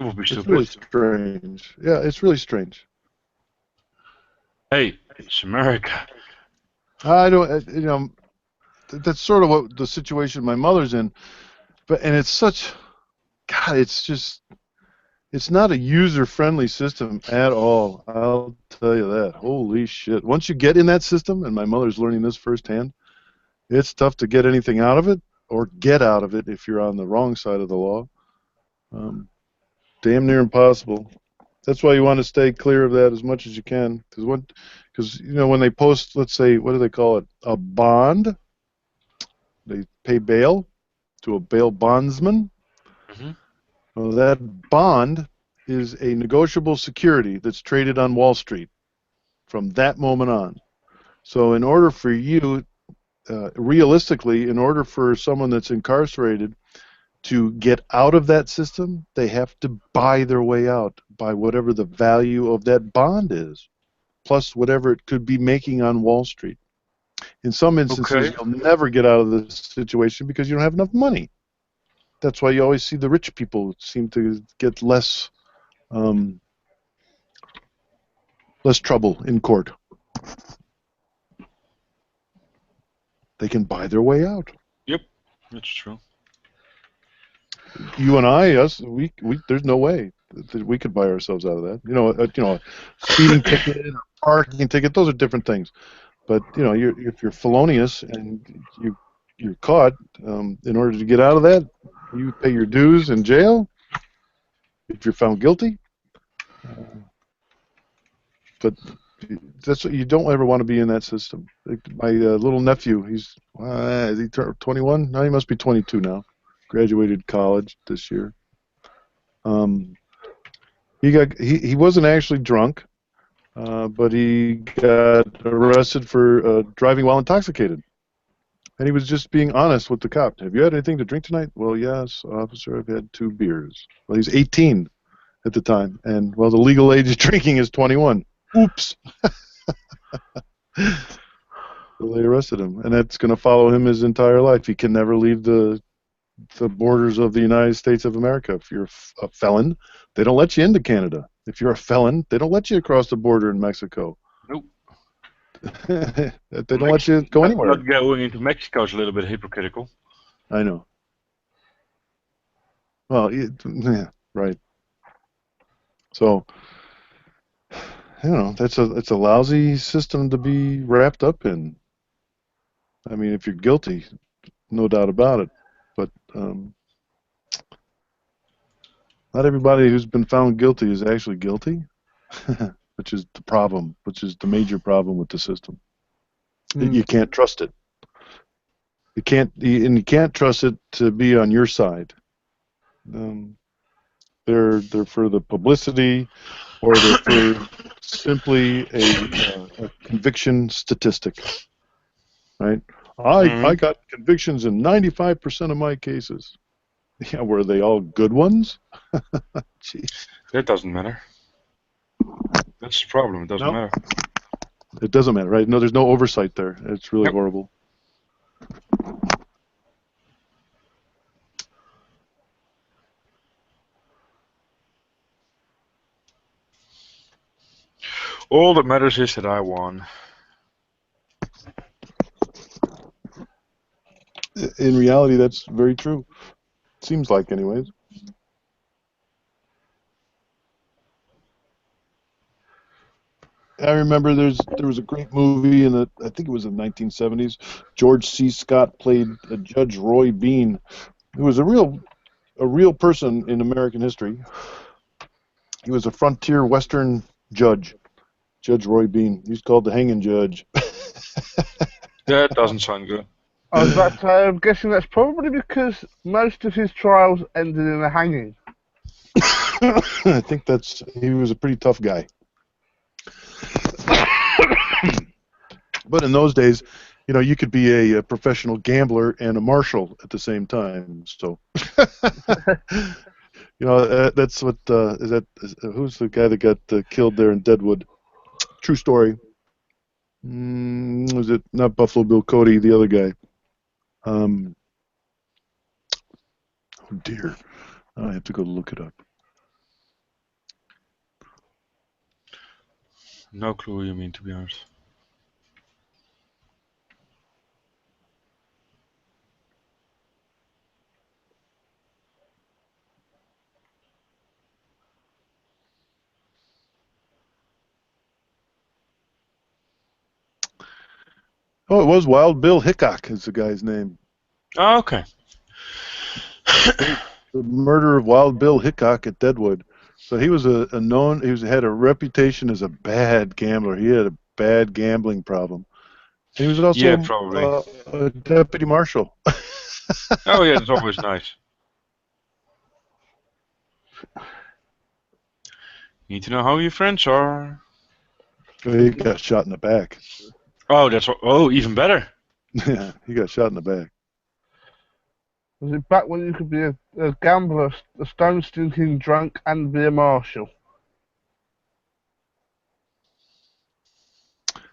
It's really strange. Yeah, it's really strange. Hey, it's America. I don't, you know, that's sort of what the situation my mother's in, and it's such, God, it's just, it's not a user-friendly system at all. I'll tell you that. Holy shit! Once you get in that system, and my mother's learning this firsthand, it's tough to get anything out of it or get out of it if you're on the wrong side of the law. Damn near impossible. That's why you want to stay clear of that as much as you can, because you know when they post, let's say, what do they call it? A bond. They pay bail to a bail bondsman. Mm-hmm. Well, that bond is a negotiable security that's traded on Wall Street from that moment on. So in order for you, realistically, in order for someone that's incarcerated to get out of that system, they have to buy their way out by whatever the value of that bond is, plus whatever it could be making on Wall Street. In some instances, you'll never get out of this situation because you don't have enough money. That's why you always see the rich people seem to get less trouble in court. They can buy their way out. Yep, that's true. You and I, us, we there's no way that we could buy ourselves out of that. You know, a speeding ticket, or parking ticket, those are different things. But you know, if you're felonious and you're caught, in order to get out of that, you pay your dues in jail. If you're found guilty, but that's what you don't ever want to be in that system. My little nephew, is he 21? No, he must be 22 now. Graduated college this year. He wasn't actually drunk, but he got arrested for driving while intoxicated. And he was just being honest with the cop. Have you had anything to drink tonight? Well, yes, officer, I've had 2 beers. Well, he's 18 at the time, and, well, the legal age of drinking is 21. Oops. So they arrested him, and that's going to follow him his entire life. He can never leave the borders of the United States of America. If you're a felon, they don't let you into Canada. If you're a felon, they don't let you across the border in Mexico. Nope. They don't let you go anywhere. Not going into Mexico is a little bit hypocritical. I know. Well, yeah, right. So, you know, it's a lousy system to be wrapped up in. I mean, if you're guilty, no doubt about it. But not everybody who's been found guilty is actually guilty, which is the problem, which is the major problem with the system. You can't trust it. You can't trust it to be on your side. They're for the publicity, or they're for simply a conviction statistic, right? I got convictions in 95% of my cases. Yeah, were they all good ones? Jeez. That doesn't matter. That's the problem. It doesn't matter. It doesn't matter, right? No, there's no oversight there. It's really horrible. All that matters is that I won. In reality, that's very true. Seems like, anyways. I remember there was a great movie I think it was in the 1970s. George C. Scott played Judge Roy Bean, who was a real person in American history. He was a frontier Western judge, Judge Roy Bean. He's called the hanging judge. That doesn't sound good. I was about to say, I'm guessing that's probably because most of his trials ended in a hanging. I think he was a pretty tough guy. But in those days, you know, you could be a professional gambler and a marshal at the same time. So, you know, that's what who's the guy that got killed there in Deadwood? True story. Was it not Buffalo Bill Cody, the other guy? Oh dear, I have to go look it up. No clue what you mean, to be honest. Oh, it was Wild Bill Hickok is the guy's name. Oh, okay. The murder of Wild Bill Hickok at Deadwood. So he was had a reputation as a bad gambler. He had a bad gambling problem. He was also probably. A deputy marshal. Oh yeah, it's always nice. You need to know how your friends are. He got shot in the back. Oh, even better. Yeah, he got shot in the back. Was it back when you could be a gambler, a stone-stinking drunk, and be a marshal?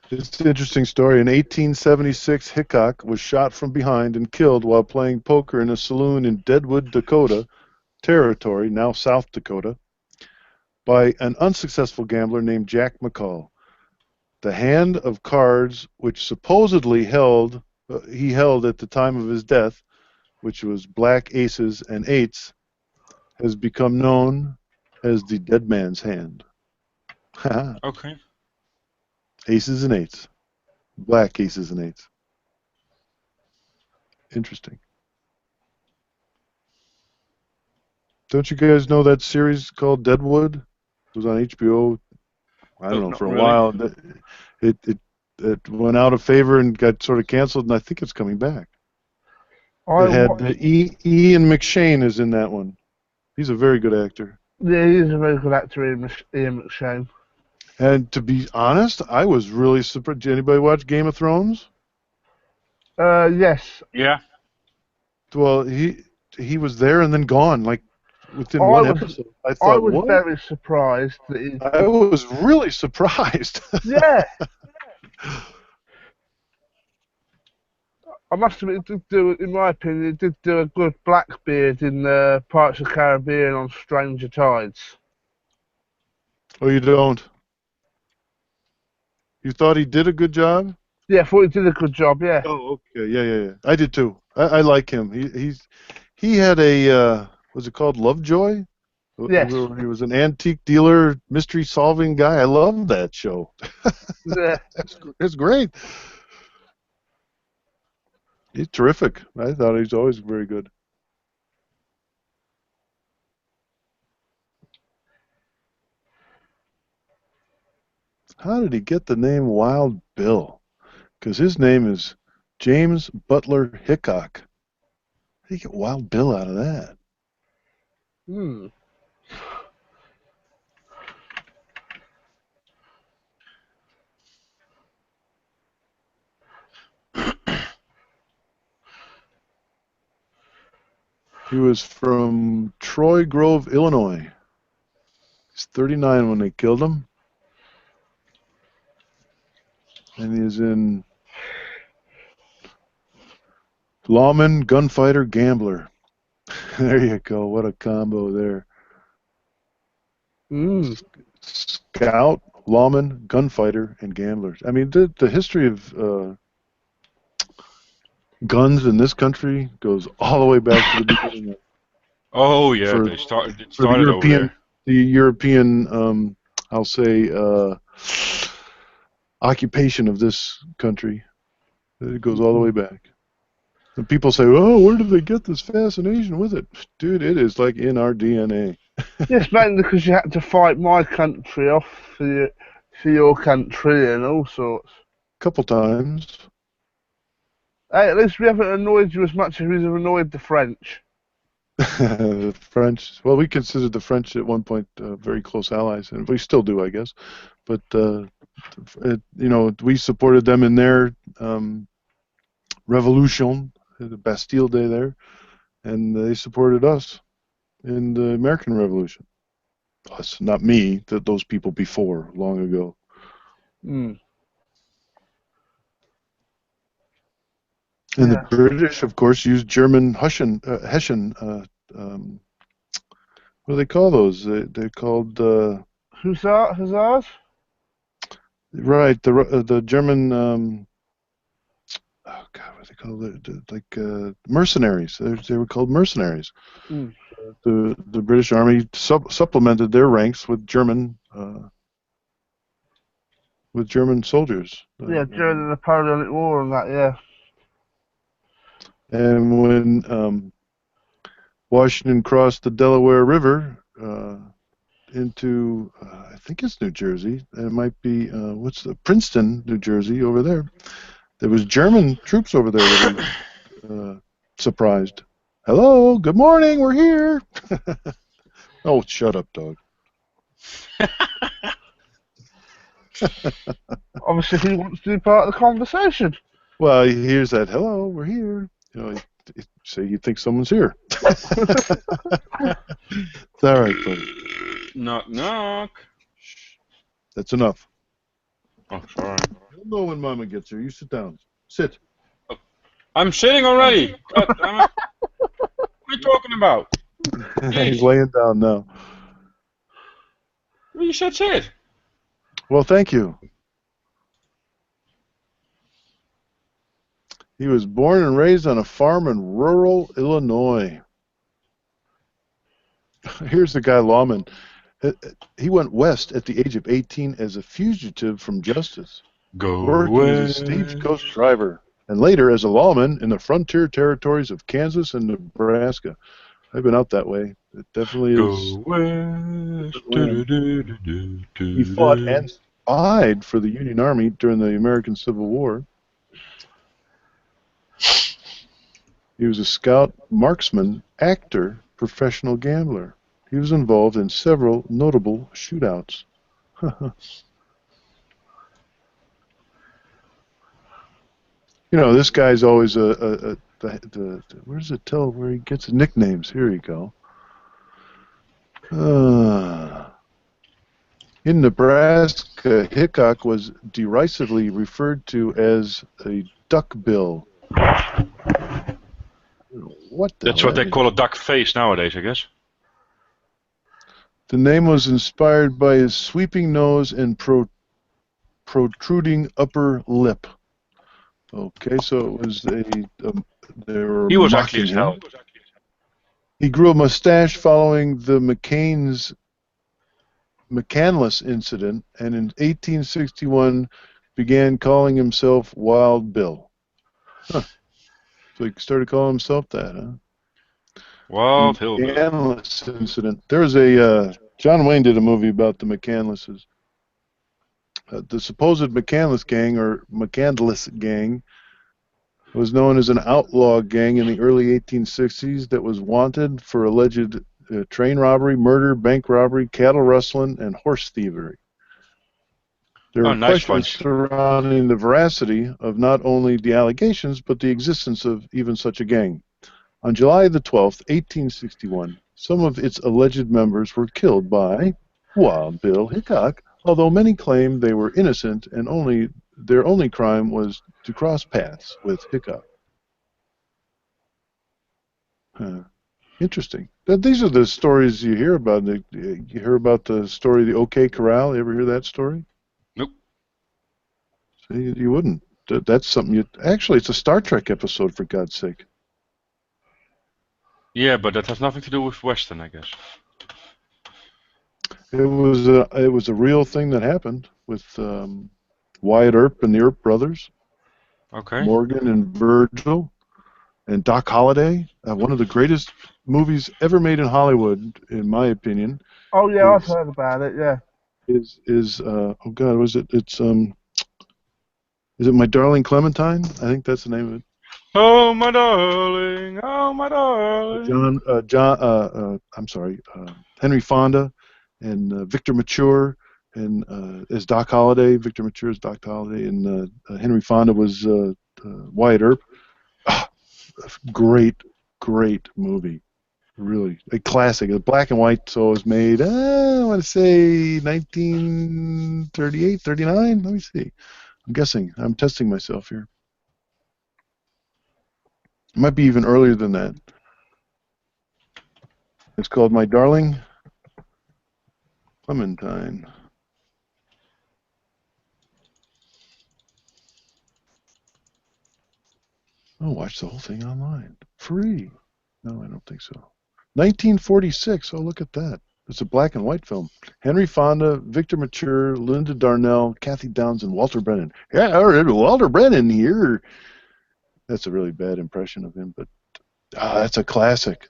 It's an interesting story. In 1876, Hickok was shot from behind and killed while playing poker in a saloon in Deadwood, Dakota Territory, now South Dakota, by an unsuccessful gambler named Jack McCall. The hand of cards which supposedly he held at the time of his death, which was black aces and eights, has become known as the dead man's hand. Okay. Aces and eights. Black aces and eights. Interesting. Don't you guys know that series called Deadwood? It was on HBO. I don't know, for a while. It went out of favor and got sort of canceled, and I think it's coming back. It had Ian McShane is in that one. He's a very good actor. Yeah, he is a very good actor, Ian McShane. And to be honest, I was really surprised. Did anybody watch Game of Thrones? Yes. Yeah. Well, he was there and then gone, like within I one was- episode. I I thought, was what? very surprised that he. I was really surprised. Yeah. I must admit, it did do, in my opinion, it did do a good Blackbeard in Pirates of the Caribbean on Stranger Tides. Oh, you don't? You thought he did a good job? Yeah, I thought he did a good job. Yeah. Oh, okay. Yeah. I did too. I like him. He had a was it called Lovejoy? Yes. Where he was an antique dealer, mystery solving guy. I love that show. Yeah. It's great. He's terrific. I thought he's always very good. How did he get the name Wild Bill? Because his name is James Butler Hickok. How did he get Wild Bill out of that? Hmm. He was from Troy Grove, Illinois. He's 39 when they killed him. And he is in lawman, gunfighter, gambler. There you go. What a combo there. Scout, lawman, gunfighter, and gamblers. I mean, the history of guns in this country goes all the way back to the beginning. Oh yeah, For- they started. It For the started over European, there. the European, I'll say, occupation of this country. It goes all the way back. And people say, "Oh, where did they get this fascination with it?" Dude, it is like in our DNA. Yes, mainly because you had to fight my country off for your country and all sorts. Couple times. Hey, at least we haven't annoyed you as much as we've annoyed the French. The French. Well, we considered the French at one point very close allies, and we still do, I guess. But we supported them in their revolution, the Bastille Day there, and they supported us in the American Revolution. Us, not me. Those people before, long ago. Hmm. And Yeah. the British, of course, used German Hessian. What do they call those? They're called Hussars? right. The German. Oh God, what do they call it? Like mercenaries. They were called mercenaries. Mm. The British Army supplemented their ranks with German soldiers. Yeah, during the Napoleonic War and that, yeah. And when Washington crossed the Delaware River into, I think it's New Jersey. It might be Princeton, New Jersey, over there. There was German troops over there that he surprised. Hello, good morning, we're here. Oh, shut up, dog. Obviously, he wants to be part of the conversation. Well, he hears that, hello, we're here. So you think someone's here. It's all right, buddy. Knock, knock. That's enough. Oh, sorry. You'll know when Mama gets here. You sit down. Sit. I'm sitting already. God damn it. What are you talking about? He's laying down now. Well, you said sit. Well, thank you. He was born and raised on a farm in rural Illinois. Here's the guy, Lawman. He went west at the age of 18 as a fugitive from justice. Working as a stagecoach driver, and later as a lawman in the frontier territories of Kansas and Nebraska. I've been out that way. It definitely is. He fought and spied for the Union Army during the American Civil War. He was a scout, marksman, actor, professional gambler. He was involved in several notable shootouts. You know, this guy's always where does it tell where he gets his nicknames? Here you go. In Nebraska, Hickok was derisively referred to as a duckbill. What the That's what they call a duck face nowadays, I guess. The name was inspired by his sweeping nose and protruding upper lip. Okay, so it was they were He was mocking actually as him. hell. He grew a mustache following the McCandless incident, and in 1861 began calling himself Wild Bill. Huh. So he started calling himself that, huh? Wild Hillbilly. McCandless incident. There was a John Wayne did a movie about the McCandlesses. The supposed McCandless gang, or McCandless gang, was known as an outlaw gang in the early 1860s that was wanted for alleged train robbery, murder, bank robbery, cattle rustling, and horse thievery. There were questions surrounding the veracity of not only the allegations, but the existence of even such a gang. On July the 12th, 1861, some of its alleged members were killed by Wild Bill Hickok, although many claim they were innocent and their only crime was to cross paths with Hickok. Interesting. These are the stories you hear about. You hear about the story of the OK Corral. You ever hear that story? Nope. See, you wouldn't. That's something actually, it's a Star Trek episode, for God's sake. Yeah, but that has nothing to do with Western, I guess. It was a real thing that happened with Wyatt Earp and the Earp brothers. Okay. Morgan and Virgil and Doc Holliday. One of the greatest movies ever made in Hollywood, in my opinion. Oh yeah, I've heard about it. Yeah. Oh God, was it? Is it My Darling Clementine? I think that's the name of it. Oh my darling, oh my darling. Henry Fonda and Victor Mature, and as Doc Holliday. Victor Mature as Doc Holliday, and Henry Fonda was Wyatt Earp. Great movie. Really, a classic. A black and white, so it was made, I want to say 1938, 39. Let me see. I'm guessing. I'm testing myself here. It might be even earlier than that. It's called My Darling Clementine. Oh, watch the whole thing online. Free. No, I don't think so. 1946. Oh, look at that. It's a black and white film. Henry Fonda, Victor Mature, Linda Darnell, Kathy Downs, and Walter Brennan. Yeah, Walter Brennan here. That's a really bad impression of him, but that's a classic.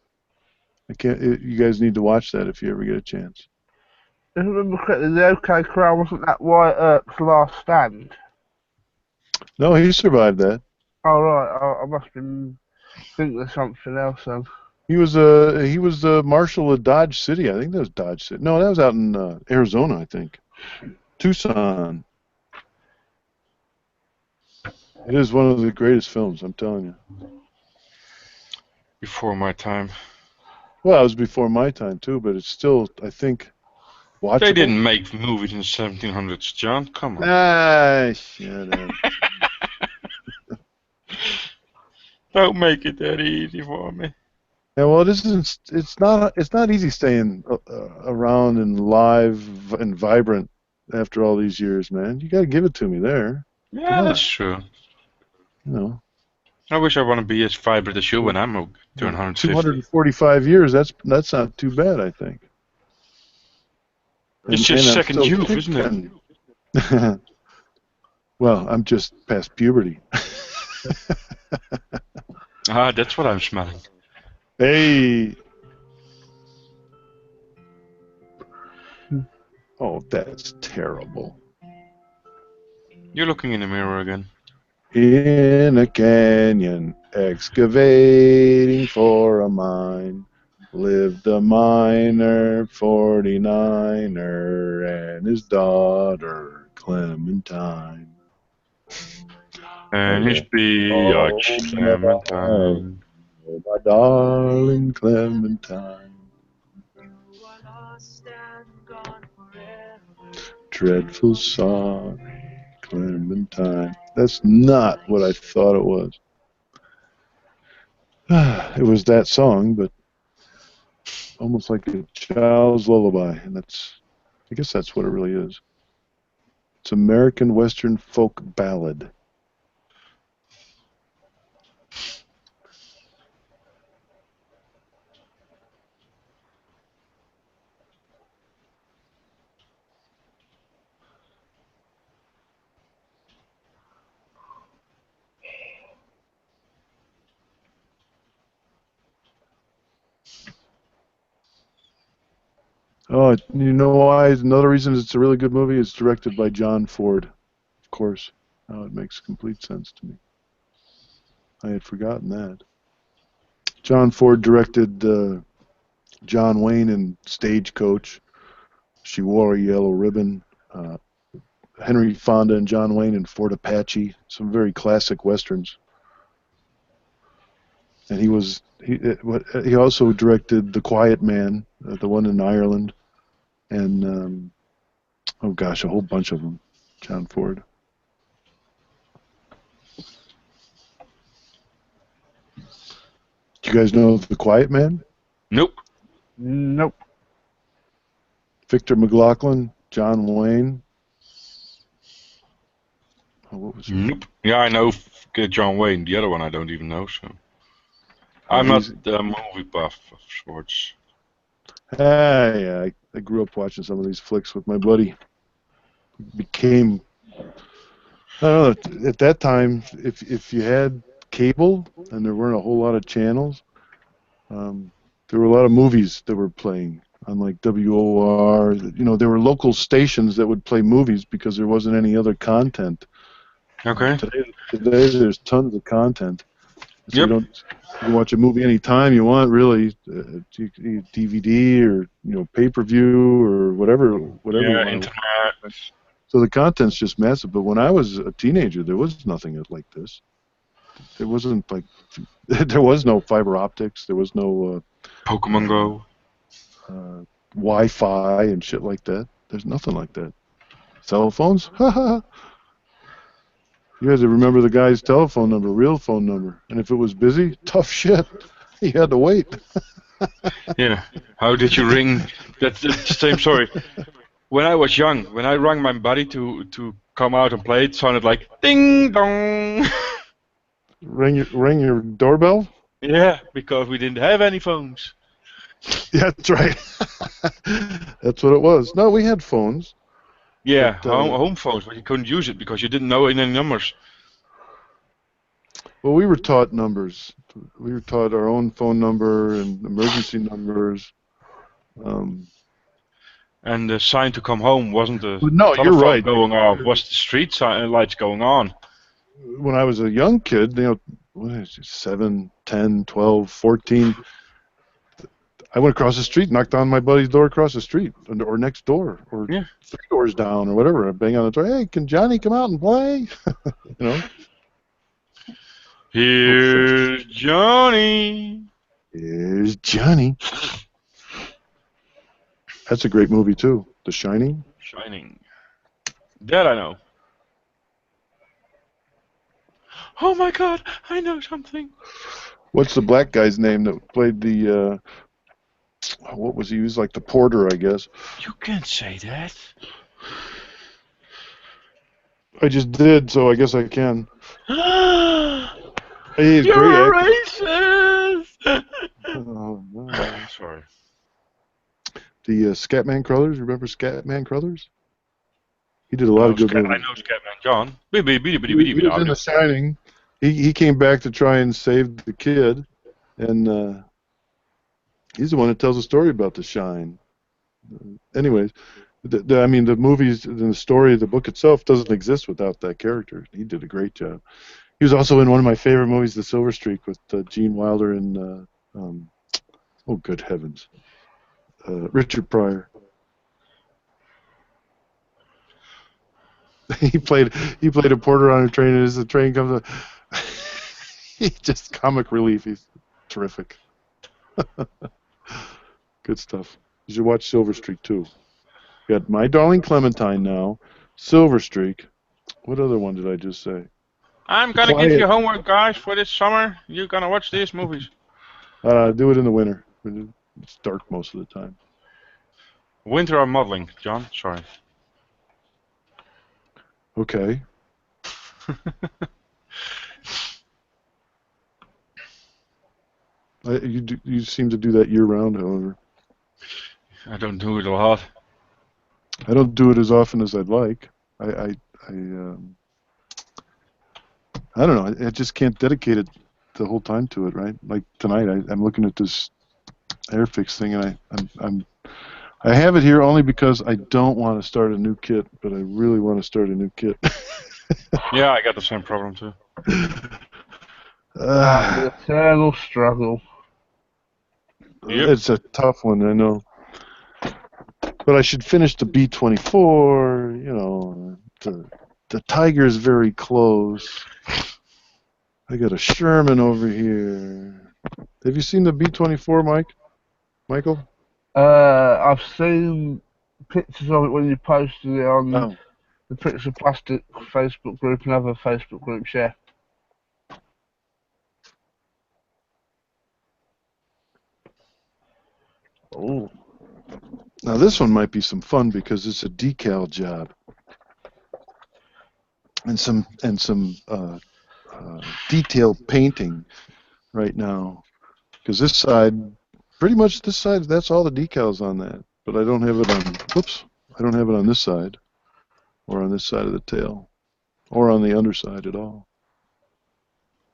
You guys need to watch that if you ever get a chance. If I remember correctly, the OK Corral wasn't that Wyatt Earp's last stand? No, he survived that. Oh right, I must have been thinking of something else then. He was the marshal of Dodge City. I think that was Dodge City. No, that was out in Arizona, I think. Tucson. It is one of the greatest films, I'm telling you. Before my time. Well, it was before my time too, but it's still, I think, watchable. They didn't make movies in the 1700s, John. Come on. Ah, shut up. Don't make it that easy for me. Yeah, well, it's not easy staying around and live and vibrant after all these years, man. You got to give it to me there. Yeah, that's true. You know. I wish I want to be as vibrant as you when I'm doing 150. 245 years. That's not too bad, I think. It's just second youth, isn't it? Well, I'm just past puberty. That's what I'm smelling. Hey. Oh, that's terrible. You're looking in the mirror again. In a canyon, excavating for a mine, lived a miner, 49er, and his daughter, Clementine. And his biatch, Clementine. Oh, my darling Clementine. Dreadful sorry, Clementine. That's not what I thought it was. It was that song, but almost like a child's lullaby, and I guess that's what it really is. It's American Western folk ballad. Oh, you know why? Another reason it's a really good movie. It's directed by John Ford, of course. Now it makes complete sense to me. I had forgotten that. John Ford directed John Wayne in Stagecoach. She Wore a Yellow Ribbon. Henry Fonda and John Wayne in Fort Apache. Some very classic westerns. And he also directed The Quiet Man, the one in Ireland, and oh gosh, a whole bunch of them. John Ford. Do you guys know The Quiet Man? Nope. Nope. Victor McLaughlin, John Wayne. Oh, what was it? Nope. Yeah, I know John Wayne. The other one I don't even know. So I'm not the movie buff of sorts. Yeah, I grew up watching some of these flicks with my buddy. Became, I don't know, at that time, if you had cable and there weren't a whole lot of channels, there were a lot of movies that were playing on like WOR. You know, there were local stations that would play movies because there wasn't any other content. Okay. Today there's tons of content. So Yep. you can watch a movie anytime you want, really. DVD or pay-per-view or whatever. Yeah, internet. So the content's just massive. But when I was a teenager, there was nothing like this. There wasn't like there was no fiber optics. There was no Pokemon Go, Wi-Fi and shit like that. There's nothing like that. Cell phones? You had to remember the guy's telephone number, real phone number. And if it was busy, tough shit. You had to wait. Yeah. How did you ring? That's the same story. When I was young, when I rang my buddy to come out and play, it sounded like ding dong. Ring your doorbell? Yeah, because we didn't have any phones. Yeah, that's right. That's what it was. No, we had phones. Yeah, But, home phones, but you couldn't use it because you didn't know any numbers. Well, we were taught numbers. We were taught our own phone number and emergency numbers. And the sign to come home wasn't the No, you're telephone right. going off, was the street lights going on. When I was a young kid, what is it, 7, 10, 12, 14, I went across the street, knocked on my buddy's door across the street, or next door, or 3 doors down, or whatever. I bang on the door, hey, can Johnny come out and play? Here's Johnny. Here's Johnny. That's a great movie, too. The Shining. Shining. That I know. Oh my God, I know something. What's the black guy's name that played the, what was he? He was like the porter, I guess. You can't say that. I just did, so I guess I can. He's You're great a racist! Oh, no. Sorry. The Scatman Crothers, remember Scatman Crothers? He did a lot of good movies. I know Scatman John. He was in The Shining. He came back to try and save the kid, and he's the one that tells the story about the shine. Anyways, I mean, the movies and the story, the book itself doesn't exist without that character. He did a great job. He was also in one of my favorite movies, The Silver Streak, with Gene Wilder and, oh, good heavens, Richard Pryor. he played a porter on a train, and as the train comes up, he just comic relief. He's terrific. Good stuff. You should watch Silver Streak too. Got My Darling Clementine now, Silver Streak. What other one did I just say? I'm gonna give you homework, guys, for this summer. You're gonna watch these movies. Do it in the winter. It's dark most of the time. Winter or modeling, John? Sorry. Okay. You seem to do that year round, however. I don't do it a lot. I don't do it as often as I'd like. I don't know. I just can't dedicate it the whole time to it, right? Like tonight, I'm looking at this Airfix thing, and I have it here only because I don't want to start a new kit, but I really want to start a new kit. Yeah, I got the same problem too. The eternal struggle. Yep. It's a tough one, I know. But I should finish the B-24. You know, the Tiger is very close. I got a Sherman over here. Have you seen the B-24, Michael? I've seen pictures of it when you posted it on the Picture Plastic Facebook group and other Facebook groups, yeah. Oh. Now this one might be some fun because it's a decal job. And some detailed painting right now. Because this side, pretty much this side, that's all the decals on that. But I don't have it on, I don't have it on this side. Or on this side of the tail. Or on the underside at all.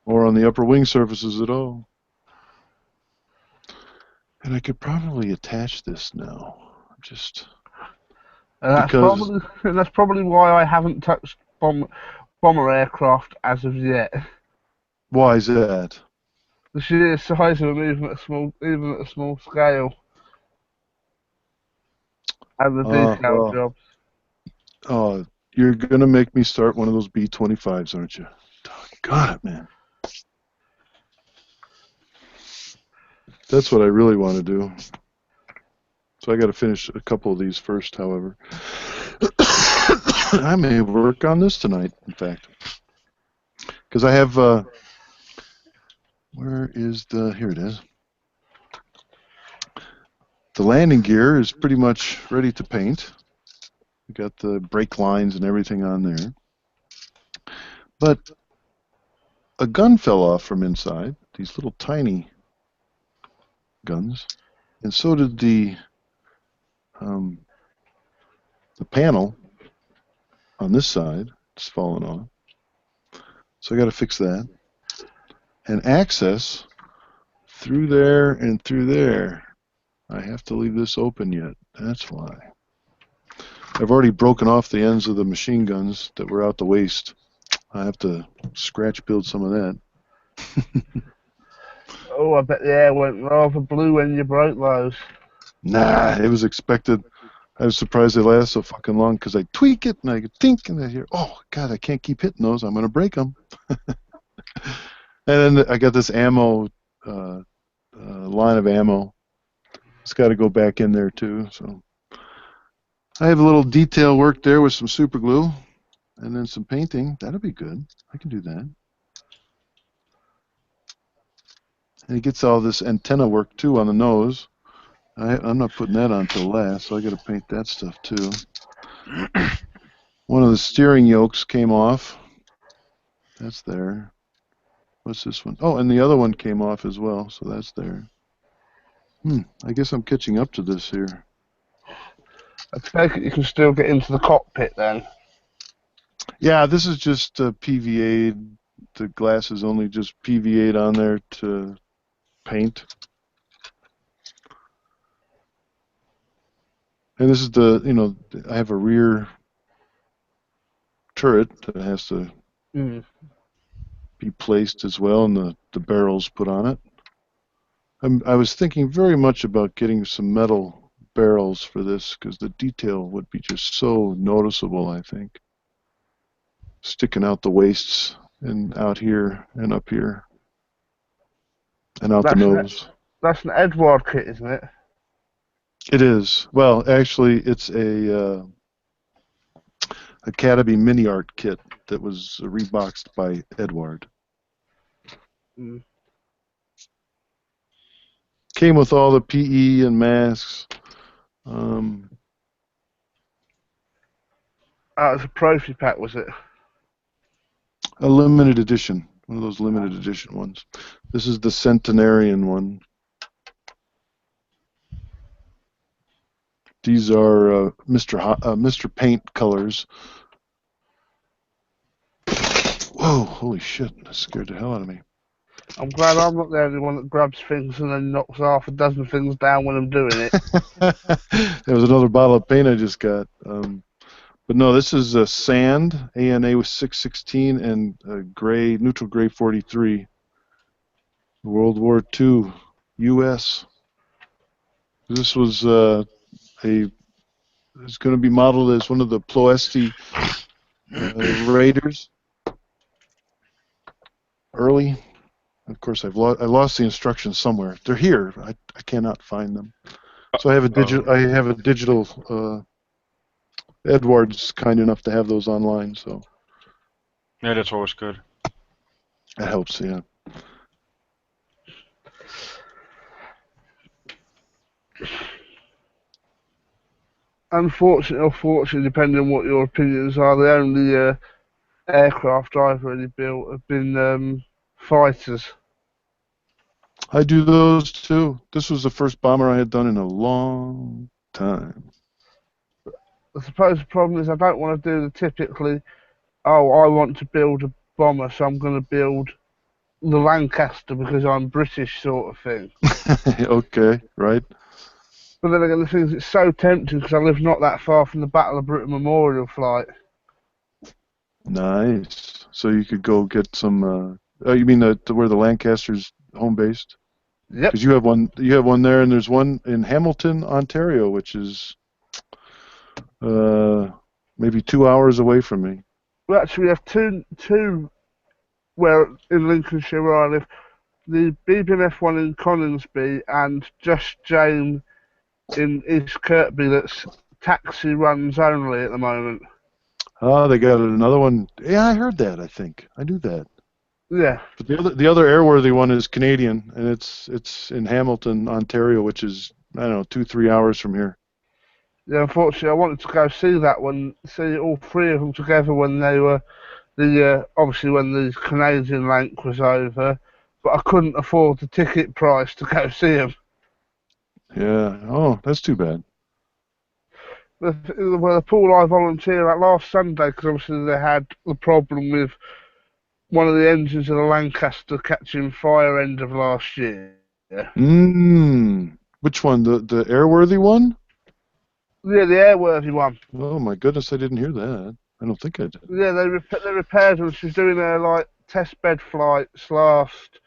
Or on the upper wing surfaces at all. And I could probably attach this now. And that's probably why I haven't touched bomber aircraft as of yet. Why is that? The sheer size of them, even at a small scale, and the detail jobs. Oh, you're gonna make me start one of those B-25s, aren't you? Doggone it, man. That's what I really want to do. So I got to finish a couple of these first, however. I may work on this tonight, in fact. Because I have, where is here it is. The landing gear is pretty much ready to paint. We got the brake lines and everything on there. But a gun fell off from inside, these little tiny guns. And so did the panel on this side. It's fallen off. So I got to fix that. And access through there and through there. I have to leave this open yet. That's why. I've already broken off the ends of the machine guns that were out the waist. I have to scratch build some of that. Oh, I bet the air went rather blue when you broke those. Nah, it was expected. I was surprised they last so fucking long because I tweak it and I think and I hear, oh God, I can't keep hitting those. I'm gonna break them. And then I got this ammo line of ammo. It's got to go back in there too. So I have a little detail work there with some super glue and then some painting. That'll be good. I can do that. And it gets all this antenna work too on the nose. I'm not putting that on till last, so I got to paint that stuff too. One of the steering yokes came off. That's there. What's this one? Oh, and the other one came off as well, so that's there. I guess I'm catching up to this here. I take it you can still get into the cockpit then. Yeah, this is just PVA. The glass is only just PVA'd on there to paint. And this is the, I have a rear turret that has to be placed as well, and the barrels put on it. I was thinking very much about getting some metal barrels for this because the detail would be just so noticeable, I think. sticking out the waists and out here and up here and out the nose. That's an Edward kit, isn't it? It is. Well, actually, it's a Academy Mini Art kit that was reboxed by Edward. Mm. Came with all the PE and masks. It's a trophy pack, was it? A limited edition. One of those limited edition ones. This is the Centenarian one. These are Mr. Paint colors. Whoa, holy shit, that scared the hell out of me. I'm glad I'm not the only one that grabs things and then knocks half a dozen things down when I'm doing it. There was another bottle of paint I just got. But no, this is a sand, ANA with 616 and gray, neutral gray 43. World War II, U.S. This was it's going to be modeled as one of the Ploesti Raiders. Early. Of course, I lost the instructions somewhere. They're here. I cannot find them. So I have a digital. Edward's kind enough to have those online, so. Yeah, that's always good. That helps, yeah. Unfortunately or fortunately, depending on what your opinions are, the only aircraft I've really built have been fighters. I do those too. This was the first bomber I had done in a long time. I suppose the problem is I don't want to do the typically, oh, I want to build a bomber, so I'm going to build the Lancaster because I'm British sort of thing. Okay, right. But then again, the thing is, it's so tempting because I live not that far from the Battle of Britain Memorial flight. Nice. So you could go get some. You mean where the Lancaster's home based? Yep. Because you have one. You have one there, and there's one in Hamilton, Ontario, which is maybe 2 hours away from me. We actually have two where in Lincolnshire where I live. The BBMF one in Coningsby and Just Jane in East Kirkby. That's taxi runs only at the moment. Oh, they got another one. Yeah, I heard that. I think I knew that. Yeah. But the other airworthy one is Canadian, and it's in Hamilton, Ontario, which is, I don't know, 2-3 hours from here. Yeah, unfortunately, I wanted to go see that one, see all three of them together when they were obviously when the Canadian link was over, but I couldn't afford the ticket price to go see them. Yeah. Oh, that's too bad. The pool I volunteered at last Sunday, because obviously they had the problem with one of the engines of the Lancaster catching fire end of last year. Which one? The airworthy one? Yeah, the airworthy one. Oh my goodness, I didn't hear that. I don't think I did. Yeah, they repaired them. She was doing her test bed flights last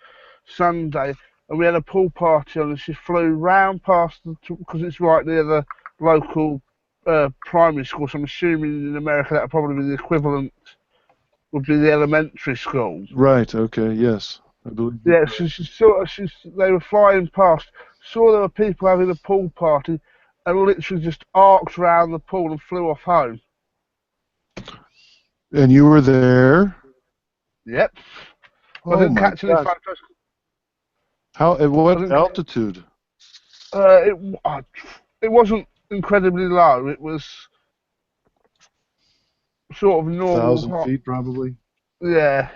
Sunday, and we had a pool party on, and she flew round past because it's right near the local primary school. So I'm assuming in America that would probably be the equivalent. Would be the elementary school. Right. Okay. Yes, I believe. Yeah. They were flying past. Saw there were people having a pool party, and literally just arced round the pool and flew off home. And you were there? Yep. Oh, I didn't catch any photos. How? At what altitude? It wasn't incredibly low. It was sort of normal. 1,000 feet, probably. Yeah.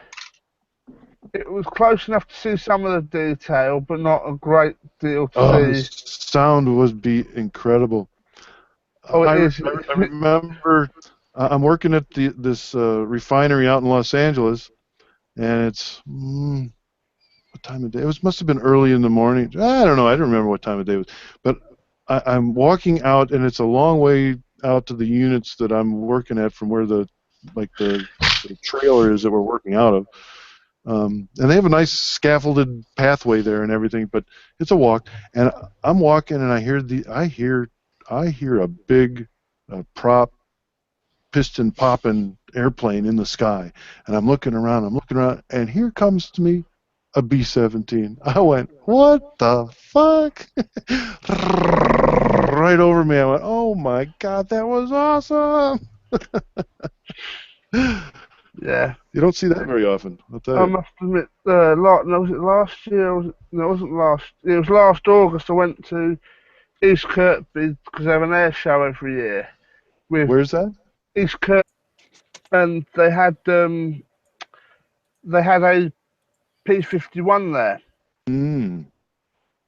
It was close enough to see some of the detail, but not a great deal to see. The sound would be incredible. Oh, it is. I remember I'm working at this refinery out in Los Angeles, and it's what time of day? It must have been early in the morning. I don't know. I don't remember what time of day it was. But I'm walking out, and it's a long way out to the units that I'm working at from where the trailer is that we're working out of. And they have a nice scaffolded pathway there and everything, but it's a walk. And I'm walking, and I hear a big prop piston popping airplane in the sky, and I'm looking around, and here comes to me a B-17. I went, what the fuck? Right over me. I went, oh my god, that was awesome. Yeah. You don't see that very often, I'll tell you. I must admit, was it last year? No, it wasn't last. It was last August. I went to East Kirkby because they have an air show every year. Where's that? East Kirkby, and they had a P-51 there. Mm.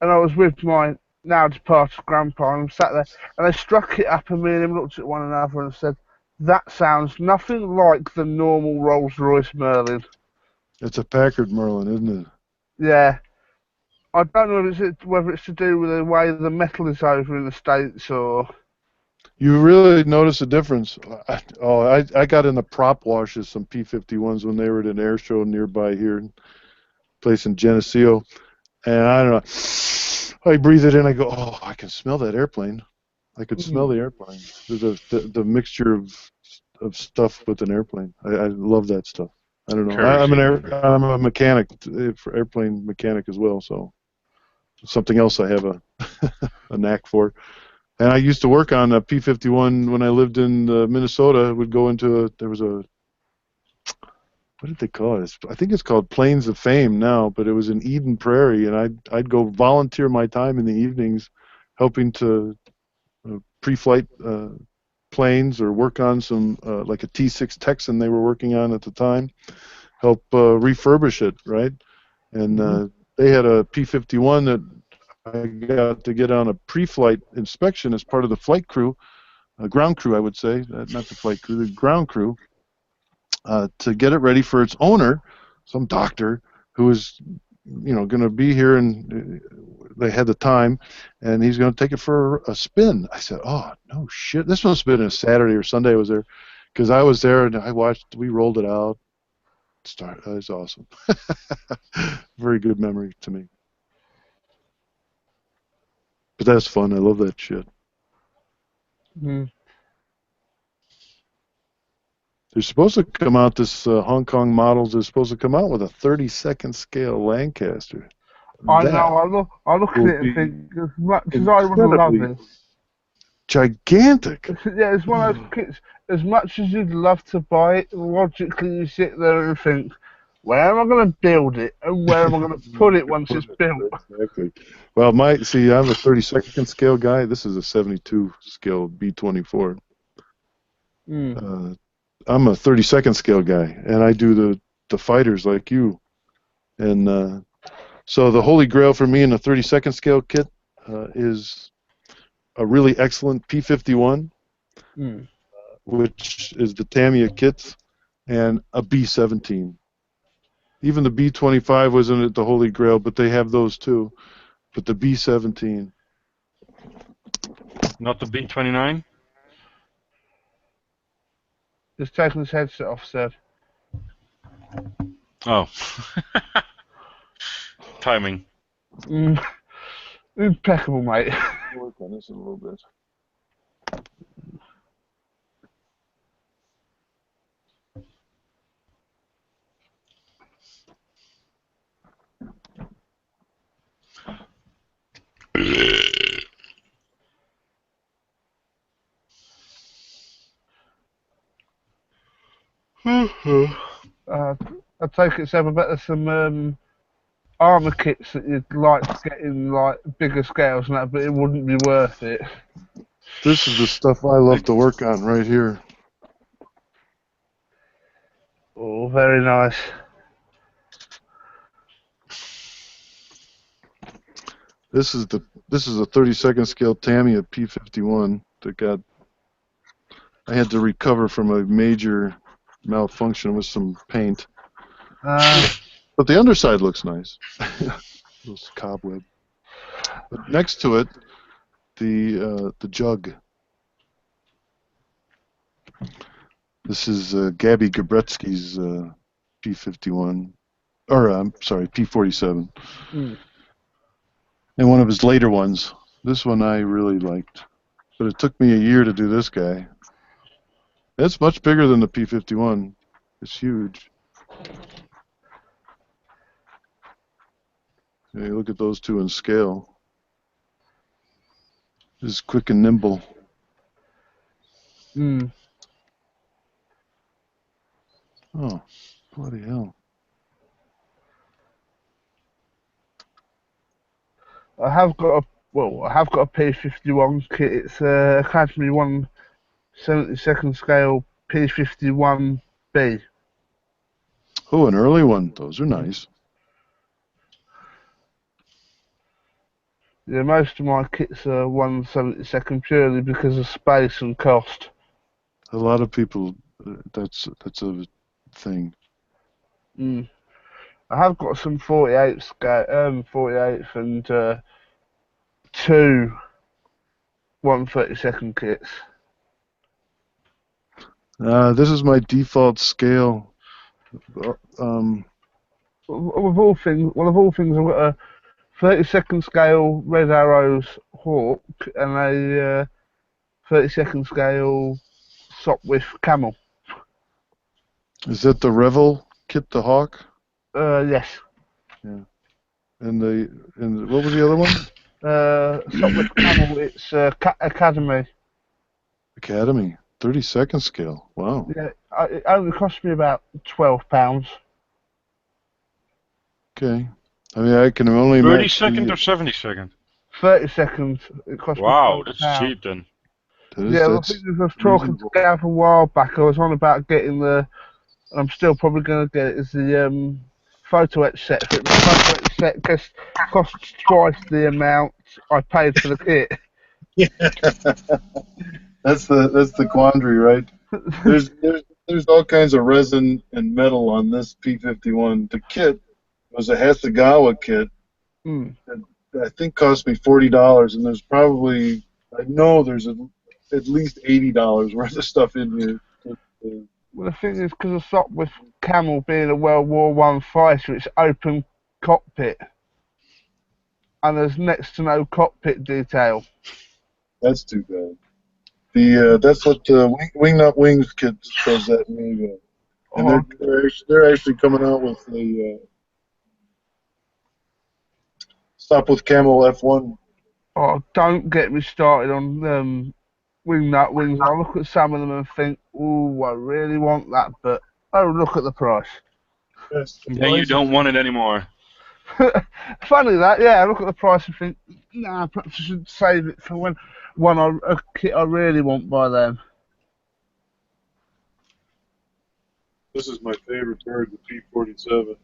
And I was with my now departed grandpa, and I'm sat there, and they struck it up, and me and him looked at one another and said, "That sounds nothing like the normal Rolls-Royce Merlin." It's a Packard Merlin, isn't it? Yeah. I don't know whether it's to do with the way the metal is over in the States or... You really notice a difference. I got in the prop washes some P-51s when they were at an air show nearby here, place in Geneseo, and I don't know. I breathe it in. I go, oh, I can smell that airplane. I could smell the airplane. The mixture of stuff with an airplane. I love that stuff. I don't know. I'm a mechanic, airplane mechanic as well. So it's something else I have a a knack for. And I used to work on a P-51 when I lived in Minnesota. Would go into there was a, what did they call it? I think it's called Plains of Fame now, but it was in Eden Prairie, and I'd go volunteer my time in the evenings, helping to pre-flight planes or work on some like a T-6 Texan they were working on at the time, help refurbish it, right? And they had a P-51 that I got to get on a pre-flight inspection as part of the flight crew, ground crew, I would say, not the flight crew, the ground crew, to get it ready for its owner, some doctor who was, going to be here, and they had the time, and he's going to take it for a spin. I said, oh, no shit. This must have been a Saturday or Sunday I was there, because I was there, and we rolled it out. It was awesome. Very good memory to me. But that's fun. I love that shit. Mm. They're supposed to come out, this Hong Kong models are supposed to come out with a 32nd scale Lancaster. I know, I look at it and think, as much as I would love it. Gigantic. Yeah, it's one of those kits, as much as you'd love to buy it, logically you sit there and think, where am I going to build it, and where am I going to put it once it's built? Exactly. Well, I'm a 32nd scale guy. This is a 72 scale B-24. Mm. I'm a 32nd scale guy, and I do the fighters like you. And so the holy grail for me in the 32nd scale kit is a really excellent P-51, which is the Tamiya kits, and a B-17. Even the B-25 wasn't the holy grail, but they have those too. But the B-17. Not the B-29? Just taking his headset off, Seb. Oh. Timing. Impeccable, mate. I'll work on this in a little bit. I take it, Seb, I bet there's some armour kits that you'd like to get in like bigger scales and that, but it wouldn't be worth it. This is the stuff I love to work on right here. Oh, very nice. This is a 32nd scale Tamiya P-51 that I had to recover from a major malfunction with some paint. But the underside looks nice. Those cobweb. But next to it, the jug. This is Gabby Gabretsky's P-51, or I'm sorry, P-47. And one of his later ones. This one I really liked, but it took me a year to do this guy. It's much bigger than the P-51. It's huge. Yeah, look at those two in scale. It's quick and nimble. Hmm. Oh, bloody hell. I have got a P-51 kit. It's Academy 1/72nd scale P-51B. Oh, an early one. Those are nice. Yeah, most of my kits are 1/72nd purely because of space and cost. A lot of people, that's a thing. Mm. I have got some 48 scale, 48th and two 1/32nd kits. This is my default scale. Of all things, I've got a 32nd scale Red Arrows Hawk and a 32nd scale Sopwith Camel. Is that the Revel kit, the Hawk? Yes. Yeah. And what was the other one? Sopwith Camel. It's Academy. Academy, 32nd scale. Wow. Yeah, it only cost me about £12. Okay. I mean, I can only 32nd or 72nd? 32nd. It cost wow, me that's £12. cheap then. Yeah, I think I was talking to Gav a while back. I was on about getting the. I'm still probably going to get it. Is the photo etch set. The photo etch set costs twice the amount I paid for the kit. Yeah. That's the quandary, right? There's all kinds of resin and metal on this P-51. The kit was a Hasegawa kit. Mm. That I think cost me $40, and there's probably there's at least $80 worth of stuff in here. Well, the thing is, because of Sopwith Camel being a World War I fighter, it's open cockpit, and there's next to no cockpit detail. That's too bad. That's what the Wingnut Wings kit does that minigun. And they're actually coming out with the Sopwith Camel F1. Oh, don't get me started on Wingnut Wings. I look at some of them and think, ooh, I really want that, but oh, look at the price. Yes, then you don't want it anymore. Funny that, yeah. I look at the price and think, nah, perhaps I should save it for a kit I really want by then. This is my favorite bird, the P-47.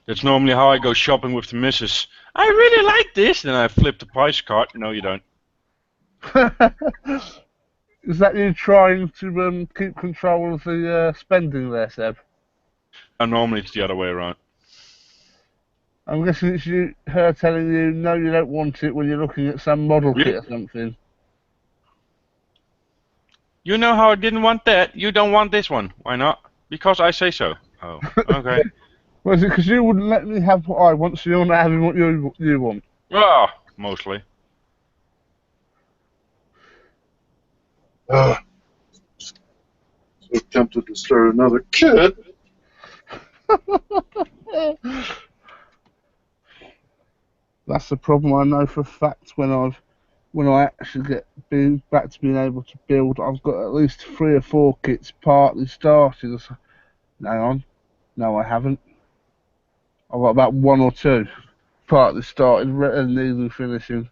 That's normally how I go shopping with the missus. I really like this. Then I flip the price card. No, you don't. Is that you trying to keep control of the spending there, Seb? And normally it's the other way around. I'm guessing it's her telling you, no, you don't want it when you're looking at some model kit or something. You know how I didn't want that? You don't want this one. Why not? Because I say so. Oh, okay. Well, is it because you wouldn't let me have what I want, so you're not having what you want? Ah, mostly. So tempted to start another kit. That's the problem. I know for a fact when I actually get back to being able to build, I've got at least 3 or 4 kits partly started. Hang on, no, I haven't. I've got about 1 or 2 partly started and needing finishing.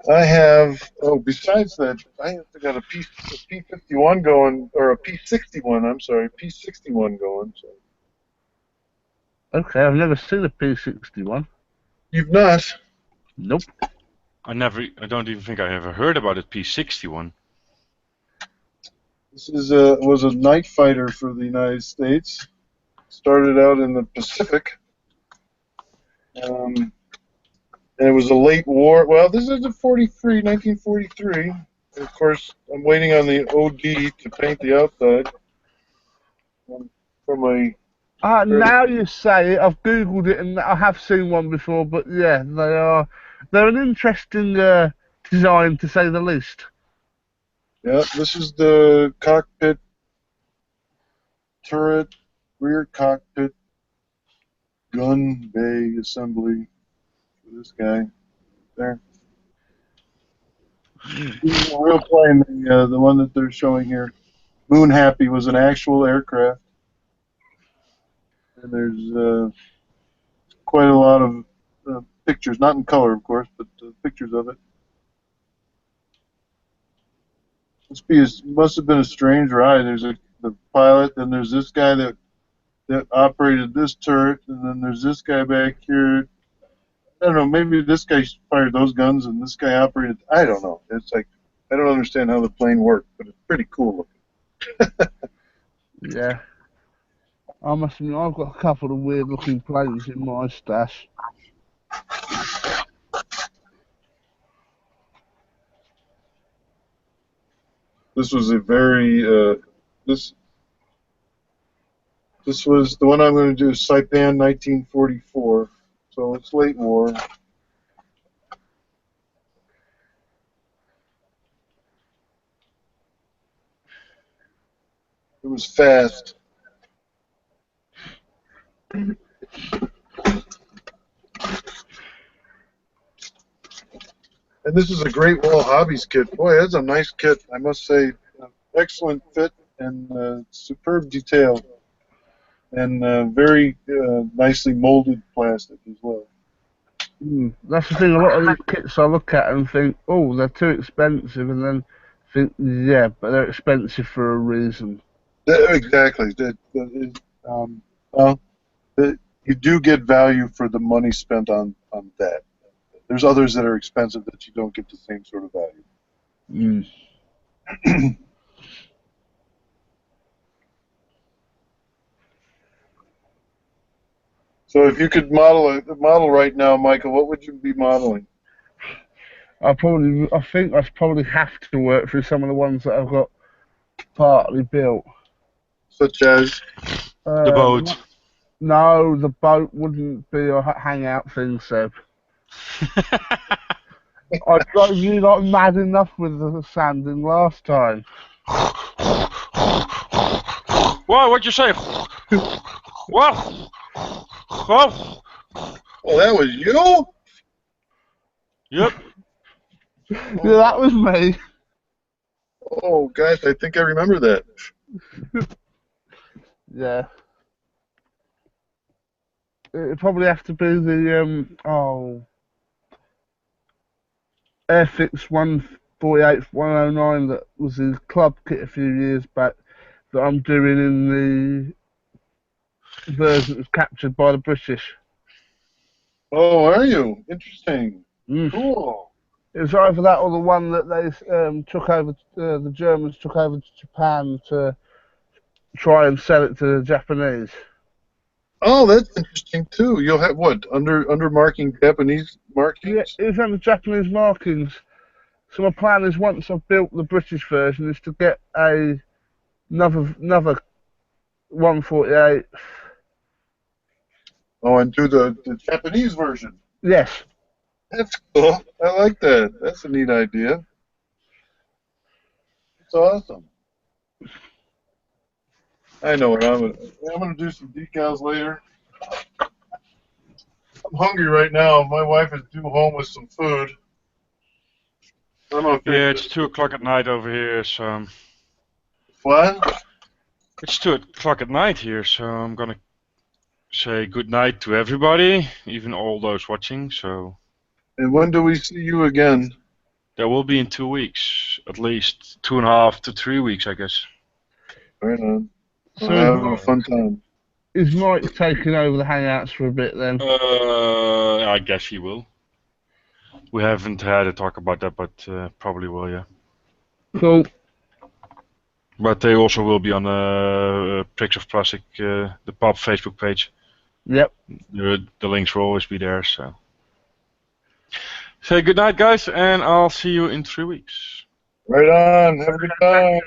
I have, besides that, I have got a P-51 going, or a P-61, I'm sorry, P-61 going. So. Okay, I've never seen a P-61. You've not? Nope. I don't even think I ever heard about it, P-61. This was a night fighter for the United States. Started out in the Pacific. And it was a late war. Well, this is 1943. And of course, I'm waiting on the OD to paint the outside. From a. Now you say it, I've googled it and I have seen one before. But yeah, they're an interesting design to say the least. Yeah, this is the cockpit turret, rear cockpit gun bay assembly for this guy there. This is a real plane, the one that they're showing here. Moon Happy was an actual aircraft. And there's quite a lot of pictures, not in color, of course, but pictures of it. Must have been a strange ride. There's the pilot, then there's this guy that operated this turret, and then there's this guy back here. I don't know, maybe this guy fired those guns and this guy operated. I don't know. It's like, I don't understand how the plane worked, but it's pretty cool looking. Yeah. I must admit, I've got a couple of weird looking planes in my stash. This was a very, this was the one I'm going to do, Saipan 1944. So it's late war. It was fast. And this is a Great Wall Hobbies kit. Boy, that's a nice kit, I must say. Excellent fit and superb detail. And very nicely molded plastic as well. That's the thing, a lot of these kits I look at and think, oh, they're too expensive, and then think, yeah, but they're expensive for a reason. Exactly. You do get value for the money spent on that. There's others that are expensive that you don't get the same sort of value. So if you could model right now, Michael, what would you be modeling? I think I'd probably have to work through some of the ones that I've got partly built. Such as? The boat. No, the boat wouldn't be a hangout thing, Seb. I drove you not mad enough with the sanding last time. What? What'd you say? What? Oh, that was you? Yep. Yeah, that was me. Oh, gosh, I think I remember that. Yeah. It'd probably have to be the, Airfix 148-109 that was the club kit a few years back that I'm doing in the version that was captured by the British. Oh, are you? Interesting. Cool. It was either that or the one that they took over, the Germans took over to Japan to try and sell it to the Japanese. Oh, that's interesting too. You'll have what under marking Japanese markings? Yeah, it was under Japanese markings. So my plan is once I've built the British version is to get another 148. Oh, and do the Japanese version. Yes. That's cool. I like that. That's a neat idea. It's awesome. I know what I'm gonna do some decals later. I'm hungry right now. My wife is due home with some food. Yeah, it's 2 o'clock at night over here, so. What? It's 2 o'clock at night here, so I'm gonna say good night to everybody, even all those watching. So. And when do we see you again? That will be in 2 weeks, at least 2.5 to 3 weeks, I guess. Right on. So have a fun time. Is Mike taking over the Hangouts for a bit then? I guess he will. We haven't had a talk about that, but probably will, yeah. Cool. But they also will be on Pricks of Plastic, the pub Facebook page. Yep. The links will always be there, so. Say good night, guys, and I'll see you in 3 weeks. Right on. Have a good time.